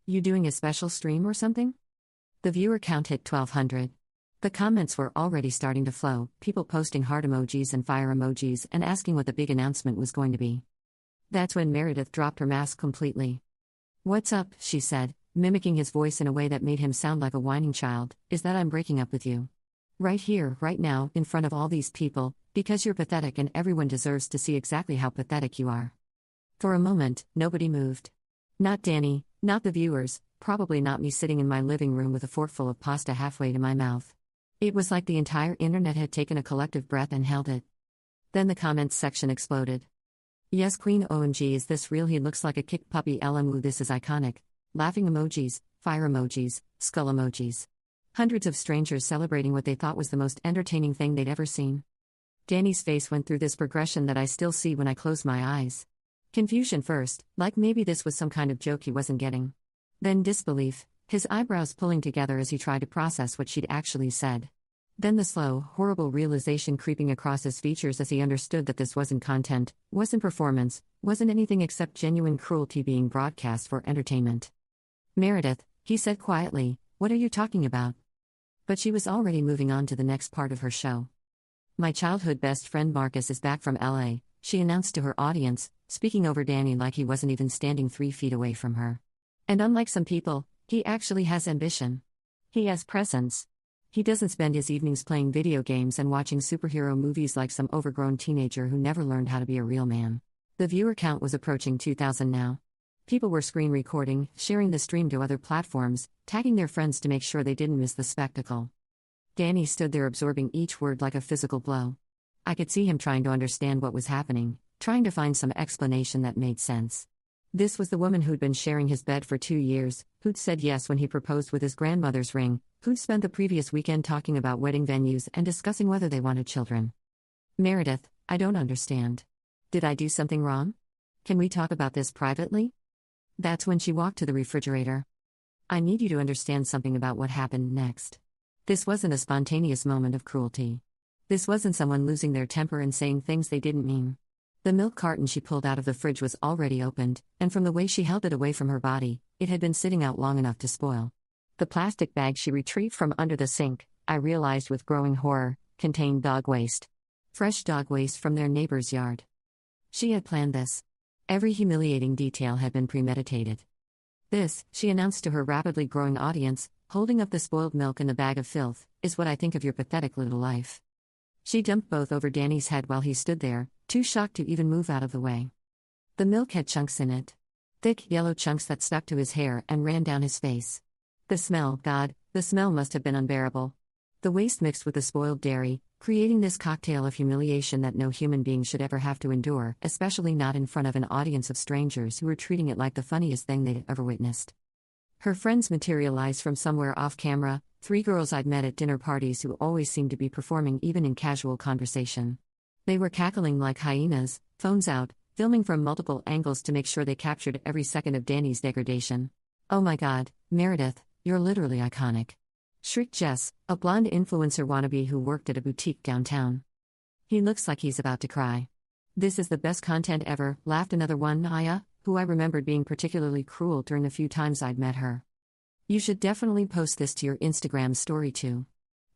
You doing a special stream or something?" The viewer count hit 1,200. The comments were already starting to flow, people posting heart emojis and fire emojis and asking what the big announcement was going to be. That's when Meredith dropped her mask completely. "What's up," she said, mimicking his voice in a way that made him sound like a whining child, "is that I'm breaking up with you. Right here, right now, in front of all these people, because you're pathetic and everyone deserves to see exactly how pathetic you are." For a moment, nobody moved. Not Danny, not the viewers, probably not me sitting in my living room with a forkful of pasta halfway to my mouth. It was like the entire internet had taken a collective breath and held it. Then the comments section exploded. "Yes, Queen, OMG, is this real? He looks like a kicked puppy. LMU, this is iconic." Laughing emojis, fire emojis, skull emojis. Hundreds of strangers celebrating what they thought was the most entertaining thing they'd ever seen. Danny's face went through this progression that I still see when I close my eyes. Confusion first, like maybe this was some kind of joke he wasn't getting. Then disbelief, his eyebrows pulling together as he tried to process what she'd actually said. Then the slow, horrible realization creeping across his features as he understood that this wasn't content, wasn't performance, wasn't anything except genuine cruelty being broadcast for entertainment. "Meredith," he said quietly, "what are you talking about?" But she was already moving on to the next part of her show. "My childhood best friend Marcus is back from LA. she announced to her audience, speaking over Danny like he wasn't even standing 3 feet away from her. And unlike some people, he actually has ambition. He has presence. He doesn't spend his evenings playing video games and watching superhero movies like some overgrown teenager who never learned how to be a real man. The viewer count was approaching 2,000 now. People were screen recording, sharing the stream to other platforms, tagging their friends to make sure they didn't miss the spectacle. Danny stood there absorbing each word like a physical blow. I could see him trying to understand what was happening, trying to find some explanation that made sense. This was the woman who'd been sharing his bed for 2 years, who'd said yes when he proposed with his grandmother's ring, who'd spent the previous weekend talking about wedding venues and discussing whether they wanted children. Meredith, I don't understand. Did I do something wrong? Can we talk about this privately? That's when she walked to the refrigerator. I need you to understand something about what happened next. This wasn't a spontaneous moment of cruelty. This wasn't someone losing their temper and saying things they didn't mean. The milk carton she pulled out of the fridge was already opened, and from the way she held it away from her body, it had been sitting out long enough to spoil. The plastic bag she retrieved from under the sink, I realized with growing horror, contained dog waste. Fresh dog waste from their neighbor's yard. She had planned this. Every humiliating detail had been premeditated. This, she announced to her rapidly growing audience, holding up the spoiled milk in the bag of filth, is what I think of your pathetic little life. She dumped both over Danny's head while he stood there, too shocked to even move out of the way. The milk had chunks in it. Thick, yellow chunks that stuck to his hair and ran down his face. The smell, God, the smell must have been unbearable. The waste mixed with the spoiled dairy, creating this cocktail of humiliation that no human being should ever have to endure, especially not in front of an audience of strangers who were treating it like the funniest thing they'd ever witnessed. Her friends materialized from somewhere off camera, 3 girls I'd met at dinner parties who always seemed to be performing even in casual conversation. They were cackling like hyenas, phones out, filming from multiple angles to make sure they captured every second of Danny's degradation. Oh my God, Meredith, you're literally iconic. Shrieked Jess, a blonde influencer wannabe who worked at a boutique downtown. He looks like he's about to cry. This is the best content ever, laughed another one, Aya, who I remembered being particularly cruel during the few times I'd met her. You should definitely post this to your Instagram story too.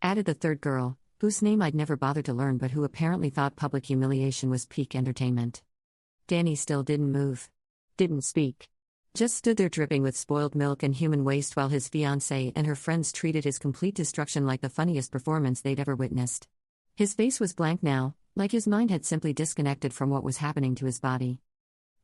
Added the third girl, whose name I'd never bothered to learn but who apparently thought public humiliation was peak entertainment. Danny still didn't move. Didn't speak. Just stood there dripping with spoiled milk and human waste while his fiancée and her friends treated his complete destruction like the funniest performance they'd ever witnessed. His face was blank now, like his mind had simply disconnected from what was happening to his body.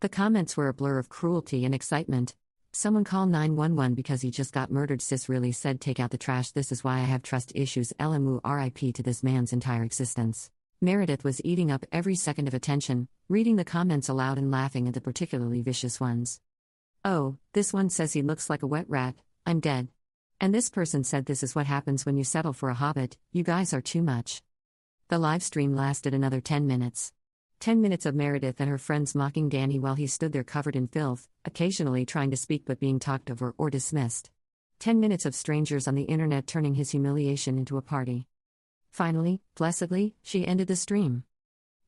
The comments were a blur of cruelty and excitement. Someone call 911 because he just got murdered. Sis really said take out the trash. This is why I have trust issues. LMU RIP to this man's entire existence. Meredith was eating up every second of attention, reading the comments aloud and laughing at the particularly vicious ones. Oh, this one says he looks like a wet rat, I'm dead. And this person said this is what happens when you settle for a hobbit, you guys are too much. The live stream lasted another 10 minutes. 10 minutes of Meredith and her friends mocking Danny while he stood there covered in filth, occasionally trying to speak but being talked over or dismissed. 10 minutes of strangers on the internet turning his humiliation into a party. Finally, blessedly, she ended the stream.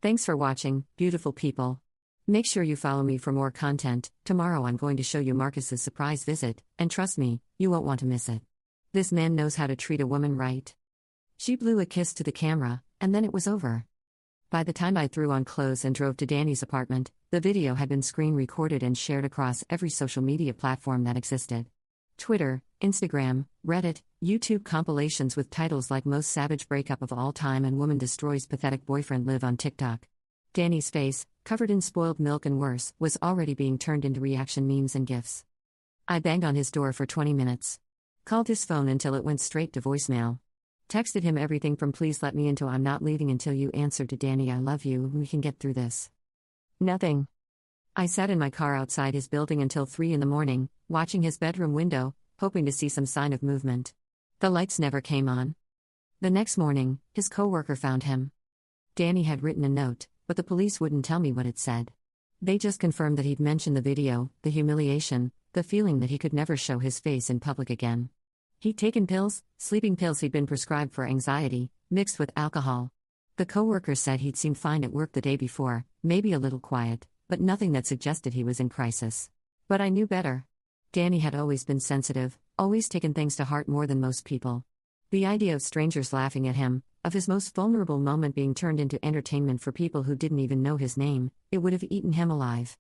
Thanks for watching, beautiful people. Make sure you follow me for more content. Tomorrow I'm going to show you Marcus's surprise visit, and trust me, you won't want to miss it. This man knows how to treat a woman right. She blew a kiss to the camera, and then it was over. By the time I threw on clothes and drove to Danny's apartment, the video had been screen recorded and shared across every social media platform that existed. Twitter, Instagram, Reddit, YouTube compilations with titles like Most Savage Breakup of All Time and Woman Destroys Pathetic Boyfriend live on TikTok. Danny's face, covered in spoiled milk and worse, was already being turned into reaction memes and GIFs. I banged on his door for 20 minutes. Called his phone until it went straight to voicemail. Texted him everything from please let me in to I'm not leaving until you answer to Danny I love you, we can get through this. Nothing. I sat in my car outside his building until 3 in the morning, watching his bedroom window, hoping to see some sign of movement. The lights never came on. The next morning, his coworker found him. Danny had written a note, but the police wouldn't tell me what it said. They just confirmed that he'd mentioned the video, the humiliation, the feeling that he could never show his face in public again. He'd taken pills, sleeping pills he'd been prescribed for anxiety, mixed with alcohol. The coworker said he'd seemed fine at work the day before, maybe a little quiet, but nothing that suggested he was in crisis. But I knew better. Danny had always been sensitive, always taken things to heart more than most people. The idea of strangers laughing at him, of his most vulnerable moment being turned into entertainment for people who didn't even know his name, it would have eaten him alive.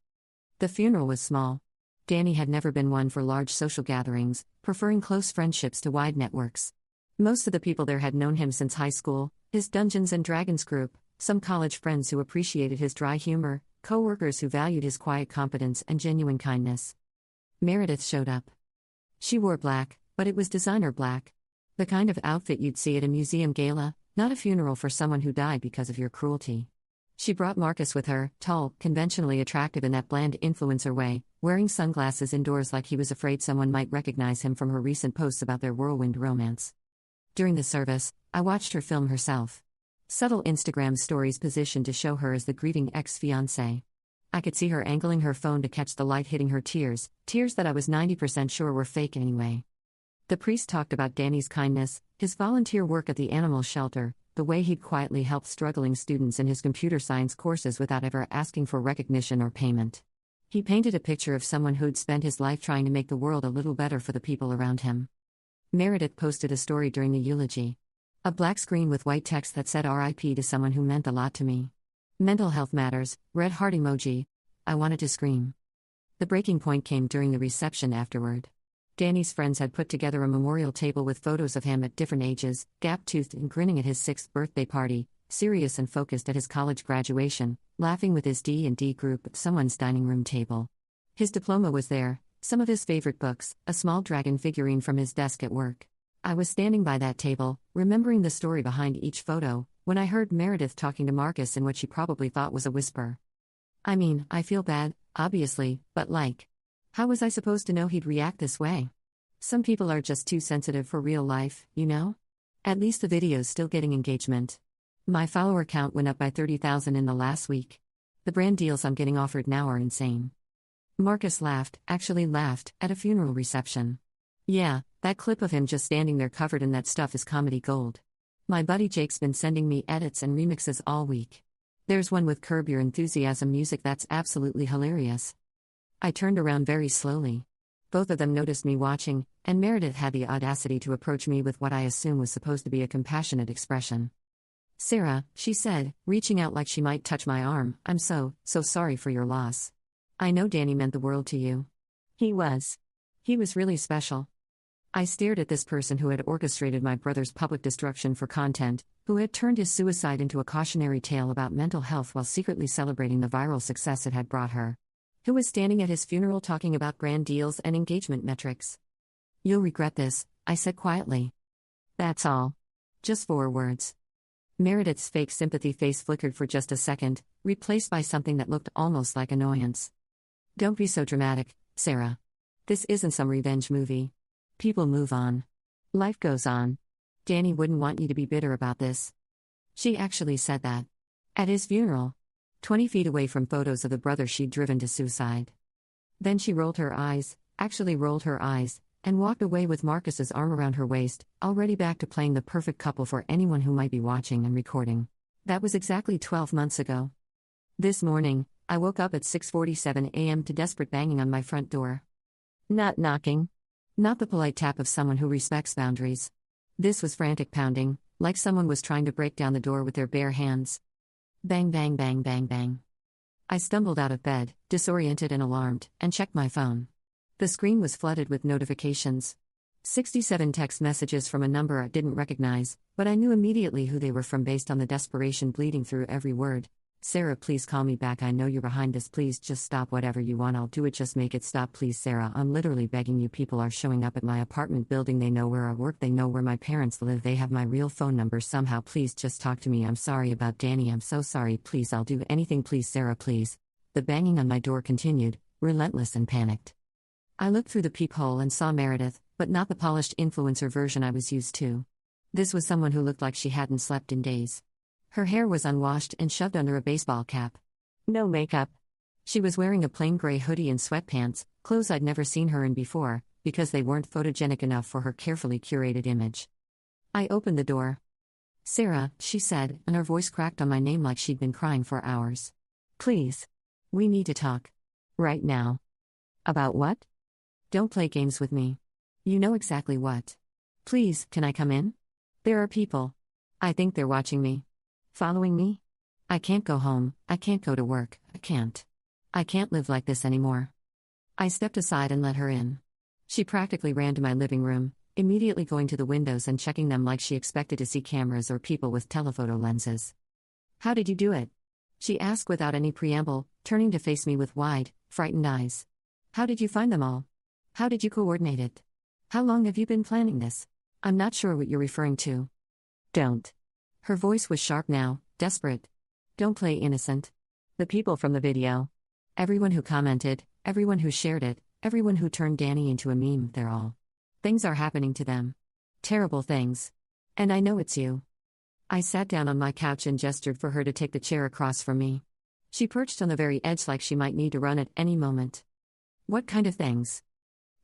The funeral was small. Danny had never been one for large social gatherings, preferring close friendships to wide networks. Most of the people there had known him since high school, his Dungeons and Dragons group, some college friends who appreciated his dry humor, co-workers who valued his quiet competence and genuine kindness. Meredith showed up. She wore black, but it was designer black. The kind of outfit you'd see at a museum gala, not a funeral for someone who died because of your cruelty. She brought Marcus with her, tall, conventionally attractive in that bland influencer way, wearing sunglasses indoors like he was afraid someone might recognize him from her recent posts about their whirlwind romance. During the service, I watched her film herself. Subtle Instagram stories positioned to show her as the grieving ex-fiancé. I could see her angling her phone to catch the light hitting her tears that I was 90% sure were fake anyway. The priest talked about Danny's kindness, his volunteer work at the animal shelter, the way he'd quietly helped struggling students in his computer science courses without ever asking for recognition or payment. He painted a picture of someone who'd spent his life trying to make the world a little better for the people around him. Meredith posted a story during the eulogy. A black screen with white text that said RIP to someone who meant a lot to me. Mental health matters, red heart emoji. I wanted to scream. The breaking point came during the reception afterward. Danny's friends had put together a memorial table with photos of him at different ages, gap-toothed and grinning at his 6th birthday party, serious and focused at his college graduation, laughing with his D&D group at someone's dining room table. His diploma was there, some of his favorite books, a small dragon figurine from his desk at work. I was standing by that table, remembering the story behind each photo, when I heard Meredith talking to Marcus in what she probably thought was a whisper. I mean, I feel bad, obviously, but how was I supposed to know he'd react this way? Some people are just too sensitive for real life, you know? At least the video's still getting engagement. My follower count went up by 30,000 in the last week. The brand deals I'm getting offered now are insane. Marcus laughed, actually laughed, at a funeral reception. Yeah, that clip of him just standing there covered in that stuff is comedy gold. My buddy Jake's been sending me edits and remixes all week. There's one with Curb Your Enthusiasm music that's absolutely hilarious. I turned around very slowly. Both of them noticed me watching, and Meredith had the audacity to approach me with what I assume was supposed to be a compassionate expression. Sarah, she said, reaching out like she might touch my arm, I'm so sorry for your loss. I know Danny meant the world to you. He was really special. I stared at this person who had orchestrated my brother's public destruction for content, who had turned his suicide into a cautionary tale about mental health while secretly celebrating the viral success it had brought her. Who was standing at his funeral talking about brand deals and engagement metrics. You'll regret this, I said quietly. That's all. Just 4 words. Meredith's fake sympathy face flickered for just a second, replaced by something that looked almost like annoyance. Don't be so dramatic, Sarah. This isn't some revenge movie. People move on. Life goes on. Danny wouldn't want you to be bitter about this. She actually said that. At his funeral. 20 feet away from photos of the brother she'd driven to suicide. Then she rolled her eyes, and walked away with Marcus's arm around her waist, already back to playing the perfect couple for anyone who might be watching and recording. That was exactly 12 months ago. This morning, I woke up at 6:47 a.m. to desperate banging on my front door. Not knocking. Not the polite tap of someone who respects boundaries. This was frantic pounding, like someone was trying to break down the door with their bare hands. Bang bang bang bang bang. I stumbled out of bed, disoriented and alarmed, and checked my phone. The screen was flooded with notifications. 67 text messages from a number I didn't recognize, but I knew immediately who they were from based on the desperation bleeding through every word. Sarah, please call me back. I know you're behind this. Please just stop whatever you want. I'll do it. Just make it stop. Please, Sarah. I'm literally begging you. People are showing up at my apartment building. They know where I work. They know where my parents live. They have my real phone number somehow. Please just talk to me. I'm sorry about Danny. I'm so sorry. Please, I'll do anything. Please, Sarah, please. The banging on my door continued, relentless and panicked. I looked through the peephole and saw Meredith, but not the polished influencer version I was used to. This was someone who looked like she hadn't slept in days. Her hair was unwashed and shoved under a baseball cap. No makeup. She was wearing a plain gray hoodie and sweatpants, clothes I'd never seen her in before, because they weren't photogenic enough for her carefully curated image. I opened the door. Sarah, she said, and her voice cracked on my name like she'd been crying for hours. Please. We need to talk. Right now. About what? Don't play games with me. You know exactly what. Please, can I come in? There are people. I think they're watching me. Following me? I can't go home, I can't go to work, I can't live like this anymore. I stepped aside and let her in. She practically ran to my living room, immediately going to the windows and checking them like she expected to see cameras or people with telephoto lenses. "How did you do it?" she asked without any preamble, turning to face me with wide, frightened eyes. "How did you find them all? How did you coordinate it? How long have you been planning this? I'm not sure what you're referring to." "Don't." Her voice was sharp now, desperate. "Don't play innocent. The people from the video. Everyone who commented, everyone who shared it, everyone who turned Danny into a meme, they're all. Things are happening to them. Terrible things. And I know it's you." I sat down on my couch and gestured for her to take the chair across from me. She perched on the very edge like she might need to run at any moment. "What kind of things?"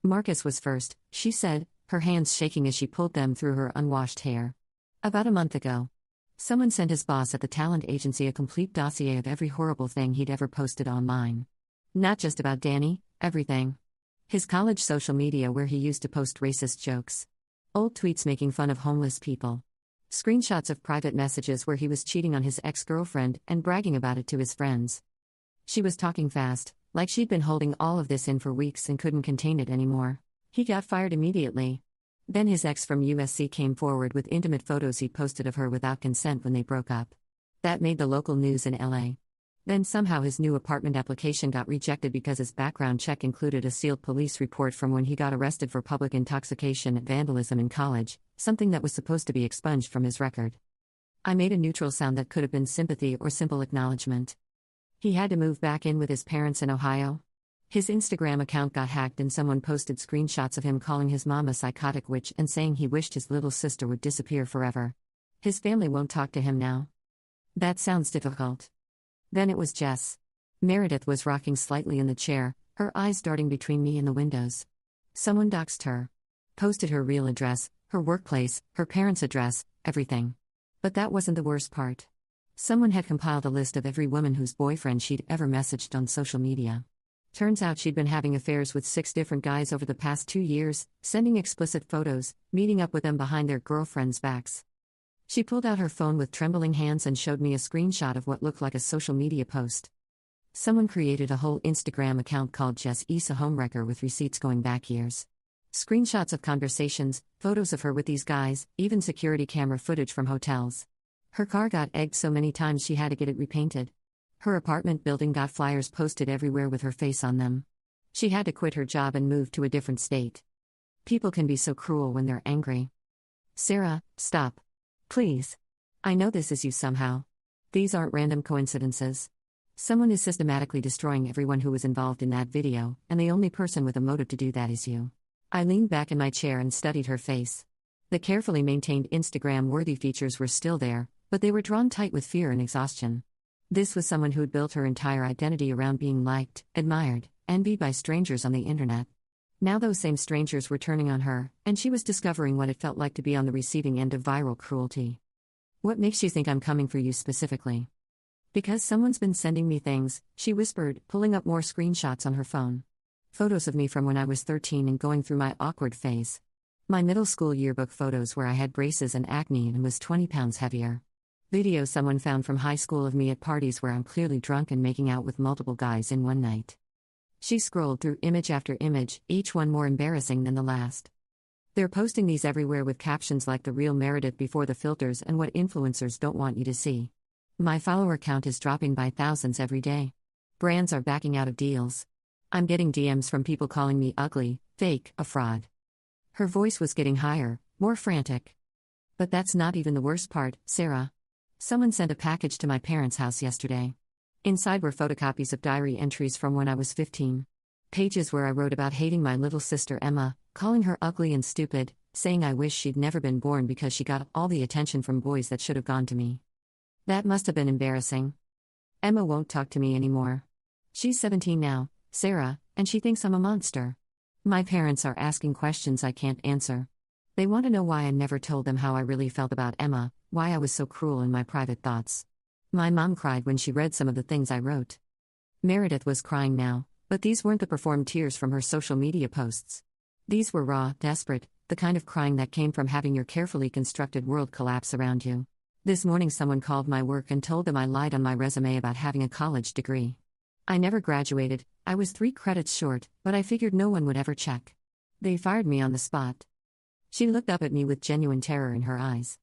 "Marcus was first," she said, her hands shaking as she pulled them through her unwashed hair. "About a month ago. Someone sent his boss at the talent agency a complete dossier of every horrible thing he'd ever posted online. Not just about Danny, everything. His college social media where he used to post racist jokes. Old tweets making fun of homeless people. Screenshots of private messages where he was cheating on his ex-girlfriend and bragging about it to his friends." She was talking fast, like she'd been holding all of this in for weeks and couldn't contain it anymore. "He got fired immediately. Then his ex from USC came forward with intimate photos he posted of her without consent when they broke up. That made the local news in LA. Then somehow his new apartment application got rejected because his background check included a sealed police report from when he got arrested for public intoxication and vandalism in college, something that was supposed to be expunged from his record." I made a neutral sound that could have been sympathy or simple acknowledgement. "He had to move back in with his parents in Ohio. His Instagram account got hacked and someone posted screenshots of him calling his mom a psychotic witch and saying he wished his little sister would disappear forever. His family won't talk to him now." "That sounds difficult." Then it was Jess. Meredith was rocking slightly in the chair, her eyes darting between me and the windows. "Someone doxed her. Posted her real address, her workplace, her parents' address, everything. But that wasn't the worst part. Someone had compiled a list of every woman whose boyfriend she'd ever messaged on social media. Turns out she'd been having affairs with 6 different guys over the past 2 years, sending explicit photos, meeting up with them behind their girlfriends' backs." She pulled out her phone with trembling hands and showed me a screenshot of what looked like a social media post. Someone created a whole Instagram account called Jess Issa Homewrecker with receipts going back years. Screenshots of conversations, photos of her with these guys, even security camera footage from hotels. Her car got egged so many times she had to get it repainted. Her apartment building got flyers posted everywhere with her face on them. She had to quit her job and move to a different state. People can be so cruel when they're angry. "Sarah, stop. Please. I know this is you somehow. These aren't random coincidences. Someone is systematically destroying everyone who was involved in that video, and the only person with a motive to do that is you." I leaned back in my chair and studied her face. The carefully maintained Instagram-worthy features were still there, but they were drawn tight with fear and exhaustion. This was someone who had built her entire identity around being liked, admired, envied by strangers on the internet. Now those same strangers were turning on her, and she was discovering what it felt like to be on the receiving end of viral cruelty. "What makes you think I'm coming for you specifically?" "Because someone's been sending me things," she whispered, pulling up more screenshots on her phone. Photos of me from when I was 13 and going through my awkward phase. My middle school yearbook photos where I had braces and acne and was 20 pounds heavier. Videos someone found from high school of me at parties where I'm clearly drunk and making out with multiple guys in one night. She scrolled through image after image, each one more embarrassing than the last. "They're posting these everywhere with captions like the real Meredith before the filters and what influencers don't want you to see. My follower count is dropping by thousands every day. Brands are backing out of deals. I'm getting DMs from people calling me ugly, fake, a fraud." Her voice was getting higher, more frantic. "But that's not even the worst part, Sarah. Someone sent a package to my parents' house yesterday. Inside were photocopies of diary entries from when I was 15. Pages where I wrote about hating my little sister Emma, calling her ugly and stupid, saying I wish she'd never been born because she got all the attention from boys that should have gone to me. That must have been embarrassing. Emma won't talk to me anymore. She's 17 now, Sarah, and she thinks I'm a monster. My parents are asking questions I can't answer. They want to know why I never told them how I really felt about Emma, why I was so cruel in my private thoughts. My mom cried when she read some of the things I wrote." Meredith was crying now, but these weren't the performed tears from her social media posts. These were raw, desperate, the kind of crying that came from having your carefully constructed world collapse around you. This morning, someone called my work and told them I lied on my resume about having a college degree. I never graduated, I was 3 credits short, but I figured no one would ever check. They fired me on the spot. She looked up at me with genuine terror in her eyes.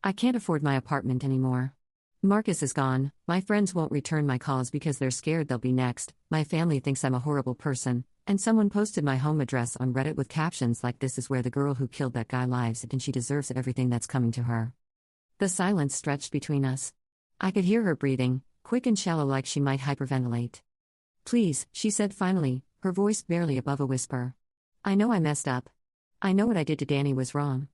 I can't afford my apartment anymore. Marcus is gone, my friends won't return my calls because they're scared they'll be next, my family thinks I'm a horrible person, and someone posted my home address on Reddit with captions like "This is where the girl who killed that guy lives and she deserves everything that's coming to her." The silence stretched between us. I could hear her breathing, quick and shallow like she might hyperventilate. "Please," she said finally, her voice barely above a whisper. "I know I messed up. I know what I did to Danny was wrong.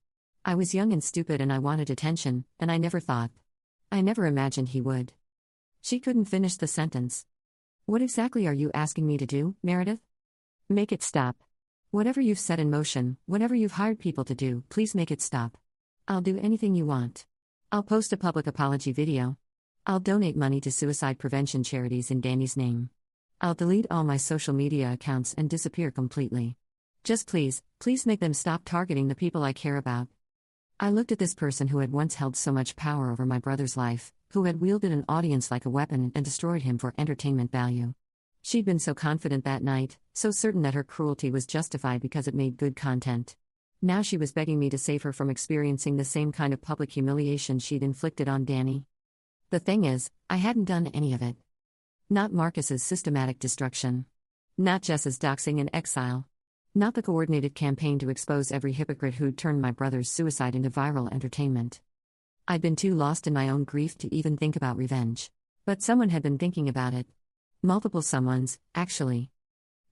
I was young and stupid and I wanted attention, and I never imagined he would." She couldn't finish the sentence. "What exactly are you asking me to do, Meredith?" "Make it stop. Whatever you've set in motion, whatever you've hired people to do, please make it stop. I'll do anything you want. I'll post a public apology video. I'll donate money to suicide prevention charities in Danny's name. I'll delete all my social media accounts and disappear completely. Just please make them stop targeting the people I care about." I looked at this person who had once held so much power over my brother's life, who had wielded an audience like a weapon and destroyed him for entertainment value. She'd been so confident that night, so certain that her cruelty was justified because it made good content. Now she was begging me to save her from experiencing the same kind of public humiliation she'd inflicted on Danny. The thing is, I hadn't done any of it. Not Marcus's systematic destruction. Not Jess's doxing and exile. Not the coordinated campaign to expose every hypocrite who'd turned my brother's suicide into viral entertainment. I'd been too lost in my own grief to even think about revenge. But someone had been thinking about it. Multiple someones, actually.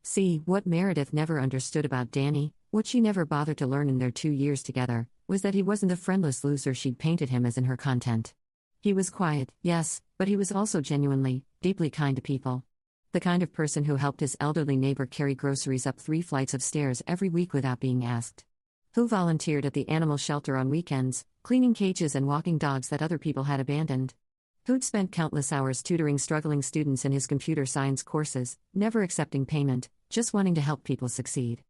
See, what Meredith never understood about Danny, what she never bothered to learn in their 2 years together, was that he wasn't the friendless loser she'd painted him as in her content. He was quiet, yes, but he was also genuinely, deeply kind to people. The kind of person who helped his elderly neighbor carry groceries up 3 flights of stairs every week without being asked. Who volunteered at the animal shelter on weekends, cleaning cages and walking dogs that other people had abandoned. Who'd spent countless hours tutoring struggling students in his computer science courses, never accepting payment, just wanting to help people succeed.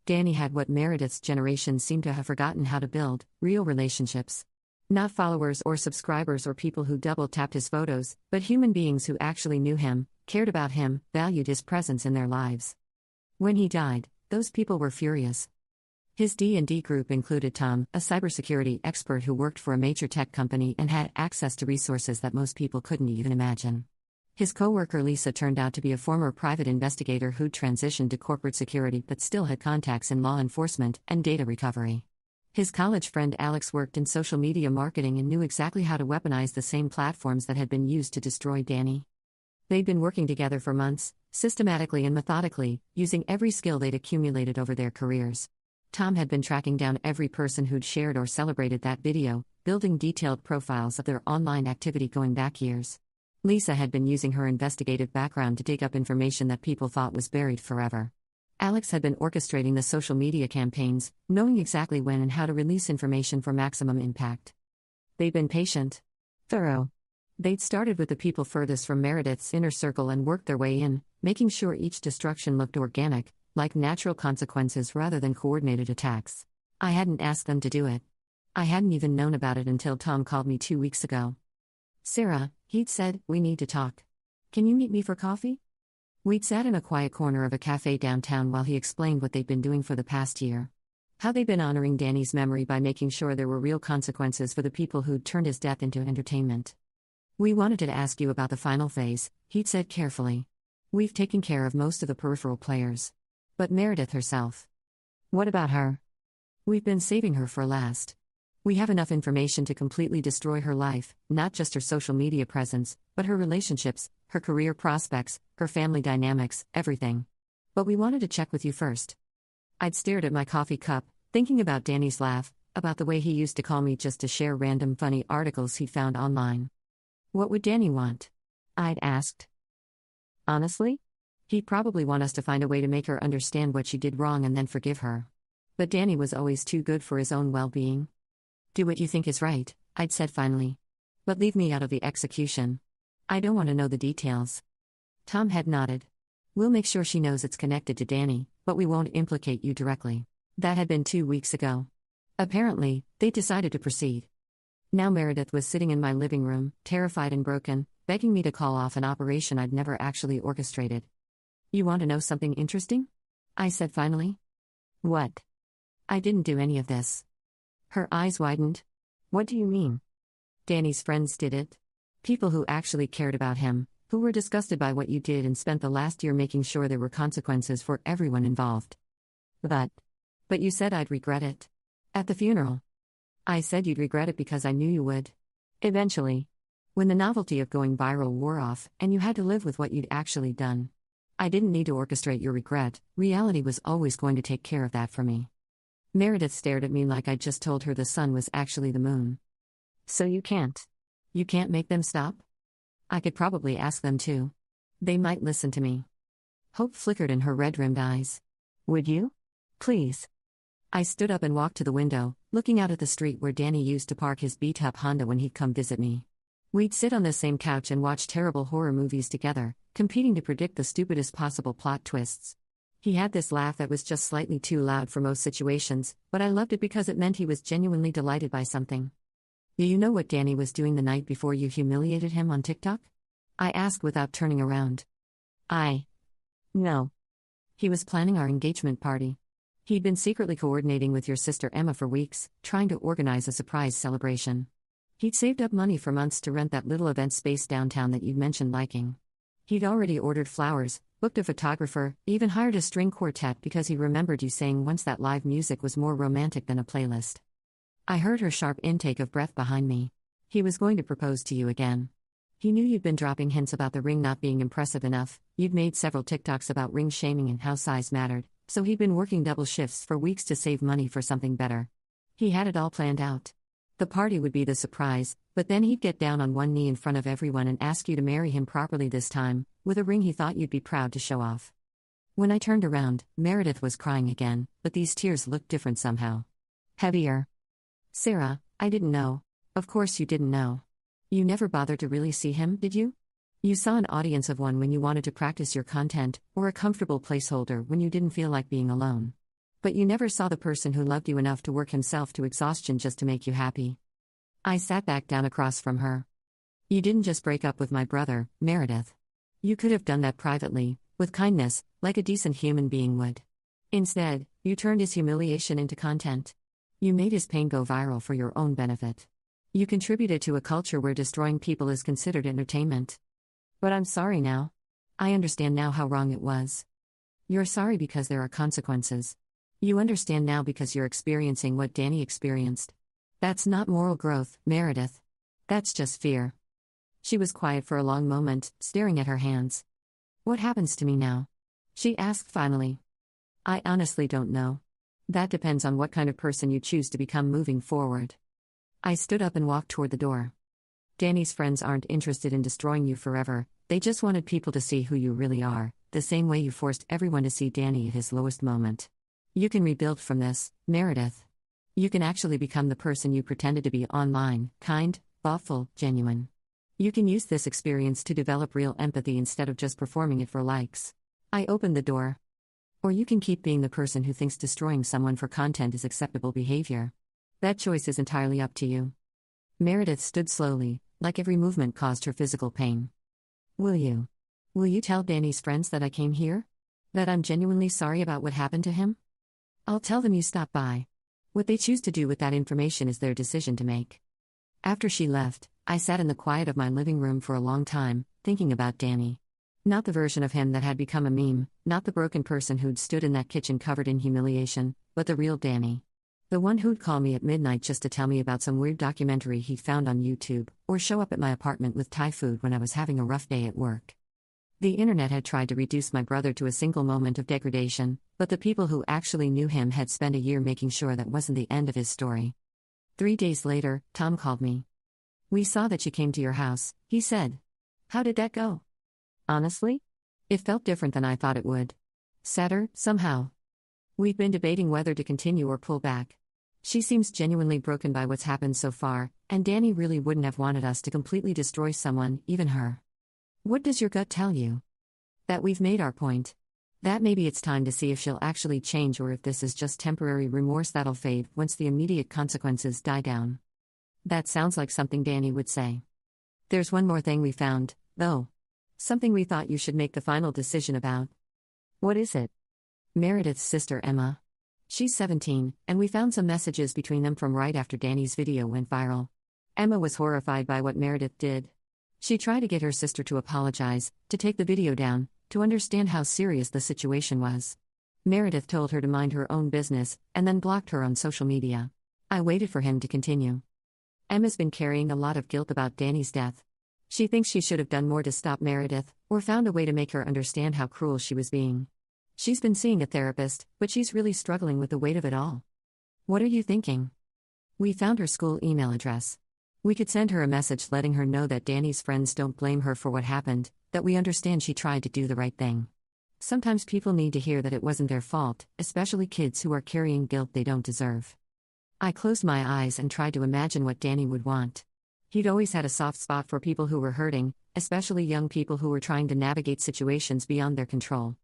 Danny had what Meredith's generation seemed to have forgotten how to build: real relationships. Not followers or subscribers or people who double-tapped his photos, but human beings who actually knew him, cared about him, valued his presence in their lives. When he died, those people were furious. His D&D group included Tom, a cybersecurity expert who worked for a major tech company and had access to resources that most people couldn't even imagine. His coworker Lisa turned out to be a former private investigator who'd transitioned to corporate security but still had contacts in law enforcement and data recovery. His college friend Alex worked in social media marketing and knew exactly how to weaponize the same platforms that had been used to destroy Danny. They'd been working together for months, systematically and methodically, using every skill they'd accumulated over their careers. Tom had been tracking down every person who'd shared or celebrated that video, building detailed profiles of their online activity going back years. Lisa had been using her investigative background to dig up information that people thought was buried forever. Alex had been orchestrating the social media campaigns, knowing exactly when and how to release information for maximum impact. They'd been patient. Thorough. They'd started with the people furthest from Meredith's inner circle and worked their way in, making sure each destruction looked organic, like natural consequences rather than coordinated attacks. I hadn't asked them to do it. I hadn't even known about it until Tom called me 2 weeks ago. "Sarah," he'd said, "we need to talk. Can you meet me for coffee?" We'd sat in a quiet corner of a cafe downtown while he explained what they'd been doing for the past year. How they'd been honoring Danny's memory by making sure there were real consequences for the people who'd turned his death into entertainment. "We wanted to ask you about the final phase," he'd said carefully. "We've taken care of most of the peripheral players. But Meredith herself. What about her? We've been saving her for last. We have enough information to completely destroy her life, not just her social media presence, but her relationships, her career prospects, her family dynamics, everything. But we wanted to check with you first." I'd stared at my coffee cup, thinking about Danny's laugh, about the way he used to call me just to share random funny articles he'd found online. What would Danny want? I'd asked. Honestly? He'd probably want us to find a way to make her understand what she did wrong and then forgive her. But Danny was always too good for his own well-being. "Do what you think is right," I'd said finally. "But leave me out of the execution. I don't want to know the details." Tom had nodded. "We'll make sure she knows it's connected to Danny, but we won't implicate you directly. That had been 2 weeks ago. Apparently, they decided to proceed. Now Meredith was sitting in my living room, terrified and broken, begging me to call off an operation I'd never actually orchestrated. "You want to know something interesting?" I said finally. "What?" "I didn't do any of this." Her eyes widened. "What do you mean?" "Danny's friends did it. People who actually cared about him, who were disgusted by what you did and spent the last year making sure there were consequences for everyone involved." But you said I'd regret it. At the funeral. "I said you'd regret it because I knew you would. Eventually. When the novelty of going viral wore off, and you had to live with what you'd actually done. I didn't need to orchestrate your regret, reality was always going to take care of that for me." Meredith stared at me like I'd just told her the sun was actually the moon. "So you can't? You can't make them stop?" "I could probably ask them to. They might listen to me." Hope flickered in her red-rimmed eyes. "Would you? Please." I stood up and walked to the window, looking out at the street where Danny used to park his beat-up Honda when he'd come visit me. We'd sit on the same couch and watch terrible horror movies together, competing to predict the stupidest possible plot twists. He had this laugh that was just slightly too loud for most situations, but I loved it because it meant he was genuinely delighted by something. "Do you know what Danny was doing the night before you humiliated him on TikTok?" I asked without turning around. No. He was planning our engagement party. He'd been secretly coordinating with your sister Emma for weeks, trying to organize a surprise celebration. He'd saved up money for months to rent that little event space downtown that you'd mentioned liking. He'd already ordered flowers, booked a photographer, even hired a string quartet because he remembered you saying once that live music was more romantic than a playlist. I heard her sharp intake of breath behind me. He was going to propose to you again. He knew you'd been dropping hints about the ring not being impressive enough, you'd made several TikToks about ring shaming and how size mattered, so he'd been working double shifts for weeks to save money for something better. He had it all planned out. The party would be the surprise, but then he'd get down on one knee in front of everyone and ask you to marry him properly this time, with a ring he thought you'd be proud to show off. When I turned around, Meredith was crying again, but these tears looked different somehow. Heavier. "Sarah, I didn't know." "Of course you didn't know. You never bothered to really see him, did you? You saw an audience of one when you wanted to practice your content, or a comfortable placeholder when you didn't feel like being alone. But you never saw the person who loved you enough to work himself to exhaustion just to make you happy." I sat back down across from her. "You didn't just break up with my brother, Meredith. You could have done that privately, with kindness, like a decent human being would. Instead, you turned his humiliation into content. You made his pain go viral for your own benefit. You contributed to a culture where destroying people is considered entertainment. But I'm sorry now. I understand now how wrong it was. You're sorry because there are consequences. You understand now because you're experiencing what Danny experienced. That's not moral growth, Meredith. That's just fear." She was quiet for a long moment, staring at her hands. "What happens to me now?" she asked finally. "I honestly don't know. That depends on what kind of person you choose to become moving forward." I stood up and walked toward the door. "Danny's friends aren't interested in destroying you forever, they just wanted people to see who you really are, the same way you forced everyone to see Danny at his lowest moment. You can rebuild from this, Meredith. You can actually become the person you pretended to be online, kind, thoughtful, genuine. You can use this experience to develop real empathy instead of just performing it for likes." I opened the door. "Or you can keep being the person who thinks destroying someone for content is acceptable behavior. That choice is entirely up to you." Meredith stood slowly, like every movement caused her physical pain. Will you tell Danny's friends that I came here? That I'm genuinely sorry about what happened to him? I'll tell them you stopped by. What they choose to do with that information is their decision to make." After she left, I sat in the quiet of my living room for a long time, thinking about Danny. Not the version of him that had become a meme, not the broken person who'd stood in that kitchen covered in humiliation, but the real Danny. The one who'd call me at midnight just to tell me about some weird documentary he'd found on YouTube, or show up at my apartment with Thai food when I was having a rough day at work. The internet had tried to reduce my brother to a single moment of degradation, but the people who actually knew him had spent a year making sure that wasn't the end of his story. 3 days later, Tom called me. "We saw that you came to your house," he said. "How did that go?" Honestly? It felt different than I thought it would. Sadder, somehow. We've been debating whether to continue or pull back. She seems genuinely broken by what's happened so far, and Danny really wouldn't have wanted us to completely destroy someone, even her. What does your gut tell you? That we've made our point. That maybe it's time to see if she'll actually change or if this is just temporary remorse that'll fade once the immediate consequences die down. That sounds like something Danny would say. There's one more thing we found, though. Something we thought you should make the final decision about. What is it? Meredith's sister Emma. She's 17, and we found some messages between them from right after Danny's video went viral. Emma was horrified by what Meredith did. She tried to get her sister to apologize, to take the video down, to understand how serious the situation was. Meredith told her to mind her own business, and then blocked her on social media. I waited for him to continue. Emma's been carrying a lot of guilt about Danny's death. She thinks she should have done more to stop Meredith, or found a way to make her understand how cruel she was being. She's been seeing a therapist, but she's really struggling with the weight of it all. What are you thinking? We found her school email address. We could send her a message letting her know that Danny's friends don't blame her for what happened, that we understand she tried to do the right thing. Sometimes people need to hear that it wasn't their fault, especially kids who are carrying guilt they don't deserve. I closed my eyes and tried to imagine what Danny would want. He'd always had a soft spot for people who were hurting, especially young people who were trying to navigate situations beyond their control.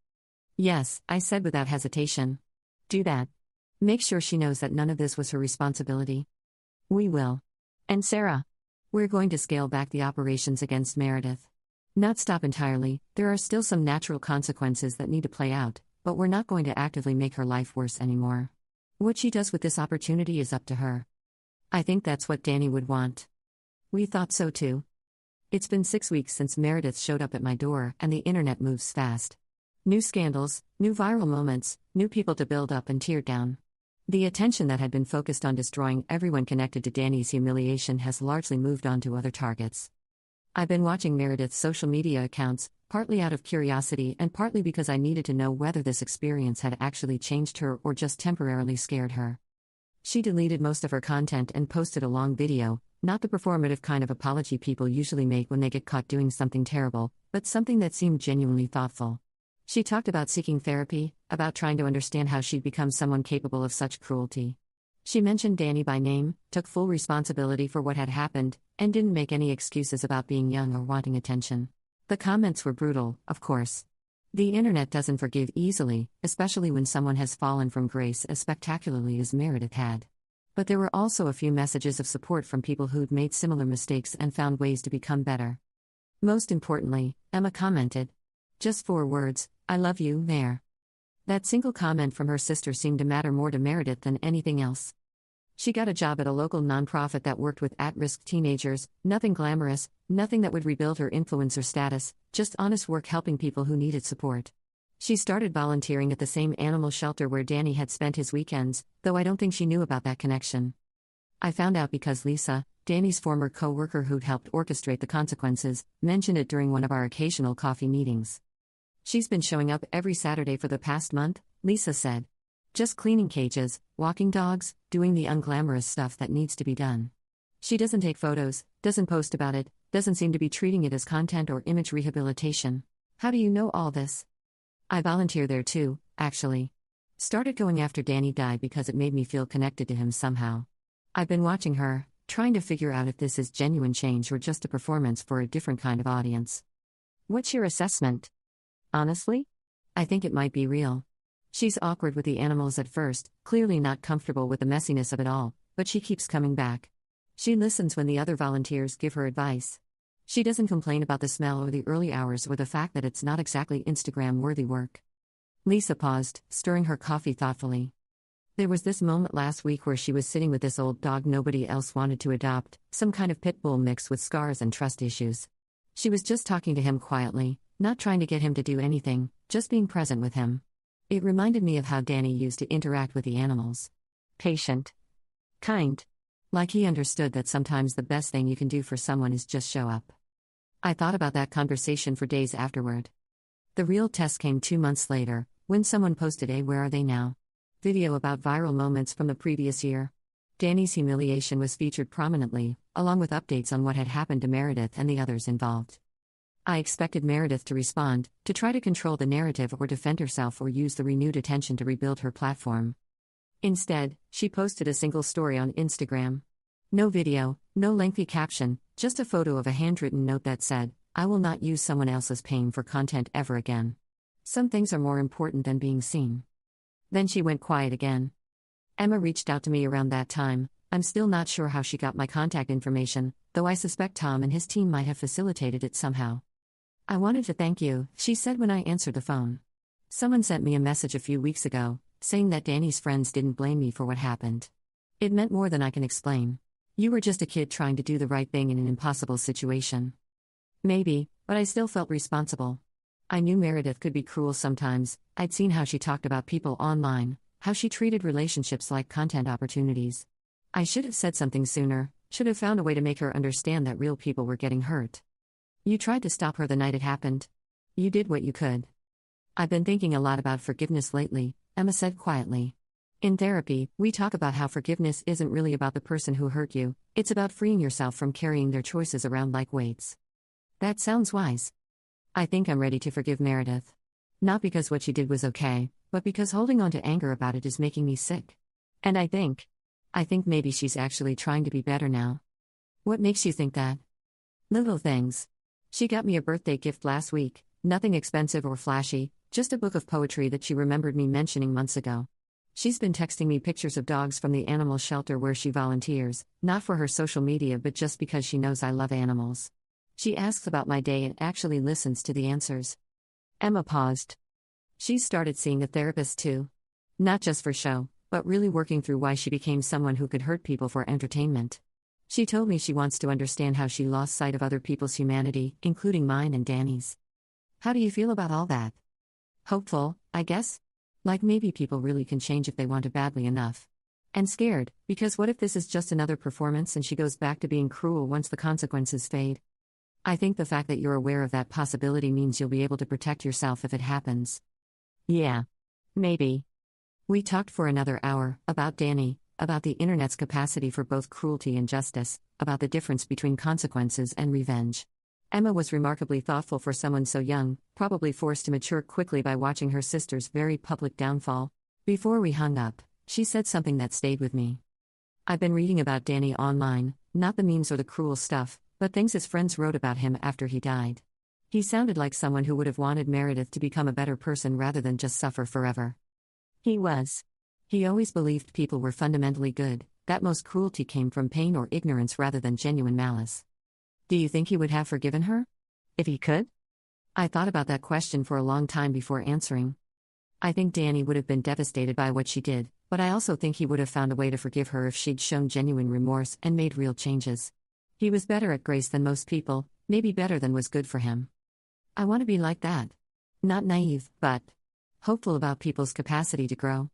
Yes, I said without hesitation. Do that. Make sure she knows that none of this was her responsibility. We will. And Sarah. We're going to scale back the operations against Meredith. Not stop entirely, there are still some natural consequences that need to play out, but we're not going to actively make her life worse anymore. What she does with this opportunity is up to her. I think that's what Danny would want. We thought so too. It's been 6 weeks since Meredith showed up at my door, and the internet moves fast. New scandals, new viral moments, new people to build up and tear down. The attention that had been focused on destroying everyone connected to Danny's humiliation has largely moved on to other targets. I've been watching Meredith's social media accounts, partly out of curiosity and partly because I needed to know whether this experience had actually changed her or just temporarily scared her. She deleted most of her content and posted a long video, not the performative kind of apology people usually make when they get caught doing something terrible, but something that seemed genuinely thoughtful. She talked about seeking therapy, about trying to understand how she'd become someone capable of such cruelty. She mentioned Danny by name, took full responsibility for what had happened, and didn't make any excuses about being young or wanting attention. The comments were brutal, of course. The internet doesn't forgive easily, especially when someone has fallen from grace as spectacularly as Meredith had. But there were also a few messages of support from people who'd made similar mistakes and found ways to become better. Most importantly, Emma commented, "Just 4 words, I love you, Mare." That single comment from her sister seemed to matter more to Meredith than anything else. She got a job at a local nonprofit that worked with at-risk teenagers, nothing glamorous, nothing that would rebuild her influencer status, just honest work helping people who needed support. She started volunteering at the same animal shelter where Danny had spent his weekends, though I don't think she knew about that connection. I found out because Lisa, Danny's former co-worker who'd helped orchestrate the consequences, mentioned it during one of our occasional coffee meetings. "She's been showing up every Saturday for the past month," Lisa said. "Just cleaning cages, walking dogs, doing the unglamorous stuff that needs to be done. She doesn't take photos, doesn't post about it, doesn't seem to be treating it as content or image rehabilitation. How do you know all this?" "I volunteer there too, actually. Started going after Danny died because it made me feel connected to him somehow. I've been watching her, trying to figure out if this is genuine change or just a performance for a different kind of audience." "What's your assessment?" "Honestly? I think it might be real. She's awkward with the animals at first, clearly not comfortable with the messiness of it all, but she keeps coming back. She listens when the other volunteers give her advice. She doesn't complain about the smell or the early hours or the fact that it's not exactly Instagram-worthy work." Lisa paused, stirring her coffee thoughtfully. "There was this moment last week where she was sitting with this old dog nobody else wanted to adopt, some kind of pit bull mix with scars and trust issues. She was just talking to him quietly, not trying to get him to do anything, just being present with him. It reminded me of how Danny used to interact with the animals. Patient. Kind. Like he understood that sometimes the best thing you can do for someone is just show up." I thought about that conversation for days afterward. The real test came 2 months later, when someone posted a "Where Are They Now?" video about viral moments from the previous year. Danny's humiliation was featured prominently, along with updates on what had happened to Meredith and the others involved. I expected Meredith to respond, to try to control the narrative or defend herself or use the renewed attention to rebuild her platform. Instead, she posted a single story on Instagram. No video, no lengthy caption, just a photo of a handwritten note that said, "I will not use someone else's pain for content ever again." Some things are more important than being seen. Then she went quiet again. Emma reached out to me around that time. I'm still not sure how she got my contact information, though I suspect Tom and his team might have facilitated it somehow. I wanted to thank you, she said when I answered the phone. Someone sent me a message a few weeks ago, saying that Danny's friends didn't blame me for what happened. It meant more than I can explain. You were just a kid trying to do the right thing in an impossible situation. Maybe, but I still felt responsible. I knew Meredith could be cruel sometimes. I'd seen how she talked about people online, how she treated relationships like content opportunities. I should have said something sooner, should have found a way to make her understand that real people were getting hurt. You tried to stop her the night it happened. You did what you could. I've been thinking a lot about forgiveness lately, Emma said quietly. In therapy, we talk about how forgiveness isn't really about the person who hurt you, it's about freeing yourself from carrying their choices around like weights. That sounds wise. I think I'm ready to forgive Meredith. Not because what she did was okay, but because holding on to anger about it is making me sick. And I think maybe she's actually trying to be better now. What makes you think that? Little things. She got me a birthday gift last week, nothing expensive or flashy, just a book of poetry that she remembered me mentioning months ago. She's been texting me pictures of dogs from the animal shelter where she volunteers, not for her social media but just because she knows I love animals. She asks about my day and actually listens to the answers. Emma paused. She's started seeing a therapist too. Not just for show, but really working through why she became someone who could hurt people for entertainment. She told me she wants to understand how she lost sight of other people's humanity, including mine and Danny's. How do you feel about all that? Hopeful, I guess? Like maybe people really can change if they want to badly enough. And scared, because what if this is just another performance and she goes back to being cruel once the consequences fade? I think the fact that you're aware of that possibility means you'll be able to protect yourself if it happens. Yeah. Maybe. We talked for another hour, about Danny, about the internet's capacity for both cruelty and justice, about the difference between consequences and revenge. Emma was remarkably thoughtful for someone so young, probably forced to mature quickly by watching her sister's very public downfall. Before we hung up, she said something that stayed with me. I've been reading about Danny online, not the memes or the cruel stuff, but things his friends wrote about him after he died. He sounded like someone who would have wanted Meredith to become a better person rather than just suffer forever. He was. He always believed people were fundamentally good, that most cruelty came from pain or ignorance rather than genuine malice. Do you think he would have forgiven her? If he could? I thought about that question for a long time before answering. I think Danny would have been devastated by what she did, but I also think he would have found a way to forgive her if she'd shown genuine remorse and made real changes. He was better at grace than most people, maybe better than was good for him. I want to be like that. Not naive, but hopeful about people's capacity to grow.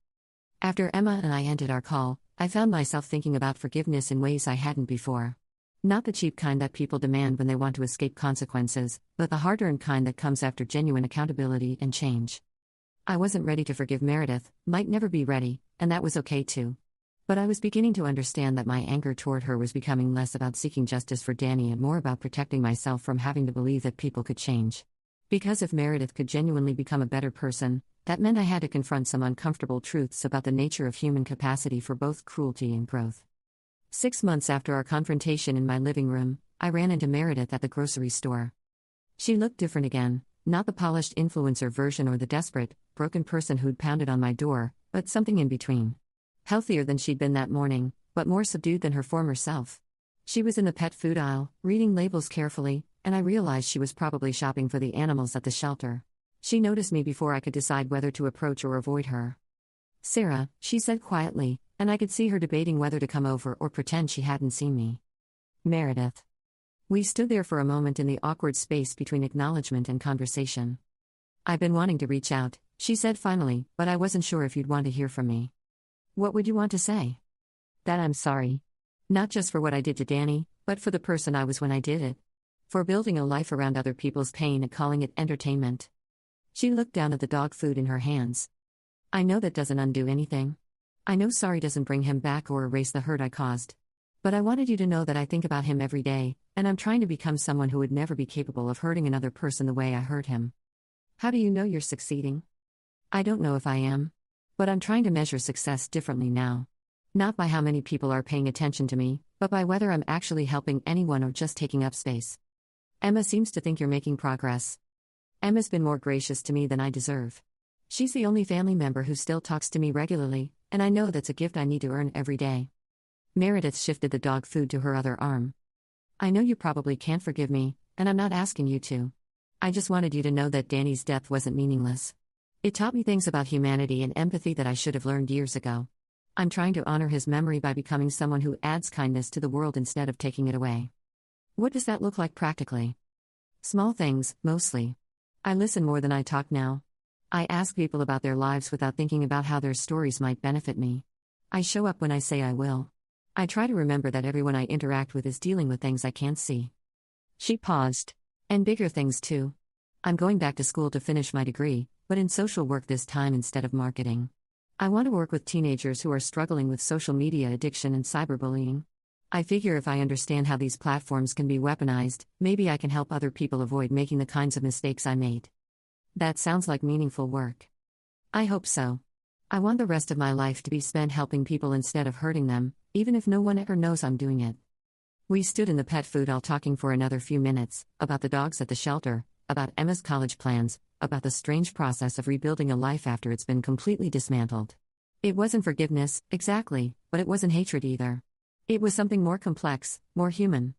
After Emma and I ended our call, I found myself thinking about forgiveness in ways I hadn't before. Not the cheap kind that people demand when they want to escape consequences, but the hard-earned kind that comes after genuine accountability and change. I wasn't ready to forgive Meredith, might never be ready, and that was okay too. But I was beginning to understand that my anger toward her was becoming less about seeking justice for Danny and more about protecting myself from having to believe that people could change. Because if Meredith could genuinely become a better person, that meant I had to confront some uncomfortable truths about the nature of human capacity for both cruelty and growth. 6 months after our confrontation in my living room, I ran into Meredith at the grocery store. She looked different again, not the polished influencer version or the desperate, broken person who'd pounded on my door, but something in between. Healthier than she'd been that morning, but more subdued than her former self. She was in the pet food aisle, reading labels carefully, and I realized she was probably shopping for the animals at the shelter. She noticed me before I could decide whether to approach or avoid her. "Sarah," she said quietly, and I could see her debating whether to come over or pretend she hadn't seen me. "Meredith." We stood there for a moment in the awkward space between acknowledgement and conversation. "I've been wanting to reach out," she said finally, "but I wasn't sure if you'd want to hear from me." "What would you want to say?" "That I'm sorry. Not just for what I did to Danny, but for the person I was when I did it. For building a life around other people's pain and calling it entertainment." She looked down at the dog food in her hands. "I know that doesn't undo anything. I know sorry doesn't bring him back or erase the hurt I caused. But I wanted you to know that I think about him every day, and I'm trying to become someone who would never be capable of hurting another person the way I hurt him." "How do you know you're succeeding?" "I don't know if I am. But I'm trying to measure success differently now. Not by how many people are paying attention to me, but by whether I'm actually helping anyone or just taking up space." "Emma seems to think you're making progress." Emma's been more gracious to me than I deserve. She's the only family member who still talks to me regularly, and I know that's a gift I need to earn every day. Meredith shifted the dog food to her other arm. I know you probably can't forgive me, and I'm not asking you to. I just wanted you to know that Danny's death wasn't meaningless. It taught me things about humanity and empathy that I should have learned years ago. I'm trying to honor his memory by becoming someone who adds kindness to the world instead of taking it away. What does that look like practically? Small things, mostly. I listen more than I talk now. I ask people about their lives without thinking about how their stories might benefit me. I show up when I say I will. I try to remember that everyone I interact with is dealing with things I can't see. She paused. And bigger things too. I'm going back to school to finish my degree, but in social work this time instead of marketing. I want to work with teenagers who are struggling with social media addiction and cyberbullying. I figure if I understand how these platforms can be weaponized, maybe I can help other people avoid making the kinds of mistakes I made. That sounds like meaningful work. I hope so. I want the rest of my life to be spent helping people instead of hurting them, even if no one ever knows I'm doing it. We stood in the pet food hall talking for another few minutes, about the dogs at the shelter, about Emma's college plans, about the strange process of rebuilding a life after it's been completely dismantled. It wasn't forgiveness, exactly, but it wasn't hatred either. It was something more complex, more human.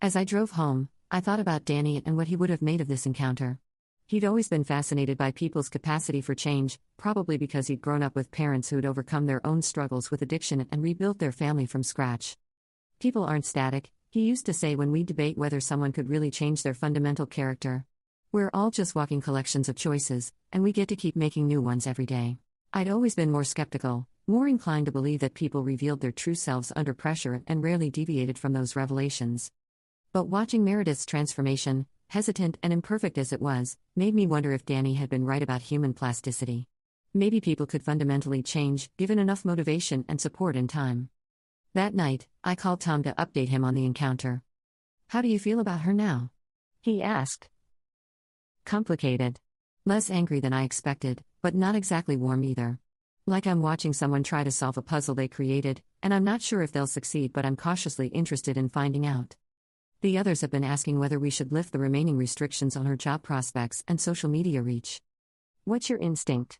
As I drove home, I thought about Danny and what he would have made of this encounter. He'd always been fascinated by people's capacity for change, probably because he'd grown up with parents who'd overcome their own struggles with addiction and rebuilt their family from scratch. People aren't static, he used to say when we'd debate whether someone could really change their fundamental character. We're all just walking collections of choices, and we get to keep making new ones every day. I'd always been more skeptical, more inclined to believe that people revealed their true selves under pressure and rarely deviated from those revelations. But watching Meredith's transformation, hesitant and imperfect as it was, made me wonder if Danny had been right about human plasticity. Maybe people could fundamentally change, given enough motivation and support in time. That night, I called Tom to update him on the encounter. "How do you feel about her now?" he asked. "Complicated. Less angry than I expected, but not exactly warm either. Like I'm watching someone try to solve a puzzle they created, and I'm not sure if they'll succeed, but I'm cautiously interested in finding out. The others have been asking whether we should lift the remaining restrictions on her job prospects and social media reach. What's your instinct?"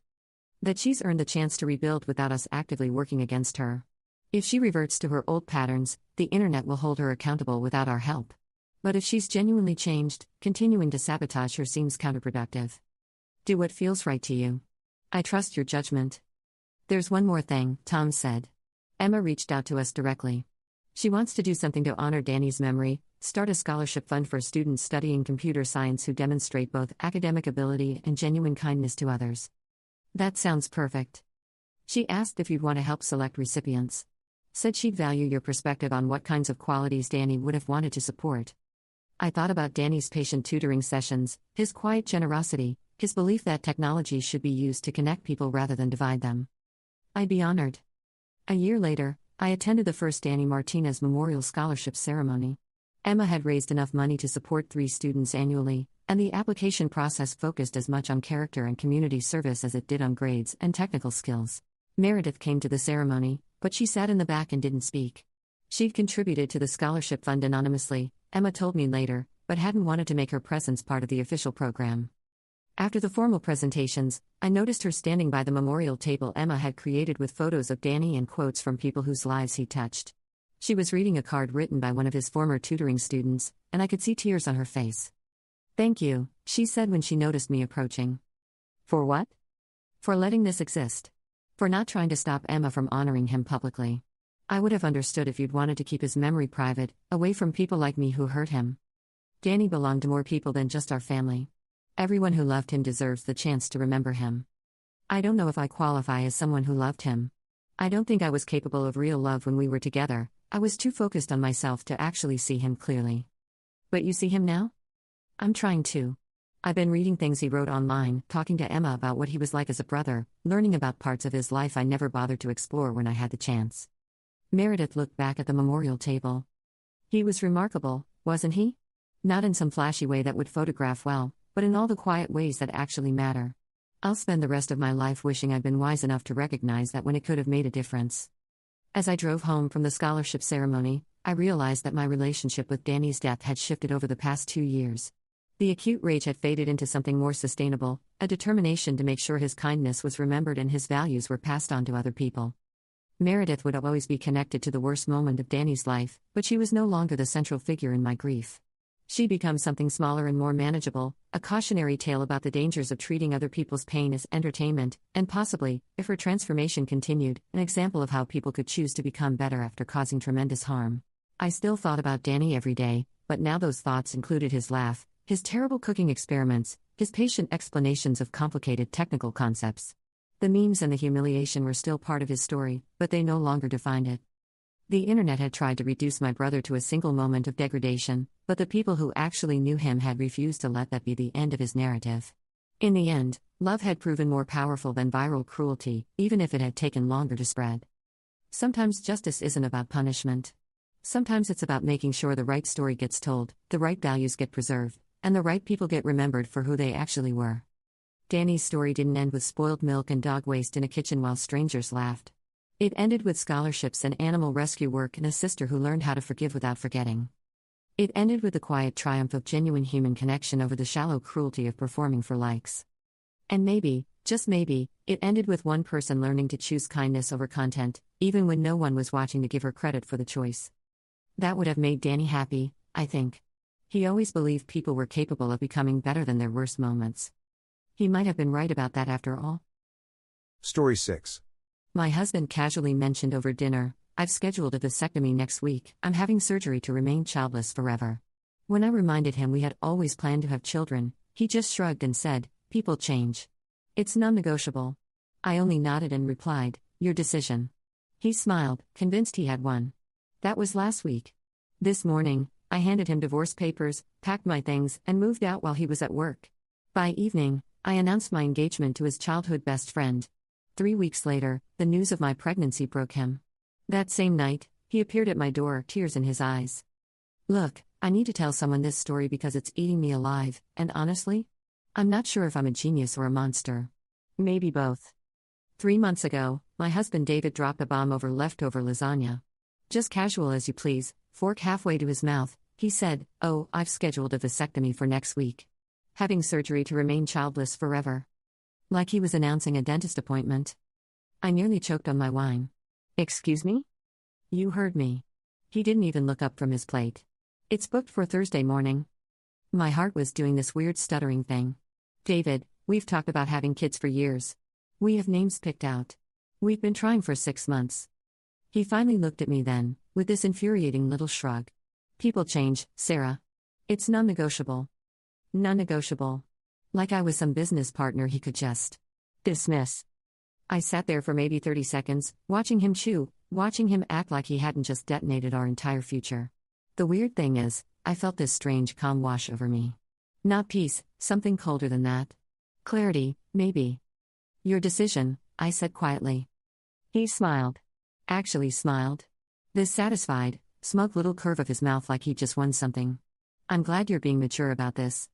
"That she's earned the chance to rebuild without us actively working against her. If she reverts to her old patterns, the internet will hold her accountable without our help. But if she's genuinely changed, continuing to sabotage her seems counterproductive. Do what feels right to you. I trust your judgment." "There's one more thing," Tom said. "Emma reached out to us directly. She wants to do something to honor Danny's memory, start a scholarship fund for students studying computer science who demonstrate both academic ability and genuine kindness to others." "That sounds perfect." She asked if you'd want to help select recipients. Said she'd value your perspective on what kinds of qualities Danny would have wanted to support. I thought about Danny's patient tutoring sessions, his quiet generosity, his belief that technology should be used to connect people rather than divide them. I'd be honored. A year later, I attended the first Danny Martinez Memorial Scholarship ceremony. Emma had raised enough money to support 3 students annually, and the application process focused as much on character and community service as it did on grades and technical skills. Meredith came to the ceremony, but she sat in the back and didn't speak. She'd contributed to the scholarship fund anonymously, Emma told me later, but hadn't wanted to make her presence part of the official program. After the formal presentations, I noticed her standing by the memorial table Emma had created with photos of Danny and quotes from people whose lives he touched. She was reading a card written by one of his former tutoring students, and I could see tears on her face. "Thank you," she said when she noticed me approaching. "For what?" "For letting this exist. For not trying to stop Emma from honoring him publicly. I would have understood if you'd wanted to keep his memory private, away from people like me who hurt him. Danny belonged to more people than just our family. Everyone who loved him deserves the chance to remember him. I don't know if I qualify as someone who loved him. I don't think I was capable of real love when we were together. I was too focused on myself to actually see him clearly. But you see him now? I'm trying to. I've been reading things he wrote online, talking to Emma about what he was like as a brother, learning about parts of his life I never bothered to explore when I had the chance." Meredith looked back at the memorial table. "He was remarkable, wasn't he? Not in some flashy way that would photograph well, but in all the quiet ways that actually matter. I'll spend the rest of my life wishing I'd been wise enough to recognize that when it could have made a difference." As I drove home from the scholarship ceremony, I realized that my relationship with Danny's death had shifted over the past 2 years. The acute rage had faded into something more sustainable, a determination to make sure his kindness was remembered and his values were passed on to other people. Meredith would always be connected to the worst moment of Danny's life, but she was no longer the central figure in my grief. She'd become something smaller and more manageable, a cautionary tale about the dangers of treating other people's pain as entertainment, and possibly, if her transformation continued, an example of how people could choose to become better after causing tremendous harm. I still thought about Danny every day, but now those thoughts included his laugh, his terrible cooking experiments, his patient explanations of complicated technical concepts. The memes and the humiliation were still part of his story, but they no longer defined it. The internet had tried to reduce my brother to a single moment of degradation, but the people who actually knew him had refused to let that be the end of his narrative. In the end, love had proven more powerful than viral cruelty, even if it had taken longer to spread. Sometimes justice isn't about punishment. Sometimes it's about making sure the right story gets told, the right values get preserved, and the right people get remembered for who they actually were. Danny's story didn't end with spoiled milk and dog waste in a kitchen while strangers laughed. It ended with scholarships and animal rescue work and a sister who learned how to forgive without forgetting. It ended with the quiet triumph of genuine human connection over the shallow cruelty of performing for likes. And maybe, just maybe, it ended with one person learning to choose kindness over content, even when no one was watching to give her credit for the choice. That would have made Danny happy, I think. He always believed people were capable of becoming better than their worst moments. He might have been right about that after all. Story 6. My husband casually mentioned over dinner, "I've scheduled a vasectomy next week. I'm having surgery to remain childless forever." When I reminded him we had always planned to have children, he just shrugged and said, "People change. It's non-negotiable." I only nodded and replied, "Your decision." He smiled, convinced he had won. That was last week. This morning, I handed him divorce papers, packed my things, and moved out while he was at work. By evening, I announced my engagement to his childhood best friend. 3 weeks later, the news of my pregnancy broke him. That same night, he appeared at my door, tears in his eyes. "Look, I need to tell someone this story because it's eating me alive, and honestly, I'm not sure if I'm a genius or a monster. Maybe both." 3 months ago, my husband David dropped a bomb over leftover lasagna. Just casual as you please, fork halfway to his mouth, he said, "Oh, I've scheduled a vasectomy for next week. Having surgery to remain childless forever." Like he was announcing a dentist appointment. I nearly choked on my wine. "Excuse me?" "You heard me." He didn't even look up from his plate. "It's booked for Thursday morning." My heart was doing this weird stuttering thing. "David, we've talked about having kids for years. We have names picked out. We've been trying for 6 months." He finally looked at me then, with this infuriating little shrug. "People change, Sarah. It's non-negotiable." Non-negotiable. Like I was some business partner he could just dismiss. I sat there for maybe 30 seconds, watching him chew, watching him act like he hadn't just detonated our entire future. The weird thing is, I felt this strange calm wash over me. Not peace, something colder than that. Clarity, maybe. "Your decision," I said quietly. He smiled. Actually smiled. This satisfied, smug little curve of his mouth like he'd just won something. "I'm glad you're being mature about this."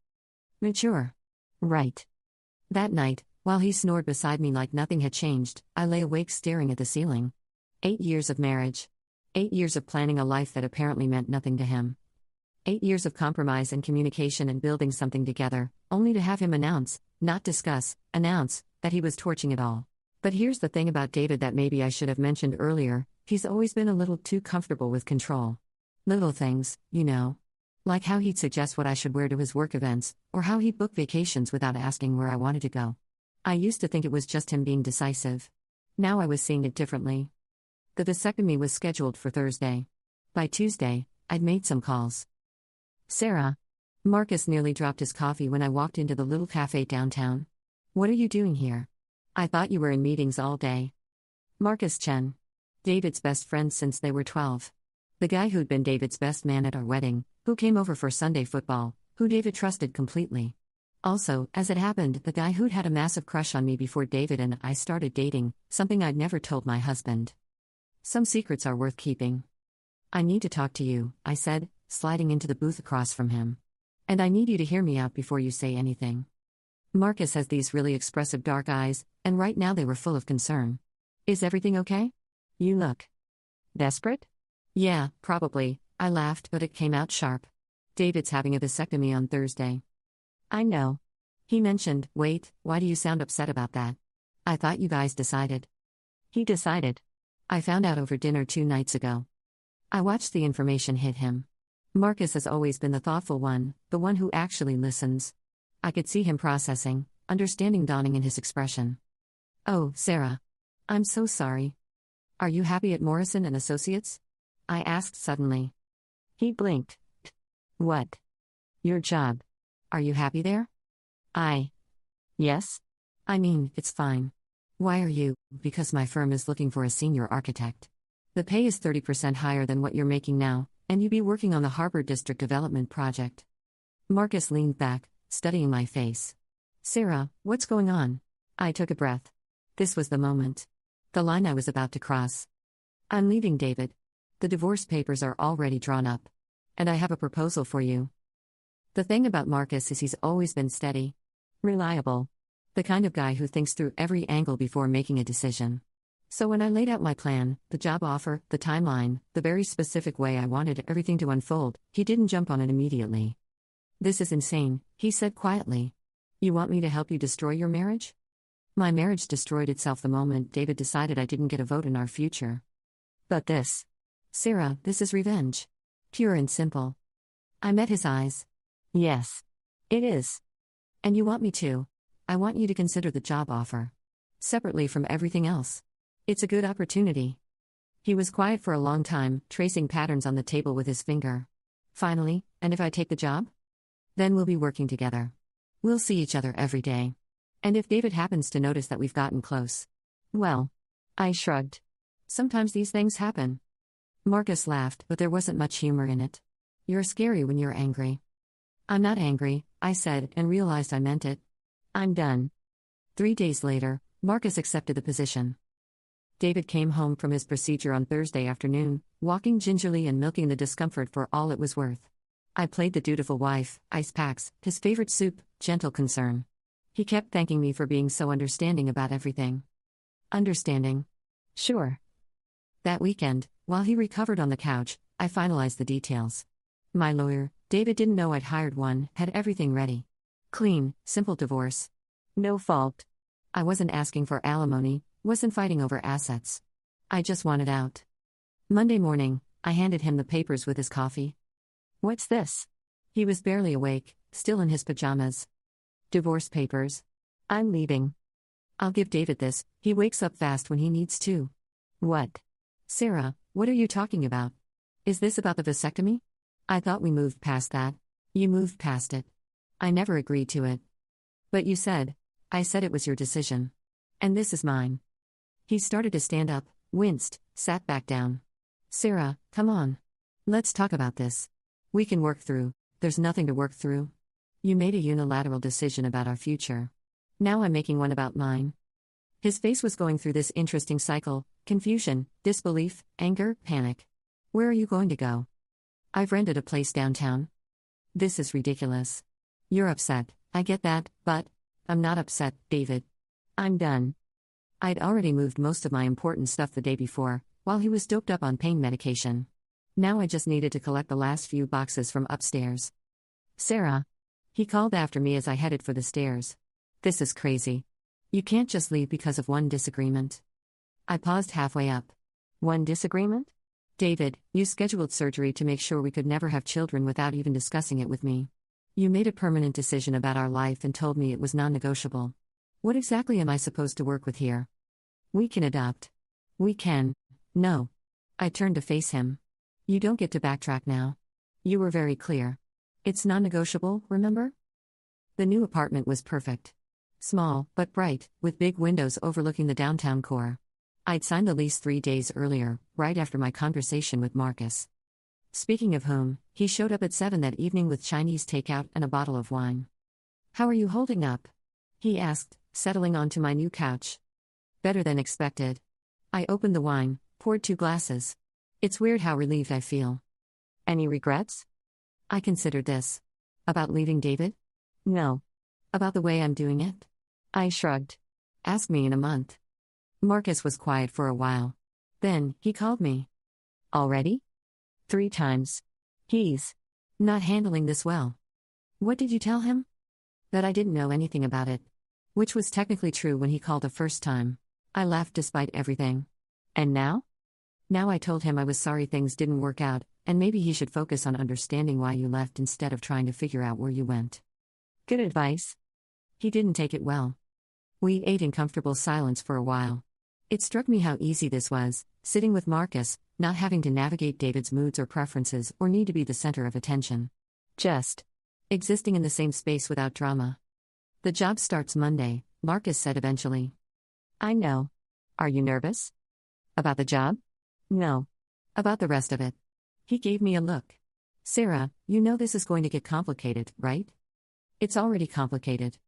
Mature. Right. That night, while he snored beside me like nothing had changed, I lay awake staring at the ceiling. 8 years of marriage. 8 years of planning a life that apparently meant nothing to him. 8 years of compromise and communication and building something together, only to have him announce, not discuss, announce, that he was torching it all. But here's the thing about David that maybe I should have mentioned earlier, he's always been a little too comfortable with control. Little things, you know. Like how he'd suggest what I should wear to his work events, or how he'd book vacations without asking where I wanted to go. I used to think it was just him being decisive. Now I was seeing it differently. The vasectomy was scheduled for Thursday. By Tuesday, I'd made some calls. "Sarah." Marcus nearly dropped his coffee when I walked into the little cafe downtown. "What are you doing here? I thought you were in meetings all day." Marcus Chen. David's best friend since they were 12. The guy who'd been David's best man at our wedding, who came over for Sunday football, who David trusted completely. Also, as it happened, the guy who'd had a massive crush on me before David and I started dating, something I'd never told my husband. Some secrets are worth keeping. "I need to talk to you," I said, sliding into the booth across from him. "And I need you to hear me out before you say anything." Marcus has these really expressive dark eyes, and right now they were full of concern. "Is everything okay? You look desperate?" "Yeah, probably," I laughed, but it came out sharp. "David's having a vasectomy on Thursday." I know. He mentioned, wait, why do you sound upset about that? I thought you guys decided. He decided. I found out over dinner 2 nights ago. I watched the information hit him. Marcus has always been the thoughtful one, the one who actually listens. I could see him processing, understanding dawning in his expression. Oh, Sarah. I'm so sorry. Are you happy at Morrison and Associates? I asked suddenly. He blinked. What? Your job. Are you happy there? Yes? I mean, it's fine. Why are you? Because my firm is looking for a senior architect. The pay is 30% higher than what you're making now, and you'd be working on the Harbor District Development Project. Marcus leaned back, studying my face. Sarah, what's going on? I took a breath. This was the moment. The line I was about to cross. I'm leaving, David. The divorce papers are already drawn up. And I have a proposal for you. The thing about Marcus is he's always been steady. Reliable. The kind of guy who thinks through every angle before making a decision. So when I laid out my plan, the job offer, the timeline, the very specific way I wanted everything to unfold, he didn't jump on it immediately. This is insane, he said quietly. You want me to help you destroy your marriage? My marriage destroyed itself the moment David decided I didn't get a vote in our future. But this. Sarah, this is revenge. Pure and simple. I met his eyes. Yes. It is. And you want me to. I want you to consider the job offer. Separately from everything else. It's a good opportunity. He was quiet for a long time, tracing patterns on the table with his finger. Finally, and if I take the job? Then we'll be working together. We'll see each other every day. And if David happens to notice that we've gotten close. Well. I shrugged. Sometimes these things happen. Marcus laughed, but there wasn't much humor in it. You're scary when you're angry. I'm not angry, I said, and realized I meant it. I'm done. 3 days later, Marcus accepted the position. David came home from his procedure on Thursday afternoon, walking gingerly and milking the discomfort for all it was worth. I played the dutiful wife, ice packs, his favorite soup, gentle concern. He kept thanking me for being so understanding about everything. Understanding? Sure. That weekend, while he recovered on the couch, I finalized the details. My lawyer, David didn't know I'd hired one, had everything ready. Clean, simple divorce. No fault. I wasn't asking for alimony, wasn't fighting over assets. I just wanted out. Monday morning, I handed him the papers with his coffee. What's this? He was barely awake, still in his pajamas. Divorce papers. I'm leaving. I'll give David this, he wakes up fast when he needs to. What? Sarah, what are you talking about? Is this about the vasectomy? I thought we moved past that. You moved past it. I never agreed to it. But you said. I said it was your decision. And this is mine. He started to stand up, winced, sat back down. Sarah, come on. Let's talk about this. We can work through. There's nothing to work through. You made a unilateral decision about our future. Now I'm making one about mine. His face was going through this interesting cycle: confusion, disbelief, anger, panic. Where are you going to go? I've rented a place downtown. This is ridiculous. You're upset, I get that, but I'm not upset, David. I'm done. I'd already moved most of my important stuff the day before, while he was doped up on pain medication. Now I just needed to collect the last few boxes from upstairs. Sarah. He called after me as I headed for the stairs. This is crazy. You can't just leave because of one disagreement. I paused halfway up. One disagreement? David, you scheduled surgery to make sure we could never have children without even discussing it with me. You made a permanent decision about our life and told me it was non-negotiable. What exactly am I supposed to work with here? We can adopt. We can. No. I turned to face him. You don't get to backtrack now. You were very clear. It's non-negotiable, remember? The new apartment was perfect. Small, but bright, with big windows overlooking the downtown core. I'd signed the lease 3 days earlier, right after my conversation with Marcus. Speaking of whom, he showed up at 7 that evening with Chinese takeout and a bottle of wine. How are you holding up? He asked, settling onto my new couch. Better than expected. I opened the wine, poured 2 glasses. It's weird how relieved I feel. Any regrets? I considered this. About leaving David? No. About the way I'm doing it? I shrugged. Ask me in a month. Marcus was quiet for a while. Then, he called me. Already? 3 times. He's not handling this well. What did you tell him? That I didn't know anything about it. Which was technically true when he called the first time. I laughed despite everything. And now? Now I told him I was sorry things didn't work out, and maybe he should focus on understanding why you left instead of trying to figure out where you went. Good advice. He didn't take it well. We ate in comfortable silence for a while. It struck me how easy this was, sitting with Marcus, not having to navigate David's moods or preferences or need to be the center of attention. Just existing in the same space without drama. The job starts Monday, Marcus said eventually. I know. Are you nervous? About the job? No. About the rest of it. He gave me a look. Sarah, you know this is going to get complicated, right? It's already complicated.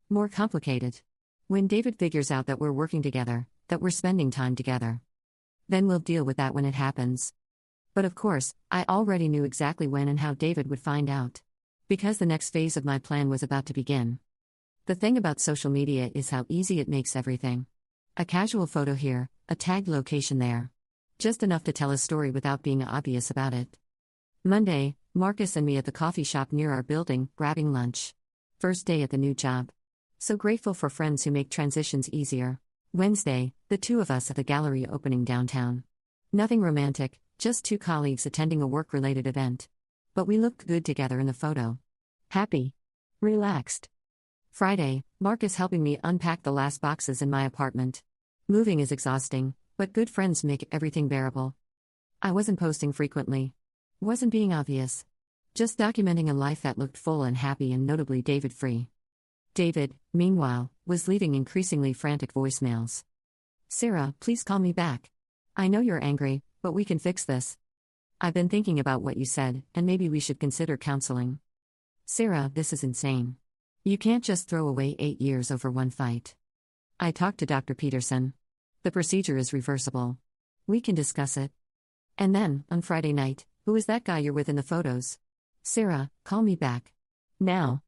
More complicated. When David figures out that we're working together, that we're spending time together. Then we'll deal with that when it happens. But of course, I already knew exactly when and how David would find out. Because the next phase of my plan was about to begin. The thing about social media is how easy it makes everything. A casual photo here, a tagged location there. Just enough to tell a story without being obvious about it. Monday, Marcus and me at the coffee shop near our building, grabbing lunch. First day at the new job. So grateful for friends who make transitions easier. Wednesday, the two of us at the gallery opening downtown. Nothing romantic, just two colleagues attending a work-related event. But we looked good together in the photo. Happy. Relaxed. Friday, Marcus helping me unpack the last boxes in my apartment. Moving is exhausting, but good friends make everything bearable. I wasn't posting frequently. Wasn't being obvious. Just documenting a life that looked full and happy and notably David-free. David, meanwhile, was leaving increasingly frantic voicemails. Sarah, please call me back. I know you're angry, but we can fix this. I've been thinking about what you said, and maybe we should consider counseling. Sarah, this is insane. You can't just throw away 8 years over one fight. I talked to Dr. Peterson. The procedure is reversible. We can discuss it. And then, on Friday night, who is that guy you're with in the photos? Sarah, call me back. Now.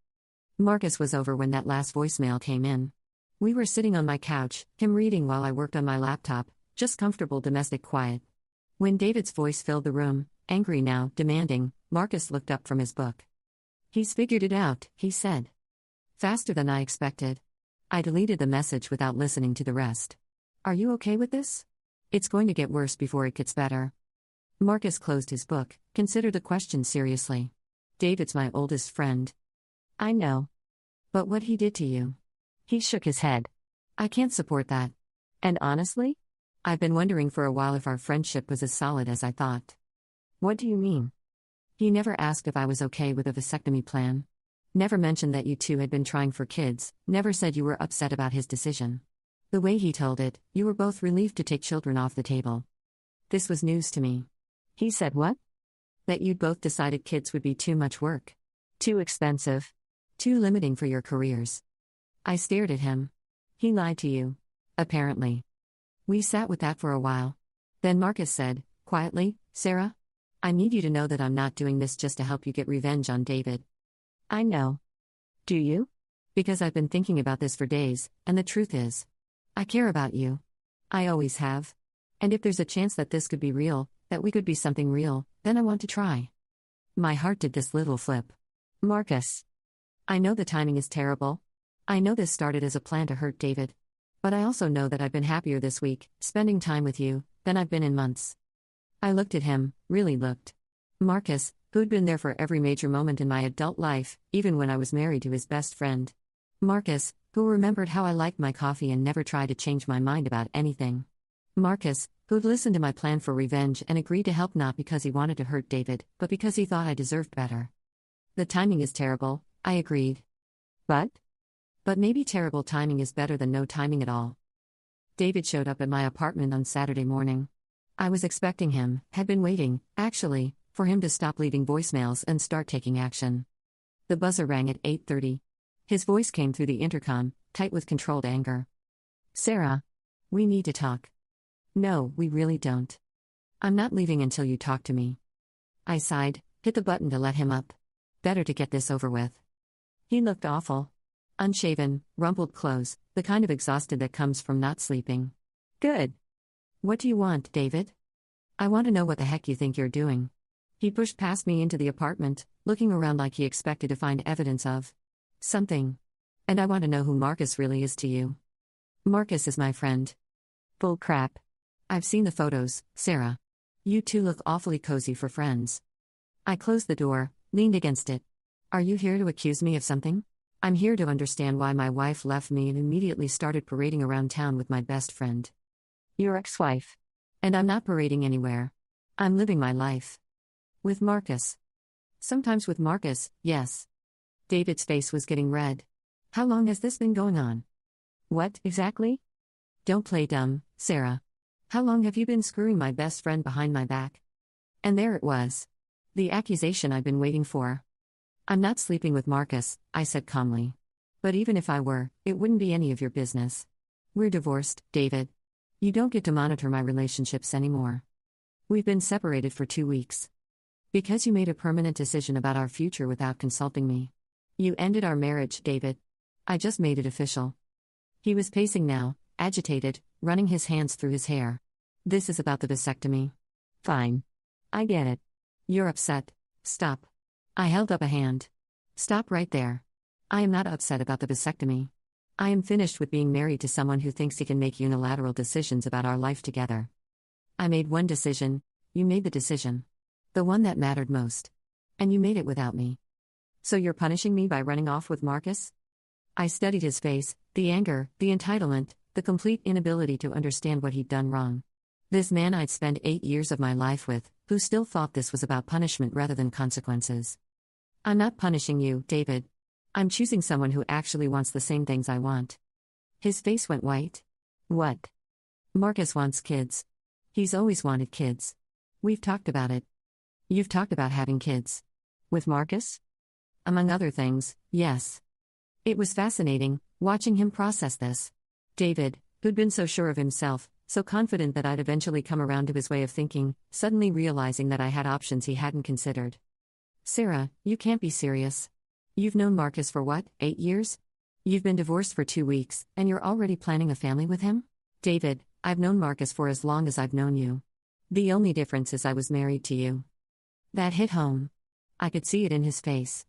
Marcus was over when that last voicemail came in. We were sitting on my couch, him reading while I worked on my laptop, just comfortable domestic quiet. When David's voice filled the room, angry now, demanding, Marcus looked up from his book. He's figured it out, he said. Faster than I expected. I deleted the message without listening to the rest. Are you okay with this? It's going to get worse before it gets better. Marcus closed his book, considered the question seriously. David's my oldest friend. I know. But what he did to you? He shook his head. I can't support that. And honestly? I've been wondering for a while if our friendship was as solid as I thought. What do you mean? He never asked if I was okay with a vasectomy plan. Never mentioned that you two had been trying for kids, never said you were upset about his decision. The way he told it, you were both relieved to take children off the table. This was news to me. He said what? That you'd both decided kids would be too much work. Too expensive. Too limiting for your careers. I stared at him. He lied to you. Apparently. We sat with that for a while. Then Marcus said, quietly, Sarah? I need you to know that I'm not doing this just to help you get revenge on David. I know. Do you? Because I've been thinking about this for days, and the truth is, I care about you. I always have. And if there's a chance that this could be real, that we could be something real, then I want to try. My heart did this little flip. Marcus. I know the timing is terrible. I know this started as a plan to hurt David. But I also know that I've been happier this week, spending time with you, than I've been in months. I looked at him, really looked. Marcus, who'd been there for every major moment in my adult life, even when I was married to his best friend. Marcus, who remembered how I liked my coffee and never tried to change my mind about anything. Marcus, who'd listened to my plan for revenge and agreed to help not because he wanted to hurt David, but because he thought I deserved better. The timing is terrible, I agreed. But maybe terrible timing is better than no timing at all. David showed up at my apartment on Saturday morning. I was expecting him, had been waiting, actually, for him to stop leaving voicemails and start taking action. The buzzer rang at 8:30. His voice came through the intercom, tight with controlled anger. Sarah, we need to talk. No, we really don't. I'm not leaving until you talk to me. I sighed, hit the button to let him up. Better to get this over with. He looked awful. Unshaven, rumpled clothes, the kind of exhausted that comes from not sleeping. Good. What do you want, David? I want to know what the heck you think you're doing. He pushed past me into the apartment, looking around like he expected to find evidence of. Something. And I want to know who Marcus really is to you. Marcus is my friend. Bull crap. I've seen the photos, Sarah. You two look awfully cozy for friends. I closed the door, leaned against it. Are you here to accuse me of something? I'm here to understand why my wife left me and immediately started parading around town with my best friend. Your ex-wife. And I'm not parading anywhere. I'm living my life. With Marcus. Sometimes with Marcus, yes. David's face was getting red. How long has this been going on? What, exactly? Don't play dumb, Sarah. How long have you been screwing my best friend behind my back? And there it was. The accusation I've been waiting for. I'm not sleeping with Marcus, I said calmly. But even if I were, it wouldn't be any of your business. We're divorced, David. You don't get to monitor my relationships anymore. We've been separated for 2 weeks. Because you made a permanent decision about our future without consulting me. You ended our marriage, David. I just made it official. He was pacing now, agitated, running his hands through his hair. This is about the vasectomy. Fine. I get it. You're upset. Stop. I held up a hand. Stop right there. I am not upset about the vasectomy. I am finished with being married to someone who thinks he can make unilateral decisions about our life together. I made one decision, you made the decision. The one that mattered most. And you made it without me. So you're punishing me by running off with Marcus? I studied his face, the anger, the entitlement, the complete inability to understand what he'd done wrong. This man I'd spent 8 years of my life with, who still thought this was about punishment rather than consequences. I'm not punishing you, David. I'm choosing someone who actually wants the same things I want. His face went white. What? Marcus wants kids. He's always wanted kids. We've talked about it. You've talked about having kids. With Marcus? Among other things, yes. It was fascinating, watching him process this. David, who'd been so sure of himself, so confident that I'd eventually come around to his way of thinking, suddenly realizing that I had options he hadn't considered. Sarah, you can't be serious. You've known Marcus for what, 8 years? You've been divorced for 2 weeks, and you're already planning a family with him? David, I've known Marcus for as long as I've known you. The only difference is I was married to you. That hit home. I could see it in his face.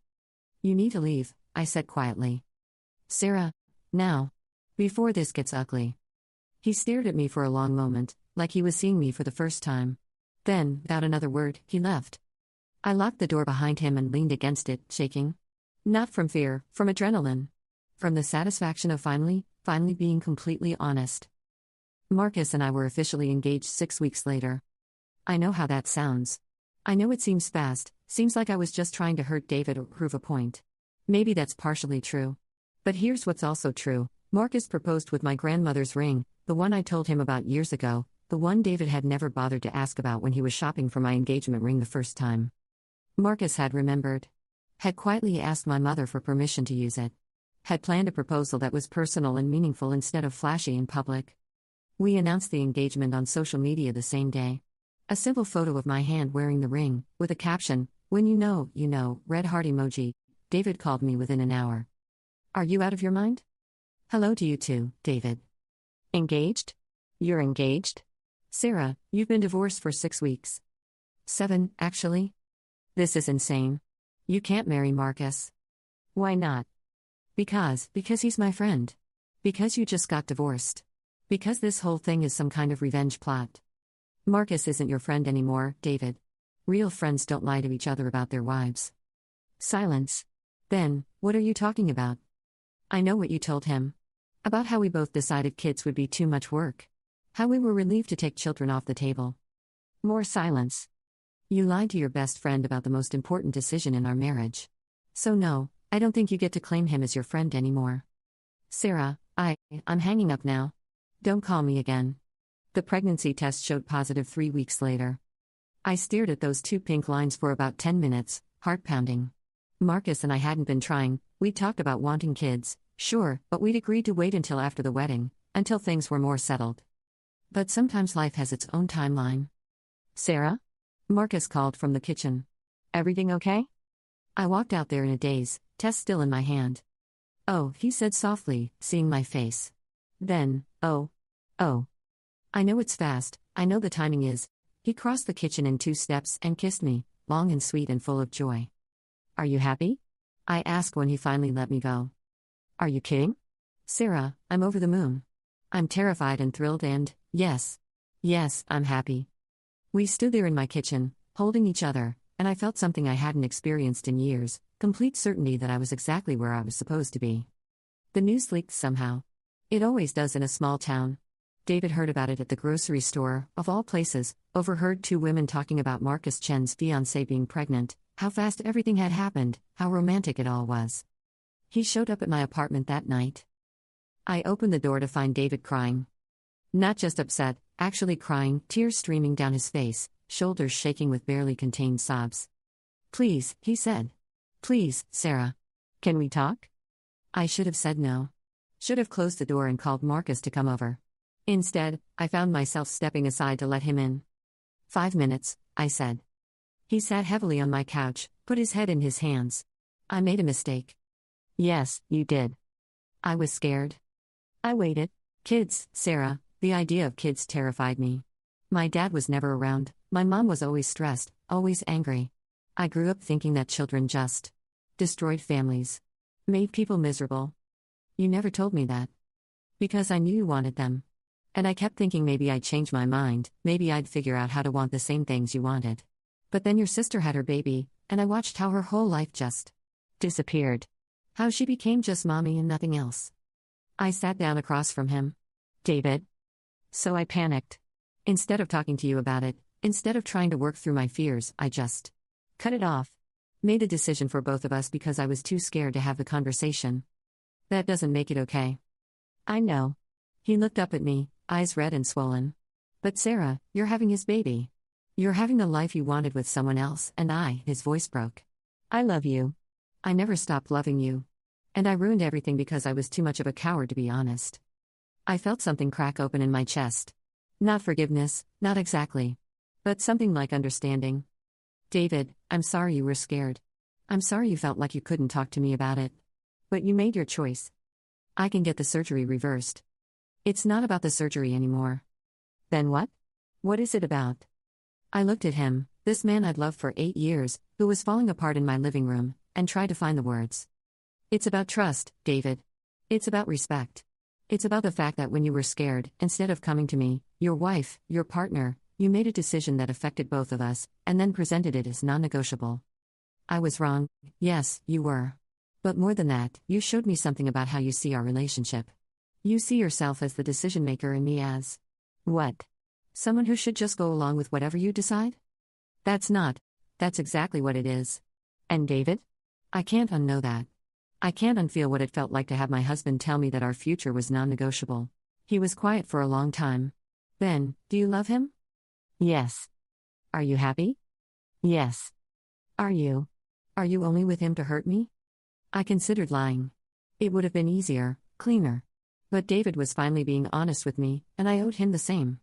You need to leave, I said quietly. Sarah, now. Before this gets ugly. He stared at me for a long moment, like he was seeing me for the first time. Then, without another word, he left. I locked the door behind him and leaned against it, shaking. Not from fear, from adrenaline. From the satisfaction of finally being completely honest. Marcus and I were officially engaged 6 weeks later. I know how that sounds. I know it seems fast, seems like I was just trying to hurt David or prove a point. Maybe that's partially true. But here's what's also true. Marcus proposed with my grandmother's ring, the one I told him about years ago, the one David had never bothered to ask about when he was shopping for my engagement ring the first time. Marcus had remembered. Had quietly asked my mother for permission to use it. Had planned a proposal that was personal and meaningful instead of flashy in public. We announced the engagement on social media the same day. A simple photo of my hand wearing the ring, with a caption, "When you know, red heart emoji." David called me within an hour. Are you out of your mind? Hello to you too, David. Engaged? You're engaged? Sarah, you've been divorced for 6 weeks. 7, actually. This is insane. You can't marry Marcus. Why not? Because he's my friend. Because you just got divorced. Because this whole thing is some kind of revenge plot. Marcus isn't your friend anymore, David. Real friends don't lie to each other about their wives. Silence. Then, what are you talking about? I know what you told him. About how we both decided kids would be too much work. How we were relieved to take children off the table. More silence. You lied to your best friend about the most important decision in our marriage. So no, I don't think you get to claim him as your friend anymore. Sarah, I'm hanging up now. Don't call me again. The pregnancy test showed positive 3 weeks later. I stared at those 2 pink lines for about 10 minutes, heart pounding. Marcus and I hadn't been trying, we'd talked about wanting kids, sure, but we'd agreed to wait until after the wedding, until things were more settled. But sometimes life has its own timeline. Sarah? Marcus called from the kitchen. Everything okay? I walked out there in a daze, test still in my hand. Oh, he said softly, seeing my face. Then, oh. I know it's fast, I know the timing is. He crossed the kitchen in 2 steps and kissed me, long and sweet and full of joy. Are you happy? I asked when he finally let me go. Are you kidding? Sarah, I'm over the moon. I'm terrified and thrilled and, yes, I'm happy. We stood there in my kitchen, holding each other, and I felt something I hadn't experienced in years, complete certainty that I was exactly where I was supposed to be. The news leaked somehow. It always does in a small town. David heard about it at the grocery store, of all places, overheard two women talking about Marcus Chen's fiancée being pregnant, how fast everything had happened, how romantic it all was. He showed up at my apartment that night. I opened the door to find David crying. Not just upset, actually crying, tears streaming down his face, shoulders shaking with barely contained sobs. Please, he said. Please, Sarah. Can we talk? I should have said no. Should have closed the door and called Marcus to come over. Instead, I found myself stepping aside to let him in. 5 minutes, I said. He sat heavily on my couch, put his head in his hands. I made a mistake. Yes, you did. I was scared. I waited. Kids, Sarah, the idea of kids terrified me. My dad was never around, my mom was always stressed, always angry. I grew up thinking that children just destroyed families, made people miserable. You never told me that. Because I knew you wanted them. And I kept thinking maybe I'd change my mind, maybe I'd figure out how to want the same things you wanted. But then your sister had her baby, and I watched how her whole life just disappeared. How she became just mommy and nothing else. I sat down across from him. David. So I panicked. Instead of talking to you about it, instead of trying to work through my fears, I just cut it off. Made a decision for both of us because I was too scared to have the conversation. That doesn't make it okay. I know. He looked up at me, eyes red and swollen. But Sarah, you're having his baby. You're having the life you wanted with someone else, and his voice broke. I love you. I never stopped loving you. And I ruined everything because I was too much of a coward to be honest. I felt something crack open in my chest. Not forgiveness, not exactly. But something like understanding. David, I'm sorry you were scared. I'm sorry you felt like you couldn't talk to me about it. But you made your choice. I can get the surgery reversed. It's not about the surgery anymore. Then what? What is it about? I looked at him, this man I'd loved for 8 years, who was falling apart in my living room, and tried to find the words. It's about trust, David. It's about respect. It's about the fact that when you were scared, instead of coming to me, your wife, your partner, you made a decision that affected both of us, and then presented it as non-negotiable. I was wrong, yes, you were. But more than that, you showed me something about how you see our relationship. You see yourself as the decision maker and me as what? Someone who should just go along with whatever you decide? That's exactly what it is. And David? I can't unknow that. I can't unfeel what it felt like to have my husband tell me that our future was non-negotiable. He was quiet for a long time. Ben, do you love him? Yes. Are you happy? Yes. Are you? Are you only with him to hurt me? I considered lying. It would have been easier, cleaner. But David was finally being honest with me, and I owed him the same.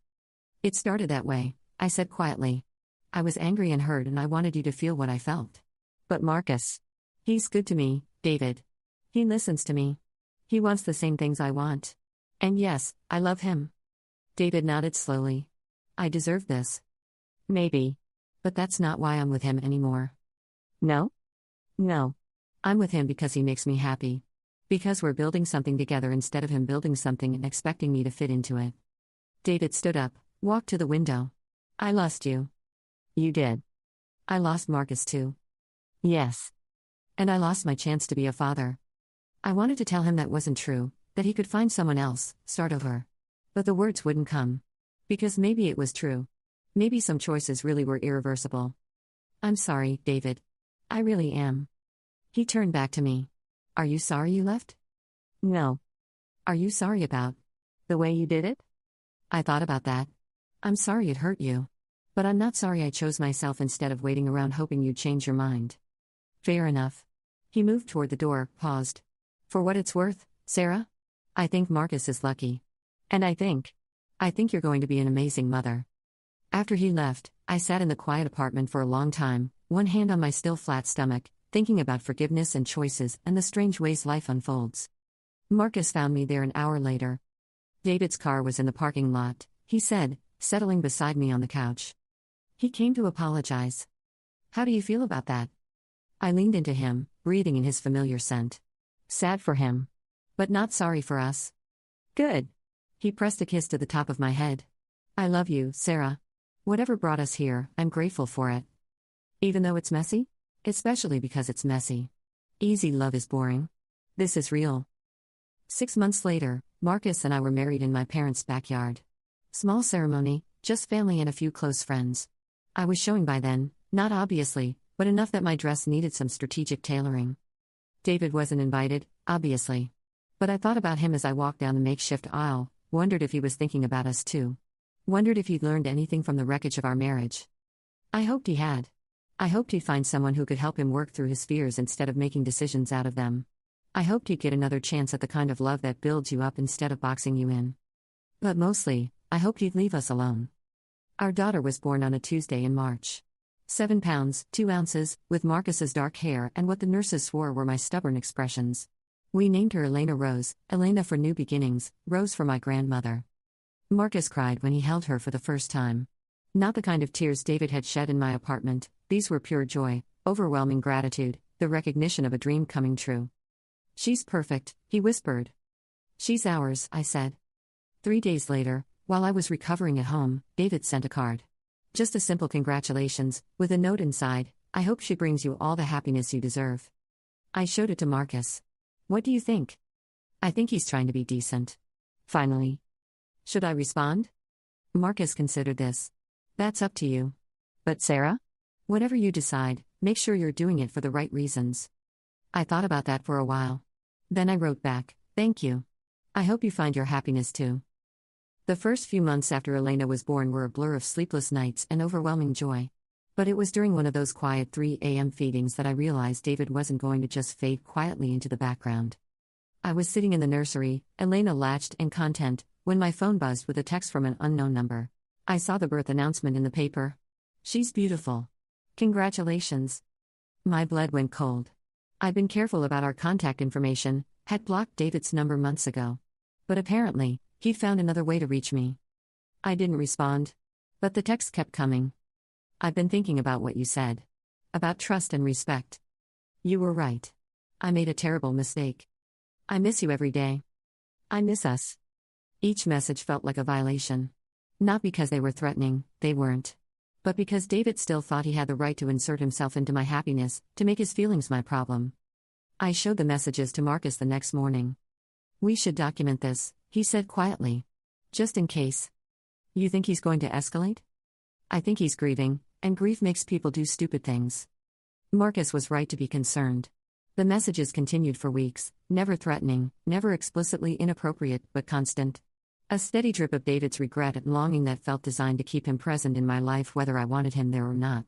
It started that way, I said quietly. I was angry and hurt and I wanted you to feel what I felt. But Marcus. He's good to me, David. He listens to me. He wants the same things I want. And yes, I love him. David nodded slowly. I deserve this. Maybe. But that's not why I'm with him anymore. No? No. I'm with him because he makes me happy. Because we're building something together instead of him building something and expecting me to fit into it. David stood up, walked to the window. I lost you. You did. I lost Marcus too. Yes. And I lost my chance to be a father. I wanted to tell him that wasn't true, that he could find someone else, start over. But the words wouldn't come. Because maybe it was true. Maybe some choices really were irreversible. I'm sorry, David. I really am. He turned back to me. Are you sorry you left? No. Are you sorry about the way you did it? I thought about that. I'm sorry it hurt you. But I'm not sorry I chose myself instead of waiting around hoping you'd change your mind. Fair enough. He moved toward the door, paused. For what it's worth, Sarah? I think Marcus is lucky. And I think you're going to be an amazing mother. After he left, I sat in the quiet apartment for a long time, one hand on my still flat stomach, thinking about forgiveness and choices and the strange ways life unfolds. Marcus found me there an hour later. David's car was in the parking lot, he said, settling beside me on the couch. He came to apologize. How do you feel about that? I leaned into him, breathing in his familiar scent. Sad for him. But not sorry for us. Good. He pressed a kiss to the top of my head. I love you, Sarah. Whatever brought us here, I'm grateful for it. Even though it's messy? Especially because it's messy. Easy love is boring. This is real. 6 months later, Marcus and I were married in my parents' backyard. Small ceremony, just family and a few close friends. I was showing by then, not obviously, but enough that my dress needed some strategic tailoring. David wasn't invited, obviously. But I thought about him as I walked down the makeshift aisle, wondered if he was thinking about us too. Wondered if he'd learned anything from the wreckage of our marriage. I hoped he had. I hoped he'd find someone who could help him work through his fears instead of making decisions out of them. I hoped he'd get another chance at the kind of love that builds you up instead of boxing you in. But mostly, I hoped he'd leave us alone. Our daughter was born on a Tuesday in March. 7 pounds, 2 ounces, with Marcus's dark hair and what the nurses swore were my stubborn expressions. We named her Elena Rose, Elena for new beginnings, Rose for my grandmother. Marcus cried when he held her for the first time. Not the kind of tears David had shed in my apartment, these were pure joy, overwhelming gratitude, the recognition of a dream coming true. She's perfect, he whispered. She's ours, I said. 3 days later, while I was recovering at home, David sent a card. Just a simple congratulations, with a note inside, I hope she brings you all the happiness you deserve. I showed it to Marcus. What do you think? I think he's trying to be decent. Finally. Should I respond? Marcus considered this. That's up to you. But Sarah? Whatever you decide, make sure you're doing it for the right reasons. I thought about that for a while. Then I wrote back, thank you. I hope you find your happiness too. The first few months after Elena was born were a blur of sleepless nights and overwhelming joy. But it was during one of those quiet 3 a.m. feedings that I realized David wasn't going to just fade quietly into the background. I was sitting in the nursery, Elena latched and content, when my phone buzzed with a text from an unknown number. I saw the birth announcement in the paper. She's beautiful. Congratulations. My blood went cold. I'd been careful about our contact information, had blocked David's number months ago. But apparently, he'd found another way to reach me. I didn't respond. But the text kept coming. I've been thinking about what you said. About trust and respect. You were right. I made a terrible mistake. I miss you every day. I miss us. Each message felt like a violation. Not because they were threatening, they weren't. But because David still thought he had the right to insert himself into my happiness, to make his feelings my problem. I showed the messages to Marcus the next morning. We should document this, he said quietly. Just in case. You think he's going to escalate? I think he's grieving, and grief makes people do stupid things. Marcus was right to be concerned. The messages continued for weeks, never threatening, never explicitly inappropriate, but constant. A steady drip of David's regret and longing that felt designed to keep him present in my life whether I wanted him there or not.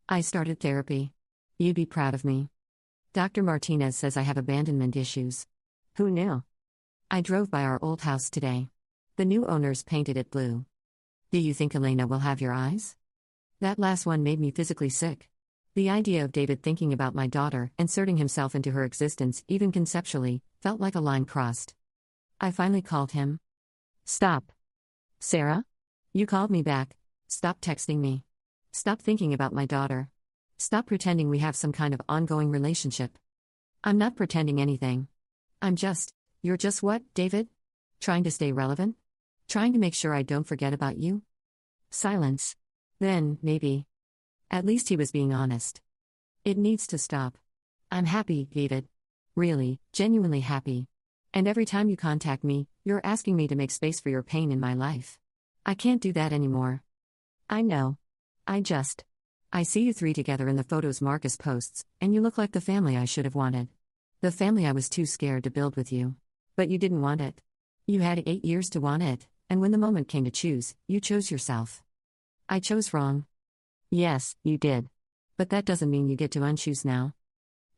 I started therapy. You'd be proud of me. Dr. Martinez says I have abandonment issues. Who knew? I drove by our old house today. The new owners painted it blue. Do you think Elena will have your eyes? That last one made me physically sick. The idea of David thinking about my daughter, inserting himself into her existence, even conceptually, felt like a line crossed. I finally called him. Stop. Sarah? You called me back. Stop texting me. Stop thinking about my daughter. Stop pretending we have some kind of ongoing relationship. I'm not pretending anything. You're just what, David? Trying to stay relevant? Trying to make sure I don't forget about you? Silence. Then, maybe. At least he was being honest. It needs to stop. I'm happy, David. Really, genuinely happy. And every time you contact me, you're asking me to make space for your pain in my life. I can't do that anymore. I know. I see you 3 together in the photos Marcus posts, and you look like the family I should have wanted. The family I was too scared to build with you. But you didn't want it. You had 8 years to want it, and when the moment came to choose, you chose yourself. I chose wrong. Yes, you did. But that doesn't mean you get to unchoose now.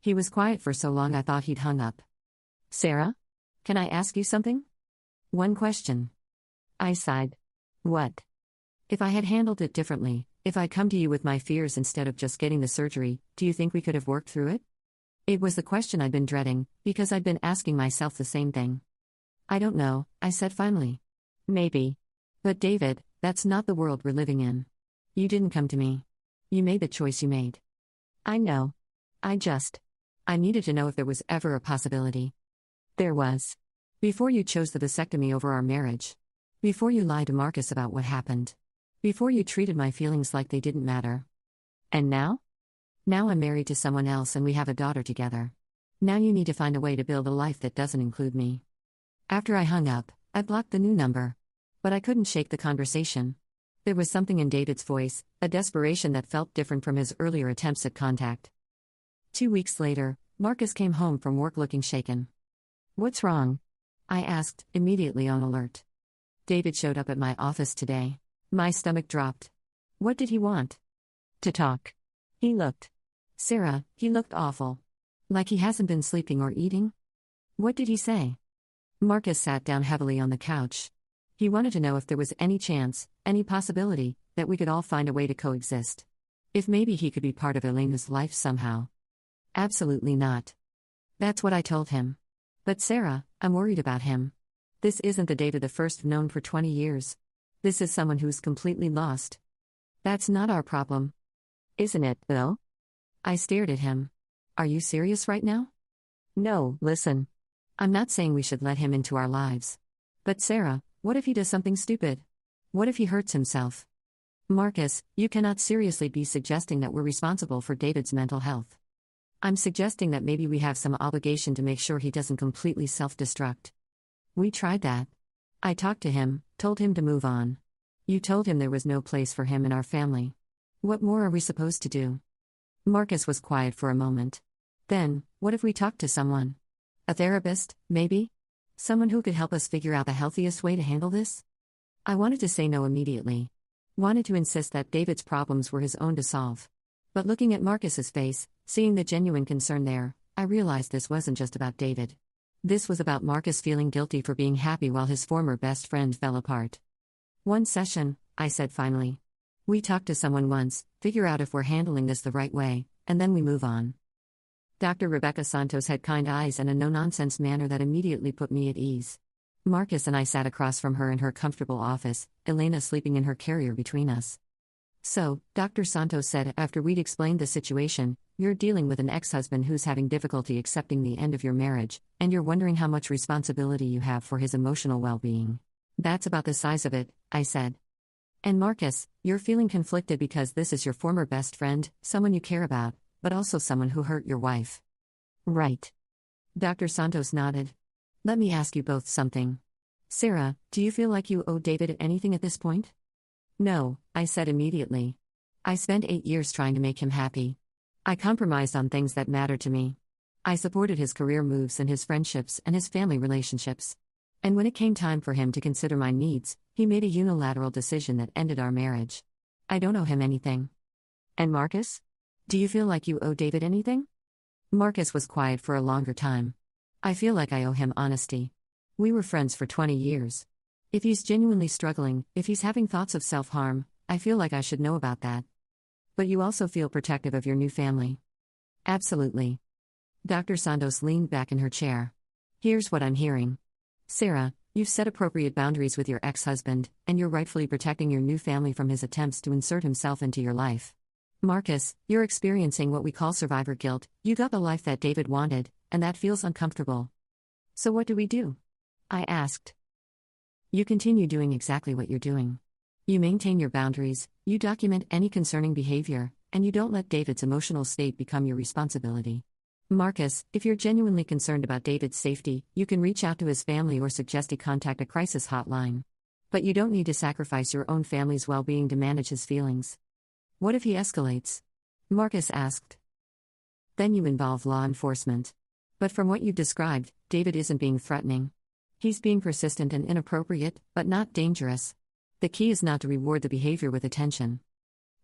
He was quiet for so long I thought he'd hung up. Sarah? Can I ask you something? One question. I sighed. What? If I had handled it differently, if I'd come to you with my fears instead of just getting the surgery, do you think we could have worked through it? It was the question I'd been dreading, because I'd been asking myself the same thing. I don't know, I said finally. Maybe. But David, that's not the world we're living in. You didn't come to me. You made the choice you made. I know. I needed to know if there was ever a possibility. There was. Before you chose the vasectomy over our marriage. Before you lied to Marcus about what happened. Before you treated my feelings like they didn't matter. And now? Now I'm married to someone else and we have a daughter together. Now you need to find a way to build a life that doesn't include me. After I hung up, I blocked the new number. But I couldn't shake the conversation. There was something in David's voice, a desperation that felt different from his earlier attempts at contact. 2 weeks later, Marcus came home from work looking shaken. "What's wrong?" I asked, immediately on alert. "David showed up at my office today." My stomach dropped. "What did he want?" "To talk. He looked. Sarah, he looked awful. Like he hasn't been sleeping or eating." "What did he say?" Marcus sat down heavily on the couch. He wanted to know if there was any chance, any possibility, that we could all find a way to coexist. If maybe he could be part of Elena's life somehow. "Absolutely not." That's what I told him. "But Sarah, I'm worried about him. This isn't the David the first known for 20 years. This is someone who's completely lost." "That's not our problem." "Isn't it, though?" I stared at him. "Are you serious right now?" "No, listen. I'm not saying we should let him into our lives. But Sarah, what if he does something stupid? What if he hurts himself?" "Marcus, you cannot seriously be suggesting that we're responsible for David's mental health. I'm suggesting that maybe we have some obligation to make sure he doesn't completely self-destruct. We tried that. I talked to him, told him to move on. You told him there was no place for him in our family. What more are we supposed to do?" Marcus was quiet for a moment. "Then, what if we talked to someone? A therapist, maybe? Someone who could help us figure out the healthiest way to handle this?" I wanted to say no immediately. Wanted to insist that David's problems were his own to solve. But looking at Marcus's face, seeing the genuine concern there, I realized this wasn't just about David. This was about Marcus feeling guilty for being happy while his former best friend fell apart. "One session," I said finally. "We talk to someone once, figure out if we're handling this the right way, and then we move on." Dr. Rebecca Santos had kind eyes and a no-nonsense manner that immediately put me at ease. Marcus and I sat across from her in her comfortable office, Elena sleeping in her carrier between us. "So," Dr. Santos said after we'd explained the situation, "you're dealing with an ex-husband who's having difficulty accepting the end of your marriage, and you're wondering how much responsibility you have for his emotional well-being. That's about the size of it," I said. "And Marcus, you're feeling conflicted because this is your former best friend, someone you care about, but also someone who hurt your wife." "Right." Dr. Santos nodded. "Let me ask you both something. Sarah, do you feel like you owe David anything at this point?" "No," I said immediately. "I spent 8 years trying to make him happy. I compromised on things that mattered to me. I supported his career moves and his friendships and his family relationships. And when it came time for him to consider my needs, he made a unilateral decision that ended our marriage. I don't owe him anything." "And Marcus? Do you feel like you owe David anything?" Marcus was quiet for a longer time. "I feel like I owe him honesty. We were friends for 20 years. If he's genuinely struggling, if he's having thoughts of self-harm, I feel like I should know about that." "But you also feel protective of your new family." "Absolutely." Dr. Santos leaned back in her chair. "Here's what I'm hearing. Sarah, you've set appropriate boundaries with your ex-husband, and you're rightfully protecting your new family from his attempts to insert himself into your life. Marcus, you're experiencing what we call survivor guilt. You got the life that David wanted, and that feels uncomfortable. So what do we do?" I asked. "You continue doing exactly what you're doing. You maintain your boundaries, you document any concerning behavior, and you don't let David's emotional state become your responsibility. Marcus, if you're genuinely concerned about David's safety, you can reach out to his family or suggest he contact a crisis hotline. But you don't need to sacrifice your own family's well-being to manage his feelings." "What if he escalates?" Marcus asked. "Then you involve law enforcement. But from what you've described, David isn't being threatening. He's being persistent and inappropriate, but not dangerous. The key is not to reward the behavior with attention."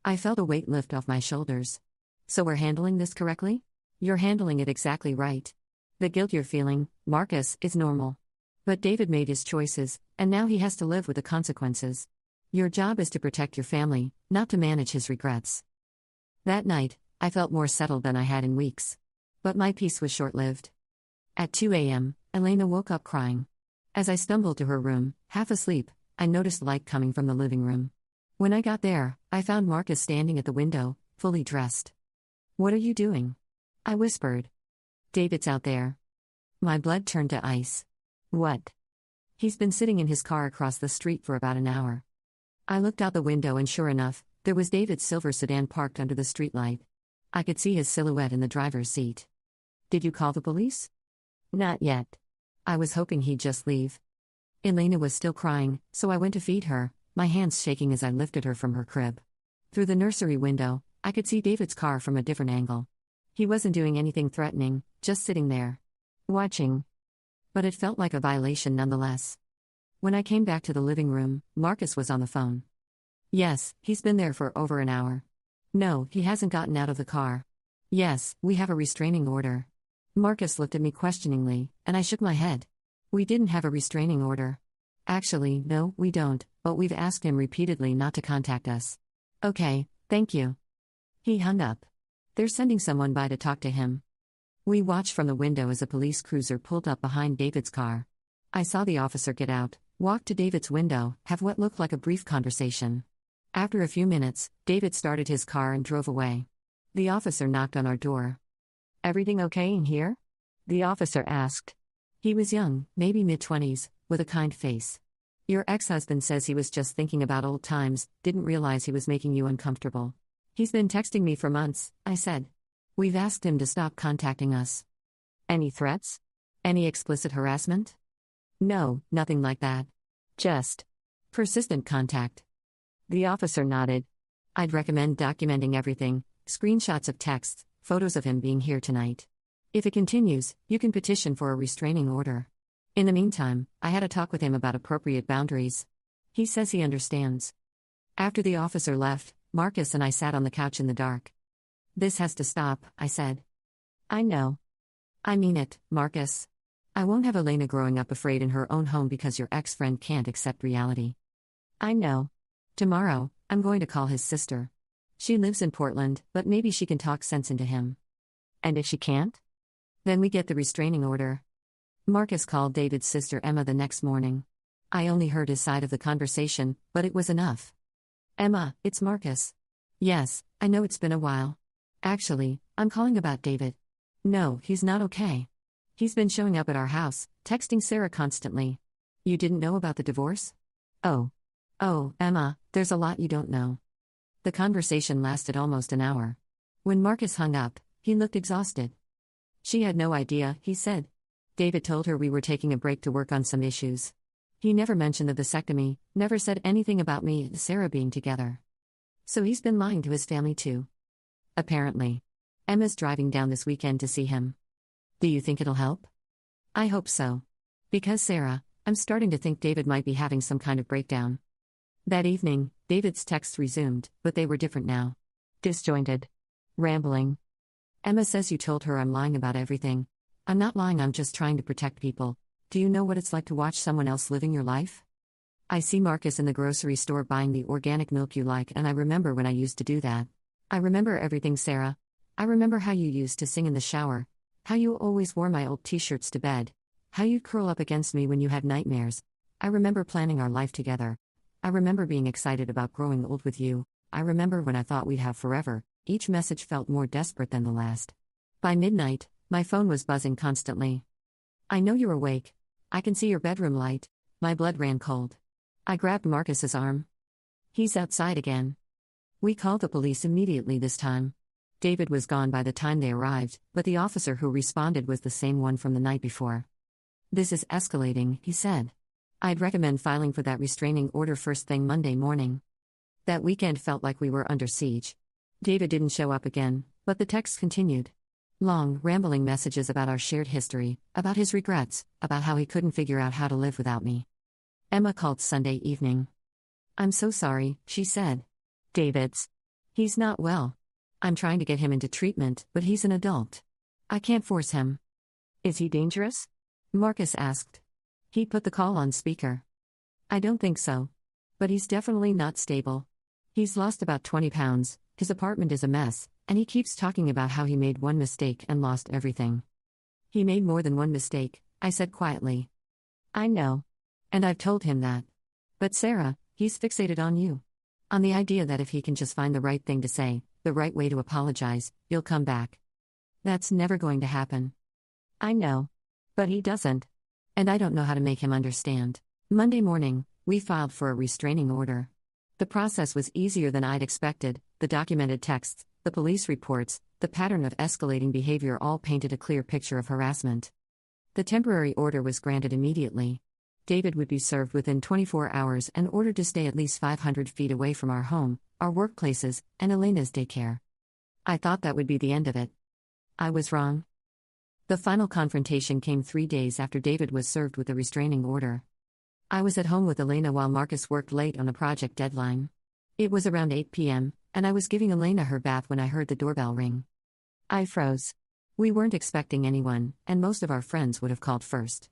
I felt a weight lift off my shoulders. "So we're handling this correctly?" "You're handling it exactly right. The guilt you're feeling, Marcus, is normal. But David made his choices, and now he has to live with the consequences. Your job is to protect your family, not to manage his regrets." That night, I felt more settled than I had in weeks. But my peace was short-lived. At 2 a.m., Elena woke up crying. As I stumbled to her room, half asleep, I noticed light coming from the living room. When I got there, I found Marcus standing at the window, fully dressed. "What are you doing?" I whispered. David's out there. My blood turned to ice. What? He's been sitting in his car across the street for about an hour. I looked out the window and sure enough, there was David's silver sedan parked under the streetlight. I could see his silhouette in the driver's seat. Did you call the police? Not yet. I was hoping he'd just leave. Elena was still crying, so I went to feed her, my hands shaking as I lifted her from her crib. Through the nursery window, I could see David's car from a different angle. He wasn't doing anything threatening, just sitting there. Watching. But it felt like a violation nonetheless. When I came back to the living room, Marcus was on the phone. Yes, he's been there for over an hour. No, he hasn't gotten out of the car. Yes, we have a restraining order. Marcus looked at me questioningly, and I shook my head. We didn't have a restraining order. Actually, no, we don't, but we've asked him repeatedly not to contact us. Okay, thank you. He hung up. They're sending someone by to talk to him. We watched from the window as a police cruiser pulled up behind David's car. I saw the officer get out, walk to David's window, have what looked like a brief conversation. After a few minutes, David started his car and drove away. The officer knocked on our door. Everything okay in here? The officer asked. He was young, maybe mid-20s, with a kind face. Your ex-husband says he was just thinking about old times, didn't realize he was making you uncomfortable. He's been texting me for months, I said. We've asked him to stop contacting us. Any threats? Any explicit harassment? No, nothing like that. Just persistent contact. The officer nodded. I'd recommend documenting everything, screenshots of texts, photos of him being here tonight. If it continues, you can petition for a restraining order. In the meantime, I had a talk with him about appropriate boundaries. He says he understands. After the officer left, Marcus and I sat on the couch in the dark. This has to stop, I said. I know. I mean it, Marcus. I won't have Elena growing up afraid in her own home because your ex-friend can't accept reality. I know. Tomorrow, I'm going to call his sister. She lives in Portland, but maybe she can talk sense into him. And if she can't? Then we get the restraining order. Marcus called David's sister Emma the next morning. I only heard his side of the conversation, but it was enough. Emma, it's Marcus. Yes, I know it's been a while. Actually, I'm calling about David. No, he's not okay. He's been showing up at our house, texting Sarah constantly. You didn't know about the divorce? Oh, Emma, there's a lot you don't know. The conversation lasted almost an hour. When Marcus hung up, he looked exhausted. She had no idea, he said. David told her we were taking a break to work on some issues. He never mentioned the vasectomy, never said anything about me and Sarah being together. So he's been lying to his family too. Apparently. Emma's driving down this weekend to see him. Do you think it'll help? I hope so. Because Sarah, I'm starting to think David might be having some kind of breakdown. That evening, David's texts resumed, but they were different now. Disjointed. Rambling. Emma says you told her I'm lying about everything. I'm not lying, I'm just trying to protect people. Do you know what it's like to watch someone else living your life? I see Marcus in the grocery store buying the organic milk you like, and I remember when I used to do that. I remember everything, Sarah. I remember how you used to sing in the shower. How you always wore my old t-shirts to bed. How you'd curl up against me when you had nightmares. I remember planning our life together. I remember being excited about growing old with you. I remember when I thought we'd have forever. Each message felt more desperate than the last. By midnight, my phone was buzzing constantly. I know you're awake. I can see your bedroom light. My blood ran cold. I grabbed Marcus's arm. He's outside again. We called the police immediately this time. David was gone by the time they arrived, but the officer who responded was the same one from the night before. This is escalating, he said. I'd recommend filing for that restraining order first thing Monday morning. That weekend felt like we were under siege. David didn't show up again, but the texts continued. Long, rambling messages about our shared history, about his regrets, about how he couldn't figure out how to live without me. Emma called Sunday evening. I'm so sorry, she said. He's not well. I'm trying to get him into treatment, but he's an adult. I can't force him. Is he dangerous? Marcus asked. He put the call on speaker. I don't think so. But he's definitely not stable. He's lost about 20 pounds, his apartment is a mess, and he keeps talking about how he made one mistake and lost everything. He made more than one mistake, I said quietly. I know. And I've told him that. But Sarah, he's fixated on you. On the idea that if he can just find the right thing to say, the right way to apologize, you'll come back. That's never going to happen. I know. But he doesn't. And I don't know how to make him understand. Monday morning, we filed for a restraining order. The process was easier than I'd expected. The documented texts, the police reports, the pattern of escalating behavior all painted a clear picture of harassment. The temporary order was granted immediately. David would be served within 24 hours and ordered to stay at least 500 feet away from our home, our workplaces, and Elena's daycare. I thought that would be the end of it. I was wrong. The final confrontation came 3 days after David was served with a restraining order. I was at home with Elena while Marcus worked late on a project deadline. It was around 8 p.m., and I was giving Elena her bath when I heard the doorbell ring. I froze. We weren't expecting anyone, and most of our friends would have called first.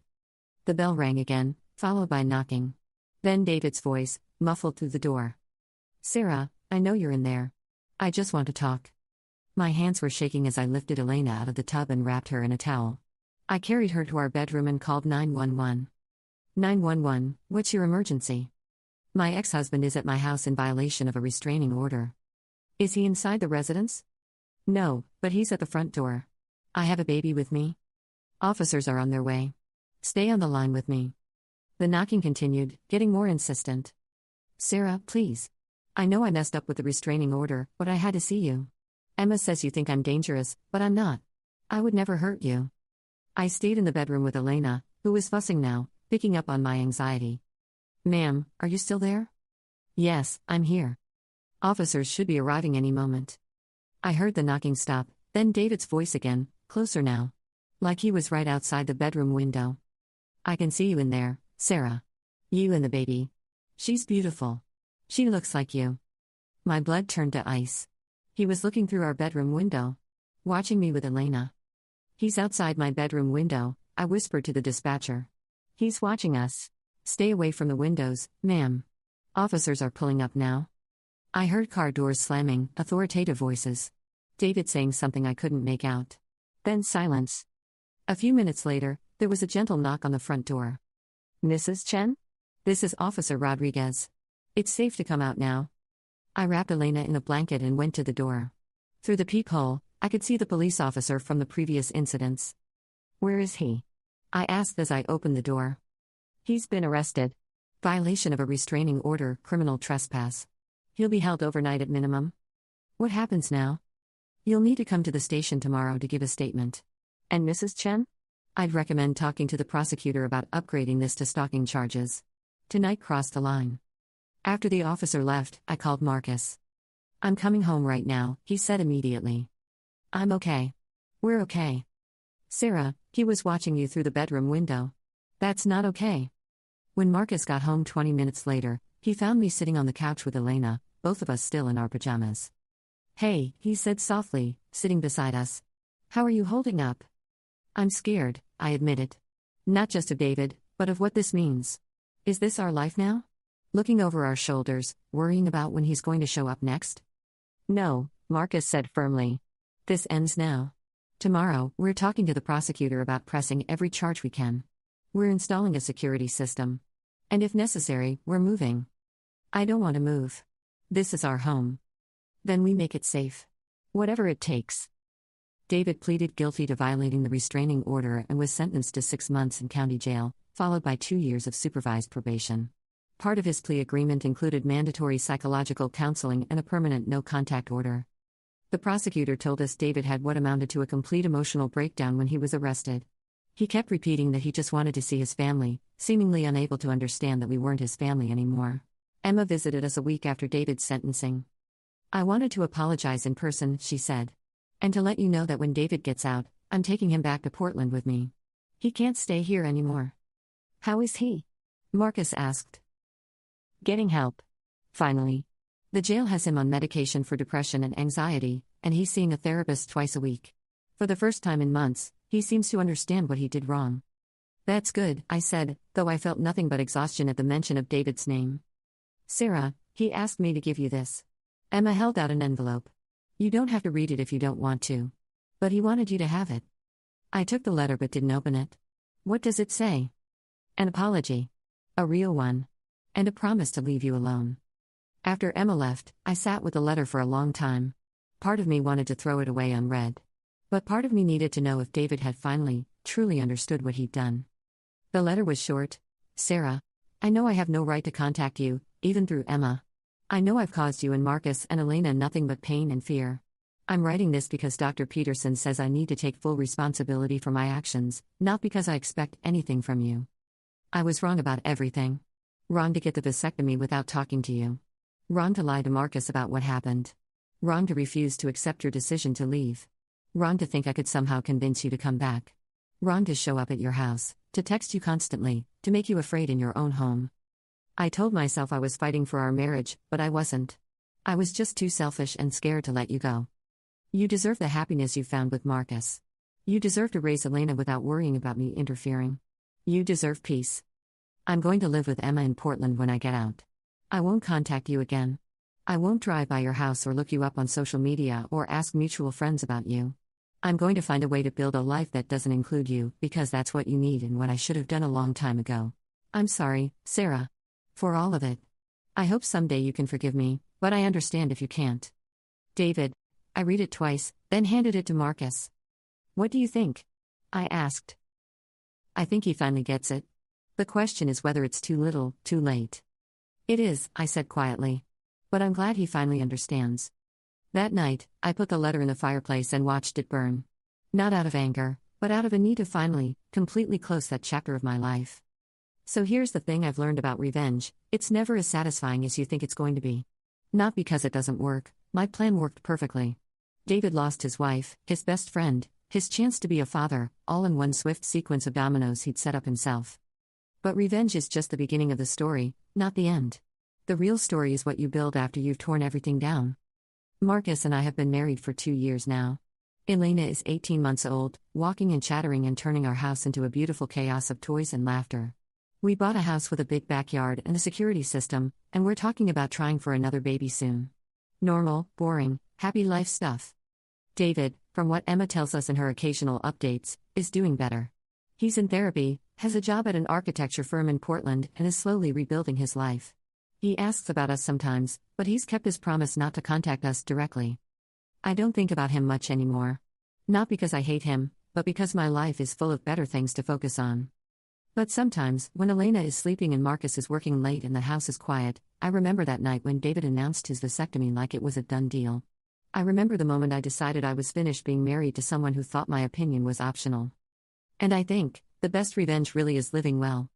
The bell rang again, followed by knocking. Then David's voice, muffled through the door. "Sarah, I know you're in there. I just want to talk." My hands were shaking as I lifted Elena out of the tub and wrapped her in a towel. I carried her to our bedroom and called 911. 911, what's your emergency? My ex-husband is at my house in violation of a restraining order. Is he inside the residence? No, but he's at the front door. I have a baby with me. Officers are on their way. Stay on the line with me. The knocking continued, getting more insistent. Sarah, please. I know I messed up with the restraining order, but I had to see you. Emma says you think I'm dangerous, but I'm not. I would never hurt you. I stayed in the bedroom with Elena, who was fussing now, picking up on my anxiety. Ma'am, are you still there? Yes, I'm here. Officers should be arriving any moment. I heard the knocking stop, then David's voice again, closer now. Like he was right outside the bedroom window. I can see you in there, Sarah. You and the baby. She's beautiful. She looks like you. My blood turned to ice. He was looking through our bedroom window, watching me with Elena. He's outside my bedroom window, I whispered to the dispatcher. He's watching us. Stay away from the windows, ma'am. Officers are pulling up now. I heard car doors slamming, authoritative voices. David saying something I couldn't make out. Then silence. A few minutes later, there was a gentle knock on the front door. Mrs. Chen? This is Officer Rodriguez. It's safe to come out now. I wrapped Elena in a blanket and went to the door. Through the peephole, I could see the police officer from the previous incidents. Where is he? I asked as I opened the door. He's been arrested. Violation of a restraining order, criminal trespass. He'll be held overnight at minimum. What happens now? You'll need to come to the station tomorrow to give a statement. And Mrs. Chen? I'd recommend talking to the prosecutor about upgrading this to stalking charges. Tonight crossed the line. After the officer left, I called Marcus. I'm coming home right now, he said immediately. I'm okay. We're okay. Sarah, he was watching you through the bedroom window. That's not okay. When Marcus got home 20 minutes later, he found me sitting on the couch with Elena, both of us still in our pajamas. Hey, he said softly, sitting beside us. How are you holding up? I'm scared, I admitted. Not just of David, but of what this means. Is this our life now? Looking over our shoulders, worrying about when he's going to show up next? No, Marcus said firmly. This ends now. Tomorrow, we're talking to the prosecutor about pressing every charge we can. We're installing a security system. And if necessary, we're moving. I don't want to move. This is our home. Then we make it safe. Whatever it takes. David pleaded guilty to violating the restraining order and was sentenced to 6 months in county jail, followed by 2 years of supervised probation. Part of his plea agreement included mandatory psychological counseling and a permanent no-contact order. The prosecutor told us David had what amounted to a complete emotional breakdown when he was arrested. He kept repeating that he just wanted to see his family, seemingly unable to understand that we weren't his family anymore. Emma visited us a week after David's sentencing. I wanted to apologize in person, she said. And to let you know that when David gets out, I'm taking him back to Portland with me. He can't stay here anymore. How is he? Marcus asked. Getting help. Finally. The jail has him on medication for depression and anxiety, and he's seeing a therapist twice a week. For the first time in months, he seems to understand what he did wrong. That's good, I said, though I felt nothing but exhaustion at the mention of David's name. Sarah, he asked me to give you this. Emma held out an envelope. You don't have to read it if you don't want to. But he wanted you to have it. I took the letter but didn't open it. What does it say? An apology. A real one. And a promise to leave you alone. After Emma left, I sat with the letter for a long time. Part of me wanted to throw it away unread. But part of me needed to know if David had finally, truly understood what he'd done. The letter was short. Sarah, I know I have no right to contact you, even through Emma. I know I've caused you and Marcus and Elena nothing but pain and fear. I'm writing this because Dr. Peterson says I need to take full responsibility for my actions, not because I expect anything from you. I was wrong about everything. Wrong to get the vasectomy without talking to you. Wrong to lie to Marcus about what happened. Wrong to refuse to accept your decision to leave. Wrong to think I could somehow convince you to come back. Wrong to show up at your house, to text you constantly, to make you afraid in your own home. I told myself I was fighting for our marriage, but I wasn't. I was just too selfish and scared to let you go. You deserve the happiness you found with Marcus. You deserve to raise Elena without worrying about me interfering. You deserve peace. I'm going to live with Emma in Portland when I get out. I won't contact you again. I won't drive by your house or look you up on social media or ask mutual friends about you. I'm going to find a way to build a life that doesn't include you, because that's what you need and what I should have done a long time ago. I'm sorry, Sarah. For all of it. I hope someday you can forgive me, but I understand if you can't. David. I read it twice, then handed it to Marcus. What do you think? I asked. I think he finally gets it. The question is whether it's too little, too late. It is, I said quietly. But I'm glad he finally understands. That night, I put the letter in the fireplace and watched it burn. Not out of anger, but out of a need to finally, completely close that chapter of my life. So here's the thing I've learned about revenge: it's never as satisfying as you think it's going to be. Not because it doesn't work, my plan worked perfectly. David lost his wife, his best friend, his chance to be a father, all in one swift sequence of dominoes he'd set up himself. But revenge is just the beginning of the story, not the end. The real story is what you build after you've torn everything down. Marcus and I have been married for 2 years now. Elena is 18 months old, walking and chattering and turning our house into a beautiful chaos of toys and laughter. We bought a house with a big backyard and a security system, and we're talking about trying for another baby soon. Normal, boring, happy life stuff. David, from what Emma tells us in her occasional updates, is doing better. He's in therapy, has a job at an architecture firm in Portland, and is slowly rebuilding his life. He asks about us sometimes, but he's kept his promise not to contact us directly. I don't think about him much anymore. Not because I hate him, but because my life is full of better things to focus on. But sometimes, when Elena is sleeping and Marcus is working late and the house is quiet, I remember that night when David announced his vasectomy like it was a done deal. I remember the moment I decided I was finished being married to someone who thought my opinion was optional. And I think, the best revenge really is living well.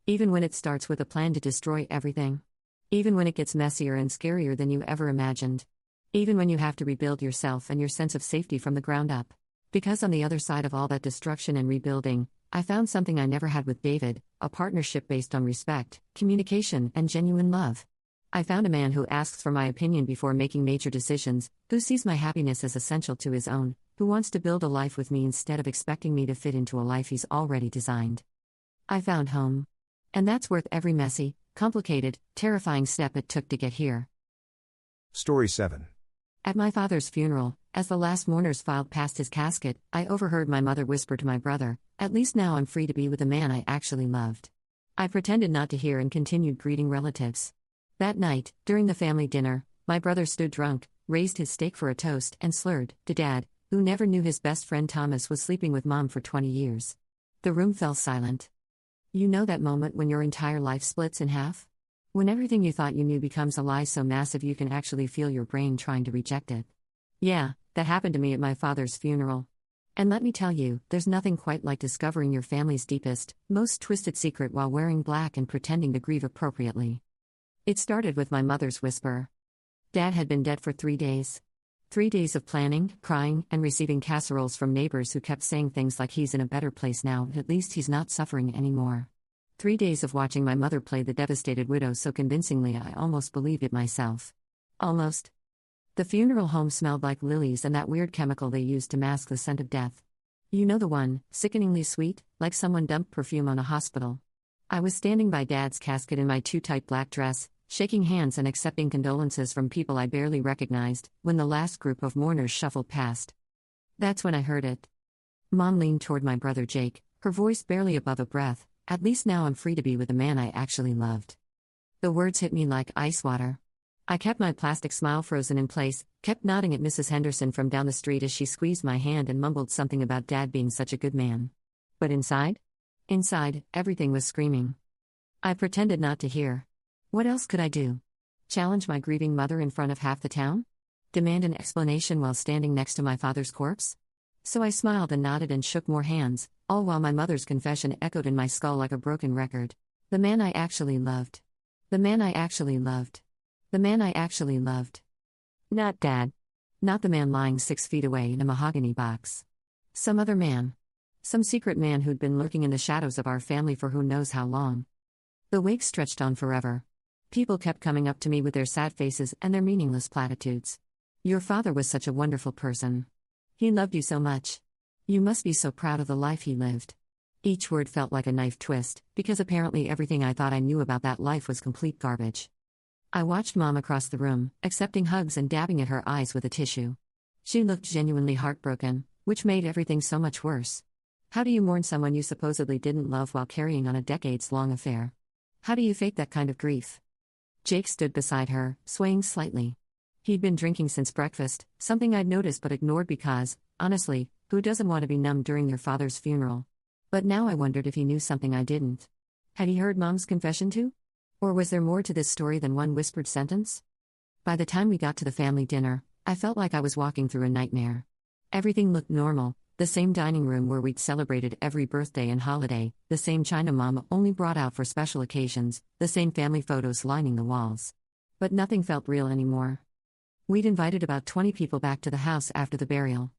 Even when it starts with a plan to destroy everything. Even when it gets messier and scarier than you ever imagined. Even when you have to rebuild yourself and your sense of safety from the ground up. Because on the other side of all that destruction and rebuilding, I found something I never had with David, a partnership based on respect, communication, and genuine love. I found a man who asks for my opinion before making major decisions, who sees my happiness as essential to his own, who wants to build a life with me instead of expecting me to fit into a life he's already designed. I found home. And that's worth every messy, complicated, terrifying step it took to get here. Story 7. At my father's funeral, as the last mourners filed past his casket, I overheard my mother whisper to my brother, "At least now I'm free to be with a man I actually loved." I pretended not to hear and continued greeting relatives. That night, during the family dinner, my brother stood drunk, raised his steak for a toast, and slurred to Dad, who never knew his best friend Thomas was sleeping with Mom for 20 years. The room fell silent. You know that moment when your entire life splits in half? When everything you thought you knew becomes a lie so massive you can actually feel your brain trying to reject it. Yeah, that happened to me at my father's funeral. And let me tell you, there's nothing quite like discovering your family's deepest, most twisted secret while wearing black and pretending to grieve appropriately. It started with my mother's whisper. Dad had been dead for 3 days. 3 days of planning, crying, and receiving casseroles from neighbors who kept saying things like he's in a better place now, at least he's not suffering anymore. 3 days of watching my mother play the devastated widow so convincingly I almost believed it myself. Almost. The funeral home smelled like lilies and that weird chemical they used to mask the scent of death. You know the one, sickeningly sweet, like someone dumped perfume on a hospital. I was standing by Dad's casket in my too tight black dress, shaking hands and accepting condolences from people I barely recognized, when the last group of mourners shuffled past. That's when I heard it. Mom leaned toward my brother Jake, her voice barely above a breath. "At least now I'm free to be with a man I actually loved." The words hit me like ice water. I kept my plastic smile frozen in place, kept nodding at Mrs. Henderson from down the street as she squeezed my hand and mumbled something about Dad being such a good man. But inside? Inside, everything was screaming. I pretended not to hear. What else could I do? Challenge my grieving mother in front of half the town? Demand an explanation while standing next to my father's corpse? So I smiled and nodded and shook more hands, all while my mother's confession echoed in my skull like a broken record. The man I actually loved. The man I actually loved. The man I actually loved. Not Dad. Not the man lying 6 feet away in a mahogany box. Some other man. Some secret man who'd been lurking in the shadows of our family for who knows how long. The wake stretched on forever. People kept coming up to me with their sad faces and their meaningless platitudes. Your father was such a wonderful person. He loved you so much. You must be so proud of the life he lived. Each word felt like a knife twist, because apparently everything I thought I knew about that life was complete garbage. I watched Mom across the room, accepting hugs and dabbing at her eyes with a tissue. She looked genuinely heartbroken, which made everything so much worse. How do you mourn someone you supposedly didn't love while carrying on a decades-long affair? How do you fake that kind of grief? Jake stood beside her, swaying slightly. He'd been drinking since breakfast, something I'd noticed but ignored because, honestly, who doesn't want to be numb during their father's funeral? But now I wondered if he knew something I didn't. Had he heard Mom's confession too? Or was there more to this story than one whispered sentence? By the time we got to the family dinner, I felt like I was walking through a nightmare. Everything looked normal, the same dining room where we'd celebrated every birthday and holiday, the same china Mom only brought out for special occasions, the same family photos lining the walls. But nothing felt real anymore. We'd invited about 20 people back to the house after the burial.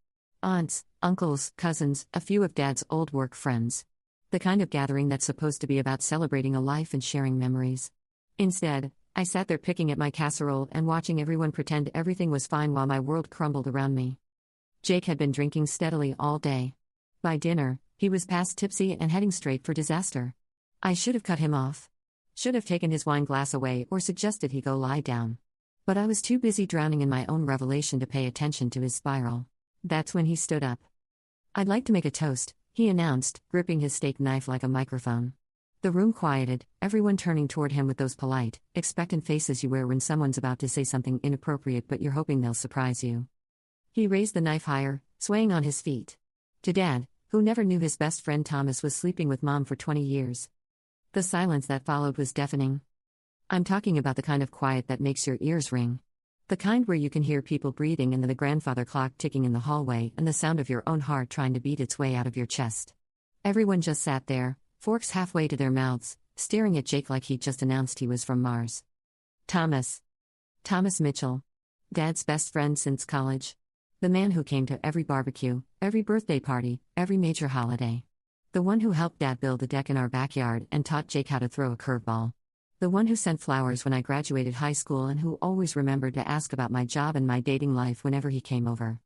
Aunts, uncles, cousins, a few of Dad's old work friends. The kind of gathering that's supposed to be about celebrating a life and sharing memories. Instead, I sat there picking at my casserole and watching everyone pretend everything was fine while my world crumbled around me. Jake had been drinking steadily all day. By dinner, he was past tipsy and heading straight for disaster. I should have cut him off. Should have taken his wine glass away or suggested he go lie down. But I was too busy drowning in my own revelation to pay attention to his spiral. That's when he stood up. I'd like to make a toast, he announced, gripping his steak knife like a microphone. The room quieted, everyone turning toward him with those polite, expectant faces you wear when someone's about to say something inappropriate but you're hoping they'll surprise you. He raised the knife higher, swaying on his feet. To Dad, who never knew his best friend Thomas was sleeping with Mom for 20 years. The silence that followed was deafening. I'm talking about the kind of quiet that makes your ears ring. The kind where you can hear people breathing and then the grandfather clock ticking in the hallway and the sound of your own heart trying to beat its way out of your chest. Everyone just sat there, forks halfway to their mouths, staring at Jake like he'd just announced he was from Mars. Thomas. Thomas Mitchell. Dad's best friend since college. The man who came to every barbecue, every birthday party, every major holiday. The one who helped Dad build the deck in our backyard and taught Jake how to throw a curveball. The one who sent flowers when I graduated high school and who always remembered to ask about my job and my dating life whenever he came over.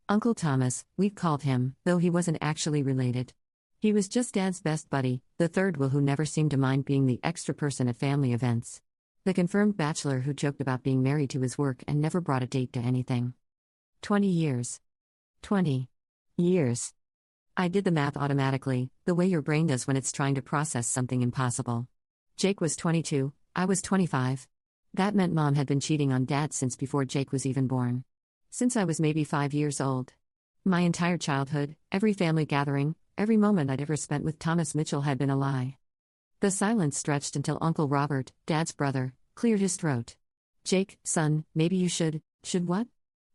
Uncle Thomas, we'd called him, though he wasn't actually related. He was just Dad's best buddy, the third wheel who never seemed to mind being the extra person at family events. The confirmed bachelor who joked about being married to his work and never brought a date to anything. 20 years. 20 years. I did the math automatically, the way your brain does when it's trying to process something impossible. Jake was 22, I was 25. That meant Mom had been cheating on Dad since before Jake was even born. Since I was maybe 5 years old. My entire childhood, every family gathering, every moment I'd ever spent with Thomas Mitchell had been a lie. The silence stretched until Uncle Robert, Dad's brother, cleared his throat. Jake, son, maybe you should what?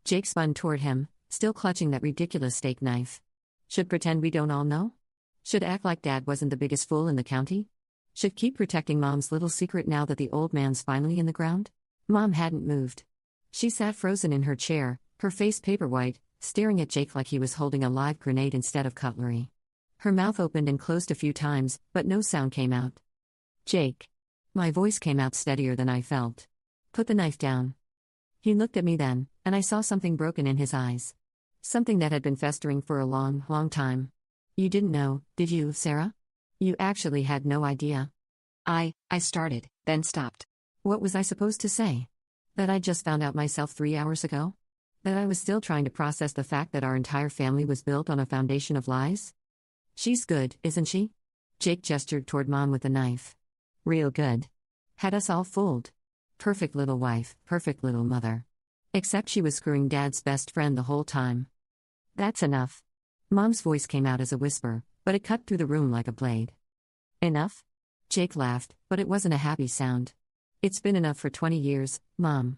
Jake spun toward him, still clutching that ridiculous steak knife. Should pretend we don't all know? Should act like Dad wasn't the biggest fool in the county? Should keep protecting Mom's little secret now that the old man's finally in the ground? Mom hadn't moved. She sat frozen in her chair, her face paper white, staring at Jake like he was holding a live grenade instead of cutlery. Her mouth opened and closed a few times, but no sound came out. Jake. My voice came out steadier than I felt. Put the knife down. He looked at me then, and I saw something broken in his eyes. Something that had been festering for a long, long time. You didn't know, did you, Sarah? You actually had no idea. I started, then stopped. What was I supposed to say? That I just found out myself 3 hours ago? That I was still trying to process the fact that our entire family was built on a foundation of lies? She's good, isn't she? Jake gestured toward Mom with the knife. Real good. Had us all fooled. Perfect little wife, perfect little mother. Except she was screwing Dad's best friend the whole time. That's enough. Mom's voice came out as a whisper, but it cut through the room like a blade. Enough? Jake laughed, but it wasn't a happy sound. It's been enough for 20 years, Mom.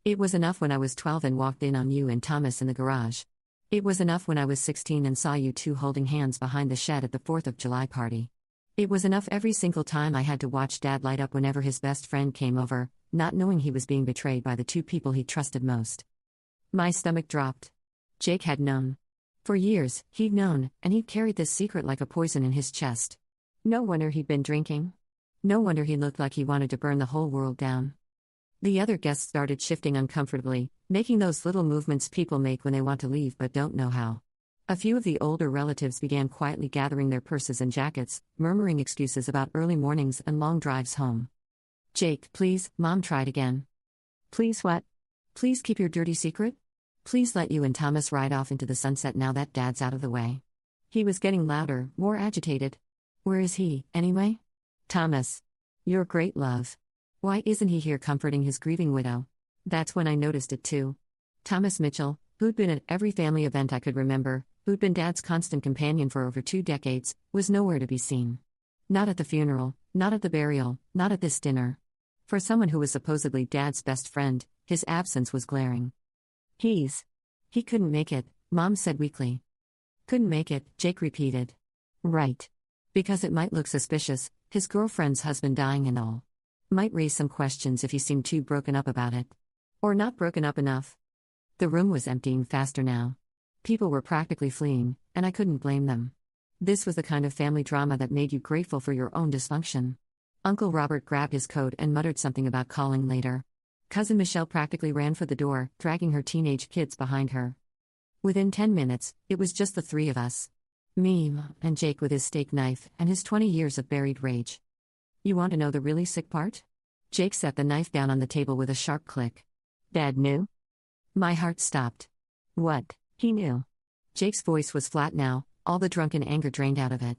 It was enough when I was 12 and walked in on you and Thomas in the garage. It was enough when I was 16 and saw you two holding hands behind the shed at the 4th of July party. It was enough every single time I had to watch Dad light up whenever his best friend came over, not knowing he was being betrayed by the two people he trusted most. My stomach dropped. Jake had known. For years, he'd known, and he'd carried this secret like a poison in his chest. No wonder he'd been drinking. No wonder he looked like he wanted to burn the whole world down. The other guests started shifting uncomfortably, making those little movements people make when they want to leave but don't know how. A few of the older relatives began quietly gathering their purses and jackets, murmuring excuses about early mornings and long drives home. Jake, please, Mom tried again. Please what? Please keep your dirty secret? Please let you and Thomas ride off into the sunset now that Dad's out of the way. He was getting louder, more agitated. Where is he, anyway? Thomas. Your great love. Why isn't he here comforting his grieving widow? That's when I noticed it too. Thomas Mitchell, who'd been at every family event I could remember, who'd been Dad's constant companion for over 2 decades, was nowhere to be seen. Not at the funeral, not at the burial, not at this dinner. For someone who was supposedly Dad's best friend, his absence was glaring. He couldn't make it, Mom said weakly. Couldn't make it, Jake repeated. Right. Because it might look suspicious, his girlfriend's husband dying and all. Might raise some questions if he seemed too broken up about it. Or not broken up enough. The room was emptying faster now. People were practically fleeing, and I couldn't blame them. This was the kind of family drama that made you grateful for your own dysfunction. Uncle Robert grabbed his coat and muttered something about calling later. Cousin Michelle practically ran for the door, dragging her teenage kids behind her. Within 10 minutes, it was just the 3 of us. Me, and Jake with his steak knife and his 20 years of buried rage. You want to know the really sick part? Jake set the knife down on the table with a sharp click. Dad knew? My heart stopped. What? He knew. Jake's voice was flat now, all the drunken anger drained out of it.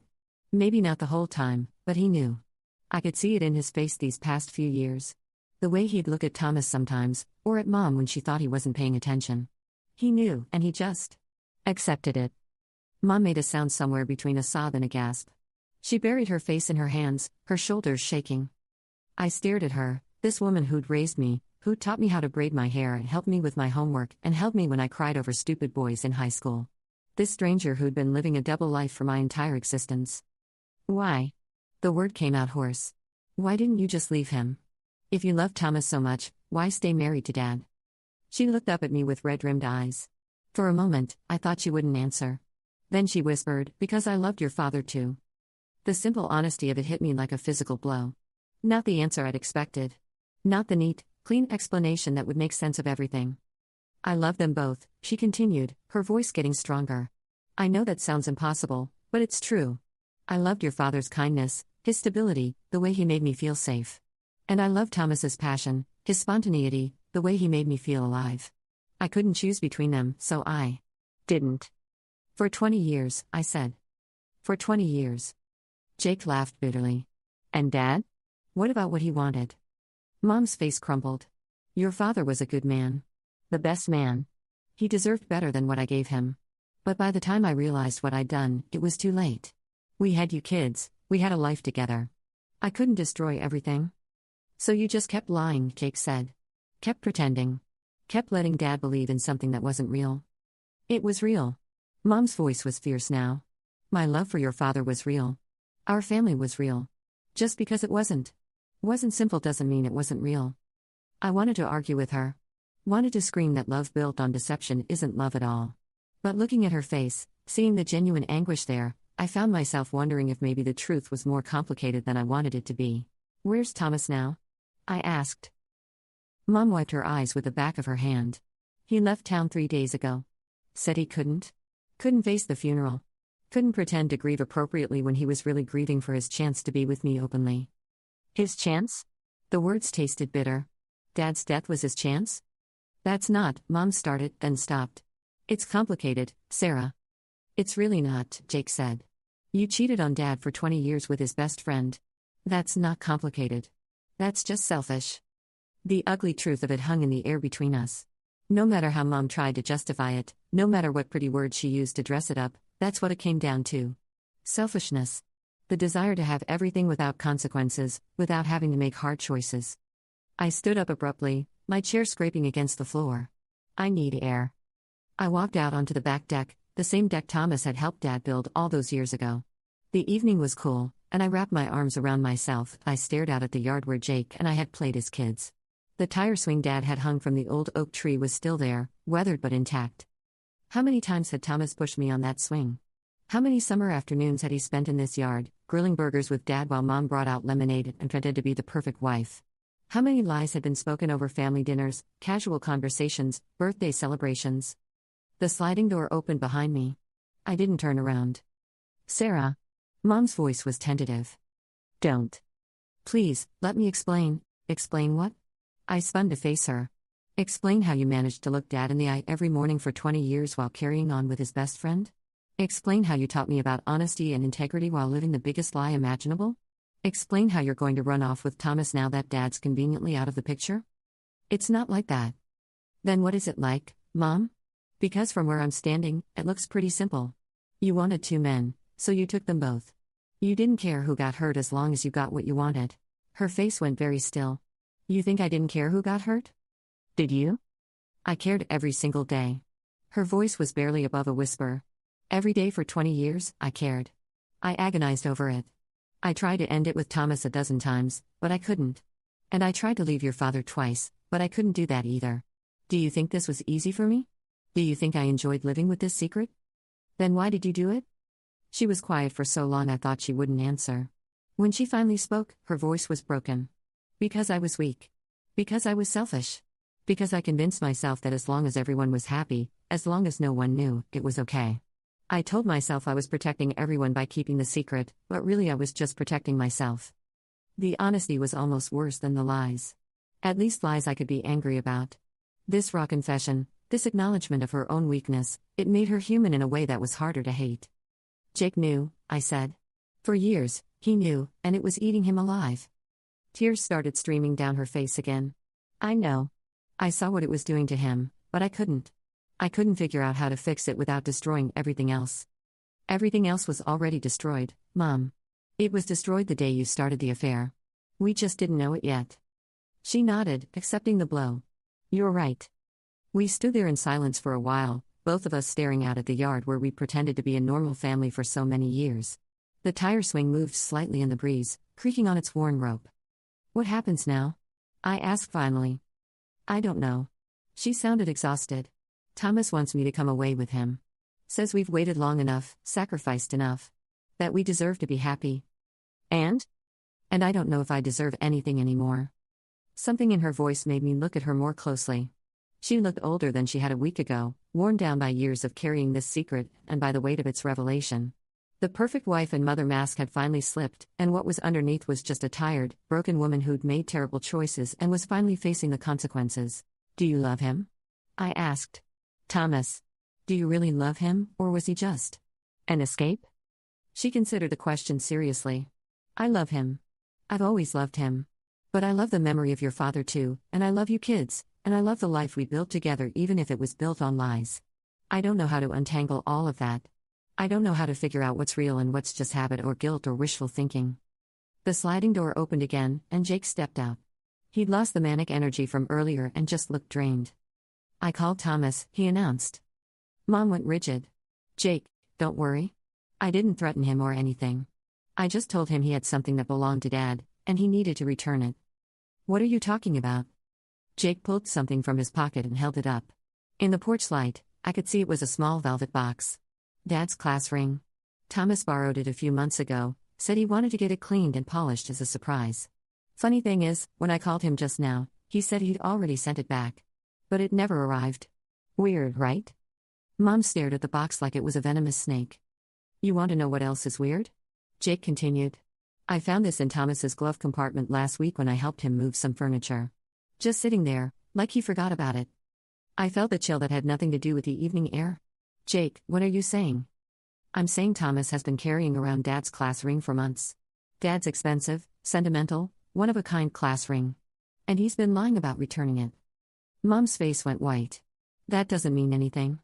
Maybe not the whole time, but he knew. I could see it in his face these past few years. The way he'd look at Thomas sometimes, or at Mom when she thought he wasn't paying attention. He knew, and he just accepted it. Mom made a sound somewhere between a sob and a gasp. She buried her face in her hands, her shoulders shaking. I stared at her, this woman who'd raised me, who'd taught me how to braid my hair and helped me with my homework and held me when I cried over stupid boys in high school. This stranger who'd been living a double life for my entire existence. Why? The word came out hoarse. Why didn't you just leave him? If you loved Thomas so much, why stay married to Dad? She looked up at me with red-rimmed eyes. For a moment, I thought she wouldn't answer. Then she whispered, because I loved your father too. The simple honesty of it hit me like a physical blow. Not the answer I'd expected. Not the neat, clean explanation that would make sense of everything. I love them both, she continued, her voice getting stronger. I know that sounds impossible, but it's true. I loved your father's kindness, his stability, the way he made me feel safe. And I loved Thomas's passion, his spontaneity, the way he made me feel alive. I couldn't choose between them, so I didn't. For 20 years, I said. For 20 years. Jake laughed bitterly. And Dad? What about what he wanted? Mom's face crumpled. Your father was a good man. The best man. He deserved better than what I gave him. But by the time I realized what I'd done, it was too late. We had you kids, we had a life together. I couldn't destroy everything. So you just kept lying, Jake said. Kept pretending. Kept letting Dad believe in something that wasn't real. It was real. Mom's voice was fierce now. My love for your father was real. Our family was real. Just because it wasn't simple doesn't mean it wasn't real. I wanted to argue with her. Wanted to scream that love built on deception isn't love at all. But looking at her face, seeing the genuine anguish there, I found myself wondering if maybe the truth was more complicated than I wanted it to be. Where's Thomas now? I asked. Mom wiped her eyes with the back of her hand. He left town 3 days ago. Said he couldn't face the funeral. Couldn't pretend to grieve appropriately when he was really grieving for his chance to be with me openly. His chance? The words tasted bitter. Dad's death was his chance? That's not, Mom started, then stopped. It's complicated, Sarah. It's really not, Jake said. You cheated on Dad for 20 years with his best friend. That's not complicated. That's just selfish. The ugly truth of it hung in the air between us. No matter how Mom tried to justify it, no matter what pretty words she used to dress it up, that's what it came down to. Selfishness. The desire to have everything without consequences, without having to make hard choices. I stood up abruptly, my chair scraping against the floor. I need air. I walked out onto the back deck, the same deck Thomas had helped Dad build all those years ago. The evening was cool, and I wrapped my arms around myself. I stared out at the yard where Jake and I had played as kids. The tire swing Dad had hung from the old oak tree was still there, weathered but intact. How many times had Thomas pushed me on that swing? How many summer afternoons had he spent in this yard, grilling burgers with Dad while Mom brought out lemonade and pretended to be the perfect wife? How many lies had been spoken over family dinners, casual conversations, birthday celebrations? The sliding door opened behind me. I didn't turn around. Sarah. Mom's voice was tentative. Don't. Please, let me explain. Explain what? I spun to face her. Explain how you managed to look Dad in the eye every morning for 20 years while carrying on with his best friend? Explain how you taught me about honesty and integrity while living the biggest lie imaginable? Explain how you're going to run off with Thomas now that Dad's conveniently out of the picture? It's not like that. Then what is it like, Mom? Because from where I'm standing, it looks pretty simple. You wanted 2 men, so you took them both. You didn't care who got hurt as long as you got what you wanted. Her face went very still. You think I didn't care who got hurt? Did you? I cared every single day. Her voice was barely above a whisper. Every day for 20 years, I cared. I agonized over it. I tried to end it with Thomas a dozen times, but I couldn't. And I tried to leave your father twice, but I couldn't do that either. Do you think this was easy for me? Do you think I enjoyed living with this secret? Then why did you do it? She was quiet for so long I thought she wouldn't answer. When she finally spoke, her voice was broken. Because I was weak. Because I was selfish. Because I convinced myself that as long as everyone was happy, as long as no one knew, it was okay. I told myself I was protecting everyone by keeping the secret, but really I was just protecting myself. The honesty was almost worse than the lies. At least lies I could be angry about. This raw confession, this acknowledgement of her own weakness, it made her human in a way that was harder to hate. Jake knew, I said. For years, he knew, and it was eating him alive. Tears started streaming down her face again. I know. I saw what it was doing to him, but I couldn't. I couldn't figure out how to fix it without destroying everything else. Everything else was already destroyed, Mom. It was destroyed the day you started the affair. We just didn't know it yet. She nodded, accepting the blow. You're right. We stood there in silence for a while, both of us staring out at the yard where we pretended to be a normal family for so many years. The tire swing moved slightly in the breeze, creaking on its worn rope. What happens now? I asked finally. I don't know. She sounded exhausted. Thomas wants me to come away with him. Says we've waited long enough, sacrificed enough. That we deserve to be happy. And I don't know if I deserve anything anymore. Something in her voice made me look at her more closely. She looked older than she had a week ago, worn down by years of carrying this secret, and by the weight of its revelation. The perfect wife and mother mask had finally slipped, and what was underneath was just a tired, broken woman who'd made terrible choices and was finally facing the consequences. Do you love him? I asked. Thomas. Do you really love him, or was he just an escape? She considered the question seriously. I love him. I've always loved him. But I love the memory of your father too, and I love you kids, and I love the life we built together even if it was built on lies. I don't know how to untangle all of that. I don't know how to figure out what's real and what's just habit or guilt or wishful thinking. The sliding door opened again, and Jake stepped out. He'd lost the manic energy from earlier and just looked drained. I called Thomas, he announced. Mom went rigid. Jake, don't worry. I didn't threaten him or anything. I just told him he had something that belonged to Dad, and he needed to return it. What are you talking about? Jake pulled something from his pocket and held it up. In the porch light, I could see it was a small velvet box. Dad's class ring. Thomas borrowed it a few months ago, said he wanted to get it cleaned and polished as a surprise. Funny thing is, when I called him just now, he said he'd already sent it back. But it never arrived. Weird, right? Mom stared at the box like it was a venomous snake. You want to know what else is weird? Jake continued. I found this in Thomas's glove compartment last week when I helped him move some furniture. Just sitting there, like he forgot about it. I felt a chill that had nothing to do with the evening air. Jake, what are you saying? I'm saying Thomas has been carrying around Dad's class ring for months. Dad's expensive, sentimental, one-of-a-kind class ring. And he's been lying about returning it. Mom's face went white. That doesn't mean anything.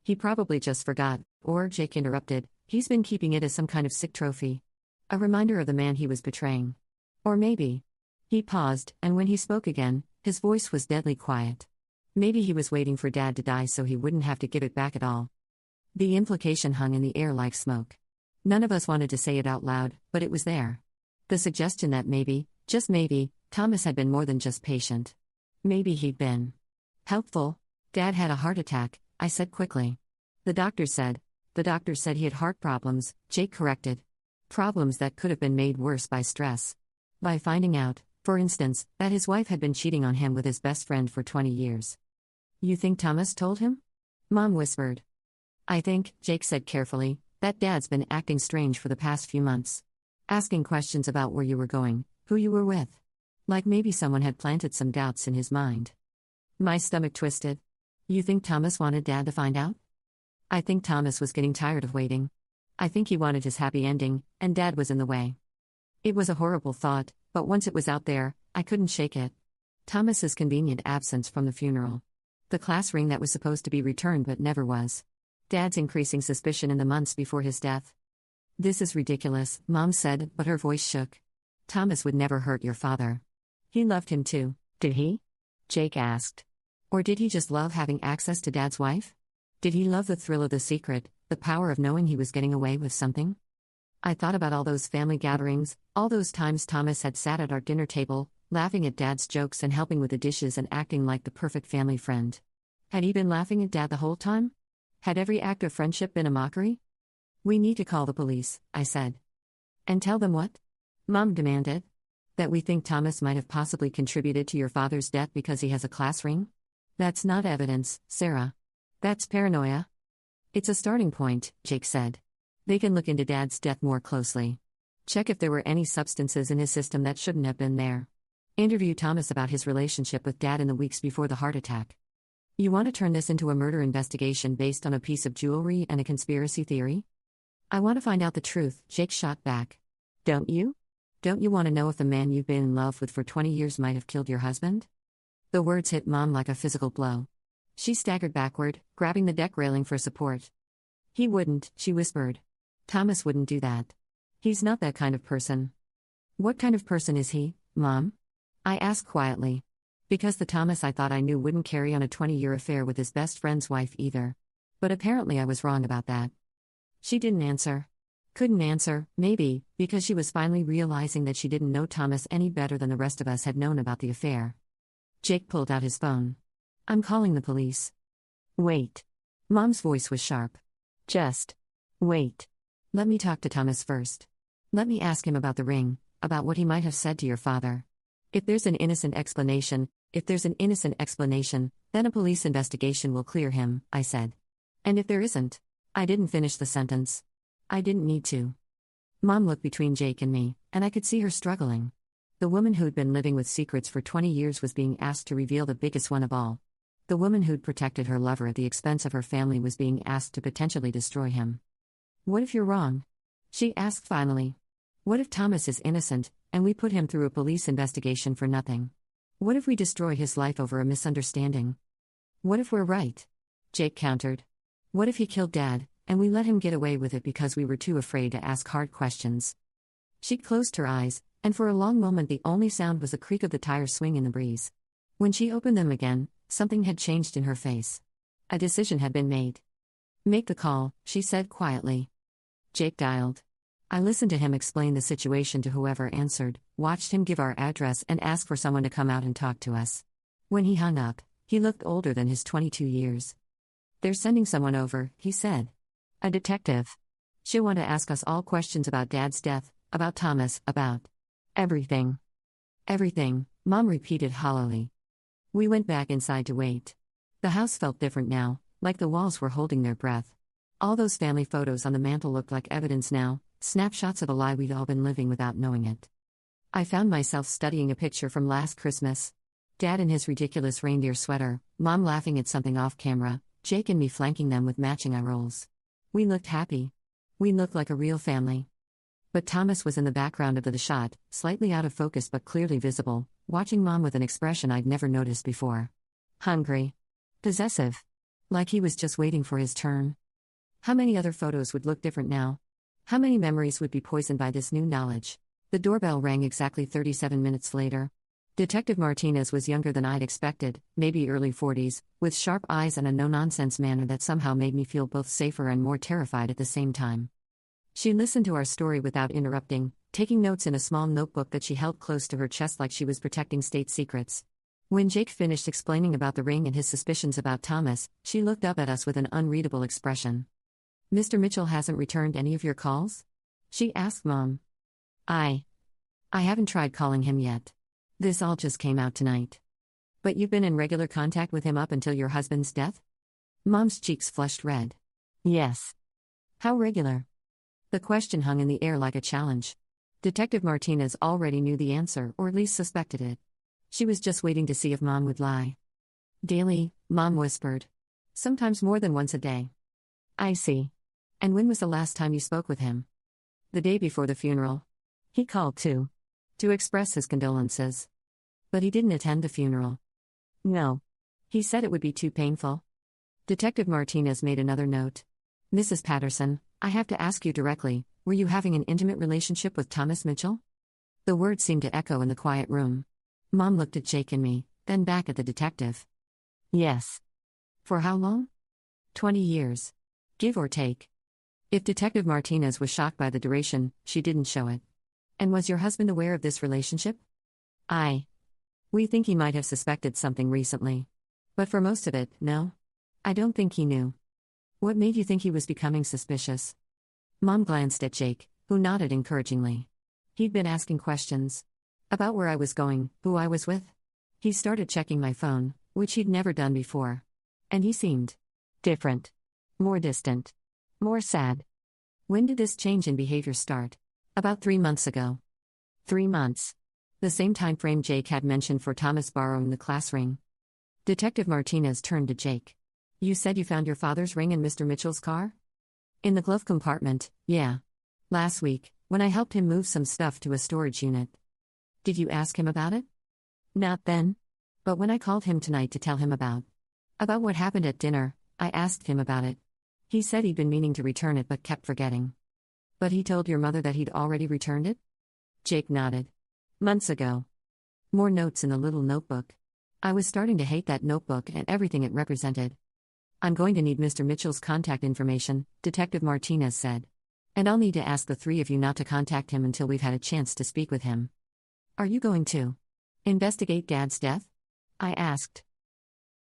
He probably just forgot, or, Jake interrupted, He's been keeping it as some kind of sick trophy. A reminder of the man he was betraying. Or maybe. He paused, and when he spoke again, his voice was deadly quiet. Maybe he was waiting for Dad to die so he wouldn't have to give it back at all. The implication hung in the air like smoke. None of us wanted to say it out loud, but it was there. The suggestion that maybe, just maybe, Thomas had been more than just patient. Maybe he'd been helpful. Dad had a heart attack, I said quickly. The doctor said he had heart problems, Jake corrected. Problems that could have been made worse by stress. By finding out, for instance, that his wife had been cheating on him with his best friend for 20 years. You think Thomas told him? Mom whispered. I think, Jake said carefully, that Dad's been acting strange for the past few months. Asking questions about where you were going, who you were with. Like maybe someone had planted some doubts in his mind. My stomach twisted. You think Thomas wanted Dad to find out? I think Thomas was getting tired of waiting. I think he wanted his happy ending, and Dad was in the way. It was a horrible thought, but once it was out there, I couldn't shake it. Thomas's convenient absence from the funeral. The class ring that was supposed to be returned but never was. Dad's increasing suspicion in the months before his death. This is ridiculous, Mom said, but her voice shook. Thomas would never hurt your father. He loved him too, did he? Jake asked. Or did he just love having access to Dad's wife? Did he love the thrill of the secret, the power of knowing he was getting away with something? I thought about all those family gatherings, all those times Thomas had sat at our dinner table, laughing at Dad's jokes and helping with the dishes and acting like the perfect family friend. Had he been laughing at Dad the whole time? Had every act of friendship been a mockery? We need to call the police, I said. And tell them what? Mom demanded. That we think Thomas might have possibly contributed to your father's death because he has a class ring? That's not evidence, Sarah. That's paranoia. It's a starting point, Jake said. They can look into Dad's death more closely. Check if there were any substances in his system that shouldn't have been there. Interview Thomas about his relationship with Dad in the weeks before the heart attack. You want to turn this into a murder investigation based on a piece of jewelry and a conspiracy theory? I want to find out the truth, Jake shot back. Don't you? Don't you want to know if the man you've been in love with for 20 years might have killed your husband? The words hit Mom like a physical blow. She staggered backward, grabbing the deck railing for support. He wouldn't, she whispered. Thomas wouldn't do that. He's not that kind of person. What kind of person is he, Mom? I asked quietly. Because the Thomas I thought I knew wouldn't carry on a 20-year affair with his best friend's wife either. But apparently I was wrong about that. She didn't answer. Couldn't answer, maybe, because she was finally realizing that she didn't know Thomas any better than the rest of us had known about the affair. Jake pulled out his phone. I'm calling the police. Wait. Mom's voice was sharp. Just wait. Let me talk to Thomas first. Let me ask him about the ring, about what he might have said to your father. If there's an innocent explanation, then a police investigation will clear him, I said. And if there isn't? I didn't finish the sentence. I didn't need to. Mom looked between Jake and me, and I could see her struggling. The woman who'd been living with secrets for 20 years was being asked to reveal the biggest one of all. The woman who'd protected her lover at the expense of her family was being asked to potentially destroy him. What if you're wrong? She asked finally. What if Thomas is innocent, and we put him through a police investigation for nothing? What if we destroy his life over a misunderstanding? What if we're right? Jake countered. What if he killed Dad, and we let him get away with it because we were too afraid to ask hard questions? She closed her eyes, and for a long moment the only sound was the creak of the tire swing in the breeze. When she opened them again, something had changed in her face. A decision had been made. Make the call, she said quietly. Jake dialed. I listened to him explain the situation to whoever answered, watched him give our address and ask for someone to come out and talk to us. When he hung up, he looked older than his 22 years. They're sending someone over, he said. A detective. She'll want to ask us all questions about Dad's death, about Thomas, about everything. Everything, Mom repeated hollowly. We went back inside to wait. The house felt different now, like the walls were holding their breath. All those family photos on the mantel looked like evidence now, snapshots of a lie we'd all been living without knowing it. I found myself studying a picture from last Christmas. Dad in his ridiculous reindeer sweater, Mom laughing at something off camera, Jake and me flanking them with matching eye rolls. We looked happy. We looked like a real family. But Thomas was in the background of the shot, slightly out of focus but clearly visible, watching Mom with an expression I'd never noticed before. Hungry. Possessive. Like he was just waiting for his turn. How many other photos would look different now? How many memories would be poisoned by this new knowledge? The doorbell rang exactly 37 minutes later. Detective Martinez was younger than I'd expected, maybe early 40s, with sharp eyes and a no-nonsense manner that somehow made me feel both safer and more terrified at the same time. She listened to our story without interrupting, taking notes in a small notebook that she held close to her chest like she was protecting state secrets. When Jake finished explaining about the ring and his suspicions about Thomas, she looked up at us with an unreadable expression. "Mr. Mitchell hasn't returned any of your calls?" she asked Mom. I haven't tried calling him yet. This all just came out tonight. But you've been in regular contact with him up until your husband's death? Mom's cheeks flushed red. Yes. How regular? The question hung in the air like a challenge. Detective Martinez already knew the answer, or at least suspected it. She was just waiting to see if Mom would lie. Daily, Mom whispered. Sometimes more than once a day. I see. And when was the last time you spoke with him? The day before the funeral. He called too. To express his condolences. But he didn't attend the funeral. No. He said it would be too painful. Detective Martinez made another note. Mrs. Patterson, I have to ask you directly, were you having an intimate relationship with Thomas Mitchell? The words seemed to echo in the quiet room. Mom looked at Jake and me, then back at the detective. Yes. For how long? 20 years. Give or take. If Detective Martinez was shocked by the duration, she didn't show it. And was your husband aware of this relationship? We think he might have suspected something recently. But for most of it, no. I don't think he knew. What made you think he was becoming suspicious? Mom glanced at Jake, who nodded encouragingly. He'd been asking questions. About where I was going, who I was with. He started checking my phone, which he'd never done before. And he seemed different. More distant. More sad. When did this change in behavior start? About 3 months ago. 3 months. The same time frame Jake had mentioned for Thomas borrowing the class ring. Detective Martinez turned to Jake. You said you found your father's ring in Mr. Mitchell's car? In the glove compartment, yeah. Last week, when I helped him move some stuff to a storage unit. Did you ask him about it? Not then. But when I called him tonight to tell him about what happened at dinner, I asked him about it. He said he'd been meaning to return it but kept forgetting. But he told your mother that he'd already returned it? Jake nodded. Months ago. More notes in the little notebook. I was starting to hate that notebook and everything it represented. I'm going to need Mr. Mitchell's contact information, Detective Martinez said. And I'll need to ask the three of you not to contact him until we've had a chance to speak with him. Are you going to investigate Dad's death? I asked.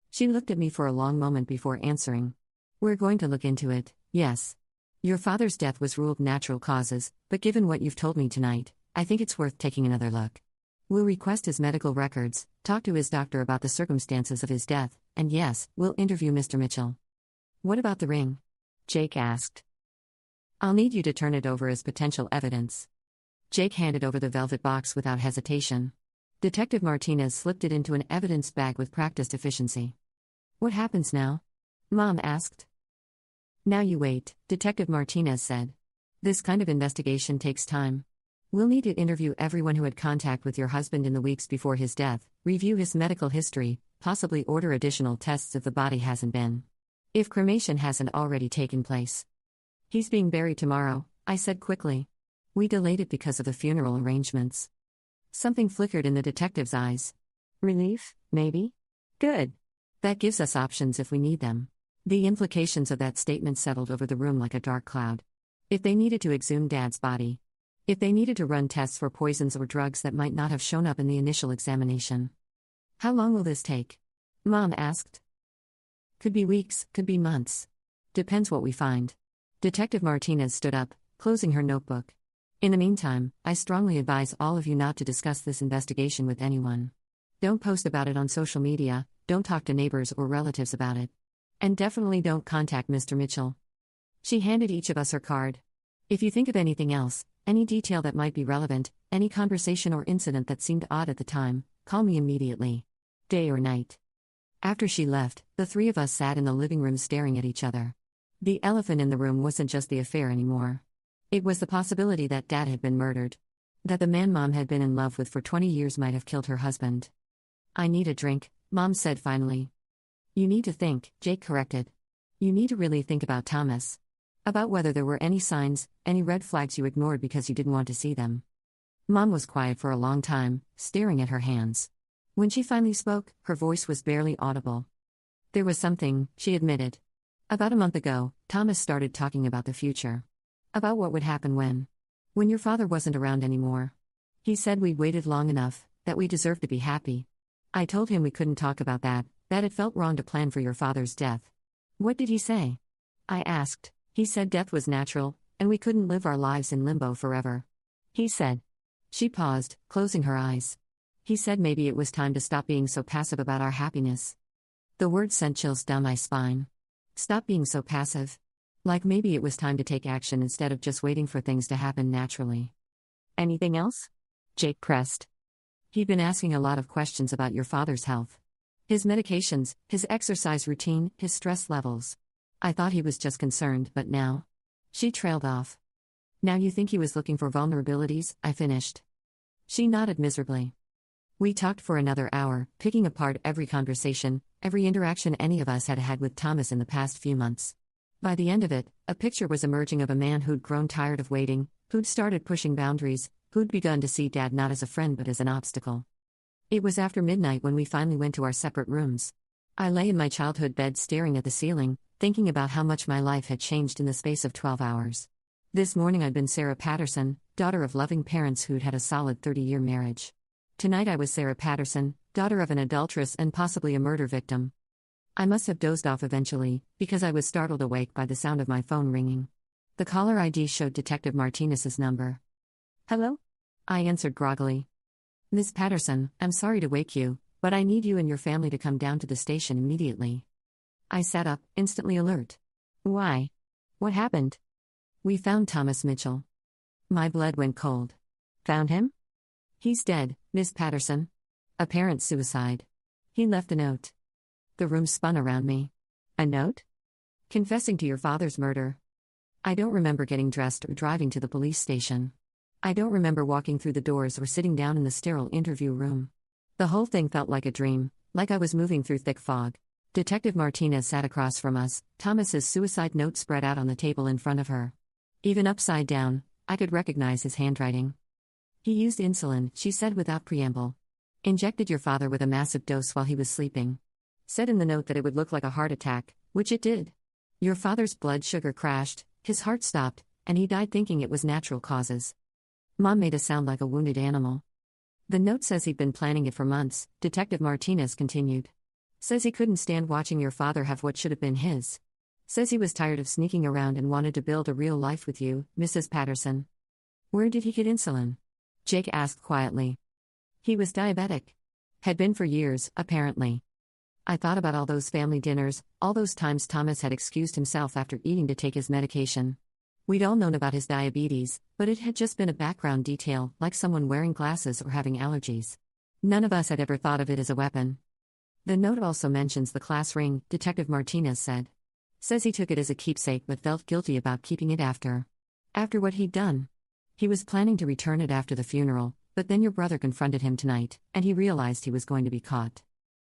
She looked at me for a long moment before answering. We're going to look into it, yes. Your father's death was ruled natural causes, but given what you've told me tonight, I think it's worth taking another look. We'll request his medical records, talk to his doctor about the circumstances of his death, and yes, we'll interview Mr. Mitchell. What about the ring? Jake asked. I'll need you to turn it over as potential evidence. Jake handed over the velvet box without hesitation. Detective Martinez slipped it into an evidence bag with practiced efficiency. What happens now? Mom asked. Now you wait, Detective Martinez said. This kind of investigation takes time. We'll need to interview everyone who had contact with your husband in the weeks before his death, review his medical history, possibly order additional tests if the body hasn't been. If cremation hasn't already taken place. He's being buried tomorrow, I said quickly. We delayed it because of the funeral arrangements. Something flickered in the detective's eyes. Relief, maybe? Good. That gives us options if we need them. The implications of that statement settled over the room like a dark cloud. If they needed to exhume Dad's body. If they needed to run tests for poisons or drugs that might not have shown up in the initial examination. How long will this take? Mom asked. Could be weeks, could be months. Depends what we find. Detective Martinez stood up, closing her notebook. In the meantime, I strongly advise all of you not to discuss this investigation with anyone. Don't post about it on social media, don't talk to neighbors or relatives about it. And definitely don't contact Mr. Mitchell. She handed each of us her card. If you think of anything else, any detail that might be relevant, any conversation or incident that seemed odd at the time, call me immediately. Day or night. After she left, the three of us sat in the living room staring at each other. The elephant in the room wasn't just the affair anymore. It was the possibility that Dad had been murdered. That the man Mom had been in love with for 20 years might have killed her husband. I need a drink, Mom said finally. You need to think, Jake corrected. You need to really think about Thomas. About whether there were any signs, any red flags you ignored because you didn't want to see them. Mom was quiet for a long time, staring at her hands. When she finally spoke, her voice was barely audible. There was something, she admitted. About a month ago, Thomas started talking about the future. About what would happen when your father wasn't around anymore. He said we'd waited long enough, that we deserved to be happy. I told him we couldn't talk about that it felt wrong to plan for your father's death. What did he say? I asked. He said death was natural, and we couldn't live our lives in limbo forever. He said. She paused, closing her eyes. He said maybe it was time to stop being so passive about our happiness. The word sent chills down my spine. Stop being so passive. Like maybe it was time to take action instead of just waiting for things to happen naturally. Anything else? Jake pressed. He'd been asking a lot of questions about your father's health. His medications, his exercise routine, his stress levels. I thought he was just concerned, but now. She trailed off. Now you think he was looking for vulnerabilities? I finished. She nodded miserably. We talked for another hour, picking apart every conversation, every interaction any of us had had with Thomas in the past few months. By the end of it, a picture was emerging of a man who'd grown tired of waiting, who'd started pushing boundaries, who'd begun to see Dad not as a friend but as an obstacle. It was after midnight when we finally went to our separate rooms. I lay in my childhood bed staring at the ceiling, thinking about how much my life had changed in the space of 12 hours. This morning I'd been Sarah Patterson, daughter of loving parents who'd had a solid 30-year marriage. Tonight I was Sarah Patterson, daughter of an adulteress and possibly a murder victim. I must have dozed off eventually, because I was startled awake by the sound of my phone ringing. The caller ID showed Detective Martinez's number. Hello? I answered groggily. Miss Patterson, I'm sorry to wake you, but I need you and your family to come down to the station immediately. I sat up, instantly alert. Why? What happened? We found Thomas Mitchell. My blood went cold. Found him? He's dead, Miss Patterson. Apparent suicide. He left a note. The room spun around me. A note? Confessing to your father's murder. I don't remember getting dressed or driving to the police station. I don't remember walking through the doors or sitting down in the sterile interview room. The whole thing felt like a dream, like I was moving through thick fog. Detective Martinez sat across from us, Thomas's suicide note spread out on the table in front of her. Even upside down, I could recognize his handwriting. He used insulin, she said without preamble. Injected your father with a massive dose while he was sleeping. Said in the note that it would look like a heart attack, which it did. Your father's blood sugar crashed, his heart stopped, and he died thinking it was natural causes. Mom made a sound like a wounded animal. The note says he'd been planning it for months, Detective Martinez continued. Says he couldn't stand watching your father have what should have been his. Says he was tired of sneaking around and wanted to build a real life with you, Mrs. Patterson. Where did he get insulin? Jake asked quietly. He was diabetic. Had been for years, apparently. I thought about all those family dinners, all those times Thomas had excused himself after eating to take his medication. We'd all known about his diabetes, but it had just been a background detail, like someone wearing glasses or having allergies. None of us had ever thought of it as a weapon. The note also mentions the class ring, Detective Martinez said. Says he took it as a keepsake but felt guilty about keeping it after what he'd done. He was planning to return it after the funeral, but then your brother confronted him tonight, and he realized he was going to be caught.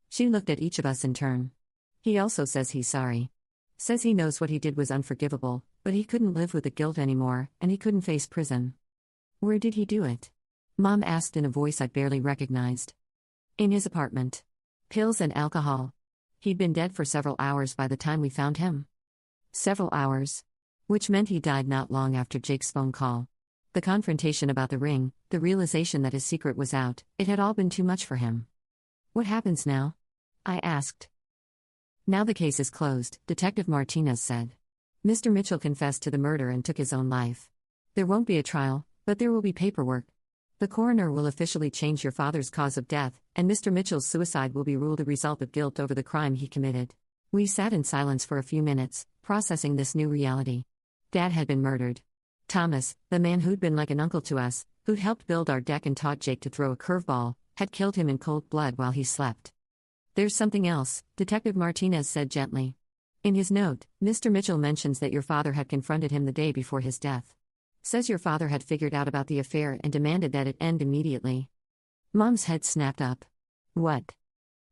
She looked at each of us in turn. He also says he's sorry. Says he knows what he did was unforgivable, but he couldn't live with the guilt anymore, and he couldn't face prison. Where did he do it? Mom asked in a voice I barely recognized. In his apartment. Pills and alcohol. He'd been dead for several hours by the time we found him. Several hours. Which meant he died not long after Jake's phone call. The confrontation about the ring, the realization that his secret was out, it had all been too much for him. What happens now? I asked. Now the case is closed, Detective Martinez said. Mr. Mitchell confessed to the murder and took his own life. There won't be a trial, but there will be paperwork. The coroner will officially change your father's cause of death, and Mr. Mitchell's suicide will be ruled a result of guilt over the crime he committed. We sat in silence for a few minutes, processing this new reality. Dad had been murdered. Thomas, the man who'd been like an uncle to us, who'd helped build our deck and taught Jake to throw a curveball, had killed him in cold blood while he slept. There's something else, Detective Martinez said gently. In his note, Mr. Mitchell mentions that your father had confronted him the day before his death. Says your father had figured out about the affair and demanded that it end immediately. Mom's head snapped up. What?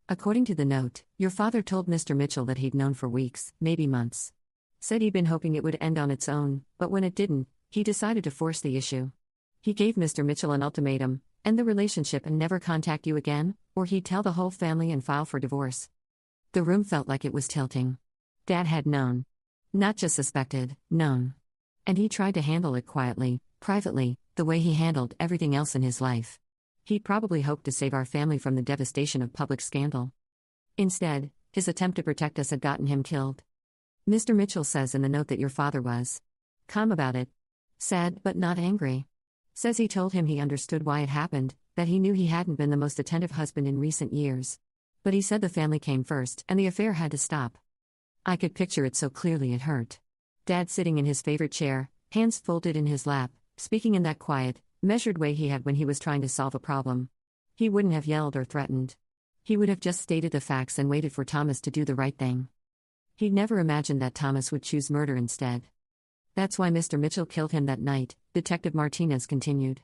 According to the note, your father told Mr. Mitchell that he'd known for weeks, maybe months. Said he'd been hoping it would end on its own, but when it didn't, he decided to force the issue. He gave Mr. Mitchell an ultimatum: end the relationship and never contact you again, or he'd tell the whole family and file for divorce. The room felt like it was tilting. Dad had known. Not just suspected, known. And he tried to handle it quietly, privately, the way he handled everything else in his life. He'd probably hoped to save our family from the devastation of public scandal. Instead, his attempt to protect us had gotten him killed. Mr. Mitchell says in the note that your father was calm about it. Sad but not angry. Says he told him he understood why it happened, that he knew he hadn't been the most attentive husband in recent years. But he said the family came first and the affair had to stop. I could picture it so clearly it hurt. Dad sitting in his favorite chair, hands folded in his lap, speaking in that quiet, measured way he had when he was trying to solve a problem. He wouldn't have yelled or threatened. He would have just stated the facts and waited for Thomas to do the right thing. He'd never imagined that Thomas would choose murder instead. That's why Mr. Mitchell killed him that night, Detective Martinez continued.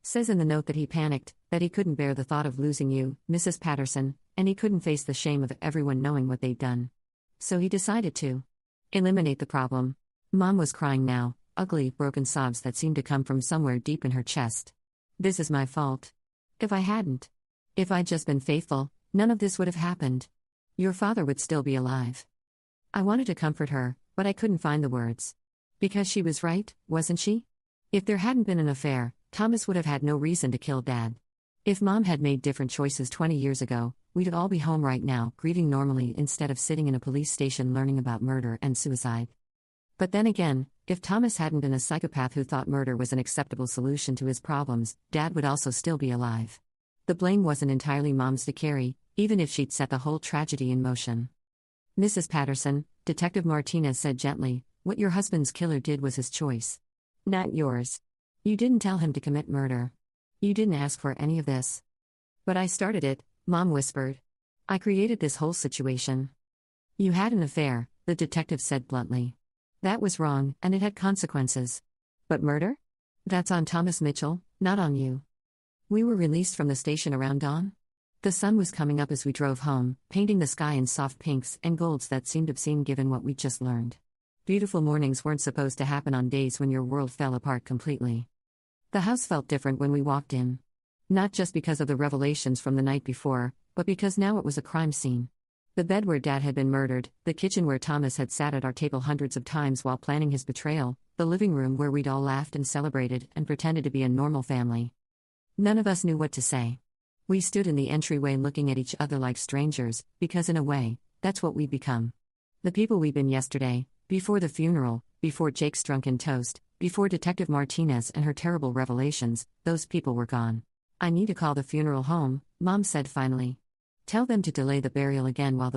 Says in the note that he panicked, that he couldn't bear the thought of losing you, Mrs. Patterson, and he couldn't face the shame of everyone knowing what they'd done. So he decided to eliminate the problem. Mom was crying now, ugly, broken sobs that seemed to come from somewhere deep in her chest. This is my fault. If I'd just been faithful, none of this would have happened. Your father would still be alive. I wanted to comfort her, but I couldn't find the words. Because she was right, wasn't she? If there hadn't been an affair, Thomas would have had no reason to kill Dad. If Mom had made different choices 20 years ago, we'd all be home right now, grieving normally instead of sitting in a police station learning about murder and suicide. But then again, if Thomas hadn't been a psychopath who thought murder was an acceptable solution to his problems, Dad would also still be alive. The blame wasn't entirely Mom's to carry, even if she'd set the whole tragedy in motion. Mrs. Patterson, Detective Martinez said gently, what your husband's killer did was his choice. Not yours. You didn't tell him to commit murder. You didn't ask for any of this. But I started it, Mom whispered. I created this whole situation. You had an affair, the detective said bluntly. That was wrong, and it had consequences. But murder? That's on Thomas Mitchell, not on you. We were released from the station around dawn. The sun was coming up as we drove home, painting the sky in soft pinks and golds that seemed obscene given what we'd just learned. Beautiful mornings weren't supposed to happen on days when your world fell apart completely. The house felt different when we walked in. Not just because of the revelations from the night before, but because now it was a crime scene. The bed where Dad had been murdered, the kitchen where Thomas had sat at our table hundreds of times while planning his betrayal, the living room where we'd all laughed and celebrated and pretended to be a normal family. None of us knew what to say. We stood in the entryway looking at each other like strangers, because in a way, that's what we'd become. The people we'd been yesterday, before the funeral, before Jake's drunken toast, before Detective Martinez and her terrible revelations, those people were gone. I need to call the funeral home, Mom said finally. Tell them to delay the burial again while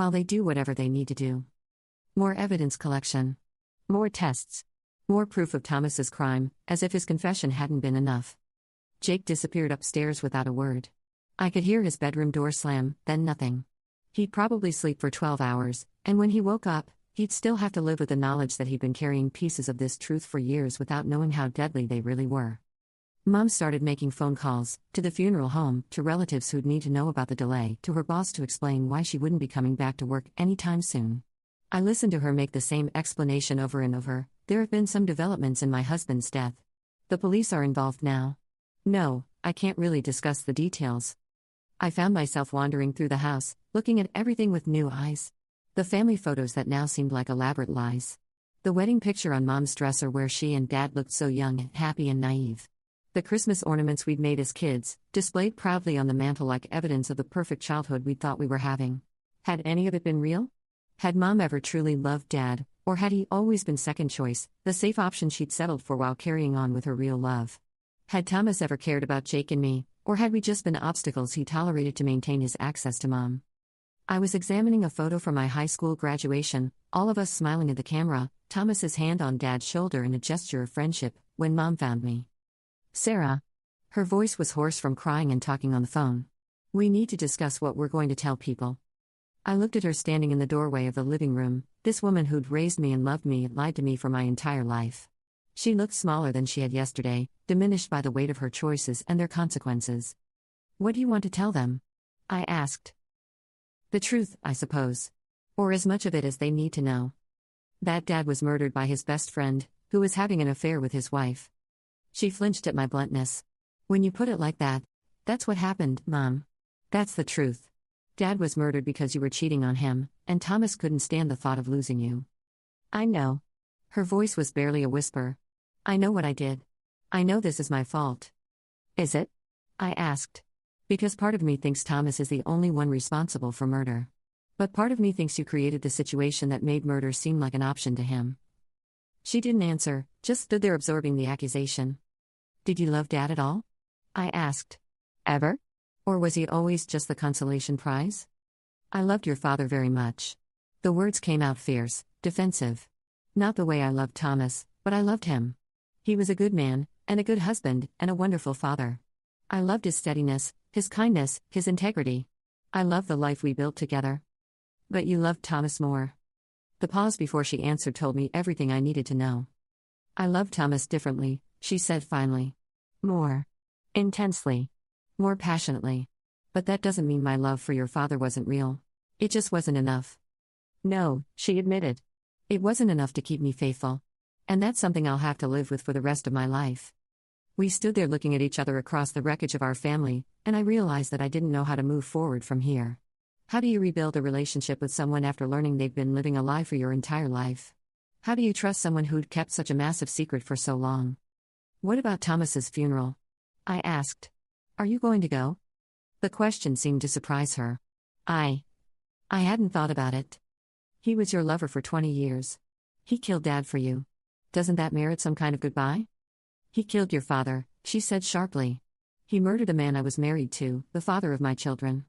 they do whatever they need to do. More evidence collection. More tests. More proof of Thomas's crime, as if his confession hadn't been enough. Jake disappeared upstairs without a word. I could hear his bedroom door slam, then nothing. He'd probably sleep for 12 hours, and when he woke up, he'd still have to live with the knowledge that he'd been carrying pieces of this truth for years without knowing how deadly they really were. Mom started making phone calls, to the funeral home, to relatives who'd need to know about the delay, to her boss to explain why she wouldn't be coming back to work anytime soon. I listened to her make the same explanation over and over. There have been some developments in my husband's death. The police are involved now. No, I can't really discuss the details. I found myself wandering through the house, looking at everything with new eyes. The family photos that now seemed like elaborate lies. The wedding picture on Mom's dresser where she and Dad looked so young and happy and naive. The Christmas ornaments we'd made as kids, displayed proudly on the mantel like evidence of the perfect childhood we thought we were having. Had any of it been real? Had Mom ever truly loved Dad, or had he always been second choice, the safe option she'd settled for while carrying on with her real love? Had Thomas ever cared about Jake and me, or had we just been obstacles he tolerated to maintain his access to Mom? I was examining a photo from my high school graduation, all of us smiling at the camera, Thomas's hand on Dad's shoulder in a gesture of friendship, when Mom found me. Sarah. Her voice was hoarse from crying and talking on the phone. We need to discuss what we're going to tell people. I looked at her standing in the doorway of the living room, this woman who'd raised me and loved me and lied to me for my entire life. She looked smaller than she had yesterday, diminished by the weight of her choices and their consequences. What do you want to tell them? I asked. The truth, I suppose. Or as much of it as they need to know. That dad was murdered by his best friend, who was having an affair with his wife. She flinched at my bluntness. When you put it like that, that's what happened, Mom. That's the truth. Dad was murdered because you were cheating on him, and Thomas couldn't stand the thought of losing you. I know. Her voice was barely a whisper. I know what I did. I know this is my fault. Is it? I asked. Because part of me thinks Thomas is the only one responsible for murder. But part of me thinks you created the situation that made murder seem like an option to him. She didn't answer, just stood there absorbing the accusation. Did you love Dad at all? I asked. Ever? Or was he always just the consolation prize? I loved your father very much. The words came out fierce, defensive. Not the way I loved Thomas, but I loved him. He was a good man, and a good husband, and a wonderful father. I loved his steadiness, his kindness, his integrity. I loved the life we built together. But you loved Thomas more. The pause before she answered told me everything I needed to know. I loved Thomas differently, she said finally. More. Intensely. More passionately. But that doesn't mean my love for your father wasn't real. It just wasn't enough. No, she admitted. It wasn't enough to keep me faithful. And that's something I'll have to live with for the rest of my life. We stood there looking at each other across the wreckage of our family, and I realized that I didn't know how to move forward from here. How do you rebuild a relationship with someone after learning they've been living a lie for your entire life? How do you trust someone who'd kept such a massive secret for so long? What about Thomas's funeral? I asked. Are you going to go? The question seemed to surprise her. I hadn't thought about it. He was your lover for 20 years. He killed Dad for you. Doesn't that merit some kind of goodbye? He killed your father, she said sharply. He murdered a man I was married to, the father of my children.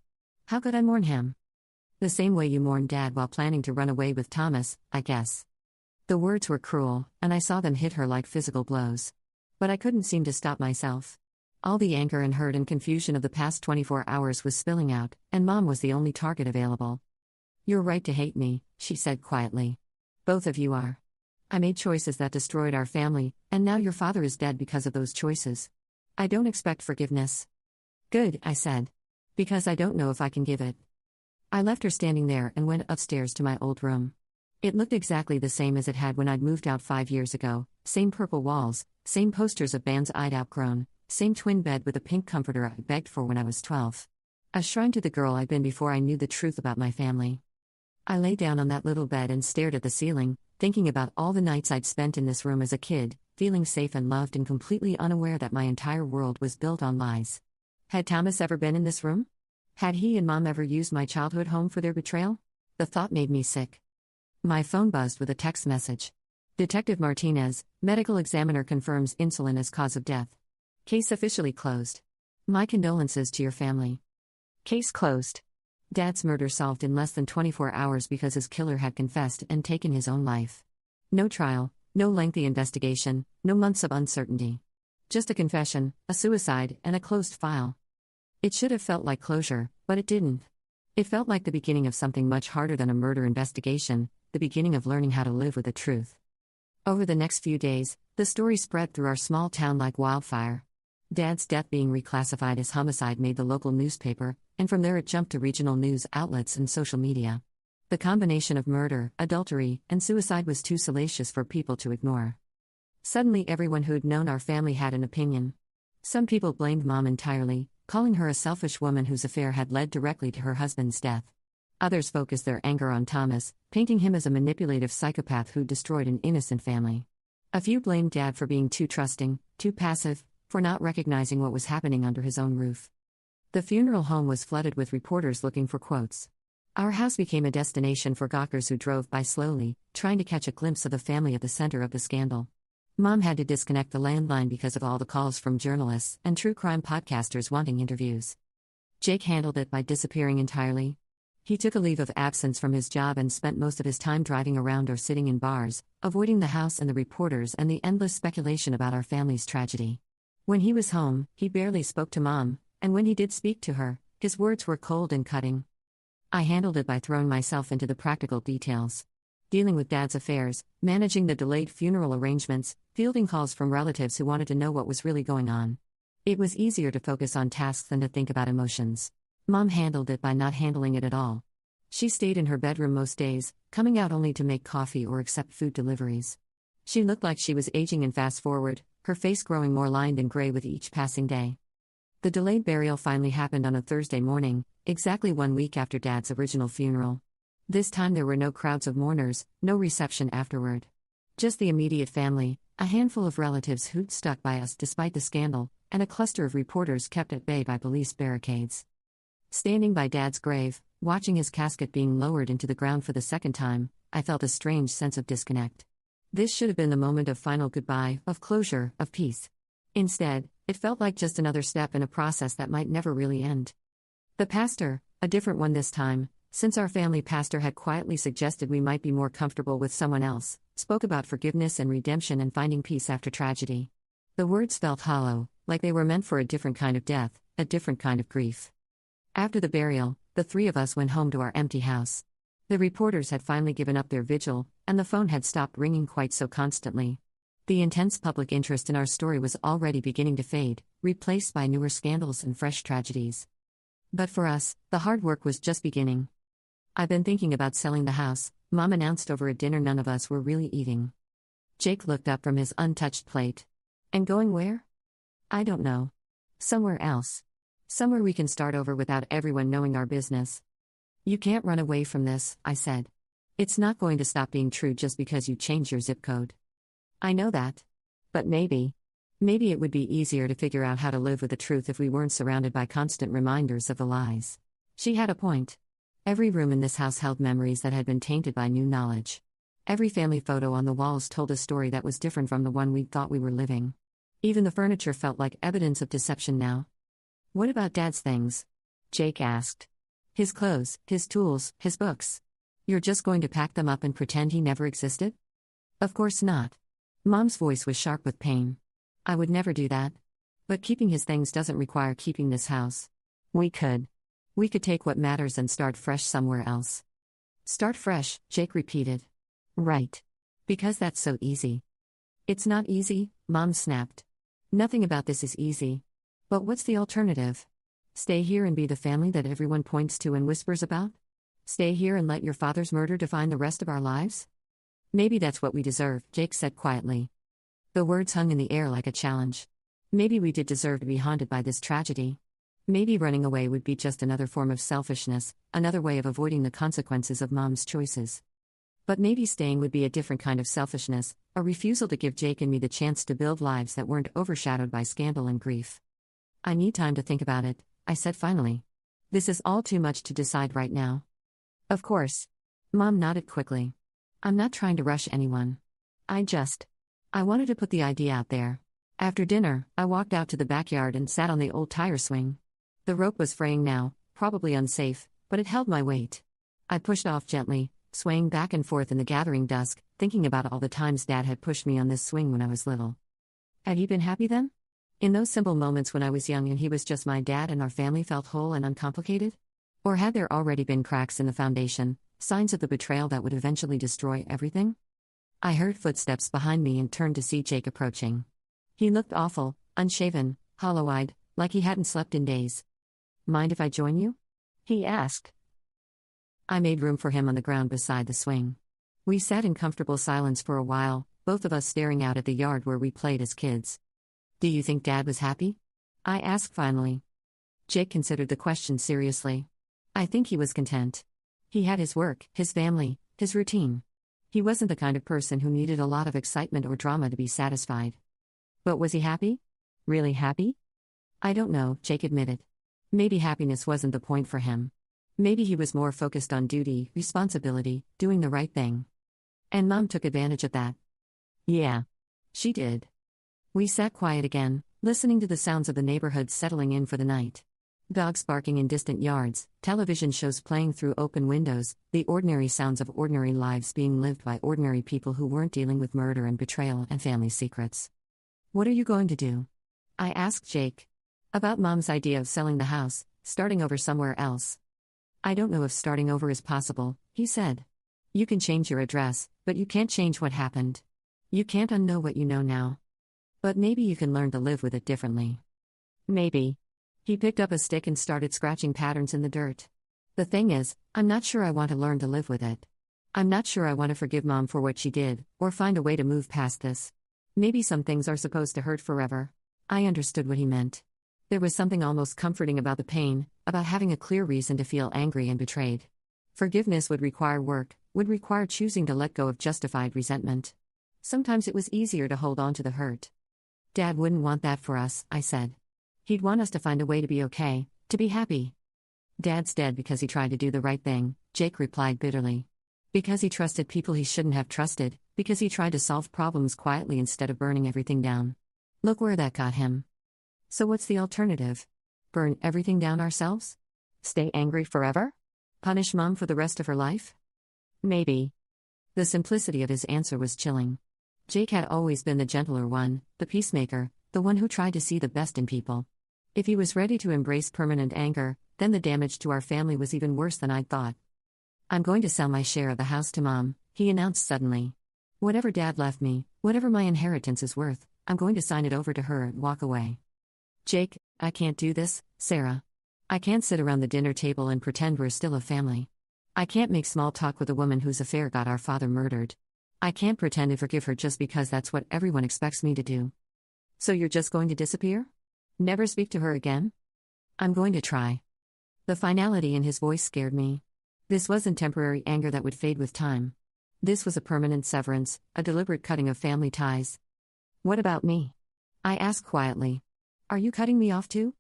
How could I mourn him? The same way you mourned Dad while planning to run away with Thomas, I guess. The words were cruel, and I saw them hit her like physical blows. But I couldn't seem to stop myself. All the anger and hurt and confusion of the past 24 hours was spilling out, and Mom was the only target available. You're right to hate me, she said quietly. Both of you are. I made choices that destroyed our family, and now your father is dead because of those choices. I don't expect forgiveness. Good, I said. Because I don't know if I can give it. I left her standing there and went upstairs to my old room. It looked exactly the same as it had when I'd moved out 5 years ago, same purple walls, same posters of bands I'd outgrown, same twin bed with a pink comforter I begged for when I was 12. A shrine to the girl I'd been before I knew the truth about my family. I lay down on that little bed and stared at the ceiling, thinking about all the nights I'd spent in this room as a kid, feeling safe and loved and completely unaware that my entire world was built on lies. Had Thomas ever been in this room? Had he and Mom ever used my childhood home for their betrayal? The thought made me sick. My phone buzzed with a text message. Detective Martinez, medical examiner confirms insulin as cause of death. Case officially closed. My condolences to your family. Case closed. Dad's murder solved in less than 24 hours because his killer had confessed and taken his own life. No trial, no lengthy investigation, no months of uncertainty. Just a confession, a suicide, and a closed file. It should have felt like closure, but it didn't. It felt like the beginning of something much harder than a murder investigation, the beginning of learning how to live with the truth. Over the next few days, the story spread through our small town like wildfire. Dad's death being reclassified as homicide made the local newspaper, and from there it jumped to regional news outlets and social media. The combination of murder, adultery, and suicide was too salacious for people to ignore. Suddenly everyone who'd known our family had an opinion. Some people blamed Mom entirely, calling her a selfish woman whose affair had led directly to her husband's death. Others focused their anger on Thomas, painting him as a manipulative psychopath who destroyed an innocent family. A few blamed Dad for being too trusting, too passive, for not recognizing what was happening under his own roof. The funeral home was flooded with reporters looking for quotes. Our house became a destination for gawkers who drove by slowly, trying to catch a glimpse of the family at the center of the scandal. Mom had to disconnect the landline because of all the calls from journalists and true crime podcasters wanting interviews. Jake handled it by disappearing entirely. He took a leave of absence from his job and spent most of his time driving around or sitting in bars, avoiding the house and the reporters and the endless speculation about our family's tragedy. When he was home, he barely spoke to Mom, and when he did speak to her, his words were cold and cutting. I handled it by throwing myself into the practical details. Dealing with Dad's affairs, managing the delayed funeral arrangements, fielding calls from relatives who wanted to know what was really going on. It was easier to focus on tasks than to think about emotions. Mom handled it by not handling it at all. She stayed in her bedroom most days, coming out only to make coffee or accept food deliveries. She looked like she was aging and fast forward, her face growing more lined and gray with each passing day. The delayed burial finally happened on a Thursday morning, exactly 1 week after Dad's original funeral. This time there were no crowds of mourners, no reception afterward. Just the immediate family, a handful of relatives who'd stuck by us despite the scandal, and a cluster of reporters kept at bay by police barricades. Standing by Dad's grave, watching his casket being lowered into the ground for the second time, I felt a strange sense of disconnect. This should have been the moment of final goodbye, of closure, of peace. Instead, it felt like just another step in a process that might never really end. The pastor, a different one this time, since our family pastor had quietly suggested we might be more comfortable with someone else, spoke about forgiveness and redemption and finding peace after tragedy. The words felt hollow, like they were meant for a different kind of death, a different kind of grief. After the burial, the three of us went home to our empty house. The reporters had finally given up their vigil, and the phone had stopped ringing quite so constantly. The intense public interest in our story was already beginning to fade, replaced by newer scandals and fresh tragedies. But for us, the hard work was just beginning. "I've been thinking about selling the house," Mom announced over a dinner none of us were really eating. Jake looked up from his untouched plate. "And going where?" "I don't know. Somewhere else. Somewhere we can start over without everyone knowing our business." "You can't run away from this," I said. "It's not going to stop being true just because you change your zip code." "I know that. But maybe it would be easier to figure out how to live with the truth if we weren't surrounded by constant reminders of the lies." She had a point. Every room in this house held memories that had been tainted by new knowledge. Every family photo on the walls told a story that was different from the one we'd thought we were living. Even the furniture felt like evidence of deception now. "What about Dad's things?" Jake asked. "His clothes, his tools, his books. You're just going to pack them up and pretend he never existed?" "Of course not." Mom's voice was sharp with pain. "I would never do that. But keeping his things doesn't require keeping this house. We could take what matters and start fresh somewhere else." "Start fresh," Jake repeated. "Right. Because that's so easy." "It's not easy," Mom snapped. "Nothing about this is easy. But what's the alternative? Stay here and be the family that everyone points to and whispers about? Stay here and let your father's murder define the rest of our lives? Maybe that's what we deserve," Jake said quietly. The words hung in the air like a challenge. Maybe we did deserve to be haunted by this tragedy. Maybe running away would be just another form of selfishness, another way of avoiding the consequences of Mom's choices. But maybe staying would be a different kind of selfishness, a refusal to give Jake and me the chance to build lives that weren't overshadowed by scandal and grief. "I need time to think about it," I said finally. "This is all too much to decide right now." "Of course." Mom nodded quickly. "I'm not trying to rush anyone. I wanted to put the idea out there." After dinner, I walked out to the backyard and sat on the old tire swing. The rope was fraying now, probably unsafe, but it held my weight. I pushed off gently, swaying back and forth in the gathering dusk, thinking about all the times Dad had pushed me on this swing when I was little. Had he been happy then? In those simple moments when I was young and he was just my dad and our family felt whole and uncomplicated? Or had there already been cracks in the foundation, signs of the betrayal that would eventually destroy everything? I heard footsteps behind me and turned to see Jake approaching. He looked awful, unshaven, hollow-eyed, like he hadn't slept in days. "Mind if I join you?" he asked. I made room for him on the ground beside the swing. We sat in comfortable silence for a while, both of us staring out at the yard where we played as kids. "Do you think Dad was happy?" I asked finally. Jake considered the question seriously. "I think he was content. He had his work, his family, his routine. He wasn't the kind of person who needed a lot of excitement or drama to be satisfied." "But was he happy? Really happy?" "I don't know," Jake admitted. "Maybe happiness wasn't the point for him. Maybe he was more focused on duty, responsibility, doing the right thing. And Mom took advantage of that." "Yeah. She did." We sat quiet again, listening to the sounds of the neighborhood settling in for the night. Dogs barking in distant yards, television shows playing through open windows, the ordinary sounds of ordinary lives being lived by ordinary people who weren't dealing with murder and betrayal and family secrets. "What are you going to do?" I asked Jake. "About Mom's idea of selling the house, starting over somewhere else." "I don't know if starting over is possible," he said. "You can change your address, but you can't change what happened. You can't unknow what you know now. But maybe you can learn to live with it differently." "Maybe." He picked up a stick and started scratching patterns in the dirt. The thing is, I'm not sure I want to learn to live with it. I'm not sure I want to forgive Mom for what she did, or find a way to move past this. Maybe some things are supposed to hurt forever. I understood what he meant. There was something almost comforting about the pain, about having a clear reason to feel angry and betrayed. Forgiveness would require work, would require choosing to let go of justified resentment. Sometimes it was easier to hold on to the hurt. Dad wouldn't want that for us, I said. He'd want us to find a way to be okay, to be happy. Dad's dead because he tried to do the right thing, Jake replied bitterly. Because he trusted people he shouldn't have trusted, because he tried to solve problems quietly instead of burning everything down. Look where that got him. So what's the alternative? Burn everything down ourselves? Stay angry forever? Punish Mom for the rest of her life? Maybe. The simplicity of his answer was chilling. Jake had always been the gentler one, the peacemaker, the one who tried to see the best in people. If he was ready to embrace permanent anger, then the damage to our family was even worse than I'd thought. I'm going to sell my share of the house to Mom, he announced suddenly. Whatever Dad left me, whatever my inheritance is worth, I'm going to sign it over to her and walk away. Jake, I can't do this, Sarah. I can't sit around the dinner table and pretend we're still a family. I can't make small talk with a woman whose affair got our father murdered. I can't pretend to forgive her just because that's what everyone expects me to do. So you're just going to disappear? Never speak to her again? I'm going to try. The finality in his voice scared me. This wasn't temporary anger that would fade with time. This was a permanent severance, a deliberate cutting of family ties. What about me? I asked quietly. Are you cutting me off too?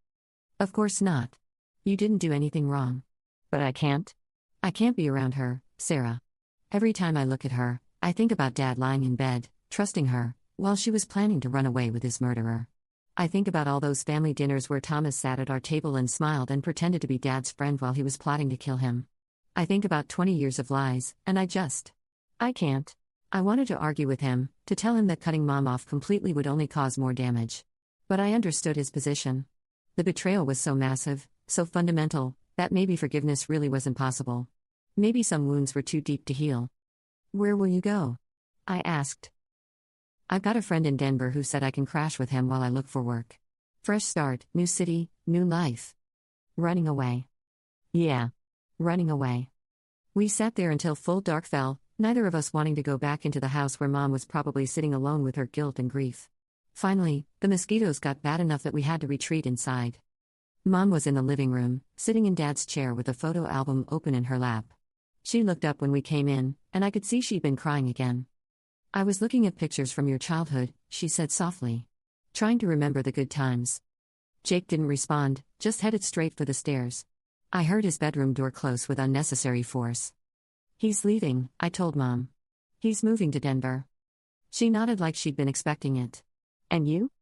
Of course not. You didn't do anything wrong. But I can't. I can't be around her, Sarah. Every time I look at her, I think about Dad lying in bed, trusting her, while she was planning to run away with his murderer. I think about all those family dinners where Thomas sat at our table and smiled and pretended to be Dad's friend while he was plotting to kill him. I think about 20 years of lies, and I can't. I wanted to argue with him, to tell him that cutting Mom off completely would only cause more damage. But I understood his position. The betrayal was so massive, so fundamental, that maybe forgiveness really was impossible. Maybe some wounds were too deep to heal. Where will you go? I asked. I've got a friend in Denver who said I can crash with him while I look for work. Fresh start, new city, new life. Running away. Yeah. Running away. We sat there until full dark fell, neither of us wanting to go back into the house where Mom was probably sitting alone with her guilt and grief. Finally, the mosquitoes got bad enough that we had to retreat inside. Mom was in the living room, sitting in Dad's chair with a photo album open in her lap. She looked up when we came in, and I could see she'd been crying again. I was looking at pictures from your childhood, she said softly. Trying to remember the good times. Jake didn't respond, just headed straight for the stairs. I heard his bedroom door close with unnecessary force. He's leaving, I told Mom. He's moving to Denver. She nodded like she'd been expecting it. And you?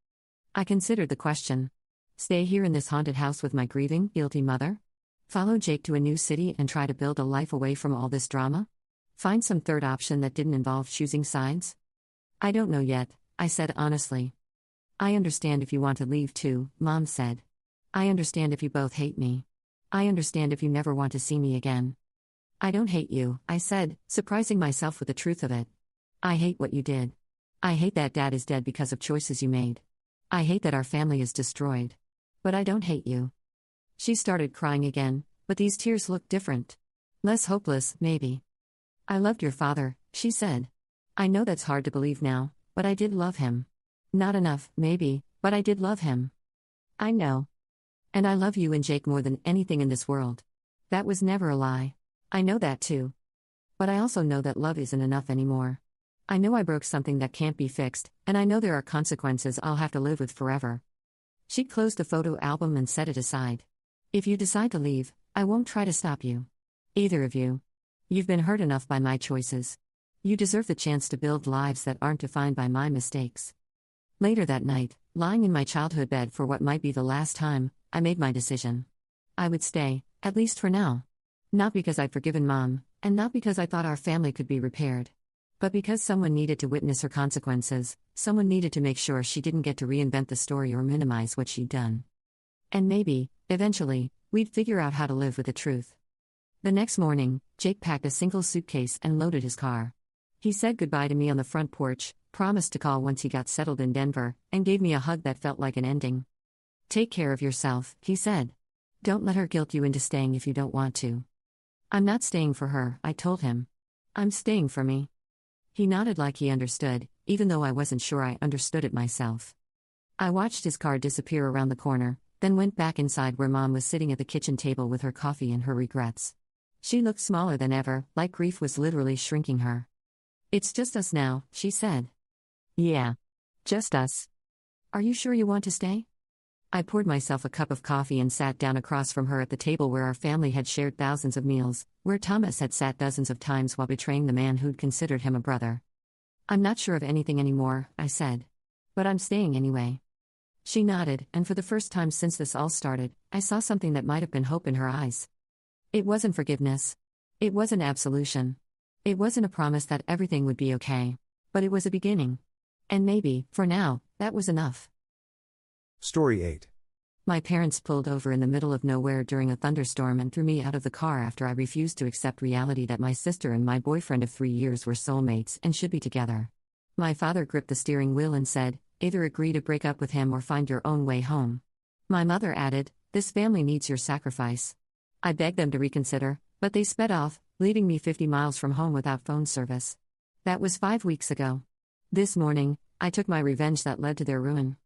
I considered the question. Stay here in this haunted house with my grieving, guilty mother? Follow Jake to a new city and try to build a life away from all this drama? Find some third option that didn't involve choosing sides? I don't know yet, I said honestly. I understand if you want to leave too, Mom said. I understand if you both hate me. I understand if you never want to see me again. I don't hate you, I said, surprising myself with the truth of it. I hate what you did. I hate that Dad is dead because of choices you made. I hate that our family is destroyed. But I don't hate you. She started crying again, but these tears looked different. Less hopeless, maybe. I loved your father, she said. I know that's hard to believe now, but I did love him. Not enough, maybe, but I did love him. I know. And I love you and Jake more than anything in this world. That was never a lie. I know that too. But I also know that love isn't enough anymore. I know I broke something that can't be fixed, and I know there are consequences I'll have to live with forever. She closed the photo album and set it aside. If you decide to leave, I won't try to stop you. Either of you. You've been hurt enough by my choices. You deserve the chance to build lives that aren't defined by my mistakes. Later that night, lying in my childhood bed for what might be the last time, I made my decision. I would stay, at least for now. Not because I'd forgiven Mom, and not because I thought our family could be repaired. But because someone needed to witness her consequences, someone needed to make sure she didn't get to reinvent the story or minimize what she'd done. And maybe, eventually, we'd figure out how to live with the truth. The next morning, Jake packed a single suitcase and loaded his car. He said goodbye to me on the front porch, promised to call once he got settled in Denver, and gave me a hug that felt like an ending. Take care of yourself, he said. Don't let her guilt you into staying if you don't want to. I'm not staying for her, I told him. I'm staying for me. He nodded like he understood, even though I wasn't sure I understood it myself. I watched his car disappear around the corner, then went back inside where Mom was sitting at the kitchen table with her coffee and her regrets. She looked smaller than ever, like grief was literally shrinking her. "It's just us now," she said. "Yeah. Just us. Are you sure you want to stay?" I poured myself a cup of coffee and sat down across from her at the table where our family had shared thousands of meals, where Thomas had sat dozens of times while betraying the man who'd considered him a brother. "I'm not sure of anything anymore," I said. "But I'm staying anyway." She nodded, and for the first time since this all started, I saw something that might have been hope in her eyes. It wasn't forgiveness. It wasn't absolution. It wasn't a promise that everything would be okay. But it was a beginning. And maybe, for now, that was enough. Story 8. My parents pulled over in the middle of nowhere during a thunderstorm and threw me out of the car after I refused to accept reality that my sister and my boyfriend of 3 years were soulmates and should be together. My father gripped the steering wheel and said, "Either agree to break up with him or find your own way home." My mother added, "This family needs your sacrifice." I begged them to reconsider, but they sped off, leaving me 50 miles from home without phone service. That was 5 weeks ago. This morning, I took my revenge that led to their ruin.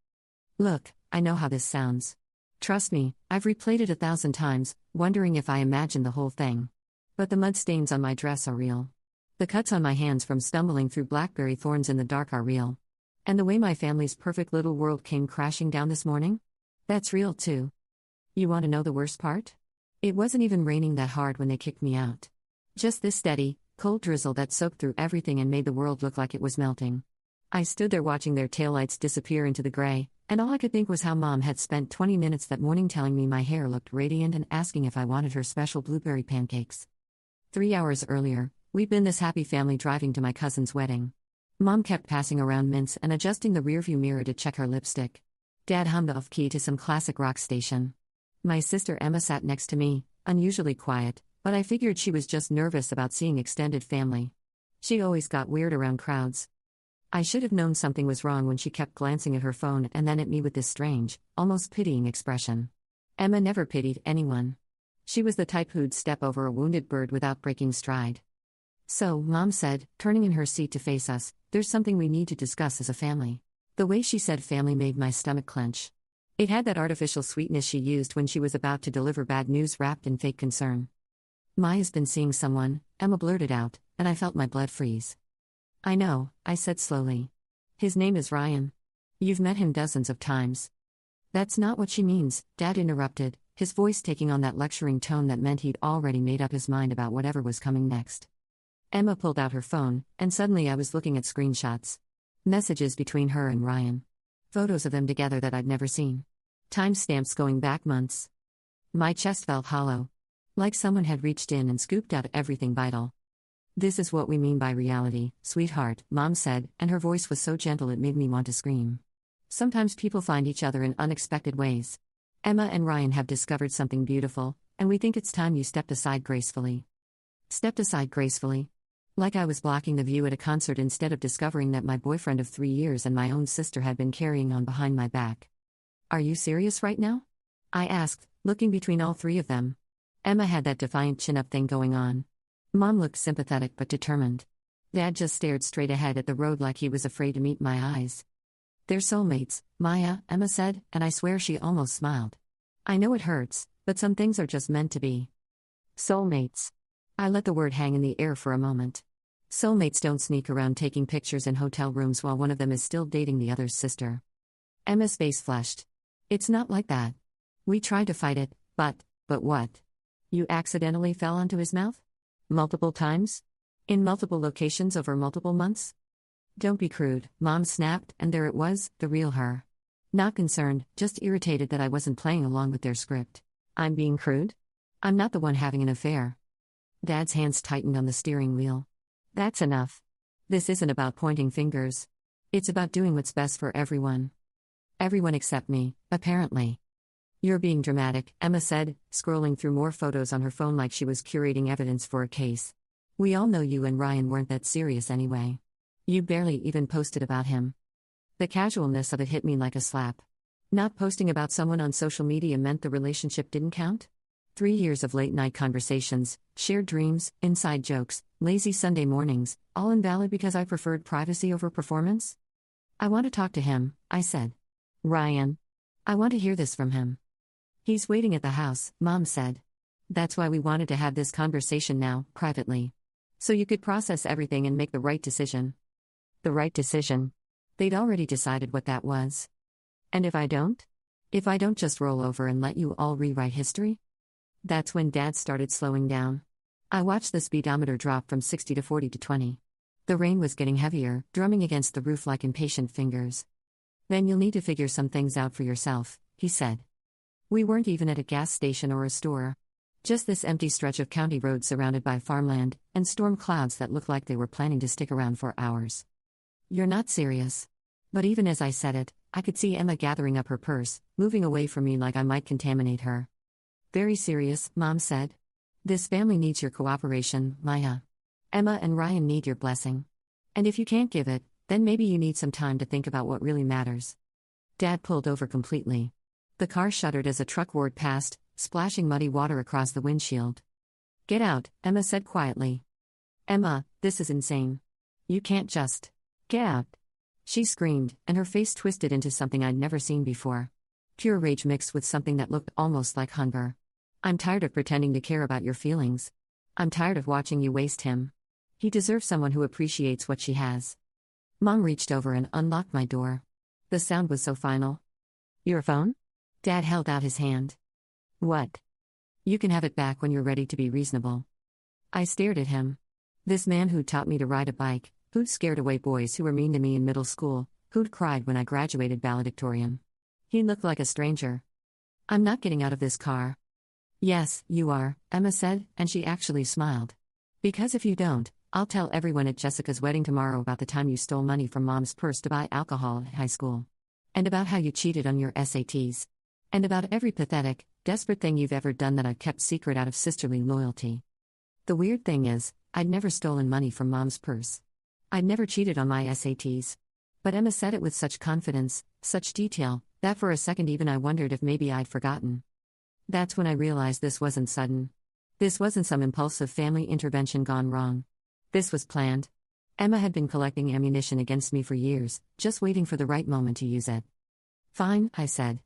Look, I know how this sounds. Trust me, I've replayed it 1,000 times, wondering if I imagined the whole thing. But the mud stains on my dress are real. The cuts on my hands from stumbling through blackberry thorns in the dark are real. And the way my family's perfect little world came crashing down this morning? That's real too. You want to know the worst part? It wasn't even raining that hard when they kicked me out. Just this steady, cold drizzle that soaked through everything and made the world look like it was melting. I stood there watching their taillights disappear into the gray, and all I could think was how Mom had spent 20 minutes that morning telling me my hair looked radiant and asking if I wanted her special blueberry pancakes. 3 hours earlier, we'd been this happy family driving to my cousin's wedding. Mom kept passing around mints and adjusting the rearview mirror to check her lipstick. Dad hummed off-key to some classic rock station. My sister Emma sat next to me, unusually quiet, but I figured she was just nervous about seeing extended family. She always got weird around crowds. I should have known something was wrong when she kept glancing at her phone and then at me with this strange, almost pitying expression. Emma never pitied anyone. She was the type who'd step over a wounded bird without breaking stride. "So," Mom said, turning in her seat to face us, "there's something we need to discuss as a family." The way she said family made my stomach clench. It had that artificial sweetness she used when she was about to deliver bad news wrapped in fake concern. "Maya's been seeing someone," Emma blurted out, and I felt my blood freeze. "I know," I said slowly. "His name is Ryan. You've met him dozens of times." "That's not what she means," Dad interrupted, his voice taking on that lecturing tone that meant he'd already made up his mind about whatever was coming next. Emma pulled out her phone, and suddenly I was looking at screenshots. Messages between her and Ryan. Photos of them together that I'd never seen. Timestamps going back months. My chest felt hollow. Like someone had reached in and scooped out everything vital. "This is what we mean by reality, sweetheart," Mom said, and her voice was so gentle it made me want to scream. "Sometimes people find each other in unexpected ways. Emma and Ryan have discovered something beautiful, and we think it's time you stepped aside gracefully." Stepped aside gracefully? Like I was blocking the view at a concert instead of discovering that my boyfriend of 3 years and my own sister had been carrying on behind my back. "Are you serious right now?" I asked, looking between all three of them. Emma had that defiant chin-up thing going on. Mom looked sympathetic but determined. Dad just stared straight ahead at the road like he was afraid to meet my eyes. "They're soulmates, Maya," Emma said, and I swear she almost smiled. "I know it hurts, but some things are just meant to be." Soulmates. I let the word hang in the air for a moment. Soulmates don't sneak around taking pictures in hotel rooms while one of them is still dating the other's sister. Emma's face flushed. "It's not like that. We tried to fight it, but what? You accidentally fell onto his mouth? Multiple times? In multiple locations over multiple months?" "Don't be crude," Mom snapped, and there it was, the real her. Not concerned, just irritated that I wasn't playing along with their script. I'm being crude? I'm not the one having an affair. Dad's hands tightened on the steering wheel. "That's enough. This isn't about pointing fingers. It's about doing what's best for everyone. Everyone except me, apparently." "You're being dramatic," Emma said, scrolling through more photos on her phone like she was curating evidence for a case. "We all know you and Ryan weren't that serious anyway. You barely even posted about him." The casualness of it hit me like a slap. Not posting about someone on social media meant the relationship didn't count? 3 years of late-night conversations, shared dreams, inside jokes, lazy Sunday mornings, all invalid because I preferred privacy over performance? I want to talk to him, I said. Ryan. I want to hear this from him. He's waiting at the house, Mom said. That's why we wanted to have this conversation now, privately. So you could process everything and make the right decision. The right decision. They'd already decided what that was. And if I don't? If I don't just roll over and let you all rewrite history? That's when Dad started slowing down. I watched the speedometer drop from 60 to 40 to 20. The rain was getting heavier, drumming against the roof like impatient fingers. Then you'll need to figure some things out for yourself, he said. We weren't even at a gas station or a store. Just this empty stretch of county road surrounded by farmland and storm clouds that looked like they were planning to stick around for hours. You're not serious. But even as I said it, I could see Emma gathering up her purse, moving away from me like I might contaminate her. Very serious, Mom said. This family needs your cooperation, Maya. Emma and Ryan need your blessing. And if you can't give it, then maybe you need some time to think about what really matters. Dad pulled over completely. The car shuddered as a truck roared past, splashing muddy water across the windshield. Get out, Emma said quietly. Emma, this is insane. You can't just. Get out. She screamed, and her face twisted into something I'd never seen before. Pure rage mixed with something that looked almost like hunger. I'm tired of pretending to care about your feelings. I'm tired of watching you waste him. He deserves someone who appreciates what she has. Mom reached over and unlocked my door. The sound was so final. Your phone? Dad held out his hand. What? You can have it back when you're ready to be reasonable. I stared at him. This man who'd taught me to ride a bike, who'd scared away boys who were mean to me in middle school, who'd cried when I graduated valedictorian. He looked like a stranger. I'm not getting out of this car. Yes, you are, Emma said, and she actually smiled. Because if you don't, I'll tell everyone at Jessica's wedding tomorrow about the time you stole money from Mom's purse to buy alcohol at high school. And about how you cheated on your SATs. And about every pathetic, desperate thing you've ever done that I've kept secret out of sisterly loyalty. The weird thing is, I'd never stolen money from Mom's purse. I'd never cheated on my SATs. But Emma said it with such confidence, such detail, that for a second even I wondered if maybe I'd forgotten. That's when I realized this wasn't sudden. This wasn't some impulsive family intervention gone wrong. This was planned. Emma had been collecting ammunition against me for years, just waiting for the right moment to use it. Fine, I said.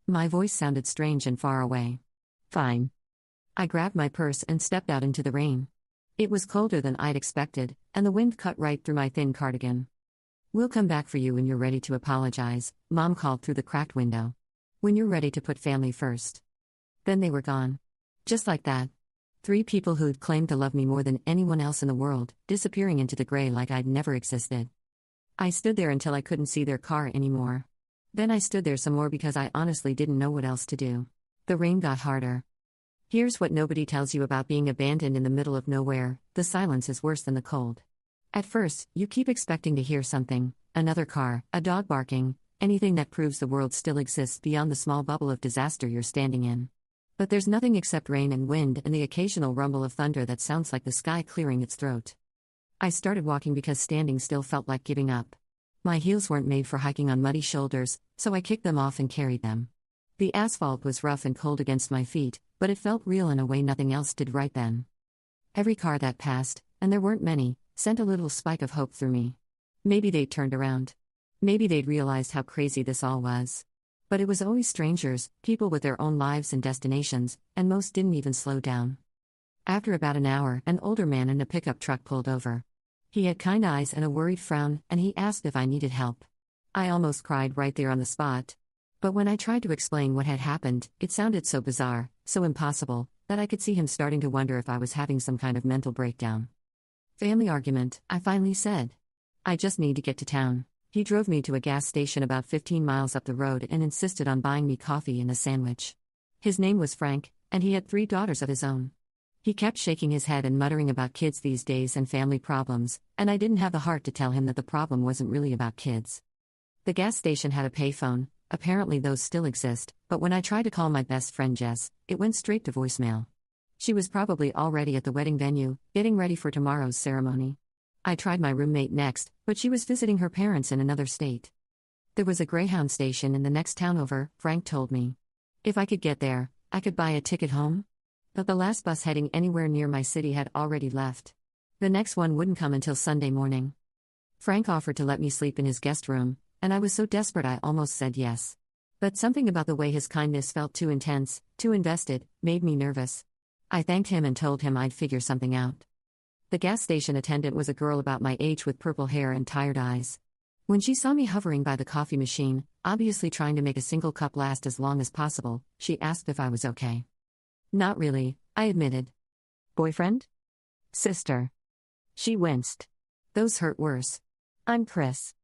My voice sounded strange and far away. Fine. I grabbed my purse and stepped out into the rain. It was colder than I'd expected, and the wind cut right through my thin cardigan. We'll come back for you when you're ready to apologize, Mom called through the cracked window. When you're ready to put family first. Then they were gone. Just like that. 3 people who'd claimed to love me more than anyone else in the world, disappearing into the gray like I'd never existed. I stood there until I couldn't see their car anymore. Then I stood there some more because I honestly didn't know what else to do. The rain got harder. Here's what nobody tells you about being abandoned in the middle of nowhere: the silence is worse than the cold. At first, you keep expecting to hear something: another car, a dog barking, anything that proves the world still exists beyond the small bubble of disaster you're standing in. But there's nothing except rain and wind and the occasional rumble of thunder that sounds like the sky clearing its throat. I started walking because standing still felt like giving up. My heels weren't made for hiking on muddy shoulders, so I kicked them off and carried them. The asphalt was rough and cold against my feet, but it felt real in a way nothing else did right then. Every car that passed, and there weren't many, sent a little spike of hope through me. Maybe they'd turned around. Maybe they'd realized how crazy this all was. But it was always strangers, people with their own lives and destinations, and most didn't even slow down. After about an hour, an older man in a pickup truck pulled over. He had kind eyes and a worried frown, and he asked if I needed help. I almost cried right there on the spot. But when I tried to explain what had happened, it sounded so bizarre, so impossible, that I could see him starting to wonder if I was having some kind of mental breakdown. Family argument, I finally said. I just need to get to town. He drove me to a gas station about 15 miles up the road and insisted on buying me coffee and a sandwich. His name was Frank, and he had 3 daughters of his own. He kept shaking his head and muttering about kids these days and family problems, and I didn't have the heart to tell him that the problem wasn't really about kids. The gas station had a payphone, apparently those still exist, but when I tried to call my best friend Jess, it went straight to voicemail. She was probably already at the wedding venue, getting ready for tomorrow's ceremony. I tried my roommate next, but she was visiting her parents in another state. There was a Greyhound station in the next town over, Frank told me. If I could get there, I could buy a ticket home. but the last bus heading anywhere near my city had already left. The next one wouldn't come until Sunday morning. Frank offered to let me sleep in his guest room, and I was so desperate I almost said yes. But something about the way his kindness felt too intense, too invested, made me nervous. I thanked him and told him I'd figure something out. The gas station attendant was a girl about my age with purple hair and tired eyes. When she saw me hovering by the coffee machine, obviously trying to make a single cup last as long as possible, she asked if I was okay. Not really, I admitted. Boyfriend? Sister. She winced. Those hurt worse. I'm Chris.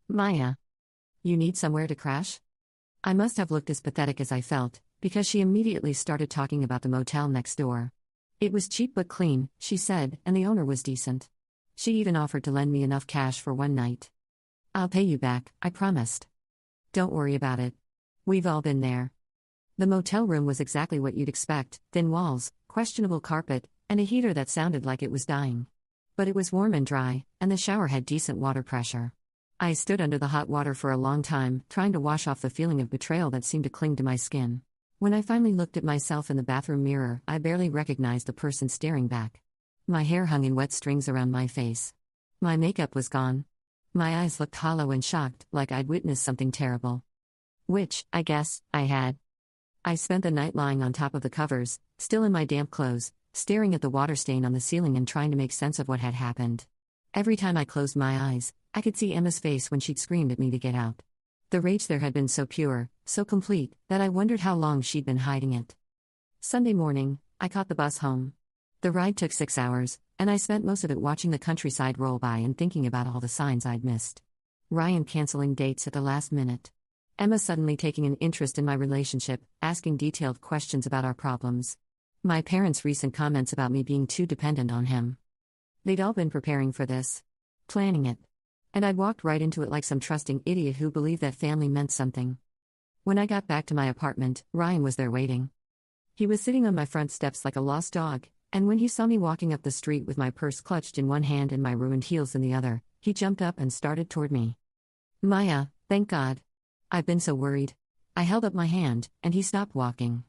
Maya. You need somewhere to crash? I must have looked as pathetic as I felt, because she immediately started talking about the motel next door. It was cheap but clean, she said, and the owner was decent. She even offered to lend me enough cash for one night. I'll pay you back, I promised. Don't worry about it. We've all been there. The motel room was exactly what you'd expect: thin walls, questionable carpet, and a heater that sounded like it was dying. But it was warm and dry, and the shower had decent water pressure. I stood under the hot water for a long time, trying to wash off the feeling of betrayal that seemed to cling to my skin. When I finally looked at myself in the bathroom mirror, I barely recognized the person staring back. My hair hung in wet strings around my face. My makeup was gone. My eyes looked hollow and shocked, like I'd witnessed something terrible. Which, I guess, I had. I spent the night lying on top of the covers, still in my damp clothes, staring at the water stain on the ceiling and trying to make sense of what had happened. Every time I closed my eyes, I could see Emma's face when she'd screamed at me to get out. The rage there had been so pure, so complete, that I wondered how long she'd been hiding it. Sunday morning, I caught the bus home. The ride took 6 hours, and I spent most of it watching the countryside roll by and thinking about all the signs I'd missed. Ryan canceling dates at the last minute. Emma suddenly taking an interest in my relationship, asking detailed questions about our problems. My parents' recent comments about me being too dependent on him. They'd all been preparing for this. Planning it. And I'd walked right into it like some trusting idiot who believed that family meant something. When I got back to my apartment, Ryan was there waiting. He was sitting on my front steps like a lost dog, and when he saw me walking up the street with my purse clutched in one hand and my ruined heels in the other, he jumped up and started toward me. Maya, thank God. I've been so worried. I held up my hand, and he stopped walking.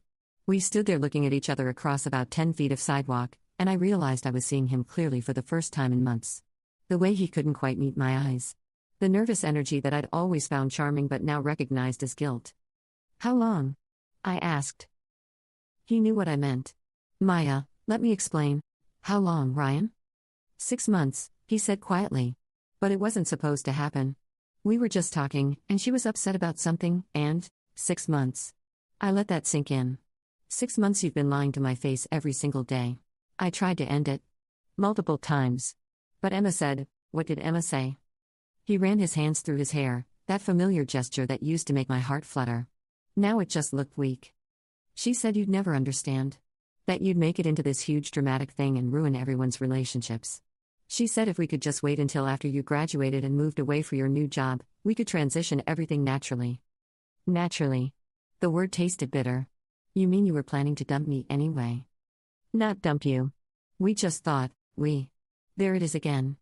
We stood there looking at each other across about 10 feet of sidewalk, and I realized I was seeing him clearly for the first time in months. The way he couldn't quite meet my eyes. The nervous energy that I'd always found charming but now recognized as guilt. How long? I asked. He knew what I meant. Maya, let me explain. How long, Ryan? 6 months, he said quietly. But it wasn't supposed to happen. We were just talking, and she was upset about something, and 6 months. I let that sink in. 6 months you've been lying to my face every single day. I tried to end it. Multiple times. But Emma said, what did Emma say? He ran his hands through his hair, that familiar gesture that used to make my heart flutter. Now it just looked weak. She said you'd never understand. That you'd make it into this huge dramatic thing and ruin everyone's relationships. She said if we could just wait until after you graduated and moved away for your new job, we could transition everything naturally. Naturally. The word tasted bitter. You mean you were planning to dump me anyway? Not dump you. We just thought, There it is again.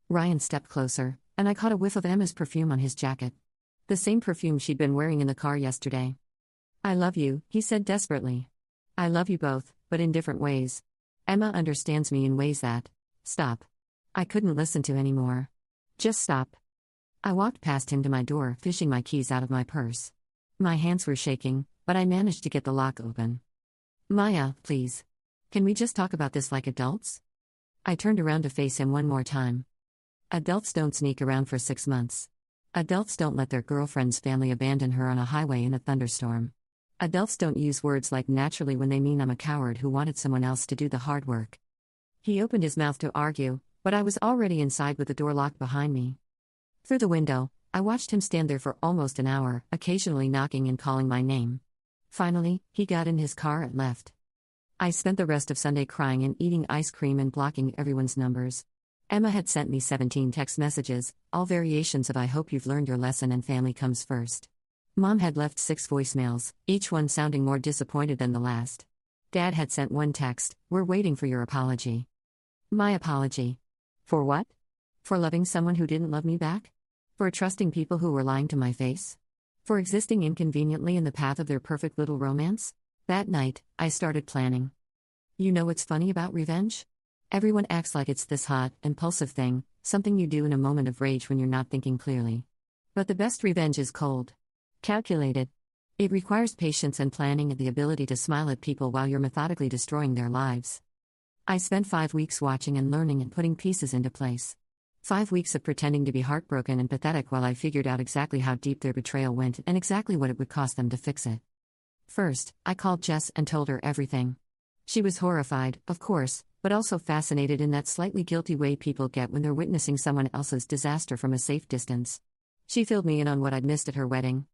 Ryan stepped closer, and I caught a whiff of Emma's perfume on his jacket. The same perfume she'd been wearing in the car yesterday. I love you, he said desperately. I love you both, but in different ways. Emma understands me in ways that... Stop. I couldn't listen to anymore. Just stop. I walked past him to my door, fishing my keys out of my purse. My hands were shaking, but I managed to get the lock open. Maya, please. Can we just talk about this like adults? I turned around to face him one more time. Adults don't sneak around for 6 months. Adults don't let their girlfriend's family abandon her on a highway in a thunderstorm. Adults don't use words like naturally when they mean I'm a coward who wanted someone else to do the hard work. He opened his mouth to argue, but I was already inside with the door locked behind me. Through the window, I watched him stand there for almost an hour, occasionally knocking and calling my name. Finally, he got in his car and left. I spent the rest of Sunday crying and eating ice cream and blocking everyone's numbers. Emma had sent me 17 text messages, all variations of I hope you've learned your lesson and family comes first. Mom had left 6 voicemails, each one sounding more disappointed than the last. Dad had sent one text, we're waiting for your apology. My apology. For what? For loving someone who didn't love me back? For trusting people who were lying to my face? For existing inconveniently in the path of their perfect little romance? That night, I started planning. You know what's funny about revenge? Everyone acts like it's this hot, impulsive thing, something you do in a moment of rage when you're not thinking clearly. But the best revenge is cold. Calculated. It requires patience and planning and the ability to smile at people while you're methodically destroying their lives. I spent 5 weeks watching and learning and putting pieces into place. 5 weeks of pretending to be heartbroken and pathetic while I figured out exactly how deep their betrayal went and exactly what it would cost them to fix it. First, I called Jess and told her everything. She was horrified, of course, but also fascinated in that slightly guilty way people get when they're witnessing someone else's disaster from a safe distance. She filled me in on what I'd missed at her wedding.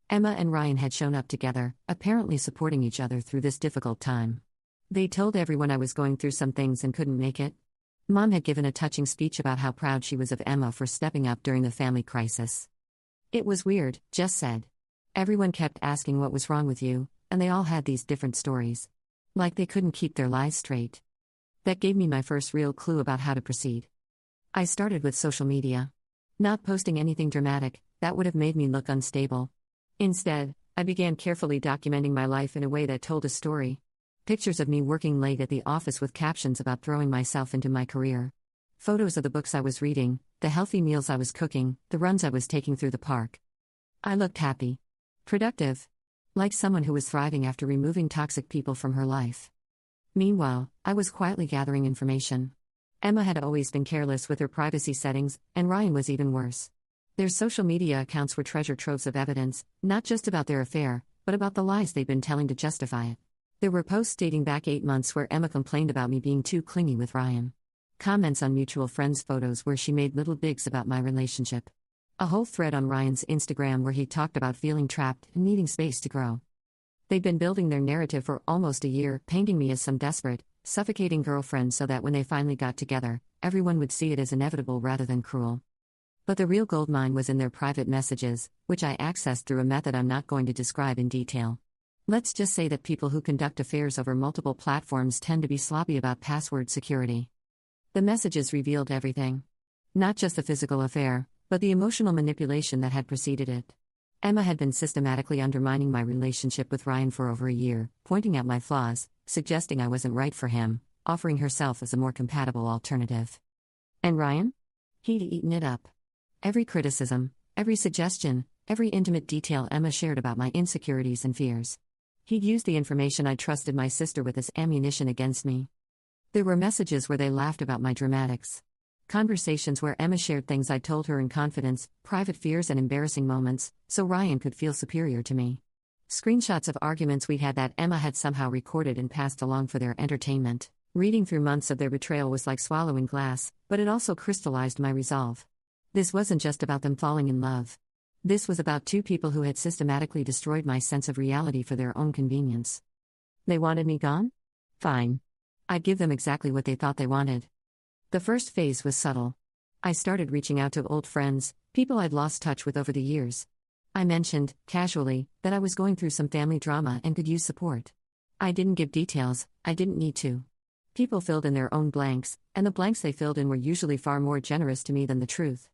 Emma and Ryan had shown up together, apparently supporting each other through this difficult time. They told everyone I was going through some things and couldn't make it. Mom had given a touching speech about how proud she was of Emma for stepping up during the family crisis. It was weird, Jess said. Everyone kept asking what was wrong with you, and they all had these different stories. Like they couldn't keep their lies straight. That gave me my first real clue about how to proceed. I started with social media. Not posting anything dramatic, that would have made me look unstable. Instead, I began carefully documenting my life in a way that told a story. Pictures of me working late at the office with captions about throwing myself into my career. Photos of the books I was reading, the healthy meals I was cooking, the runs I was taking through the park. I looked happy. Productive. Like someone who was thriving after removing toxic people from her life. Meanwhile, I was quietly gathering information. Emma had always been careless with her privacy settings, and Ryan was even worse. Their social media accounts were treasure troves of evidence, not just about their affair, but about the lies they'd been telling to justify it. There were posts dating back 8 months where Emma complained about me being too clingy with Ryan. Comments on mutual friends' photos where she made little digs about my relationship. A whole thread on Ryan's Instagram where he talked about feeling trapped and needing space to grow. They'd been building their narrative for almost a year, painting me as some desperate, suffocating girlfriend so that when they finally got together, everyone would see it as inevitable rather than cruel. But the real goldmine was in their private messages, which I accessed through a method I'm not going to describe in detail. Let's just say that people who conduct affairs over multiple platforms tend to be sloppy about password security. The messages revealed everything. Not just the physical affair, but the emotional manipulation that had preceded it. Emma had been systematically undermining my relationship with Ryan for over a year, pointing out my flaws, suggesting I wasn't right for him, offering herself as a more compatible alternative. And Ryan? He'd eaten it up. Every criticism, every suggestion, every intimate detail Emma shared about my insecurities and fears. He'd used the information I trusted my sister with as ammunition against me. There were messages where they laughed about my dramatics. Conversations where Emma shared things I told her in confidence, private fears and embarrassing moments, so Ryan could feel superior to me. Screenshots of arguments we'd had that Emma had somehow recorded and passed along for their entertainment. Reading through months of their betrayal was like swallowing glass, but it also crystallized my resolve. This wasn't just about them falling in love. This was about two people who had systematically destroyed my sense of reality for their own convenience. They wanted me gone? Fine. I'd give them exactly what they thought they wanted. The first phase was subtle. I started reaching out to old friends, people I'd lost touch with over the years. I mentioned, casually, that I was going through some family drama and could use support. I didn't give details, I didn't need to. People filled in their own blanks, and the blanks they filled in were usually far more generous to me than the truth.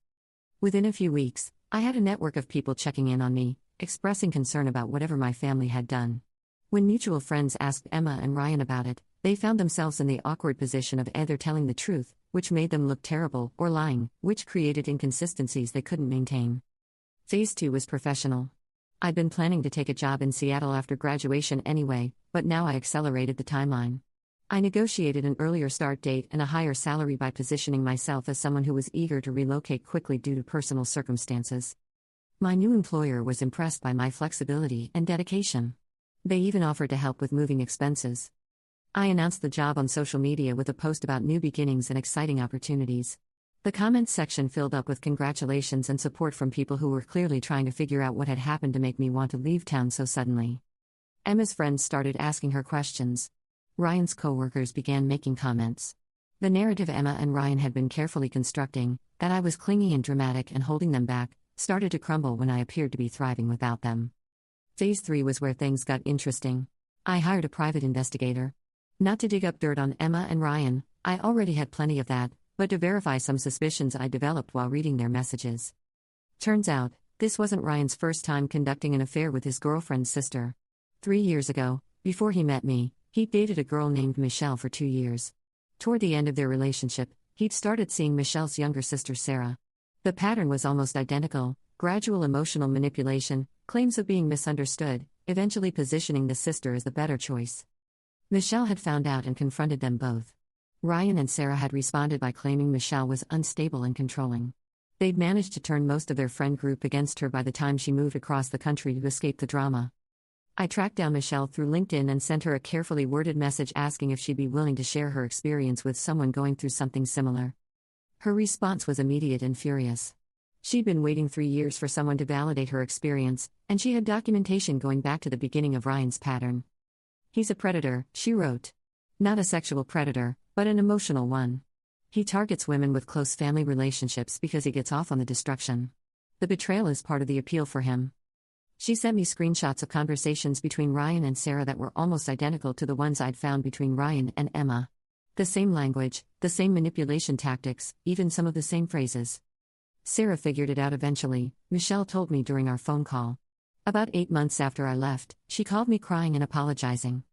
Within a few weeks, I had a network of people checking in on me, expressing concern about whatever my family had done. When mutual friends asked Emma and Ryan about it, they found themselves in the awkward position of either telling the truth, which made them look terrible, or lying, which created inconsistencies they couldn't maintain. Phase 2 was professional. I'd been planning to take a job in Seattle after graduation anyway, but now I accelerated the timeline. I negotiated an earlier start date and a higher salary by positioning myself as someone who was eager to relocate quickly due to personal circumstances. My new employer was impressed by my flexibility and dedication. They even offered to help with moving expenses. I announced the job on social media with a post about new beginnings and exciting opportunities. The comments section filled up with congratulations and support from people who were clearly trying to figure out what had happened to make me want to leave town so suddenly. Emma's friends started asking her questions. Ryan's coworkers began making comments. The narrative Emma and Ryan had been carefully constructing, that I was clingy and dramatic and holding them back, started to crumble when I appeared to be thriving without them. Phase 3 was where things got interesting. I hired a private investigator. Not to dig up dirt on Emma and Ryan, I already had plenty of that, but to verify some suspicions I developed while reading their messages. Turns out, this wasn't Ryan's first time conducting an affair with his girlfriend's sister. 3 years ago, before he met me, He dated a girl named Michelle for 2 years. Toward the end of their relationship, he'd started seeing Michelle's younger sister Sarah. The pattern was almost identical: gradual emotional manipulation, claims of being misunderstood, eventually positioning the sister as the better choice. Michelle had found out and confronted them both. Ryan and Sarah had responded by claiming Michelle was unstable and controlling. They'd managed to turn most of their friend group against her by the time she moved across the country to escape the drama. I tracked down Michelle through LinkedIn and sent her a carefully worded message asking if she'd be willing to share her experience with someone going through something similar. Her response was immediate and furious. She'd been waiting 3 years for someone to validate her experience, and she had documentation going back to the beginning of Ryan's pattern. "He's a predator," she wrote. "Not a sexual predator, but an emotional one. He targets women with close family relationships because he gets off on the destruction. The betrayal is part of the appeal for him." She sent me screenshots of conversations between Ryan and Sarah that were almost identical to the ones I'd found between Ryan and Emma. The same language, the same manipulation tactics, even some of the same phrases. Sarah figured it out eventually, Michelle told me during our phone call. About 8 months after I left, she called me crying and apologizing.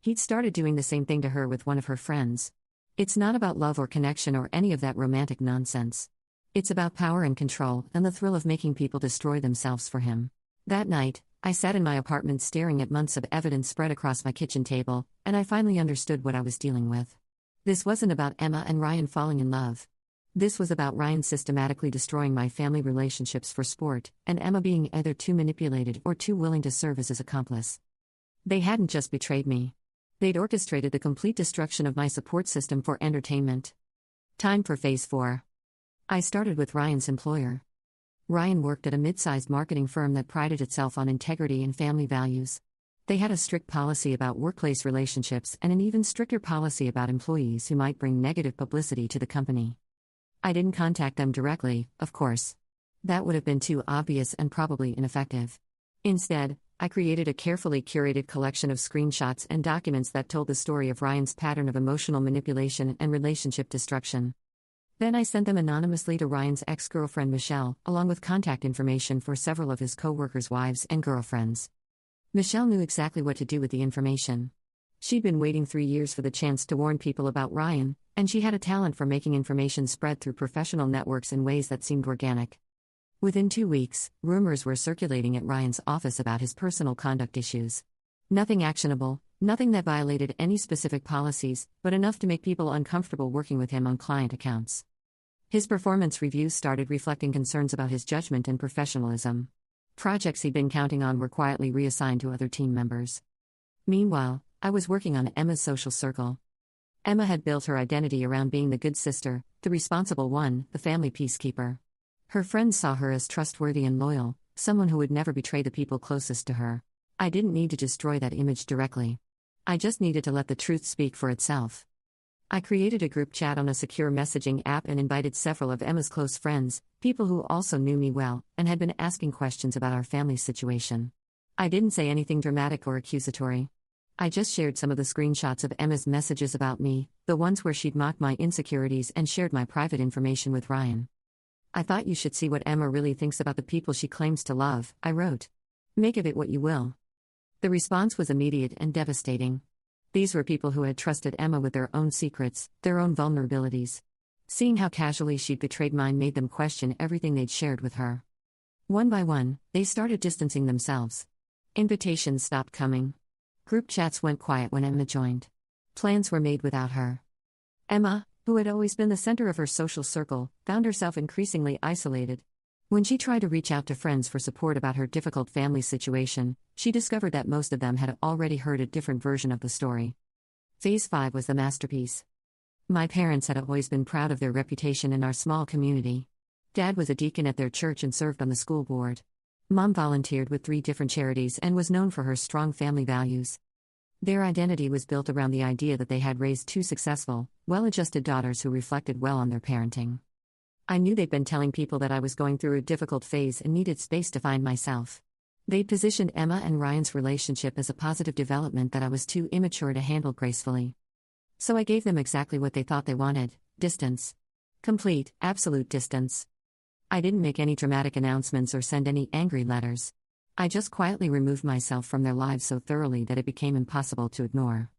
He'd started doing the same thing to her with one of her friends. "It's not about love or connection or any of that romantic nonsense. It's about power and control and the thrill of making people destroy themselves for him." That night, I sat in my apartment staring at months of evidence spread across my kitchen table, and I finally understood what I was dealing with. This wasn't about Emma and Ryan falling in love. This was about Ryan systematically destroying my family relationships for sport, and Emma being either too manipulated or too willing to serve as his accomplice. They hadn't just betrayed me. They'd orchestrated the complete destruction of my support system for entertainment. Time for Phase 4. I started with Ryan's employer. Ryan worked at a mid-sized marketing firm that prided itself on integrity and family values. They had a strict policy about workplace relationships and an even stricter policy about employees who might bring negative publicity to the company. I didn't contact them directly, of course. That would have been too obvious and probably ineffective. Instead, I created a carefully curated collection of screenshots and documents that told the story of Ryan's pattern of emotional manipulation and relationship destruction. Then I sent them anonymously to Ryan's ex-girlfriend Michelle, along with contact information for several of his co-workers' wives and girlfriends. Michelle knew exactly what to do with the information. She'd been waiting 3 years for the chance to warn people about Ryan, and she had a talent for making information spread through professional networks in ways that seemed organic. Within 2 weeks, rumors were circulating at Ryan's office about his personal conduct issues. Nothing actionable, nothing that violated any specific policies, but enough to make people uncomfortable working with him on client accounts. His performance reviews started reflecting concerns about his judgment and professionalism. Projects he'd been counting on were quietly reassigned to other team members. Meanwhile, I was working on Emma's social circle. Emma had built her identity around being the good sister, the responsible one, the family peacekeeper. Her friends saw her as trustworthy and loyal, someone who would never betray the people closest to her. I didn't need to destroy that image directly. I just needed to let the truth speak for itself. I created a group chat on a secure messaging app and invited several of Emma's close friends, people who also knew me well, and had been asking questions about our family situation. I didn't say anything dramatic or accusatory. I just shared some of the screenshots of Emma's messages about me, the ones where she'd mocked my insecurities and shared my private information with Ryan. "I thought you should see what Emma really thinks about the people she claims to love," I wrote. "Make of it what you will." The response was immediate and devastating. These were people who had trusted Emma with their own secrets, their own vulnerabilities. Seeing how casually she'd betrayed mine made them question everything they'd shared with her. One by one, they started distancing themselves. Invitations stopped coming. Group chats went quiet when Emma joined. Plans were made without her. Emma, who had always been the center of her social circle, found herself increasingly isolated. When she tried to reach out to friends for support about her difficult family situation, she discovered that most of them had already heard a different version of the story. Phase 5 was the masterpiece. My parents had always been proud of their reputation in our small community. Dad was a deacon at their church and served on the school board. Mom volunteered with 3 different charities and was known for her strong family values. Their identity was built around the idea that they had raised 2 successful, well-adjusted daughters who reflected well on their parenting. I knew they'd been telling people that I was going through a difficult phase and needed space to find myself. They'd positioned Emma and Ryan's relationship as a positive development that I was too immature to handle gracefully. So I gave them exactly what they thought they wanted: distance. Complete, absolute distance. I didn't make any dramatic announcements or send any angry letters. I just quietly removed myself from their lives so thoroughly that it became impossible to ignore.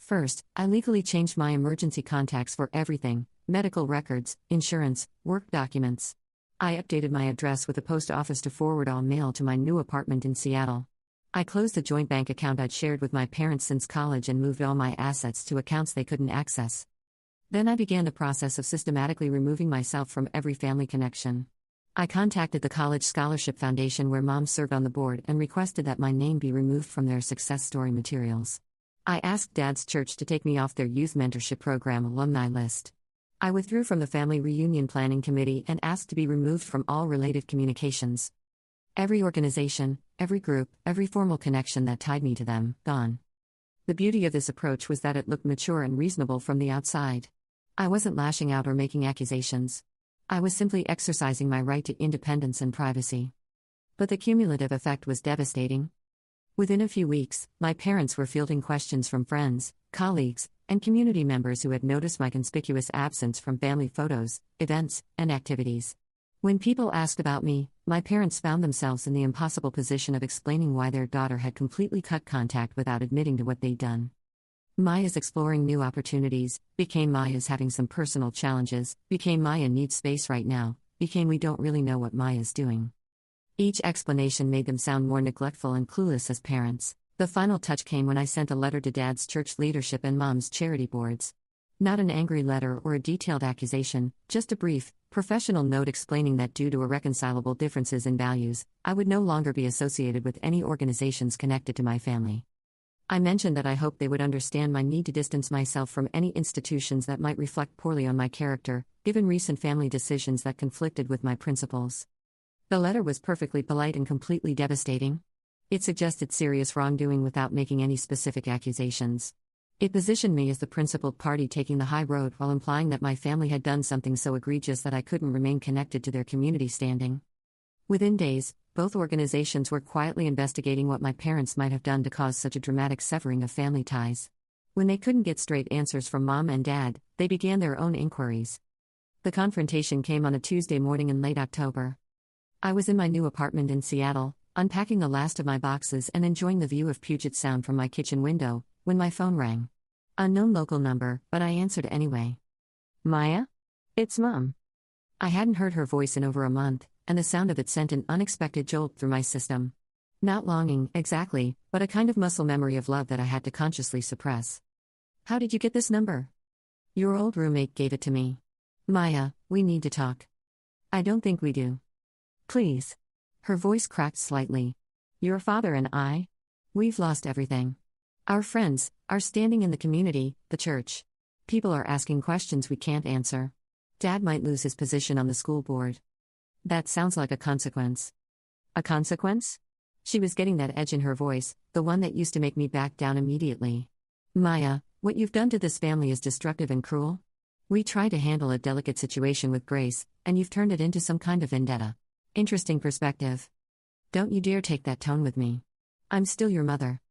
First, I legally changed my emergency contacts for everything: medical records, insurance, work documents. I updated my address with the post office to forward all mail to my new apartment in Seattle. I closed the joint bank account I'd shared with my parents since college and moved all my assets to accounts they couldn't access. Then I began the process of systematically removing myself from every family connection. I contacted the College Scholarship Foundation where Mom served on the board and requested that my name be removed from their success story materials. I asked Dad's church to take me off their youth mentorship program alumni list. I withdrew from the family reunion planning committee and asked to be removed from all related communications. Every organization, every group, every formal connection that tied me to them, gone. The beauty of this approach was that it looked mature and reasonable from the outside. I wasn't lashing out or making accusations. I was simply exercising my right to independence and privacy. But the cumulative effect was devastating. Within a few weeks, my parents were fielding questions from friends, colleagues, and community members who had noticed my conspicuous absence from family photos, events, and activities. When people asked about me, my parents found themselves in the impossible position of explaining why their daughter had completely cut contact without admitting to what they'd done. Maya's exploring new opportunities, became Maya's having some personal challenges, became Maya needs space right now, became we don't really know what Maya's doing. Each explanation made them sound more neglectful and clueless as parents. The final touch came when I sent a letter to Dad's church leadership and Mom's charity boards. Not an angry letter or a detailed accusation, just a brief, professional note explaining that due to irreconcilable differences in values, I would no longer be associated with any organizations connected to my family. I mentioned that I hoped they would understand my need to distance myself from any institutions that might reflect poorly on my character, given recent family decisions that conflicted with my principles. The letter was perfectly polite and completely devastating. It suggested serious wrongdoing without making any specific accusations. It positioned me as the principled party taking the high road while implying that my family had done something so egregious that I couldn't remain connected to their community standing. Within days, both organizations were quietly investigating what my parents might have done to cause such a dramatic severing of family ties. When they couldn't get straight answers from Mom and Dad, they began their own inquiries. The confrontation came on a Tuesday morning in late October. I was in my new apartment in Seattle, unpacking the last of my boxes and enjoying the view of Puget Sound from my kitchen window, when my phone rang. Unknown local number, but I answered anyway. Maya? It's Mom. I hadn't heard her voice in over a month, and the sound of it sent an unexpected jolt through my system. Not longing, exactly, but a kind of muscle memory of love that I had to consciously suppress. How did you get this number? Your old roommate gave it to me. Maya, we need to talk. I don't think we do. Please. Her voice cracked slightly. Your father and I? We've lost everything. Our friends, our standing in the community, the church. People are asking questions we can't answer. Dad might lose his position on the school board. That sounds like a consequence. A consequence? She was getting that edge in her voice, the one that used to make me back down immediately. Maya, what you've done to this family is destructive and cruel. We tried to handle a delicate situation with grace, and you've turned it into some kind of vendetta. Interesting perspective. Don't you dare take that tone with me. I'm still your mother.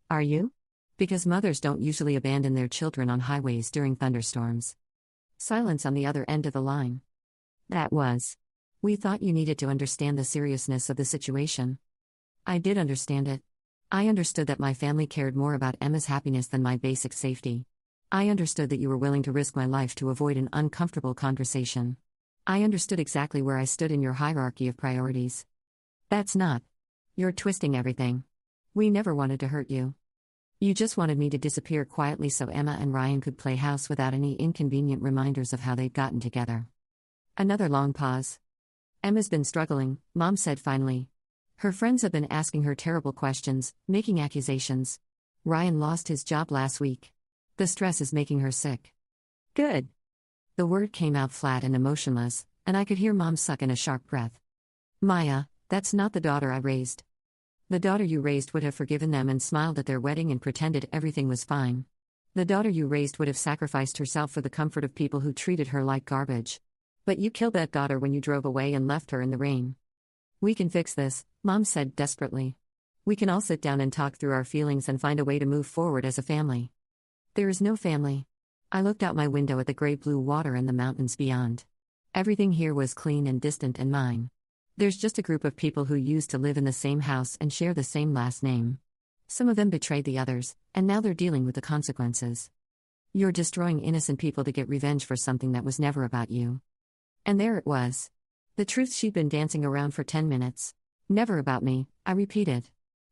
Are you? Because mothers don't usually abandon their children on highways during thunderstorms. Silence on the other end of the line. That was. We thought you needed to understand the seriousness of the situation. I did understand it. I understood that my family cared more about Emma's happiness than my basic safety. I understood that you were willing to risk my life to avoid an uncomfortable conversation. I understood exactly where I stood in your hierarchy of priorities. That's not. You're twisting everything. We never wanted to hurt you. You just wanted me to disappear quietly so Emma and Ryan could play house without any inconvenient reminders of how they'd gotten together. Another long pause. Emma's been struggling, Mom said finally. Her friends have been asking her terrible questions, making accusations. Ryan lost his job last week. The stress is making her sick. Good. The word came out flat and emotionless, and I could hear Mom suck in a sharp breath. Maya, that's not the daughter I raised. The daughter you raised would have forgiven them and smiled at their wedding and pretended everything was fine. The daughter you raised would have sacrificed herself for the comfort of people who treated her like garbage. But you killed that daughter when you drove away and left her in the rain. We can fix this, Mom said desperately. We can all sit down and talk through our feelings and find a way to move forward as a family. There is no family. I looked out my window at the gray-blue water and the mountains beyond. Everything here was clean and distant and mine. There's just a group of people who used to live in the same house and share the same last name. Some of them betrayed the others, and now they're dealing with the consequences. You're destroying innocent people to get revenge for something that was never about you. And there it was. The truth she'd been dancing around for 10 minutes. Never about me, I repeated.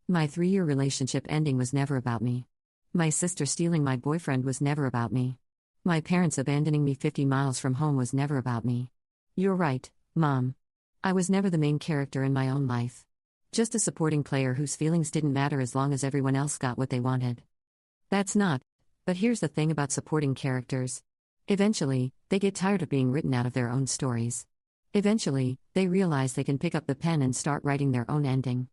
My 3-year relationship ending was never about me. My sister stealing my boyfriend was never about me. My parents abandoning me 50 miles from home was never about me. You're right, Mom. I was never the main character in my own life. Just a supporting player whose feelings didn't matter as long as everyone else got what they wanted. That's not. But here's the thing about supporting characters. Eventually, they get tired of being written out of their own stories. Eventually, they realize they can pick up the pen and start writing their own ending.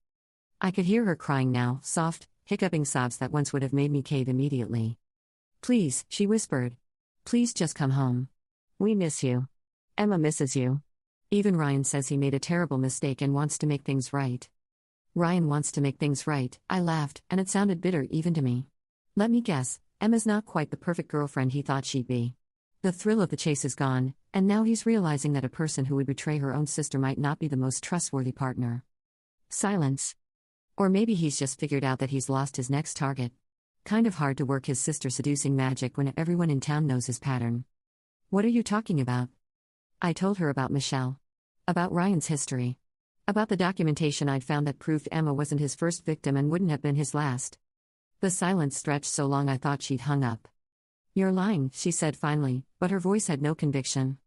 I could hear her crying now, soft, hiccuping sobs that once would have made me cave immediately. Please, she whispered. Please just come home. We miss you. Emma misses you. Even Ryan says he made a terrible mistake and wants to make things right. Ryan wants to make things right, I laughed, and it sounded bitter even to me. Let me guess, Emma's not quite the perfect girlfriend he thought she'd be. The thrill of the chase is gone, and now he's realizing that a person who would betray her own sister might not be the most trustworthy partner. Silence. Or maybe he's just figured out that he's lost his next target. Kind of hard to work his sister seducing magic when everyone in town knows his pattern. What are you talking about? I told her about Michelle. About Ryan's history. About the documentation I'd found that proved Emma wasn't his first victim and wouldn't have been his last. The silence stretched so long I thought she'd hung up. You're lying, she said finally, but her voice had no conviction.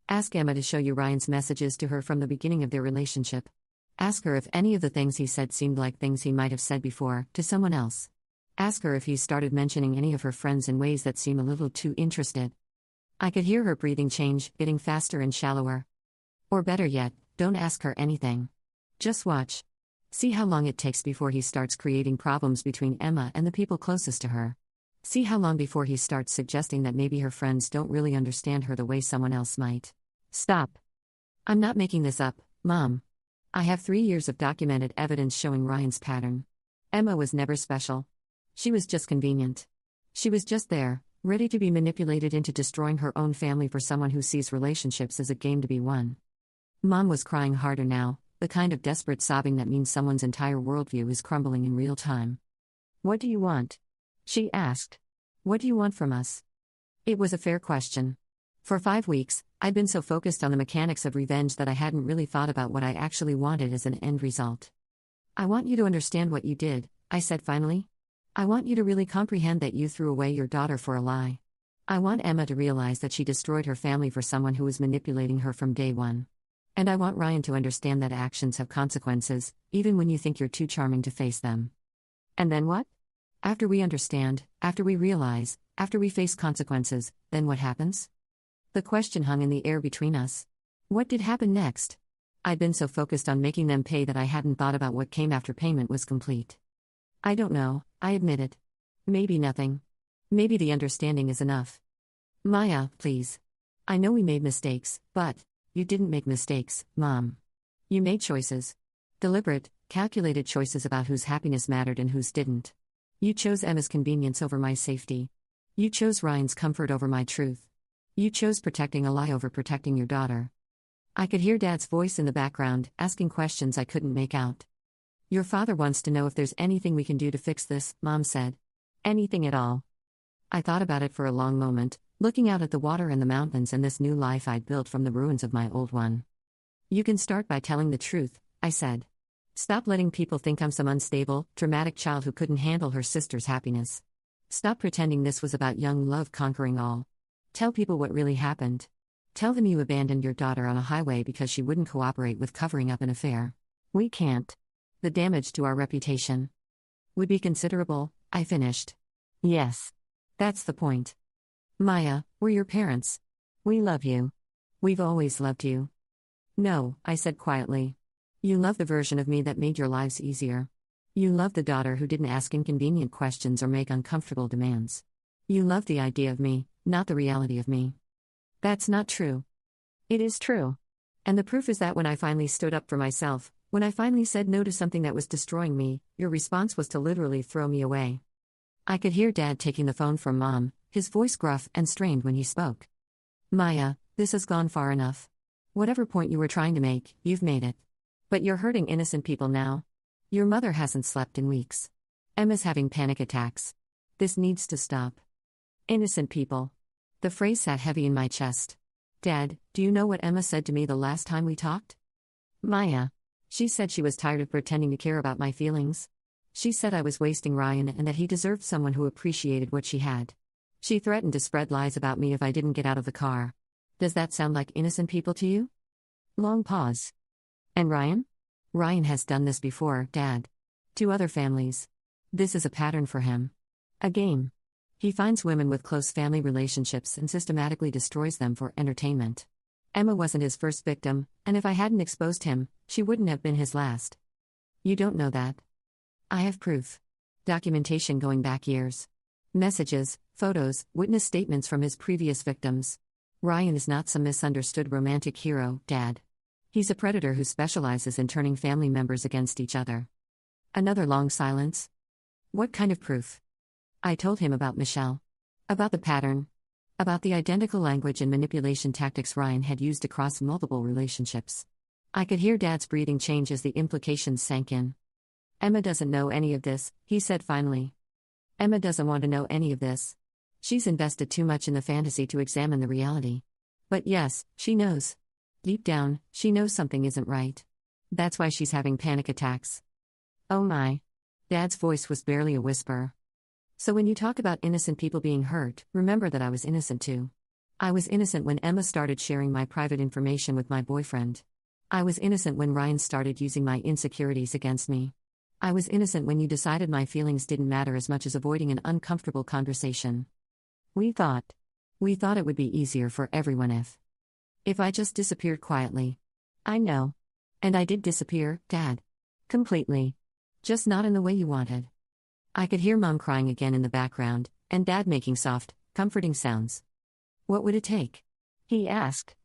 Ask Emma to show you Ryan's messages to her from the beginning of their relationship. Ask her if any of the things he said seemed like things he might have said before, to someone else. Ask her if he started mentioning any of her friends in ways that seem a little too interested. I could hear her breathing change, getting faster and shallower. Or better yet, don't ask her anything. Just watch. See how long it takes before he starts creating problems between Emma and the people closest to her. See how long before he starts suggesting that maybe her friends don't really understand her the way someone else might. Stop. I'm not making this up, Mom. I have 3 years of documented evidence showing Ryan's pattern. Emma was never special. She was just convenient. She was just there, ready to be manipulated into destroying her own family for someone who sees relationships as a game to be won. Mom was crying harder now, the kind of desperate sobbing that means someone's entire worldview is crumbling in real time. What do you want? She asked. What do you want from us? It was a fair question. For 5 weeks, I'd been so focused on the mechanics of revenge that I hadn't really thought about what I actually wanted as an end result. I want you to understand what you did, I said finally. I want you to really comprehend that you threw away your daughter for a lie. I want Emma to realize that she destroyed her family for someone who was manipulating her from day one. And I want Ryan to understand that actions have consequences, even when you think you're too charming to face them. And then what? After we understand, after we realize, after we face consequences, then what happens? The question hung in the air between us. What did happen next? I'd been so focused on making them pay that I hadn't thought about what came after payment was complete. I don't know, I admitted. Maybe nothing. Maybe the understanding is enough. Maya, please. I know we made mistakes, but you didn't make mistakes, Mom. You made choices. Deliberate, calculated choices about whose happiness mattered and whose didn't. You chose Emma's convenience over my safety. You chose Ryan's comfort over my truth. You chose protecting a lie over protecting your daughter. I could hear Dad's voice in the background, asking questions I couldn't make out. Your father wants to know if there's anything we can do to fix this, Mom said. Anything at all. I thought about it for a long moment, looking out at the water and the mountains and this new life I'd built from the ruins of my old one. You can start by telling the truth, I said. Stop letting people think I'm some unstable, dramatic child who couldn't handle her sister's happiness. Stop pretending this was about young love conquering all. Tell people what really happened. Tell them you abandoned your daughter on a highway because she wouldn't cooperate with covering up an affair. We can't. The damage to our reputation would be considerable, I finished. Yes. That's the point. Maya, we're your parents. We love you. We've always loved you. No, I said quietly. You love the version of me that made your lives easier. You love the daughter who didn't ask inconvenient questions or make uncomfortable demands. You love the idea of me, not the reality of me. That's not true. It is true. And the proof is that when I finally stood up for myself, when I finally said no to something that was destroying me, your response was to literally throw me away. I could hear Dad taking the phone from Mom, his voice gruff and strained when he spoke. Maya, this has gone far enough. Whatever point you were trying to make, you've made it. But you're hurting innocent people now. Your mother hasn't slept in weeks. Emma's having panic attacks. This needs to stop. Innocent people. The phrase sat heavy in my chest. Dad, do you know what Emma said to me the last time we talked? Maya. She said she was tired of pretending to care about my feelings. She said I was wasting Ryan and that he deserved someone who appreciated what she had. She threatened to spread lies about me if I didn't get out of the car. Does that sound like innocent people to you? Long pause. And Ryan? Ryan has done this before, Dad. To other families. This is a pattern for him. A game. He finds women with close family relationships and systematically destroys them for entertainment. Emma wasn't his first victim, and if I hadn't exposed him, she wouldn't have been his last. You don't know that. I have proof. Documentation going back years. Messages, photos, witness statements from his previous victims. Ryan is not some misunderstood romantic hero, Dad. He's a predator who specializes in turning family members against each other. Another long silence. What kind of proof? I told him about Michelle. About the pattern. About the identical language and manipulation tactics Ryan had used across multiple relationships. I could hear Dad's breathing change as the implications sank in. Emma doesn't know any of this, he said finally. Emma doesn't want to know any of this. She's invested too much in the fantasy to examine the reality. But yes, she knows. Deep down, she knows something isn't right. That's why she's having panic attacks. Oh my. Dad's voice was barely a whisper. So when you talk about innocent people being hurt, remember that I was innocent too. I was innocent when Emma started sharing my private information with my boyfriend. I was innocent when Ryan started using my insecurities against me. I was innocent when you decided my feelings didn't matter as much as avoiding an uncomfortable conversation. We thought it would be easier for everyone if I just disappeared quietly. I know. And I did disappear, Dad. Completely. Just not in the way you wanted. I could hear Mom crying again in the background, and Dad making soft, comforting sounds. What would it take? He asked.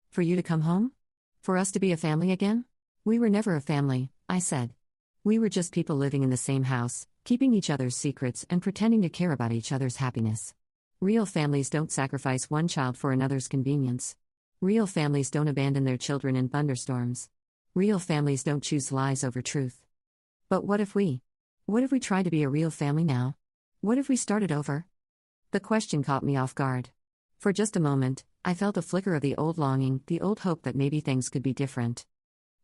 For you to come home? For us to be a family again? We were never a family, I said. We were just people living in the same house, keeping each other's secrets and pretending to care about each other's happiness. Real families don't sacrifice one child for another's convenience. Real families don't abandon their children in thunderstorms. Real families don't choose lies over truth. But what if we tried to be a real family now? What if we started over? The question caught me off guard. For just a moment, I felt a flicker of the old longing, the old hope that maybe things could be different.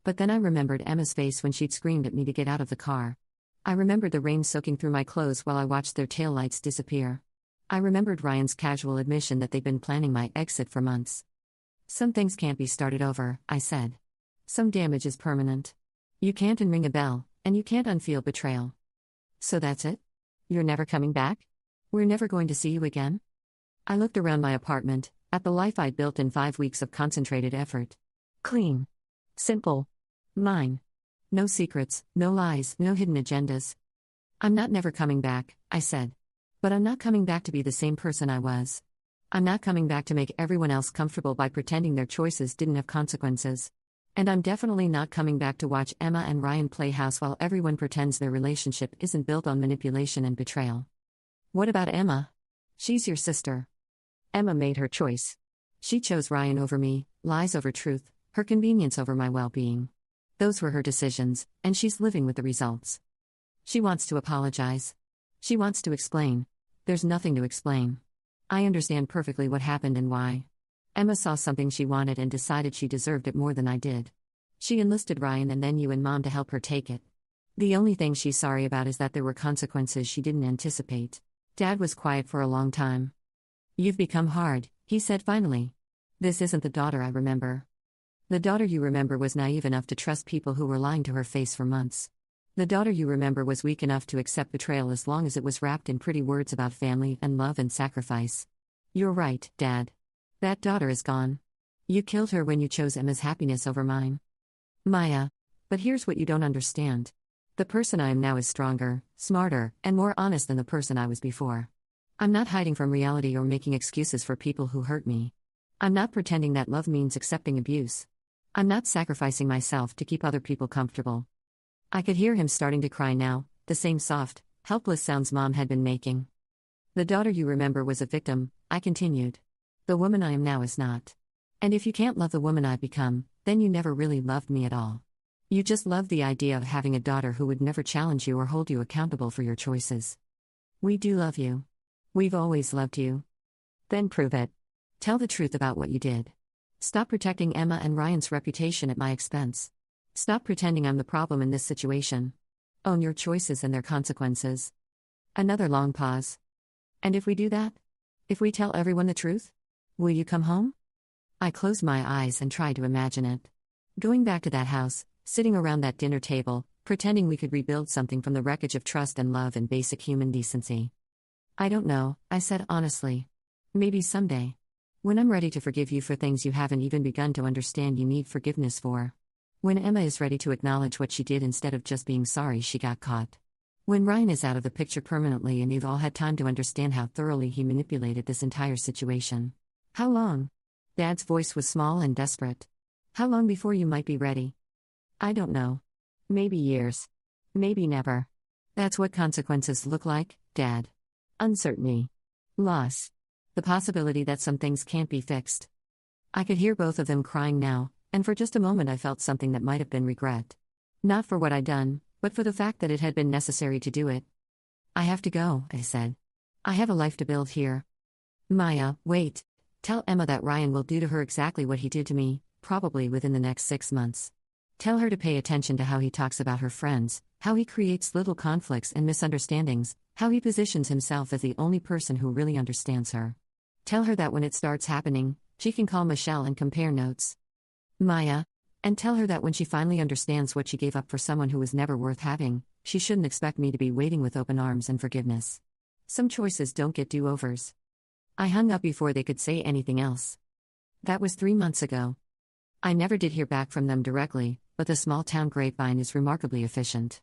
But then I remembered Emma's face when she'd screamed at me to get out of the car. I remembered the rain soaking through my clothes while I watched their taillights disappear. I remembered Ryan's casual admission that they'd been planning my exit for months. Some things can't be started over, I said. Some damage is permanent. You can't unring a bell, and you can't unfeel betrayal. So that's it? You're never coming back? We're never going to see you again? I looked around my apartment, at the life I'd built in 5 weeks of concentrated effort. Clean. Simple. Mine. No secrets, no lies, no hidden agendas. I'm not never coming back, I said. But I'm not coming back to be the same person I was. I'm not coming back to make everyone else comfortable by pretending their choices didn't have consequences. And I'm definitely not coming back to watch Emma and Ryan play house while everyone pretends their relationship isn't built on manipulation and betrayal. What about Emma? She's your sister. Emma made her choice. She chose Ryan over me, lies over truth, her convenience over my well-being. Those were her decisions, and she's living with the results. She wants to apologize. She wants to explain. There's nothing to explain. I understand perfectly what happened and why. Emma saw something she wanted and decided she deserved it more than I did. She enlisted Ryan and then you and Mom to help her take it. The only thing she's sorry about is that there were consequences she didn't anticipate. Dad was quiet for a long time. You've become hard, he said finally. This isn't the daughter I remember. The daughter you remember was naive enough to trust people who were lying to her face for months. The daughter you remember was weak enough to accept betrayal as long as it was wrapped in pretty words about family and love and sacrifice. You're right, Dad. That daughter is gone. You killed her when you chose Emma's happiness over mine. Maya. But here's what you don't understand. The person I am now is stronger, smarter, and more honest than the person I was before. I'm not hiding from reality or making excuses for people who hurt me. I'm not pretending that love means accepting abuse. I'm not sacrificing myself to keep other people comfortable. I could hear him starting to cry now, the same soft, helpless sounds Mom had been making. The daughter you remember was a victim, I continued. The woman I am now is not. And if you can't love the woman I've become, then you never really loved me at all. You just love the idea of having a daughter who would never challenge you or hold you accountable for your choices. We do love you. We've always loved you. Then prove it. Tell the truth about what you did. Stop protecting Emma and Ryan's reputation at my expense. Stop pretending I'm the problem in this situation. Own your choices and their consequences. Another long pause. And if we do that? If we tell everyone the truth? Will you come home? I closed my eyes and tried to imagine it. Going back to that house, sitting around that dinner table, pretending we could rebuild something from the wreckage of trust and love and basic human decency. I don't know, I said honestly. Maybe someday. When I'm ready to forgive you for things you haven't even begun to understand you need forgiveness for. When Emma is ready to acknowledge what she did instead of just being sorry she got caught. When Ryan is out of the picture permanently and you've all had time to understand how thoroughly he manipulated this entire situation. How long? Dad's voice was small and desperate. How long before you might be ready? I don't know. Maybe years. Maybe never. That's what consequences look like, Dad. Uncertainty. Loss. The possibility that some things can't be fixed. I could hear both of them crying now, and for just a moment I felt something that might have been regret. Not for what I'd done, but for the fact that it had been necessary to do it. I have to go, I said. I have a life to build here. Maya, wait. Tell Emma that Ryan will do to her exactly what he did to me, probably within the next 6 months. Tell her to pay attention to how he talks about her friends, how he creates little conflicts and misunderstandings, how he positions himself as the only person who really understands her. Tell her that when it starts happening, she can call Michelle and compare notes. Maya. And tell her that when she finally understands what she gave up for someone who was never worth having, she shouldn't expect me to be waiting with open arms and forgiveness. Some choices don't get do-overs. I hung up before they could say anything else. That was 3 months ago. I never did hear back from them directly, but the small-town grapevine is remarkably efficient.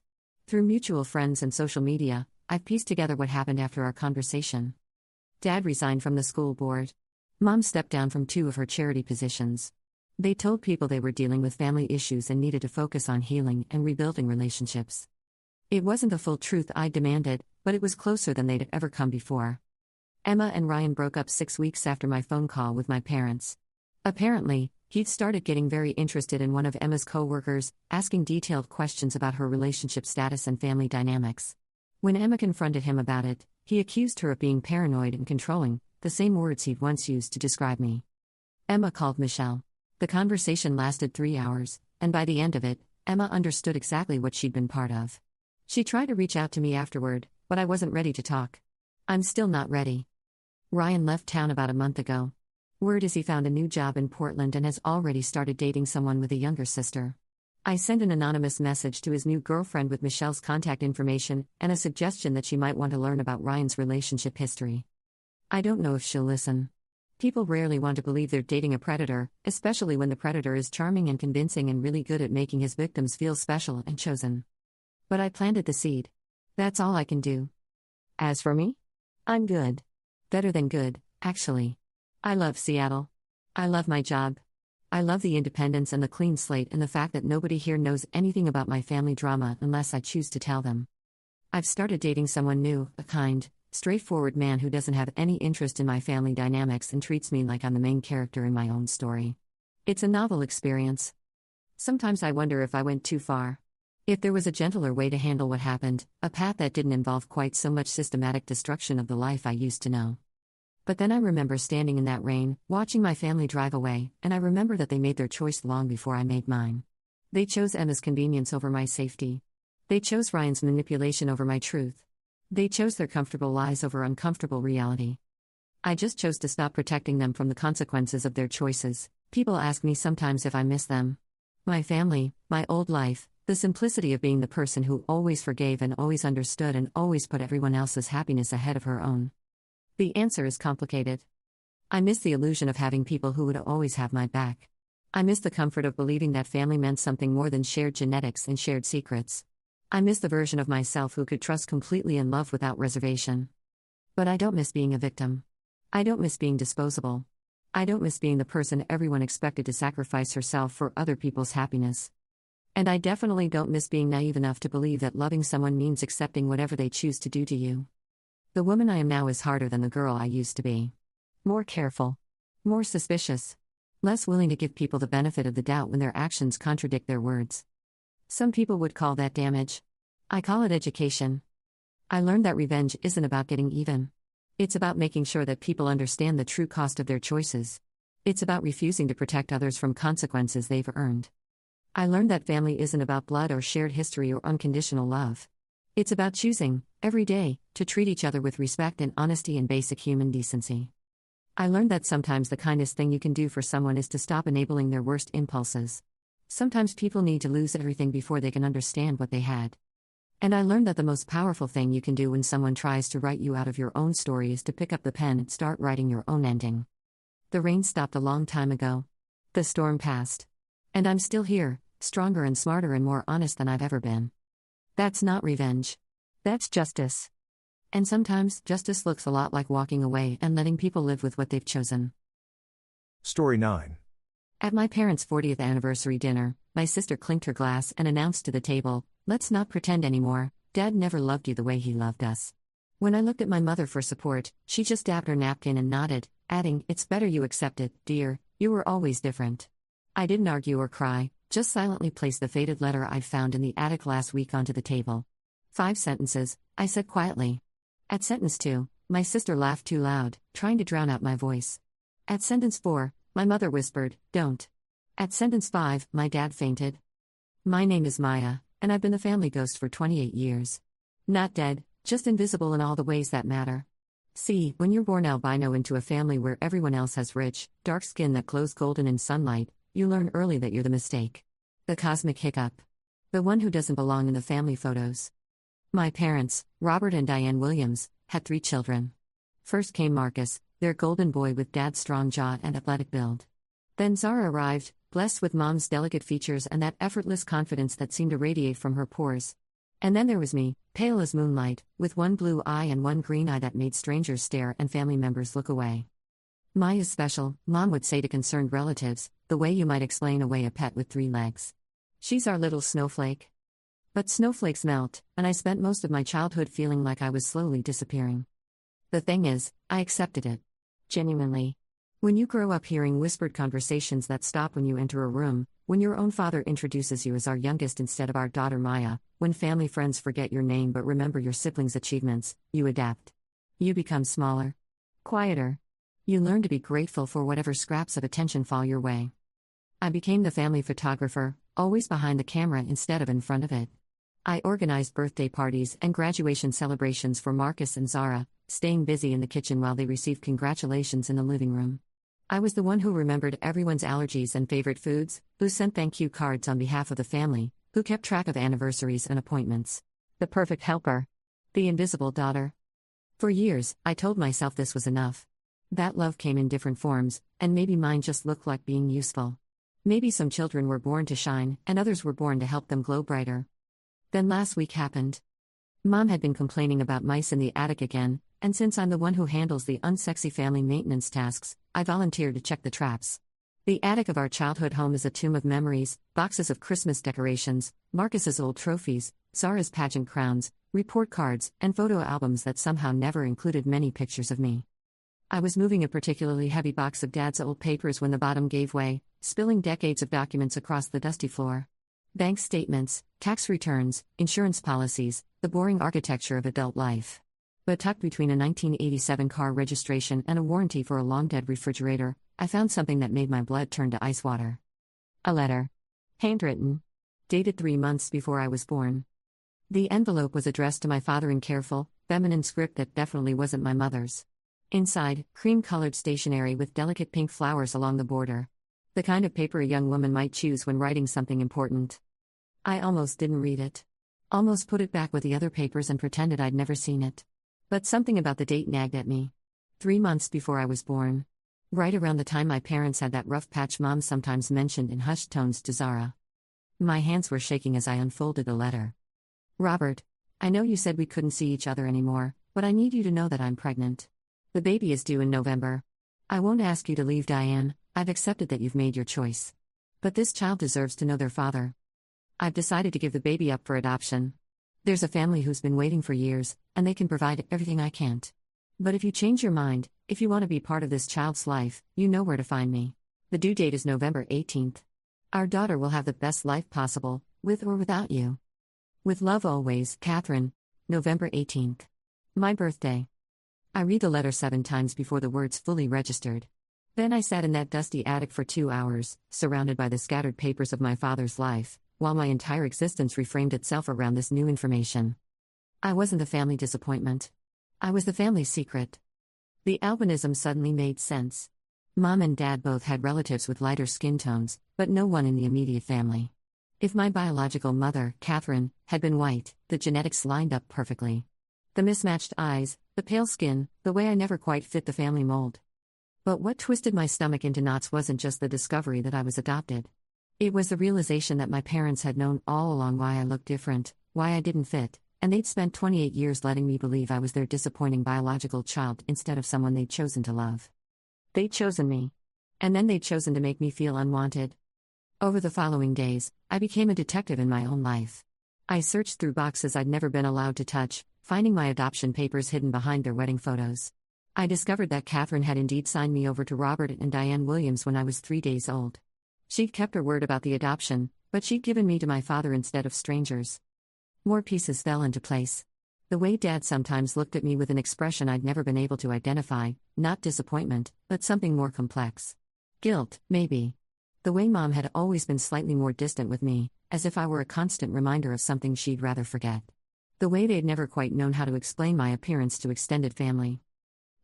Through mutual friends and social media, I've pieced together what happened after our conversation. Dad resigned from the school board. Mom stepped down from 2 of her charity positions. They told people they were dealing with family issues and needed to focus on healing and rebuilding relationships. It wasn't the full truth I demanded, but it was closer than they'd ever come before. Emma and Ryan broke up 6 weeks after my phone call with my parents. Apparently, he'd started getting very interested in one of Emma's co-workers, asking detailed questions about her relationship status and family dynamics. When Emma confronted him about it, he accused her of being paranoid and controlling, the same words he'd once used to describe me. Emma called Michelle. The conversation lasted 3 hours, and by the end of it, Emma understood exactly what she'd been part of. She tried to reach out to me afterward, but I wasn't ready to talk. I'm still not ready. Ryan left town about a month ago. Word is he found a new job in Portland and has already started dating someone with a younger sister. I sent an anonymous message to his new girlfriend with Michelle's contact information and a suggestion that she might want to learn about Ryan's relationship history. I don't know if she'll listen. People rarely want to believe they're dating a predator, especially when the predator is charming and convincing and really good at making his victims feel special and chosen. But I planted the seed. That's all I can do. As for me? I'm good. Better than good, actually. I love Seattle. I love my job. I love the independence and the clean slate and the fact that nobody here knows anything about my family drama unless I choose to tell them. I've started dating someone new, a kind, straightforward man who doesn't have any interest in my family dynamics and treats me like I'm the main character in my own story. It's a novel experience. Sometimes I wonder if I went too far. If there was a gentler way to handle what happened, a path that didn't involve quite so much systematic destruction of the life I used to know. But then I remember standing in that rain, watching my family drive away, and I remember that they made their choice long before I made mine. They chose Emma's convenience over my safety. They chose Ryan's manipulation over my truth. They chose their comfortable lies over uncomfortable reality. I just chose to stop protecting them from the consequences of their choices. People ask me sometimes if I miss them. My family, my old life, the simplicity of being the person who always forgave and always understood and always put everyone else's happiness ahead of her own. The answer is complicated. I miss the illusion of having people who would always have my back. I miss the comfort of believing that family meant something more than shared genetics and shared secrets. I miss the version of myself who could trust completely and love without reservation. But I don't miss being a victim. I don't miss being disposable. I don't miss being the person everyone expected to sacrifice herself for other people's happiness. And I definitely don't miss being naive enough to believe that loving someone means accepting whatever they choose to do to you. The woman I am now is harder than the girl I used to be. More careful. More suspicious. Less willing to give people the benefit of the doubt when their actions contradict their words. Some people would call that damage. I call it education. I learned that revenge isn't about getting even. It's about making sure that people understand the true cost of their choices. It's about refusing to protect others from consequences they've earned. I learned that family isn't about blood or shared history or unconditional love. It's about choosing, every day, to treat each other with respect and honesty and basic human decency. I learned that sometimes the kindest thing you can do for someone is to stop enabling their worst impulses. Sometimes people need to lose everything before they can understand what they had. And I learned that the most powerful thing you can do when someone tries to write you out of your own story is to pick up the pen and start writing your own ending. The rain stopped a long time ago. The storm passed. And I'm still here, stronger and smarter and more honest than I've ever been. That's not revenge. That's justice. And sometimes, justice looks a lot like walking away and letting people live with what they've chosen. Story 9. At my parents' 40th anniversary dinner, my sister clinked her glass and announced to the table, "Let's not pretend anymore, Dad never loved you the way he loved us." When I looked at my mother for support, she just dabbed her napkin and nodded, adding, "It's better you accept it, dear, you were always different." I didn't argue or cry, just silently placed the faded letter I'd found in the attic last week onto the table. 5 sentences, I said quietly. At sentence 2, my sister laughed too loud, trying to drown out my voice. At sentence 4, my mother whispered, "Don't." At sentence 5, my dad fainted. My name is Maya, and I've been the family ghost for 28 years. Not dead, just invisible in all the ways that matter. See, when you're born albino into a family where everyone else has rich, dark skin that glows golden in sunlight, you learn early that you're the mistake. The cosmic hiccup. The one who doesn't belong in the family photos. My parents, Robert and Diane Williams, had 3 children. First came Marcus, their golden boy with Dad's strong jaw and athletic build. Then Zara arrived, blessed with Mom's delicate features and that effortless confidence that seemed to radiate from her pores. And then there was me, pale as moonlight, with one blue eye and one green eye that made strangers stare and family members look away. Maya's special, Mom would say to concerned relatives, the way you might explain away a pet with 3 legs. She's our little snowflake. But snowflakes melt, and I spent most of my childhood feeling like I was slowly disappearing. The thing is, I accepted it. Genuinely. When you grow up hearing whispered conversations that stop when you enter a room, when your own father introduces you as our youngest instead of our daughter Maya, when family friends forget your name but remember your siblings' achievements, you adapt. You become smaller. Quieter. You learn to be grateful for whatever scraps of attention fall your way. I became the family photographer, always behind the camera instead of in front of it. I organized birthday parties and graduation celebrations for Marcus and Zara, staying busy in the kitchen while they received congratulations in the living room. I was the one who remembered everyone's allergies and favorite foods, who sent thank you cards on behalf of the family, who kept track of anniversaries and appointments. The perfect helper. The invisible daughter. For years, I told myself this was enough. That love came in different forms, and maybe mine just looked like being useful. Maybe some children were born to shine, and others were born to help them glow brighter. Then last week happened. Mom had been complaining about mice in the attic again, and since I'm the one who handles the unsexy family maintenance tasks, I volunteered to check the traps. The attic of our childhood home is a tomb of memories, boxes of Christmas decorations, Marcus's old trophies, Zara's pageant crowns, report cards, and photo albums that somehow never included many pictures of me. I was moving a particularly heavy box of Dad's old papers when the bottom gave way, spilling decades of documents across the dusty floor. Bank statements, tax returns, insurance policies, the boring architecture of adult life. But tucked between a 1987 car registration and a warranty for a long-dead refrigerator, I found something that made my blood turn to ice water. A letter. Handwritten. Dated 3 months before I was born. The envelope was addressed to my father in careful, feminine script that definitely wasn't my mother's. Inside, cream-colored stationery with delicate pink flowers along the border. The kind of paper a young woman might choose when writing something important. I almost didn't read it. Almost put it back with the other papers and pretended I'd never seen it. But something about the date nagged at me. 3 months before I was born. Right around the time my parents had that rough patch Mom sometimes mentioned in hushed tones to Zara. My hands were shaking as I unfolded the letter. Robert, I know you said we couldn't see each other anymore, but I need you to know that I'm pregnant. The baby is due in November. I won't ask you to leave Diane, I've accepted that you've made your choice. But this child deserves to know their father. I've decided to give the baby up for adoption. There's a family who's been waiting for years, and they can provide everything I can't. But if you change your mind, if you want to be part of this child's life, you know where to find me. The due date is November 18th. Our daughter will have the best life possible, With or without you. With love always, Catherine. November 18th. My birthday. I read the letter 7 times before the words fully registered. Then I sat in that dusty attic for 2 hours, surrounded by the scattered papers of my father's life, while my entire existence reframed itself around this new information. I wasn't the family disappointment. I was the family secret. The albinism suddenly made sense. Mom and Dad both had relatives with lighter skin tones, but no one in the immediate family. If my biological mother, Catherine, had been white, the genetics lined up perfectly. The mismatched eyes, the pale skin, the way I never quite fit the family mold. But what twisted my stomach into knots wasn't just the discovery that I was adopted. It was the realization that my parents had known all along why I looked different, why I didn't fit, and they'd spent 28 years letting me believe I was their disappointing biological child instead of someone they'd chosen to love. They'd chosen me. And then they'd chosen to make me feel unwanted. Over the following days, I became a detective in my own life. I searched through boxes I'd never been allowed to touch, finding my adoption papers hidden behind their wedding photos. I discovered that Catherine had indeed signed me over to Robert and Diane Williams when I was 3 days old. She'd kept her word about the adoption, but she'd given me to my father instead of strangers. More pieces fell into place. The way Dad sometimes looked at me with an expression I'd never been able to identify, not disappointment, but something more complex. Guilt, maybe. The way Mom had always been slightly more distant with me, as if I were a constant reminder of something she'd rather forget. The way they'd never quite known how to explain my appearance to extended family.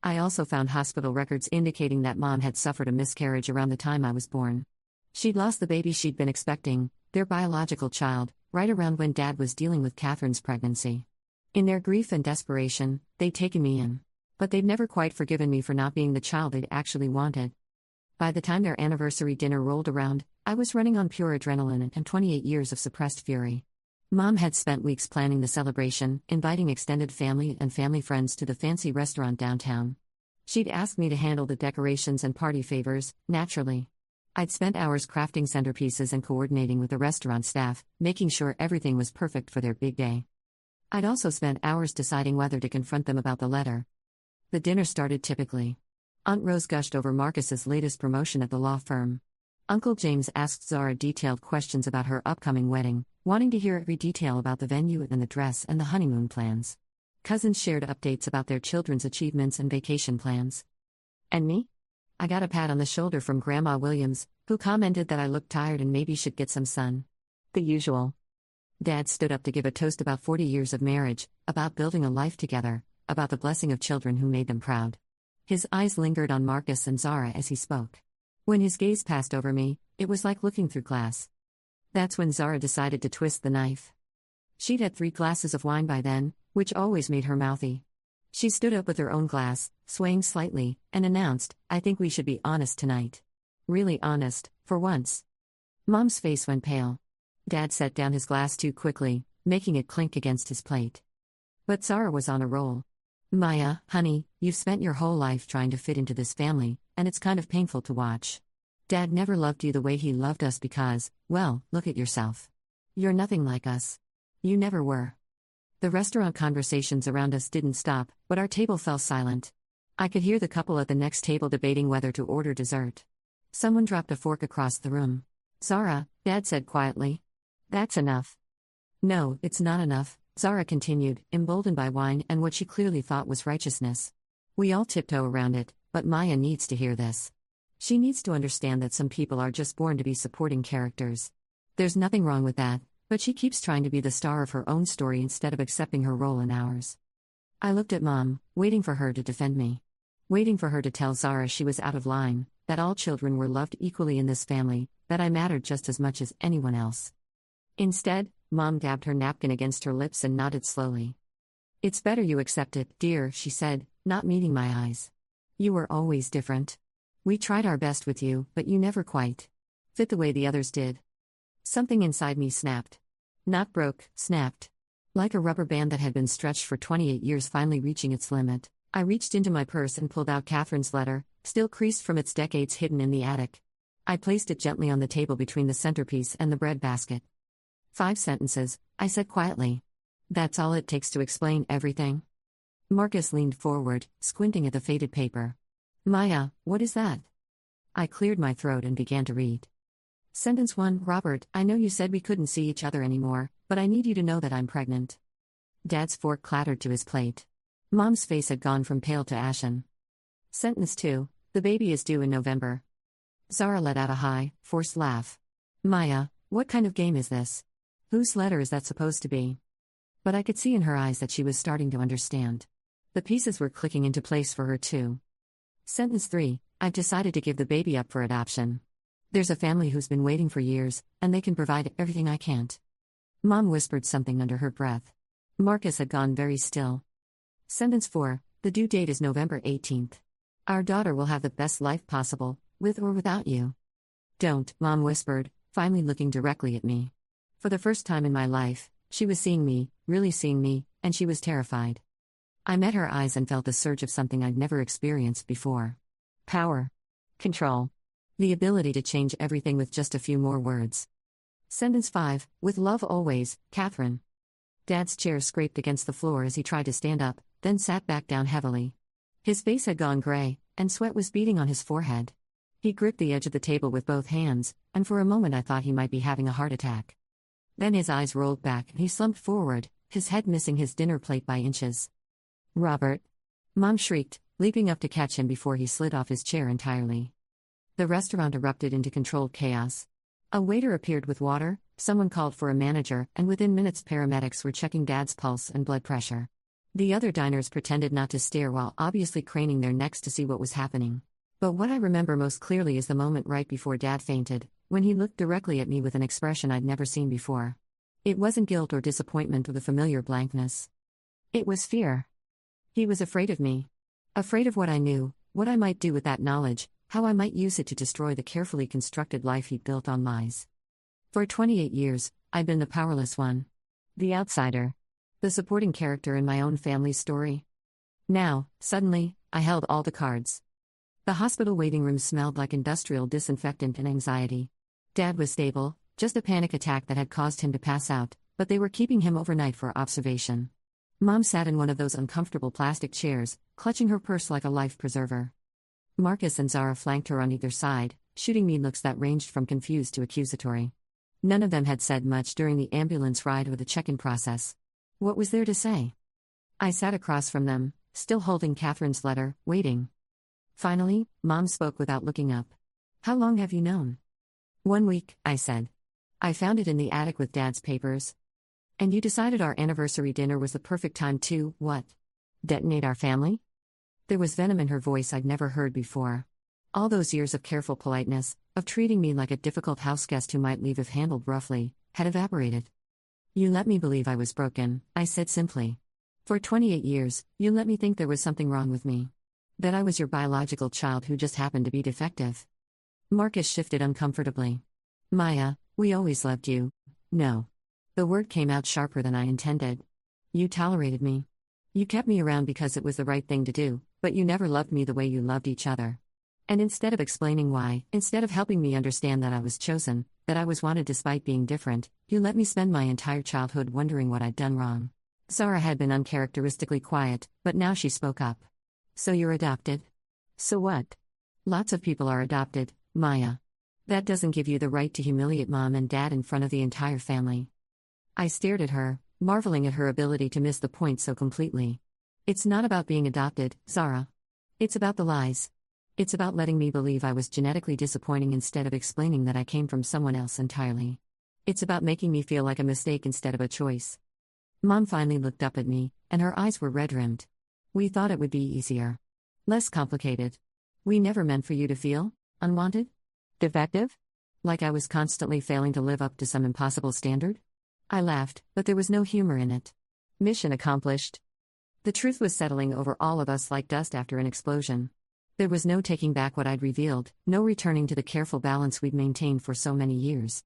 I also found hospital records indicating that Mom had suffered a miscarriage around the time I was born. She'd lost the baby she'd been expecting, their biological child, right around when Dad was dealing with Catherine's pregnancy. In their grief and desperation, they'd taken me in. But they'd never quite forgiven me for not being the child they'd actually wanted. By the time their anniversary dinner rolled around, I was running on pure adrenaline and 28 years of suppressed fury. Mom had spent weeks planning the celebration, inviting extended family and family friends to the fancy restaurant downtown. She'd asked me to handle the decorations and party favors, naturally. I'd spent hours crafting centerpieces and coordinating with the restaurant staff, making sure everything was perfect for their big day. I'd also spent hours deciding whether to confront them about the letter. The dinner started typically. Aunt Rose gushed over Marcus's latest promotion at the law firm. Uncle James asked Zara detailed questions about her upcoming wedding, wanting to hear every detail about the venue and the dress and the honeymoon plans. Cousins shared updates about their children's achievements and vacation plans. And me? I got a pat on the shoulder from Grandma Williams, who commented that I looked tired and maybe should get some sun. The usual. Dad stood up to give a toast about 40 years of marriage, about building a life together, about the blessing of children who made them proud. His eyes lingered on Marcus and Zara as he spoke. When his gaze passed over me, it was like looking through glass. That's when Zara decided to twist the knife. She'd had 3 glasses of wine by then, which always made her mouthy. She stood up with her own glass, swaying slightly, and announced, "I think we should be honest tonight. Really honest, for once." Mom's face went pale. Dad set down his glass too quickly, making it clink against his plate. But Zara was on a roll. "Maya, honey, you've spent your whole life trying to fit into this family, and it's kind of painful to watch. Dad never loved you the way he loved us because, well, look at yourself. You're nothing like us. You never were." The restaurant conversations around us didn't stop, but our table fell silent. I could hear the couple at the next table debating whether to order dessert. Someone dropped a fork across the room. "Zara," Dad said quietly. "That's enough." "No, it's not enough," Zara continued, emboldened by wine and what she clearly thought was righteousness. "We all tiptoe around it, but Maya needs to hear this. She needs to understand that some people are just born to be supporting characters. There's nothing wrong with that, but she keeps trying to be the star of her own story instead of accepting her role in ours." I looked at Mom, waiting for her to defend me. Waiting for her to tell Zara she was out of line, that all children were loved equally in this family, that I mattered just as much as anyone else. Instead, Mom dabbed her napkin against her lips and nodded slowly. "It's better you accept it, dear," she said, not meeting my eyes. "You were always different. We tried our best with you, but you never quite fit the way the others did." Something inside me snapped. Not broke, snapped. Like a rubber band that had been stretched for 28 years finally reaching its limit, I reached into my purse and pulled out Catherine's letter, still creased from its decades hidden in the attic. I placed it gently on the table between the centerpiece and the bread basket. 5 sentences, I said quietly. "That's all it takes to explain everything." Marcus leaned forward, squinting at the faded paper. "Maya, what is that?" I cleared my throat and began to read. Sentence 1. Robert, I know you said we couldn't see each other anymore, but I need you to know that I'm pregnant. Dad's fork clattered to his plate. Mom's face had gone from pale to ashen. Sentence 2. The baby is due in November. Zara let out a high, forced laugh. Maya, what kind of game is this? Whose letter is that supposed to be? But I could see in her eyes that she was starting to understand. The pieces were clicking into place for her too. Sentence 3. I've decided to give the baby up for adoption. There's a family who's been waiting for years, and they can provide everything I can't. Mom whispered something under her breath. Marcus had gone very still. Sentence 4. The due date is November 18th. Our daughter will have the best life possible, with or without you. Don't, Mom whispered, finally looking directly at me. For the first time in my life, she was seeing me, really seeing me, and she was terrified. I met her eyes and felt a surge of something I'd never experienced before. Power. Control. The ability to change everything with just a few more words. Sentence 5. With love always, Catherine. Dad's chair scraped against the floor as he tried to stand up, then sat back down heavily. His face had gone gray, and sweat was beading on his forehead. He gripped the edge of the table with both hands, and for a moment I thought he might be having a heart attack. Then his eyes rolled back and he slumped forward, his head missing his dinner plate by inches. Robert! Mom shrieked, leaping up to catch him before he slid off his chair entirely. The restaurant erupted into controlled chaos. A waiter appeared with water, someone called for a manager, and within minutes paramedics were checking Dad's pulse and blood pressure. The other diners pretended not to stare while obviously craning their necks to see what was happening. But what I remember most clearly is the moment right before Dad fainted, when he looked directly at me with an expression I'd never seen before. It wasn't guilt or disappointment or the familiar blankness. It was fear. He was afraid of me. Afraid of what I knew, what I might do with that knowledge, how I might use it to destroy the carefully constructed life he'd built on lies. For 28 years, I'd been the powerless one. The outsider. The supporting character in my own family's story. Now, suddenly, I held all the cards. The hospital waiting room smelled like industrial disinfectant and anxiety. Dad was stable, just a panic attack that had caused him to pass out, but they were keeping him overnight for observation. Mom sat in one of those uncomfortable plastic chairs, clutching her purse like a life preserver. Marcus and Zara flanked her on either side, shooting me looks that ranged from confused to accusatory. None of them had said much during the ambulance ride or the check-in process. What was there to say? I sat across from them, still holding Catherine's letter, waiting. Finally, Mom spoke without looking up. How long have you known? 1 week, I said. I found it in the attic with Dad's papers. And you decided our anniversary dinner was the perfect time to, what? Detonate our family? There was venom in her voice I'd never heard before. All those years of careful politeness, of treating me like a difficult houseguest who might leave if handled roughly, had evaporated. You let me believe I was broken, I said simply. For 28 years, you let me think there was something wrong with me. That I was your biological child who just happened to be defective. Marcus shifted uncomfortably. Maya, we always loved you. No. The word came out sharper than I intended. You tolerated me. You kept me around because it was the right thing to do, but you never loved me the way you loved each other. And instead of explaining why, instead of helping me understand that I was chosen, that I was wanted despite being different, you let me spend my entire childhood wondering what I'd done wrong. Zara had been uncharacteristically quiet, but now she spoke up. So you're adopted? So what? Lots of people are adopted, Maya. That doesn't give you the right to humiliate Mom and Dad in front of the entire family. I stared at her, marveling at her ability to miss the point so completely. It's not about being adopted, Zara. It's about the lies. It's about letting me believe I was genetically disappointing instead of explaining that I came from someone else entirely. It's about making me feel like a mistake instead of a choice. Mom finally looked up at me, and her eyes were red-rimmed. We thought it would be easier. Less complicated. We never meant for you to feel unwanted? Defective? Like I was constantly failing to live up to some impossible standard? I laughed, but there was no humor in it. Mission accomplished. The truth was settling over all of us like dust after an explosion. There was no taking back what I'd revealed, no returning to the careful balance we'd maintained for so many years.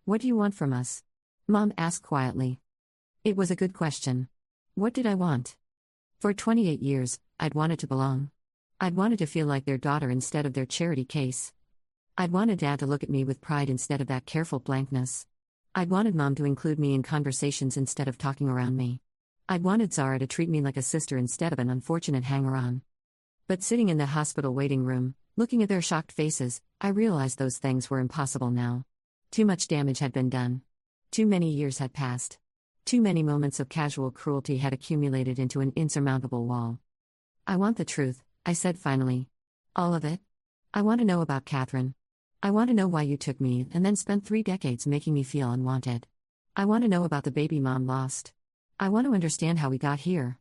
What do you want from us? Mom asked quietly. It was a good question. What did I want? For 28 years, I'd wanted to belong. I'd wanted to feel like their daughter instead of their charity case. I'd wanted Dad to look at me with pride instead of that careful blankness. I'd wanted Mom to include me in conversations instead of talking around me. I'd wanted Zara to treat me like a sister instead of an unfortunate hanger-on. But sitting in the hospital waiting room, looking at their shocked faces, I realized those things were impossible now. Too much damage had been done. Too many years had passed. Too many moments of casual cruelty had accumulated into an insurmountable wall. I want the truth, I said finally. All of it. I want to know about Catherine. I want to know why you took me and then spent 3 decades making me feel unwanted. I want to know about the baby Mom lost. I want to understand how we got here.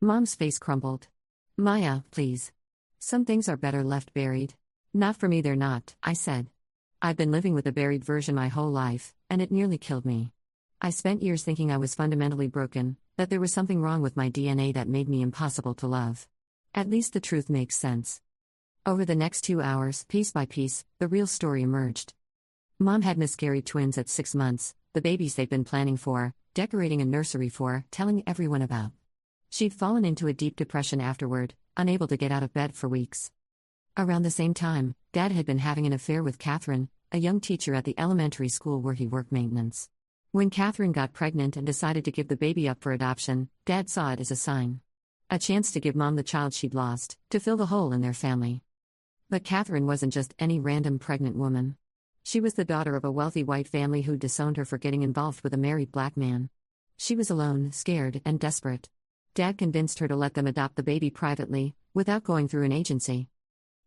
Mom's face crumbled. Maya, please. Some things are better left buried. Not for me, they're not, I said. I've been living with a buried version my whole life, and it nearly killed me. I spent years thinking I was fundamentally broken, that there was something wrong with my DNA that made me impossible to love. At least the truth makes sense. Over the next 2 hours, piece by piece, the real story emerged. Mom had miscarried twins at 6 months, the babies they'd been planning for, decorating a nursery for, telling everyone about. She'd fallen into a deep depression afterward, unable to get out of bed for weeks. Around the same time, Dad had been having an affair with Catherine, a young teacher at the elementary school where he worked maintenance. When Catherine got pregnant and decided to give the baby up for adoption, Dad saw it as a sign. A chance to give Mom the child she'd lost, to fill the hole in their family. But Catherine wasn't just any random pregnant woman. She was the daughter of a wealthy white family who disowned her for getting involved with a married black man. She was alone, scared, and desperate. Dad convinced her to let them adopt the baby privately, without going through an agency.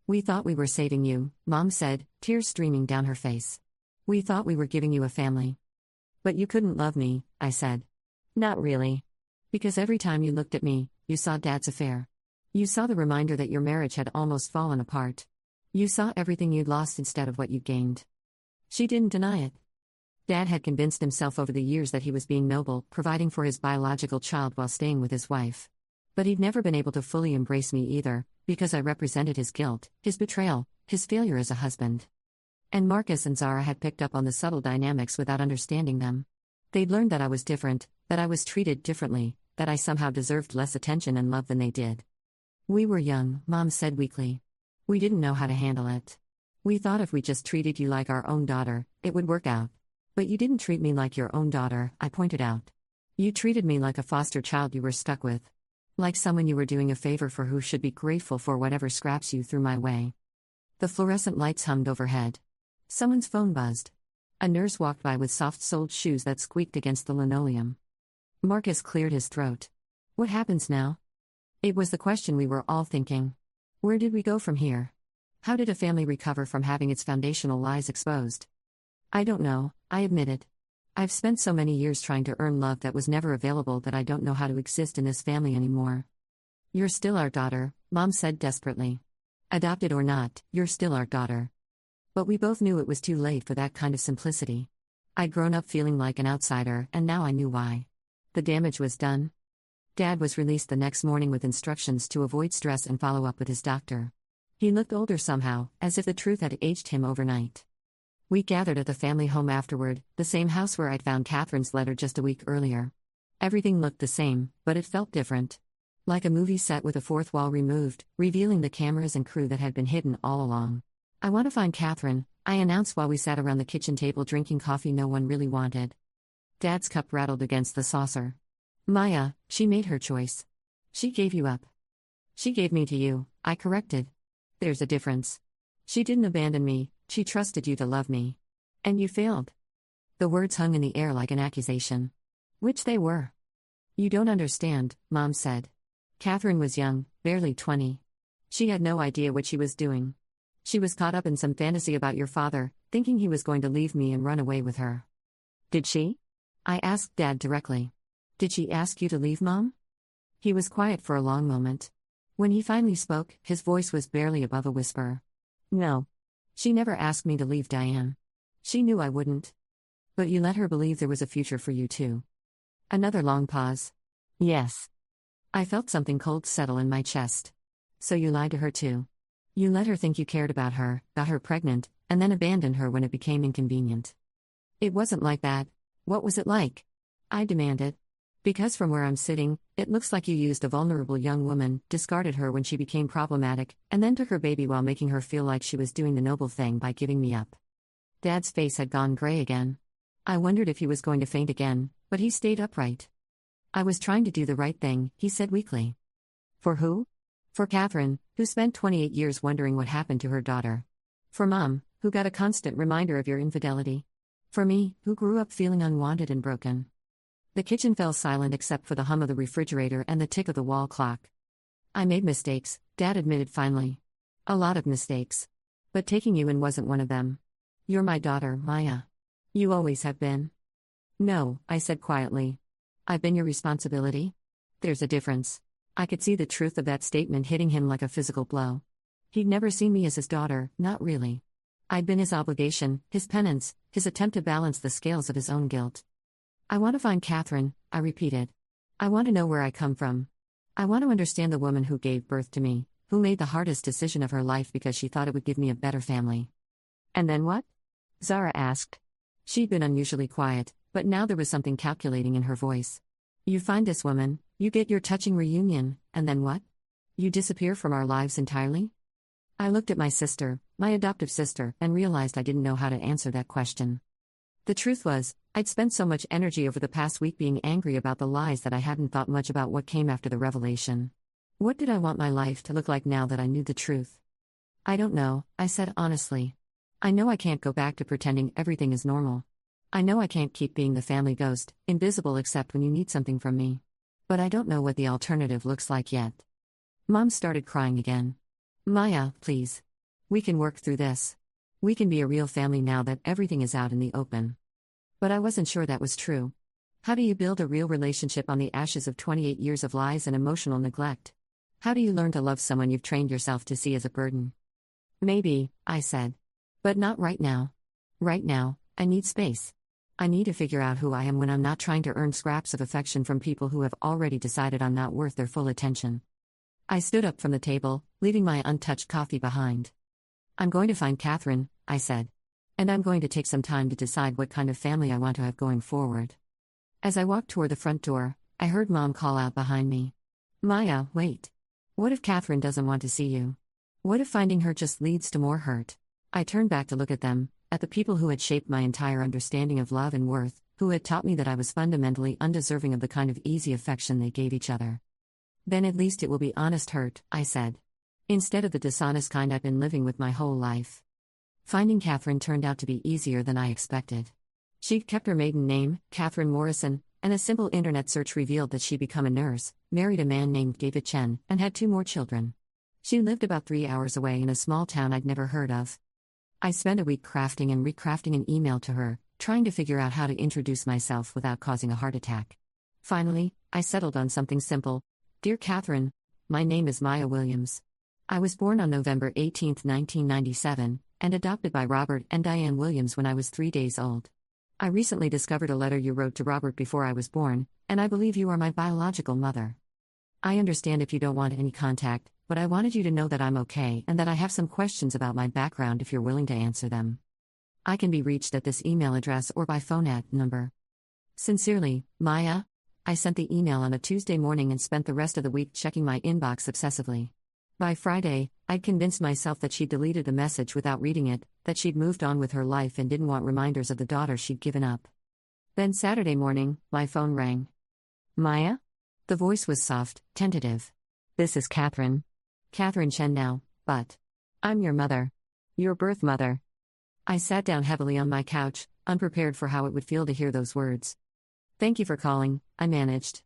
We thought we were saving you, Mom said, tears streaming down her face. We thought we were giving you a family. But you couldn't love me, I said. Not really. Because every time you looked at me, you saw Dad's affair. You saw the reminder that your marriage had almost fallen apart. You saw everything you'd lost instead of what you'd gained. She didn't deny it. Dad had convinced himself over the years that he was being noble, providing for his biological child while staying with his wife. But he'd never been able to fully embrace me either, because I represented his guilt, his betrayal, his failure as a husband. And Marcus and Zara had picked up on the subtle dynamics without understanding them. They'd learned that I was different, that I was treated differently, that I somehow deserved less attention and love than they did. We were young, Mom said weakly. We didn't know how to handle it. We thought if we just treated you like our own daughter, it would work out. But you didn't treat me like your own daughter, I pointed out. You treated me like a foster child you were stuck with. Like someone you were doing a favor for who should be grateful for whatever scraps you threw my way. The fluorescent lights hummed overhead. Someone's phone buzzed. A nurse walked by with soft-soled shoes that squeaked against the linoleum. Marcus cleared his throat. What happens now? It was the question we were all thinking. Where did we go from here? How did a family recover from having its foundational lies exposed? I don't know, I admitted. I've spent so many years trying to earn love that was never available that I don't know how to exist in this family anymore. You're still our daughter, Mom said desperately. Adopted or not, you're still our daughter. But we both knew it was too late for that kind of simplicity. I'd grown up feeling like an outsider, and now I knew why. The damage was done. Dad was released the next morning with instructions to avoid stress and follow up with his doctor. He looked older somehow, as if the truth had aged him overnight. We gathered at the family home afterward, the same house where I'd found Catherine's letter just a week earlier. Everything looked the same, but it felt different. Like a movie set with a fourth wall removed, revealing the cameras and crew that had been hidden all along. I want to find Catherine, I announced while we sat around the kitchen table drinking coffee no one really wanted. Dad's cup rattled against the saucer. Maya, she made her choice. She gave you up. She gave me to you, I corrected. There's a difference. She didn't abandon me, she trusted you to love me. And you failed. The words hung in the air like an accusation. Which they were. You don't understand, Mom said. Catherine was young, barely 20. She had no idea what she was doing. She was caught up in some fantasy about your father, thinking he was going to leave me and run away with her. Did she? I asked Dad directly. Did she ask you to leave, Mom? He was quiet for a long moment. When he finally spoke, his voice was barely above a whisper. No. She never asked me to leave Diane. She knew I wouldn't. But you let her believe there was a future for you too. Another long pause. Yes. I felt something cold settle in my chest. So you lied to her too. You let her think you cared about her, got her pregnant, and then abandoned her when it became inconvenient. It wasn't like that. What was it like? I demanded. Because from where I'm sitting, it looks like you used a vulnerable young woman, discarded her when she became problematic, and then took her baby while making her feel like she was doing the noble thing by giving me up. Dad's face had gone gray again. I wondered if he was going to faint again, but he stayed upright. I was trying to do the right thing, he said weakly. For who? For Catherine, who spent 28 years wondering what happened to her daughter. For Mom, who got a constant reminder of your infidelity. For me, who grew up feeling unwanted and broken. The kitchen fell silent except for the hum of the refrigerator and the tick of the wall clock. I made mistakes, Dad admitted finally. A lot of mistakes. But taking you in wasn't one of them. You're my daughter, Maya. You always have been. No, I said quietly. I've been your responsibility? There's a difference. I could see the truth of that statement hitting him like a physical blow. He'd never seen me as his daughter, not really. I'd been his obligation, his penance, his attempt to balance the scales of his own guilt. I want to find Catherine, I repeated. I want to know where I come from. I want to understand the woman who gave birth to me, who made the hardest decision of her life because she thought it would give me a better family. And then what? Zara asked. She'd been unusually quiet, but now there was something calculating in her voice. You find this woman, you get your touching reunion, and then what? You disappear from our lives entirely? I looked at my sister, my adoptive sister, and realized I didn't know how to answer that question. The truth was, I'd spent so much energy over the past week being angry about the lies that I hadn't thought much about what came after the revelation. What did I want my life to look like now that I knew the truth? I don't know, I said honestly. I know I can't go back to pretending everything is normal. I know I can't keep being the family ghost, invisible except when you need something from me. But I don't know what the alternative looks like yet. Mom started crying again. Maya, please. We can work through this. We can be a real family now that everything is out in the open. But I wasn't sure that was true. How do you build a real relationship on the ashes of 28 years of lies and emotional neglect? How do you learn to love someone you've trained yourself to see as a burden? Maybe, I said. But not right now. Right now, I need space. I need to figure out who I am when I'm not trying to earn scraps of affection from people who have already decided I'm not worth their full attention. I stood up from the table, leaving my untouched coffee behind. I'm going to find Catherine, I said. And I'm going to take some time to decide what kind of family I want to have going forward. As I walked toward the front door, I heard Mom call out behind me. Maya, wait. What if Catherine doesn't want to see you? What if finding her just leads to more hurt? I turned back to look at them, at the people who had shaped my entire understanding of love and worth, who had taught me that I was fundamentally undeserving of the kind of easy affection they gave each other. Then at least it will be honest hurt, I said. Instead of the dishonest kind I've been living with my whole life. Finding Catherine turned out to be easier than I expected. She'd kept her maiden name, Catherine Morrison, and a simple internet search revealed that she'd become a nurse, married a man named David Chen, and had 2 more children. She lived about 3 hours away in a small town I'd never heard of. I spent a week crafting and recrafting an email to her, trying to figure out how to introduce myself without causing a heart attack. Finally, I settled on something simple. Dear Catherine, my name is Maya Williams. I was born on November 18, 1997, and adopted by Robert and Diane Williams when I was 3 days old. I recently discovered a letter you wrote to Robert before I was born, and I believe you are my biological mother. I understand if you don't want any contact, but I wanted you to know that I'm okay and that I have some questions about my background if you're willing to answer them. I can be reached at this email address or by phone at number. Sincerely, Maya. I sent the email on a Tuesday morning and spent the rest of the week checking my inbox obsessively. By Friday, I'd convinced myself that she'd deleted the message without reading it, that she'd moved on with her life and didn't want reminders of the daughter she'd given up. Then Saturday morning, my phone rang. Maya? The voice was soft, tentative. This is Catherine. Catherine Chen now, but I'm your mother. Your birth mother. I sat down heavily on my couch, unprepared for how it would feel to hear those words. Thank you for calling, I managed.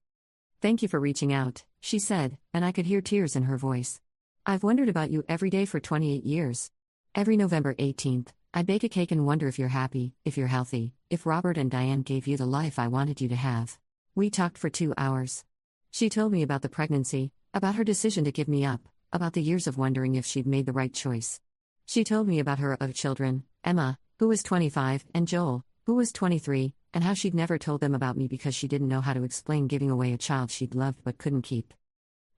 Thank you for reaching out, she said, and I could hear tears in her voice. I've wondered about you every day for 28 years. Every November 18th, I bake a cake and wonder if you're happy, if you're healthy, if Robert and Diane gave you the life I wanted you to have. We talked for 2 hours. She told me about the pregnancy, about her decision to give me up, about the years of wondering if she'd made the right choice. She told me about her other children, Emma, who was 25, and Joel, who was 23, and how she'd never told them about me because she didn't know how to explain giving away a child she'd loved but couldn't keep.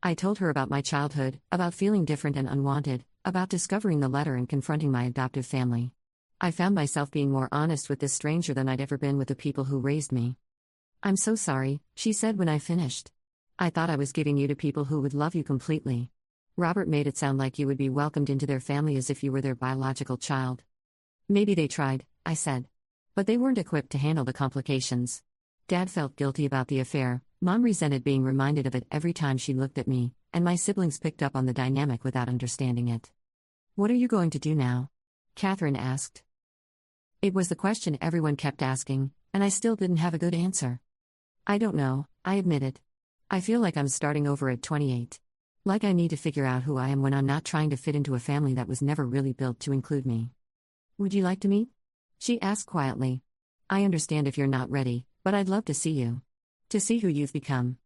I told her about my childhood, about feeling different and unwanted, about discovering the letter and confronting my adoptive family. I found myself being more honest with this stranger than I'd ever been with the people who raised me. I'm so sorry, she said when I finished. I thought I was giving you to people who would love you completely. Robert made it sound like you would be welcomed into their family as if you were their biological child. Maybe they tried, I said. But they weren't equipped to handle the complications. Dad felt guilty about the affair, Mom resented being reminded of it every time she looked at me, and my siblings picked up on the dynamic without understanding it. What are you going to do now? Catherine asked. It was the question everyone kept asking, and I still didn't have a good answer. I don't know, I admitted. I feel like I'm starting over at 28. Like I need to figure out who I am when I'm not trying to fit into a family that was never really built to include me. Would you like to meet? She asked quietly. I understand if you're not ready, but I'd love to see you. To see who you've become.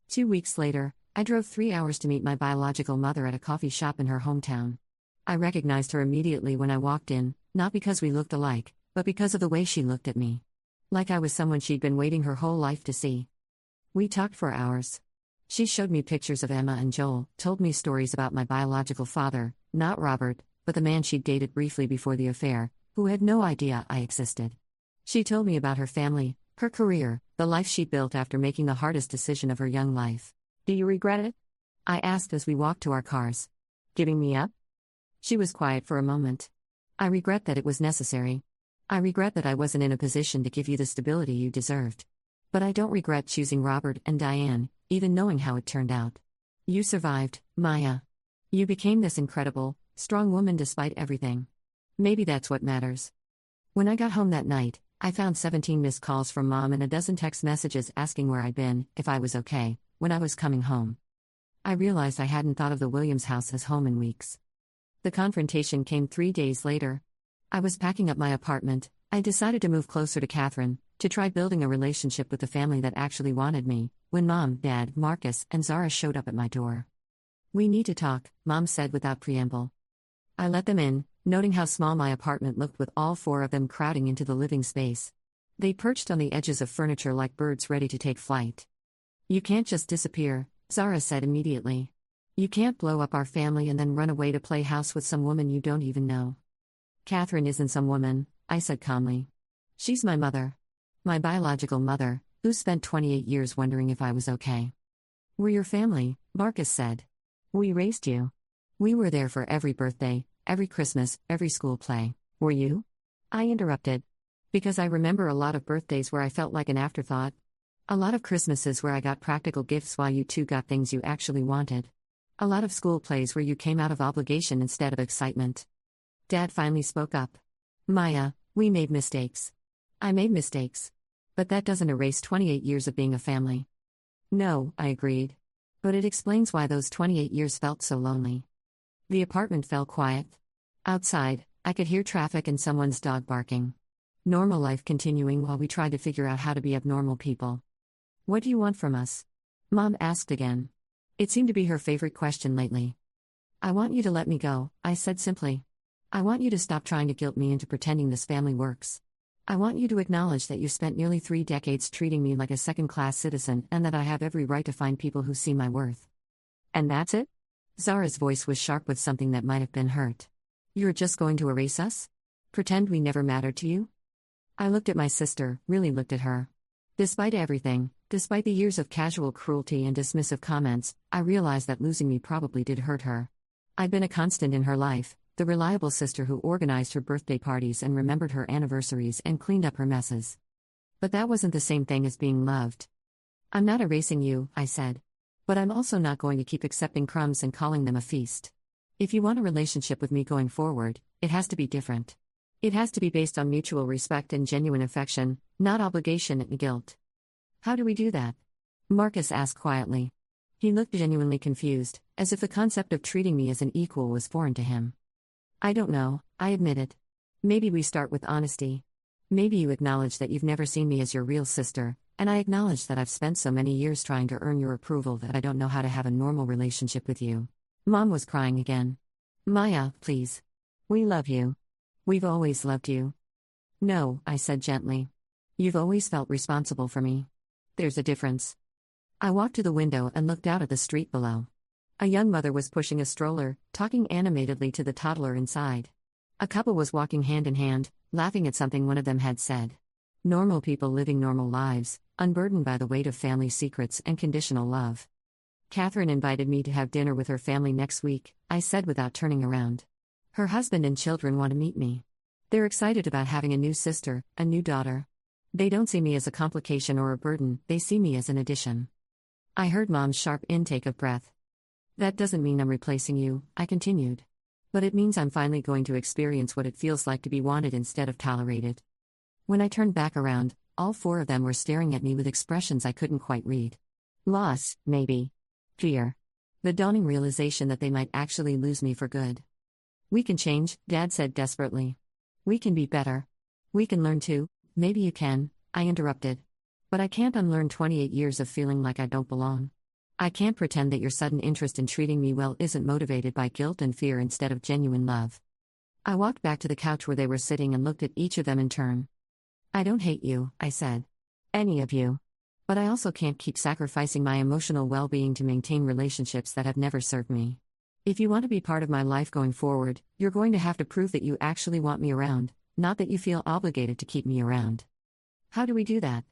2 weeks later, I drove 3 hours to meet my biological mother at a coffee shop in her hometown. I recognized her immediately when I walked in, not because we looked alike, but because of the way she looked at me. Like I was someone she'd been waiting her whole life to see. We talked for hours. She showed me pictures of Emma and Joel, told me stories about my biological father, not Robert, but the man she'd dated briefly before the affair, who had no idea I existed. She told me about her family, her career, the life she built after making the hardest decision of her young life. Do you regret it? I asked as we walked to our cars. Giving me up? She was quiet for a moment. I regret that it was necessary. I regret that I wasn't in a position to give you the stability you deserved. But I don't regret choosing Robert and Diane, even knowing how it turned out. You survived, Maya. You became this incredible, strong woman despite everything. Maybe that's what matters. When I got home that night, I found 17 missed calls from Mom and a dozen text messages asking where I'd been, if I was okay, when I was coming home. I realized I hadn't thought of the Williams house as home in weeks. The confrontation came 3 days later. I was packing up my apartment. I decided to move closer to Catherine, to try building a relationship with the family that actually wanted me, when Mom, Dad, Marcus, and Zara showed up at my door. We need to talk, Mom said without preamble. I let them in, noting how small my apartment looked with all 4 of them crowding into the living space. They perched on the edges of furniture like birds ready to take flight. You can't just disappear, Zara said immediately. You can't blow up our family and then run away to play house with some woman you don't even know. Catherine isn't some woman, I said calmly. She's my mother. My biological mother, who spent 28 years wondering if I was okay. We're your family, Marcus said. We raised you. We were there for every birthday, every Christmas, every school play. Were you? I interrupted. Because I remember a lot of birthdays where I felt like an afterthought. A lot of Christmases where I got practical gifts while you two got things you actually wanted. A lot of school plays where you came out of obligation instead of excitement. Dad finally spoke up. Maya, we made mistakes. I made mistakes. But that doesn't erase 28 years of being a family. No, I agreed. But it explains why those 28 years felt so lonely. The apartment fell quiet. Outside, I could hear traffic and someone's dog barking. Normal life continuing while we tried to figure out how to be abnormal people. What do you want from us? Mom asked again. It seemed to be her favorite question lately. I want you to let me go, I said simply. I want you to stop trying to guilt me into pretending this family works. I want you to acknowledge that you spent nearly 3 decades treating me like a second-class citizen and that I have every right to find people who see my worth. And that's it? Zara's voice was sharp with something that might have been hurt. You're just going to erase us? Pretend we never mattered to you? I looked at my sister, really looked at her. Despite everything, despite the years of casual cruelty and dismissive comments, I realized that losing me probably did hurt her. I'd been a constant in her life, the reliable sister who organized her birthday parties and remembered her anniversaries and cleaned up her messes. But that wasn't the same thing as being loved. I'm not erasing you, I said. But I'm also not going to keep accepting crumbs and calling them a feast. If you want a relationship with me going forward, it has to be different. It has to be based on mutual respect and genuine affection, not obligation and guilt. How do we do that? Marcus asked quietly. He looked genuinely confused, as if the concept of treating me as an equal was foreign to him. I don't know, I admitted. Maybe we start with honesty. Maybe you acknowledge that you've never seen me as your real sister, and I acknowledge that I've spent so many years trying to earn your approval that I don't know how to have a normal relationship with you. Mom was crying again. Maya, please. We love you. We've always loved you. No, I said gently. You've always felt responsible for me. There's a difference. I walked to the window and looked out at the street below. A young mother was pushing a stroller, talking animatedly to the toddler inside. A couple was walking hand in hand, laughing at something one of them had said. Normal people living normal lives, unburdened by the weight of family secrets and conditional love. Catherine invited me to have dinner with her family next week, I said without turning around. Her husband and children want to meet me. They're excited about having a new sister, a new daughter. They don't see me as a complication or a burden, they see me as an addition. I heard Mom's sharp intake of breath. That doesn't mean I'm replacing you, I continued. But it means I'm finally going to experience what it feels like to be wanted instead of tolerated. When I turned back around, all four of them were staring at me with expressions I couldn't quite read. Loss, maybe. Fear. The dawning realization that they might actually lose me for good. We can change, Dad said desperately. We can be better. We can learn too. Maybe you can, I interrupted. But I can't unlearn 28 years of feeling like I don't belong. I can't pretend that your sudden interest in treating me well isn't motivated by guilt and fear instead of genuine love. I walked back to the couch where they were sitting and looked at each of them in turn. I don't hate you, I said. Any of you. But I also can't keep sacrificing my emotional well-being to maintain relationships that have never served me. If you want to be part of my life going forward, you're going to have to prove that you actually want me around, not that you feel obligated to keep me around. How do we do that?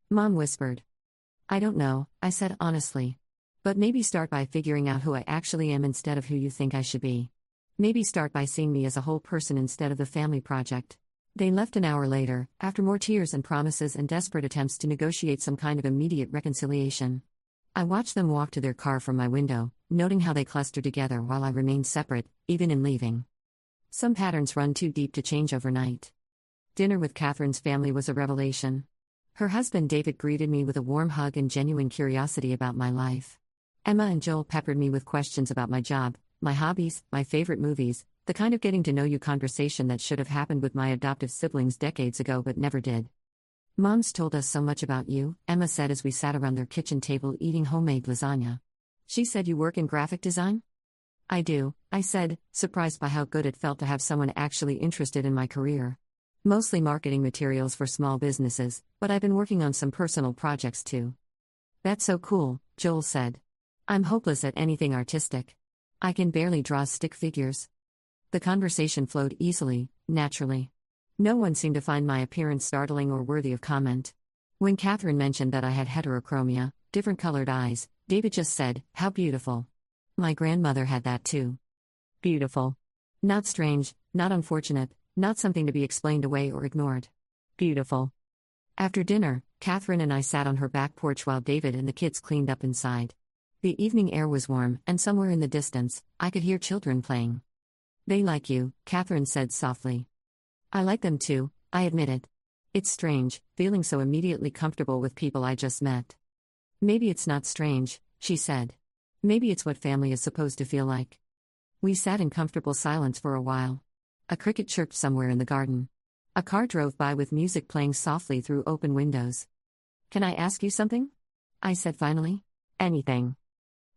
Mom whispered. I don't know, I said honestly. But maybe start by figuring out who I actually am instead of who you think I should be. Maybe start by seeing me as a whole person instead of the family project. They left an hour later, after more tears and promises and desperate attempts to negotiate some kind of immediate reconciliation. I watched them walk to their car from my window, noting how they clustered together while I remained separate, even in leaving. Some patterns run too deep to change overnight. Dinner with Catherine's family was a revelation. Her husband David greeted me with a warm hug and genuine curiosity about my life. Emma and Joel peppered me with questions about my job, my hobbies, my favorite movies, the kind of getting-to-know-you conversation that should have happened with my adoptive siblings decades ago but never did. Mom's told us so much about you, Emma said as we sat around their kitchen table eating homemade lasagna. She said you work in graphic design? I do, I said, surprised by how good it felt to have someone actually interested in my career. Mostly marketing materials for small businesses, but I've been working on some personal projects too. That's so cool, Joel said. I'm hopeless at anything artistic. I can barely draw stick figures. The conversation flowed easily, naturally. No one seemed to find my appearance startling or worthy of comment. When Catherine mentioned that I had heterochromia, different colored eyes, David just said, "How beautiful." My grandmother had that too. Beautiful. Not strange, not unfortunate, not something to be explained away or ignored. Beautiful. After dinner, Catherine and I sat on her back porch while David and the kids cleaned up inside. The evening air was warm, and somewhere in the distance, I could hear children playing. They like you, Catherine said softly. I like them too, I admitted. It's strange, feeling so immediately comfortable with people I just met. Maybe it's not strange, she said. Maybe it's what family is supposed to feel like. We sat in comfortable silence for a while. A cricket chirped somewhere in the garden. A car drove by with music playing softly through open windows. Can I ask you something? I said finally. Anything.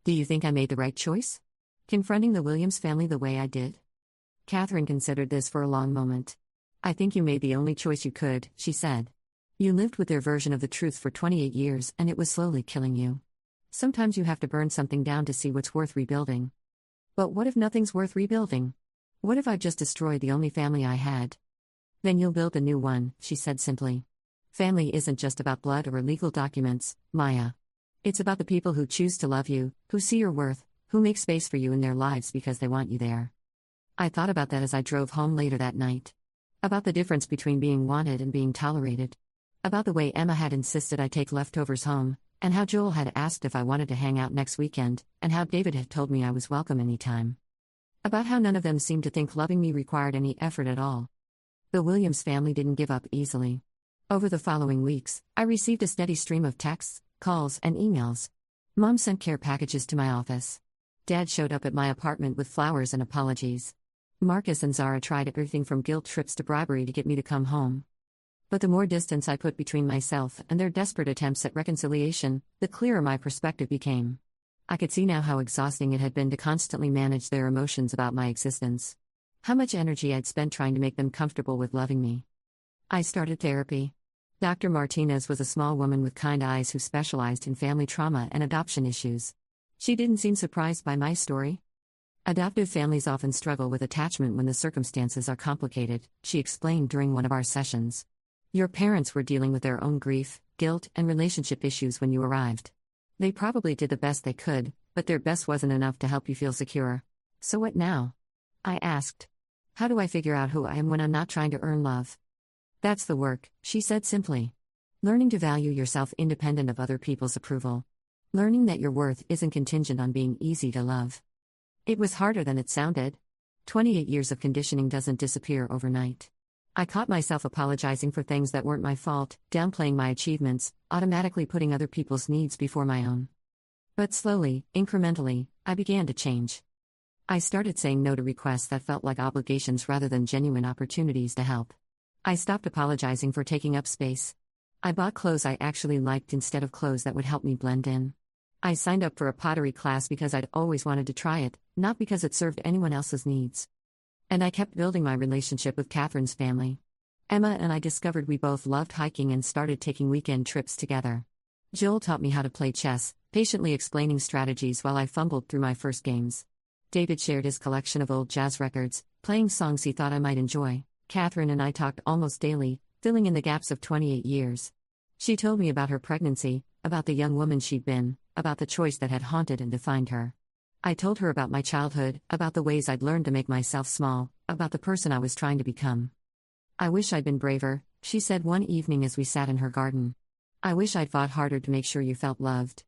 Do you think I made the right choice? Confronting the Williams family the way I did? Catherine considered this for a long moment. I think you made the only choice you could, she said. You lived with their version of the truth for 28 years and it was slowly killing you. Sometimes you have to burn something down to see what's worth rebuilding. But what if nothing's worth rebuilding? What if I've just destroyed the only family I had? Then you'll build a new one, she said simply. Family isn't just about blood or legal documents, Maya. It's about the people who choose to love you, who see your worth, who make space for you in their lives because they want you there. I thought about that as I drove home later that night. About the difference between being wanted and being tolerated. About the way Emma had insisted I take leftovers home, and how Joel had asked if I wanted to hang out next weekend, and how David had told me I was welcome anytime. About how none of them seemed to think loving me required any effort at all. The Williams family didn't give up easily. Over the following weeks, I received a steady stream of texts, calls, and emails. Mom sent care packages to my office. Dad showed up at my apartment with flowers and apologies. Marcus and Zara tried everything from guilt trips to bribery to get me to come home. But the more distance I put between myself and their desperate attempts at reconciliation, the clearer my perspective became. I could see now how exhausting it had been to constantly manage their emotions about my existence. How much energy I'd spent trying to make them comfortable with loving me. I started therapy. Dr. Martinez was a small woman with kind eyes who specialized in family trauma and adoption issues. She didn't seem surprised by my story. Adoptive families often struggle with attachment when the circumstances are complicated, she explained during one of our sessions. Your parents were dealing with their own grief, guilt, and relationship issues when you arrived. They probably did the best they could, but their best wasn't enough to help you feel secure. So what now? I asked. How do I figure out who I am when I'm not trying to earn love? That's the work, she said simply. Learning to value yourself independent of other people's approval. Learning that your worth isn't contingent on being easy to love. It was harder than it sounded. 28 years of conditioning doesn't disappear overnight. I caught myself apologizing for things that weren't my fault, downplaying my achievements, automatically putting other people's needs before my own. But slowly, incrementally, I began to change. I started saying no to requests that felt like obligations rather than genuine opportunities to help. I stopped apologizing for taking up space. I bought clothes I actually liked instead of clothes that would help me blend in. I signed up for a pottery class because I'd always wanted to try it, not because it served anyone else's needs. And I kept building my relationship with Catherine's family. Emma and I discovered we both loved hiking and started taking weekend trips together. Joel taught me how to play chess, patiently explaining strategies while I fumbled through my first games. David shared his collection of old jazz records, playing songs he thought I might enjoy. Catherine and I talked almost daily, filling in the gaps of 28 years. She told me about her pregnancy, about the young woman she'd been, about the choice that had haunted and defined her. I told her about my childhood, about the ways I'd learned to make myself small, about the person I was trying to become. "I wish I'd been braver," she said one evening as we sat in her garden. "I wish I'd fought harder to make sure you felt loved."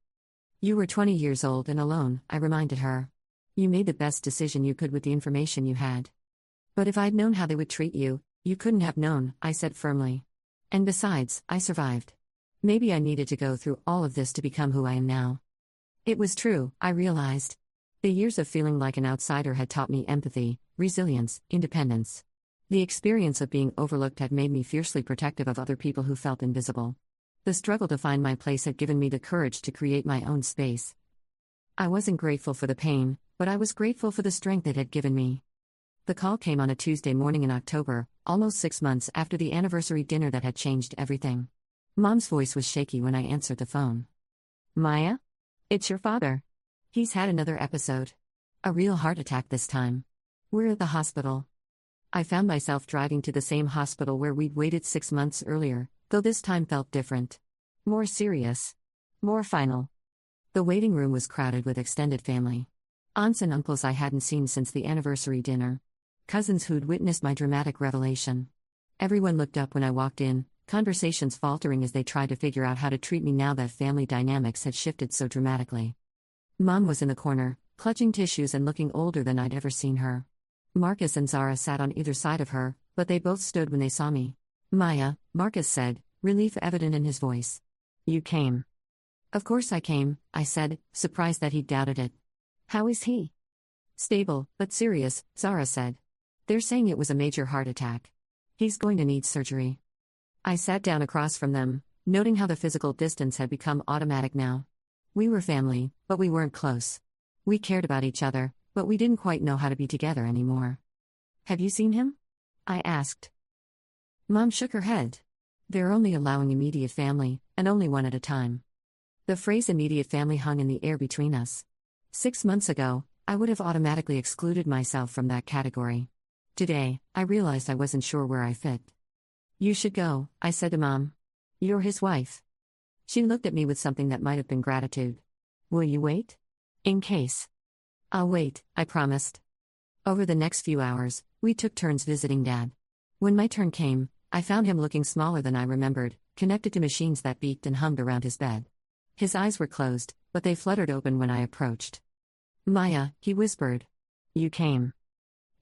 "You were 20 years old and alone," I reminded her. "You made the best decision you could with the information you had." "But if I'd known how they would treat you, you couldn't have known," I said firmly. "And besides, I survived. Maybe I needed to go through all of this to become who I am now." It was true, I realized. The years of feeling like an outsider had taught me empathy, resilience, independence. The experience of being overlooked had made me fiercely protective of other people who felt invisible. The struggle to find my place had given me the courage to create my own space. I wasn't grateful for the pain, but I was grateful for the strength it had given me. The call came on a Tuesday morning in October, almost 6 months after the anniversary dinner that had changed everything. Mom's voice was shaky when I answered the phone. "Maya? It's your father. He's had another episode. A real heart attack this time. We're at the hospital." I found myself driving to the same hospital where we'd waited 6 months earlier, though this time felt different. More serious. More final. The waiting room was crowded with extended family. Aunts and uncles I hadn't seen since the anniversary dinner. Cousins who'd witnessed my dramatic revelation. Everyone looked up when I walked in, conversations faltering as they tried to figure out how to treat me now that family dynamics had shifted so dramatically. Mom was in the corner, clutching tissues and looking older than I'd ever seen her. Marcus and Zara sat on either side of her, but they both stood when they saw me. "Maya," Marcus said, relief evident in his voice. "You came." "Of course I came," I said, surprised that he doubted it. "How is he?" "Stable, but serious," Zara said. "They're saying it was a major heart attack. He's going to need surgery." I sat down across from them, noting how the physical distance had become automatic now. We were family, but we weren't close. We cared about each other, but we didn't quite know how to be together anymore. "Have you seen him?" I asked. Mom shook her head. "They're only allowing immediate family, and only one at a time." The phrase immediate family hung in the air between us. 6 months ago, I would have automatically excluded myself from that category. Today, I realized I wasn't sure where I fit. "You should go," I said to Mom. "You're his wife." She looked at me with something that might have been gratitude. "Will you wait?" "In case." "I'll wait," I promised. Over the next few hours, we took turns visiting Dad. When my turn came, I found him looking smaller than I remembered, connected to machines that beeped and hummed around his bed. His eyes were closed, but they fluttered open when I approached. "Maya," he whispered. "You came."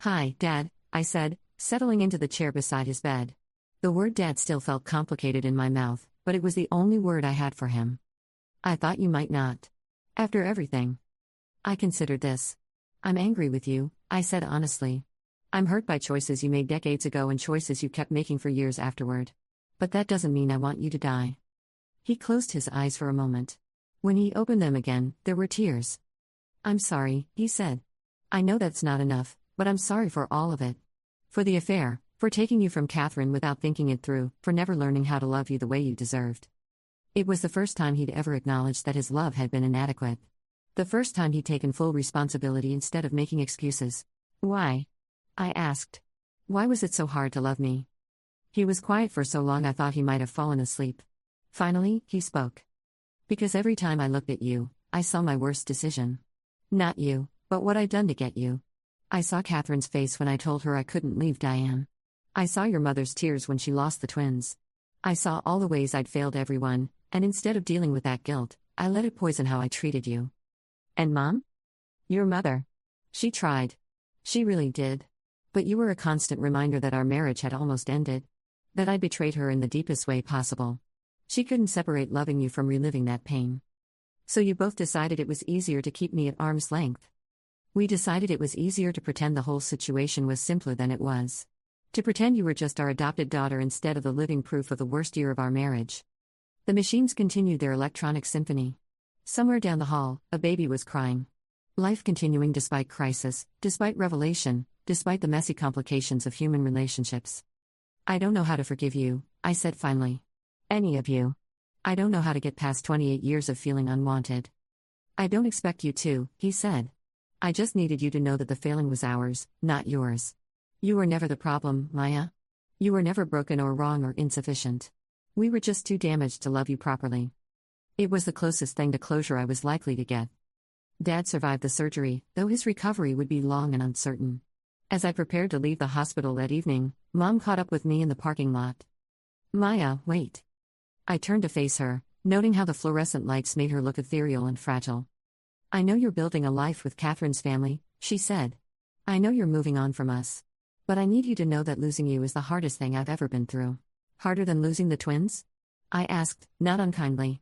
"Hi, Dad," I said, settling into the chair beside his bed. The word Dad still felt complicated in my mouth, but it was the only word I had for him. "I thought you might not. After everything." "I considered this. I'm angry with you," I said honestly. "I'm hurt by choices you made decades ago and choices you kept making for years afterward. But that doesn't mean I want you to die." He closed his eyes for a moment. When he opened them again, there were tears. "I'm sorry," he said. "I know that's not enough, but I'm sorry for all of it. For the affair, for taking you from Catherine without thinking it through, for never learning how to love you the way you deserved." It was the first time he'd ever acknowledged that his love had been inadequate. The first time he'd taken full responsibility instead of making excuses. "Why?" I asked. "Why was it so hard to love me?" He was quiet for so long I thought he might have fallen asleep. Finally, he spoke. "Because every time I looked at you, I saw my worst decision. Not you, but what I'd done to get you. I saw Catherine's face when I told her I couldn't leave Diane. I saw your mother's tears when she lost the twins. I saw all the ways I'd failed everyone, and instead of dealing with that guilt, I let it poison how I treated you. And Mom? Your mother. She tried. She really did. But you were a constant reminder that our marriage had almost ended. That I'd betrayed her in the deepest way possible. She couldn't separate loving you from reliving that pain. So you both decided it was easier to keep me at arm's length. We decided it was easier to pretend the whole situation was simpler than it was. To pretend you were just our adopted daughter instead of the living proof of the worst year of our marriage. The machines continued their electronic symphony. Somewhere down the hall, a baby was crying. Life continuing despite crisis, despite revelation, despite the messy complications of human relationships. I don't know how to forgive you, I said finally. Any of you. I don't know how to get past 28 years of feeling unwanted. I don't expect you to, he said. I just needed you to know that the failing was ours, not yours. You were never the problem, Maya. You were never broken or wrong or insufficient. We were just too damaged to love you properly. It was the closest thing to closure I was likely to get. Dad survived the surgery, though his recovery would be long and uncertain. As I prepared to leave the hospital that evening, Mom caught up with me in the parking lot. Maya, wait. I turned to face her, noting how the fluorescent lights made her look ethereal and fragile. I know you're building a life with Catherine's family, she said. I know you're moving on from us. But I need you to know that losing you is the hardest thing I've ever been through. Harder than losing the twins? I asked, not unkindly.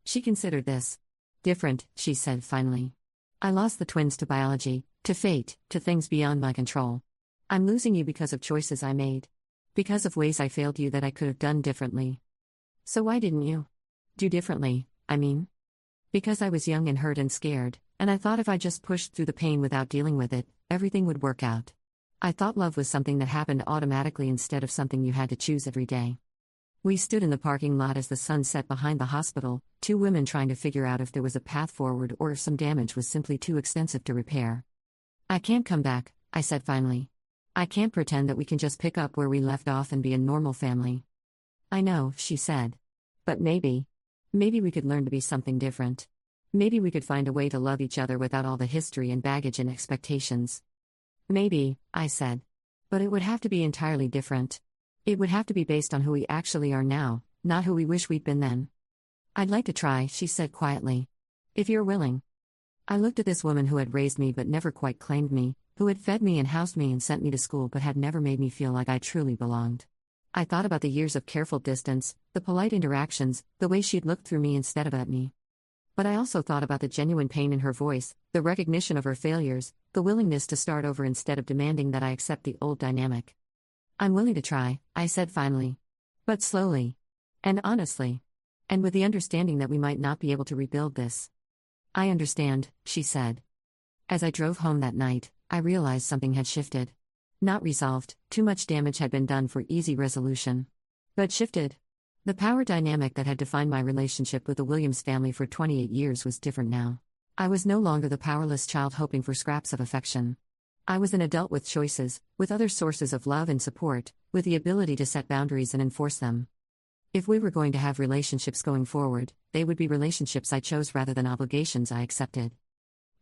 She considered this. Different, she said finally. I lost the twins to biology, to fate, to things beyond my control. I'm losing you because of choices I made. Because of ways I failed you that I could have done differently. So why didn't you? Do differently, I mean. Because I was young and hurt and scared, and I thought if I just pushed through the pain without dealing with it, everything would work out. I thought love was something that happened automatically instead of something you had to choose every day. We stood in the parking lot as the sun set behind the hospital, two women trying to figure out if there was a path forward or if some damage was simply too extensive to repair. I can't come back, I said finally. I can't pretend that we can just pick up where we left off and be a normal family. I know, she said. But maybe we could learn to be something different. Maybe we could find a way to love each other without all the history and baggage and expectations. Maybe, I said. But it would have to be entirely different. It would have to be based on who we actually are now, not who we wish we'd been then. I'd like to try, she said quietly. If you're willing. I looked at this woman who had raised me but never quite claimed me, who had fed me and housed me and sent me to school but had never made me feel like I truly belonged. I thought about the years of careful distance, the polite interactions, the way she'd looked through me instead of at me. But I also thought about the genuine pain in her voice, the recognition of her failures, the willingness to start over instead of demanding that I accept the old dynamic. I'm willing to try, I said finally. But slowly. And honestly. And with the understanding that we might not be able to rebuild this. I understand, she said. As I drove home that night, I realized something had shifted. Not resolved, too much damage had been done for easy resolution. But shifted. The power dynamic that had defined my relationship with the Williams family for 28 years was different now. I was no longer the powerless child hoping for scraps of affection. I was an adult with choices, with other sources of love and support, with the ability to set boundaries and enforce them. If we were going to have relationships going forward, they would be relationships I chose rather than obligations I accepted.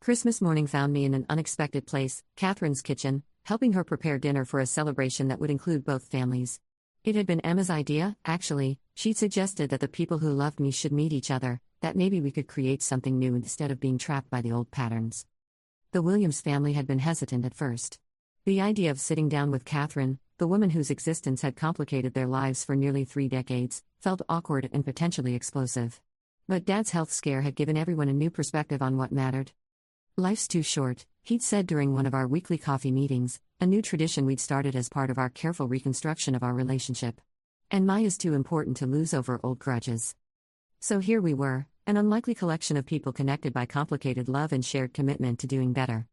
Christmas morning found me in an unexpected place, Catherine's kitchen, helping her prepare dinner for a celebration that would include both families. It had been Emma's idea, actually. She'd suggested that the people who loved me should meet each other, that maybe we could create something new instead of being trapped by the old patterns. The Williams family had been hesitant at first. The idea of sitting down with Catherine, the woman whose existence had complicated their lives for nearly 3 decades, felt awkward and potentially explosive. But Dad's health scare had given everyone a new perspective on what mattered. Life's too short, he'd said during one of our weekly coffee meetings, a new tradition we'd started as part of our careful reconstruction of our relationship. And Maya's too important to lose over old grudges. So here we were, an unlikely collection of people connected by complicated love and shared commitment to doing better.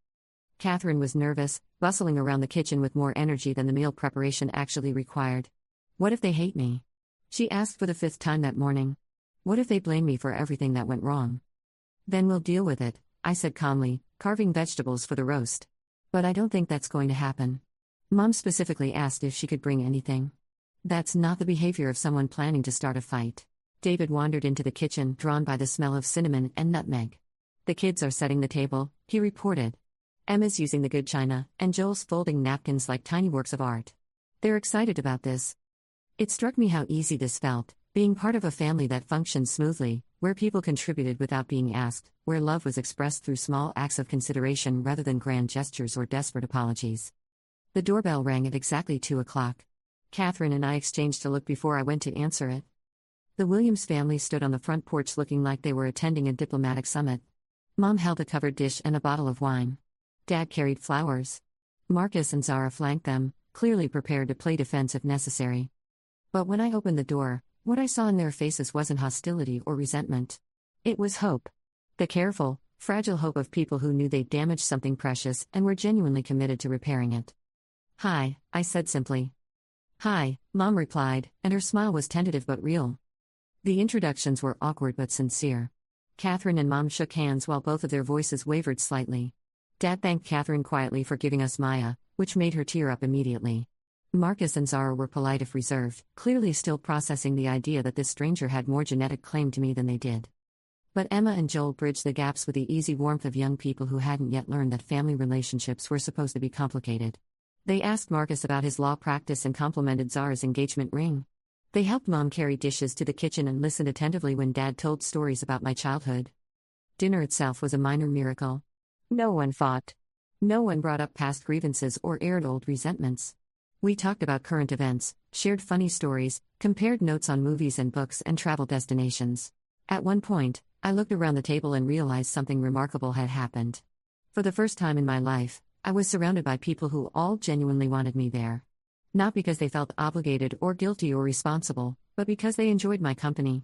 Catherine was nervous, bustling around the kitchen with more energy than the meal preparation actually required. What if they hate me? She asked for the 5th time that morning. What if they blame me for everything that went wrong? Then we'll deal with it, I said calmly, carving vegetables for the roast. But I don't think that's going to happen. Mom specifically asked if she could bring anything. That's not the behavior of someone planning to start a fight. David wandered into the kitchen, drawn by the smell of cinnamon and nutmeg. The kids are setting the table, he reported. Emma's using the good china, and Joel's folding napkins like tiny works of art. They're excited about this. It struck me how easy this felt, Being part of a family that functioned smoothly, where people contributed without being asked, where love was expressed through small acts of consideration rather than grand gestures or desperate apologies. The doorbell rang at exactly 2 o'clock. Catherine and I exchanged a look before I went to answer it. The Williams family stood on the front porch looking like they were attending a diplomatic summit. Mom held a covered dish and a bottle of wine. Dad carried flowers. Marcus and Zara flanked them, clearly prepared to play defense if necessary. But when I opened the door, what I saw in their faces wasn't hostility or resentment. It was hope. The careful, fragile hope of people who knew they'd damaged something precious and were genuinely committed to repairing it. "Hi," I said simply. "Hi," Mom replied, and her smile was tentative but real. The introductions were awkward but sincere. Catherine and Mom shook hands while both of their voices wavered slightly. Dad thanked Catherine quietly for giving us Maya, which made her tear up immediately. Marcus and Zara were polite if reserved, clearly still processing the idea that this stranger had more genetic claim to me than they did. But Emma and Joel bridged the gaps with the easy warmth of young people who hadn't yet learned that family relationships were supposed to be complicated. They asked Marcus about his law practice and complimented Zara's engagement ring. They helped Mom carry dishes to the kitchen and listened attentively when Dad told stories about my childhood. Dinner itself was a minor miracle. No one fought. No one brought up past grievances or aired old resentments. We talked about current events, shared funny stories, compared notes on movies and books and travel destinations. At one point, I looked around the table and realized something remarkable had happened. For the first time in my life, I was surrounded by people who all genuinely wanted me there. Not because they felt obligated or guilty or responsible, but because they enjoyed my company.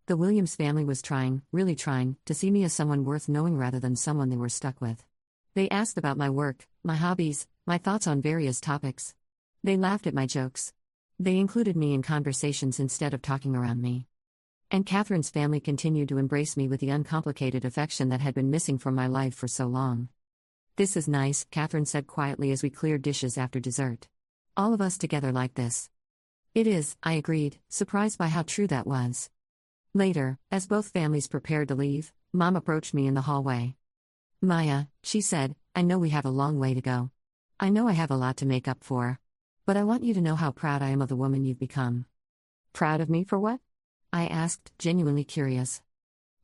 The Williams family was trying, really trying, to see me as someone worth knowing rather than someone they were stuck with. They asked about my work, my hobbies, my thoughts on various topics. They laughed at my jokes. They included me in conversations instead of talking around me. And Catherine's family continued to embrace me with the uncomplicated affection that had been missing from my life for so long. "This is nice," Catherine said quietly as we cleared dishes after dessert. "All of us together like this." "It is," I agreed, surprised by how true that was. Later, as both families prepared to leave, Mom approached me in the hallway. "Maya," she said, "I know we have a long way to go. I know I have a lot to make up for. But I want you to know how proud I am of the woman you've become." "Proud of me for what?" I asked, genuinely curious.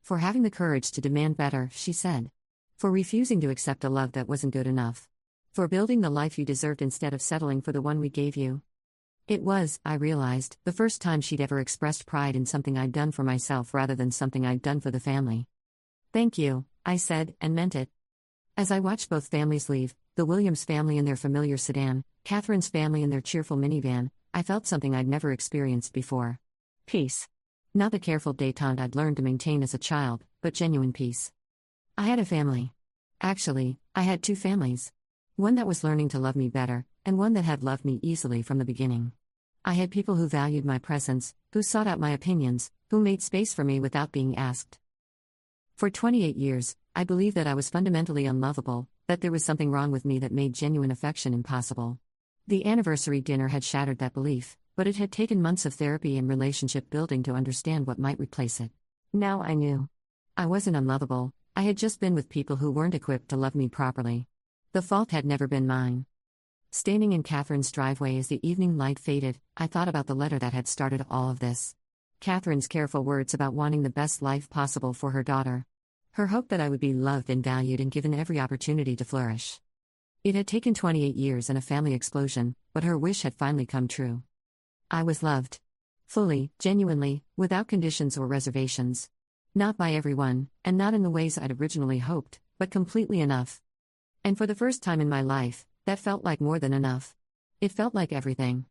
"For having the courage to demand better," she said. "For refusing to accept a love that wasn't good enough. For building the life you deserved instead of settling for the one we gave you." It was, I realized, the first time she'd ever expressed pride in something I'd done for myself rather than something I'd done for the family. "Thank you," I said, and meant it. As I watched both families leave, the Williams family in their familiar sedan, Catherine's family in their cheerful minivan, I felt something I'd never experienced before. Peace. Not the careful détente I'd learned to maintain as a child, but genuine peace. I had a family. Actually, I had two families. One that was learning to love me better, and one that had loved me easily from the beginning. I had people who valued my presence, who sought out my opinions, who made space for me without being asked. For 28 years, I believed that I was fundamentally unlovable, that there was something wrong with me that made genuine affection impossible. The anniversary dinner had shattered that belief, but it had taken months of therapy and relationship building to understand what might replace it. Now I knew. I wasn't unlovable, I had just been with people who weren't equipped to love me properly. The fault had never been mine. Standing in Catherine's driveway as the evening light faded, I thought about the letter that had started all of this. Catherine's careful words about wanting the best life possible for her daughter. Her hope that I would be loved and valued and given every opportunity to flourish. It had taken 28 years and a family explosion, but her wish had finally come true. I was loved. Fully, genuinely, without conditions or reservations. Not by everyone, and not in the ways I'd originally hoped, but completely enough. And for the first time in my life, that felt like more than enough. It felt like everything.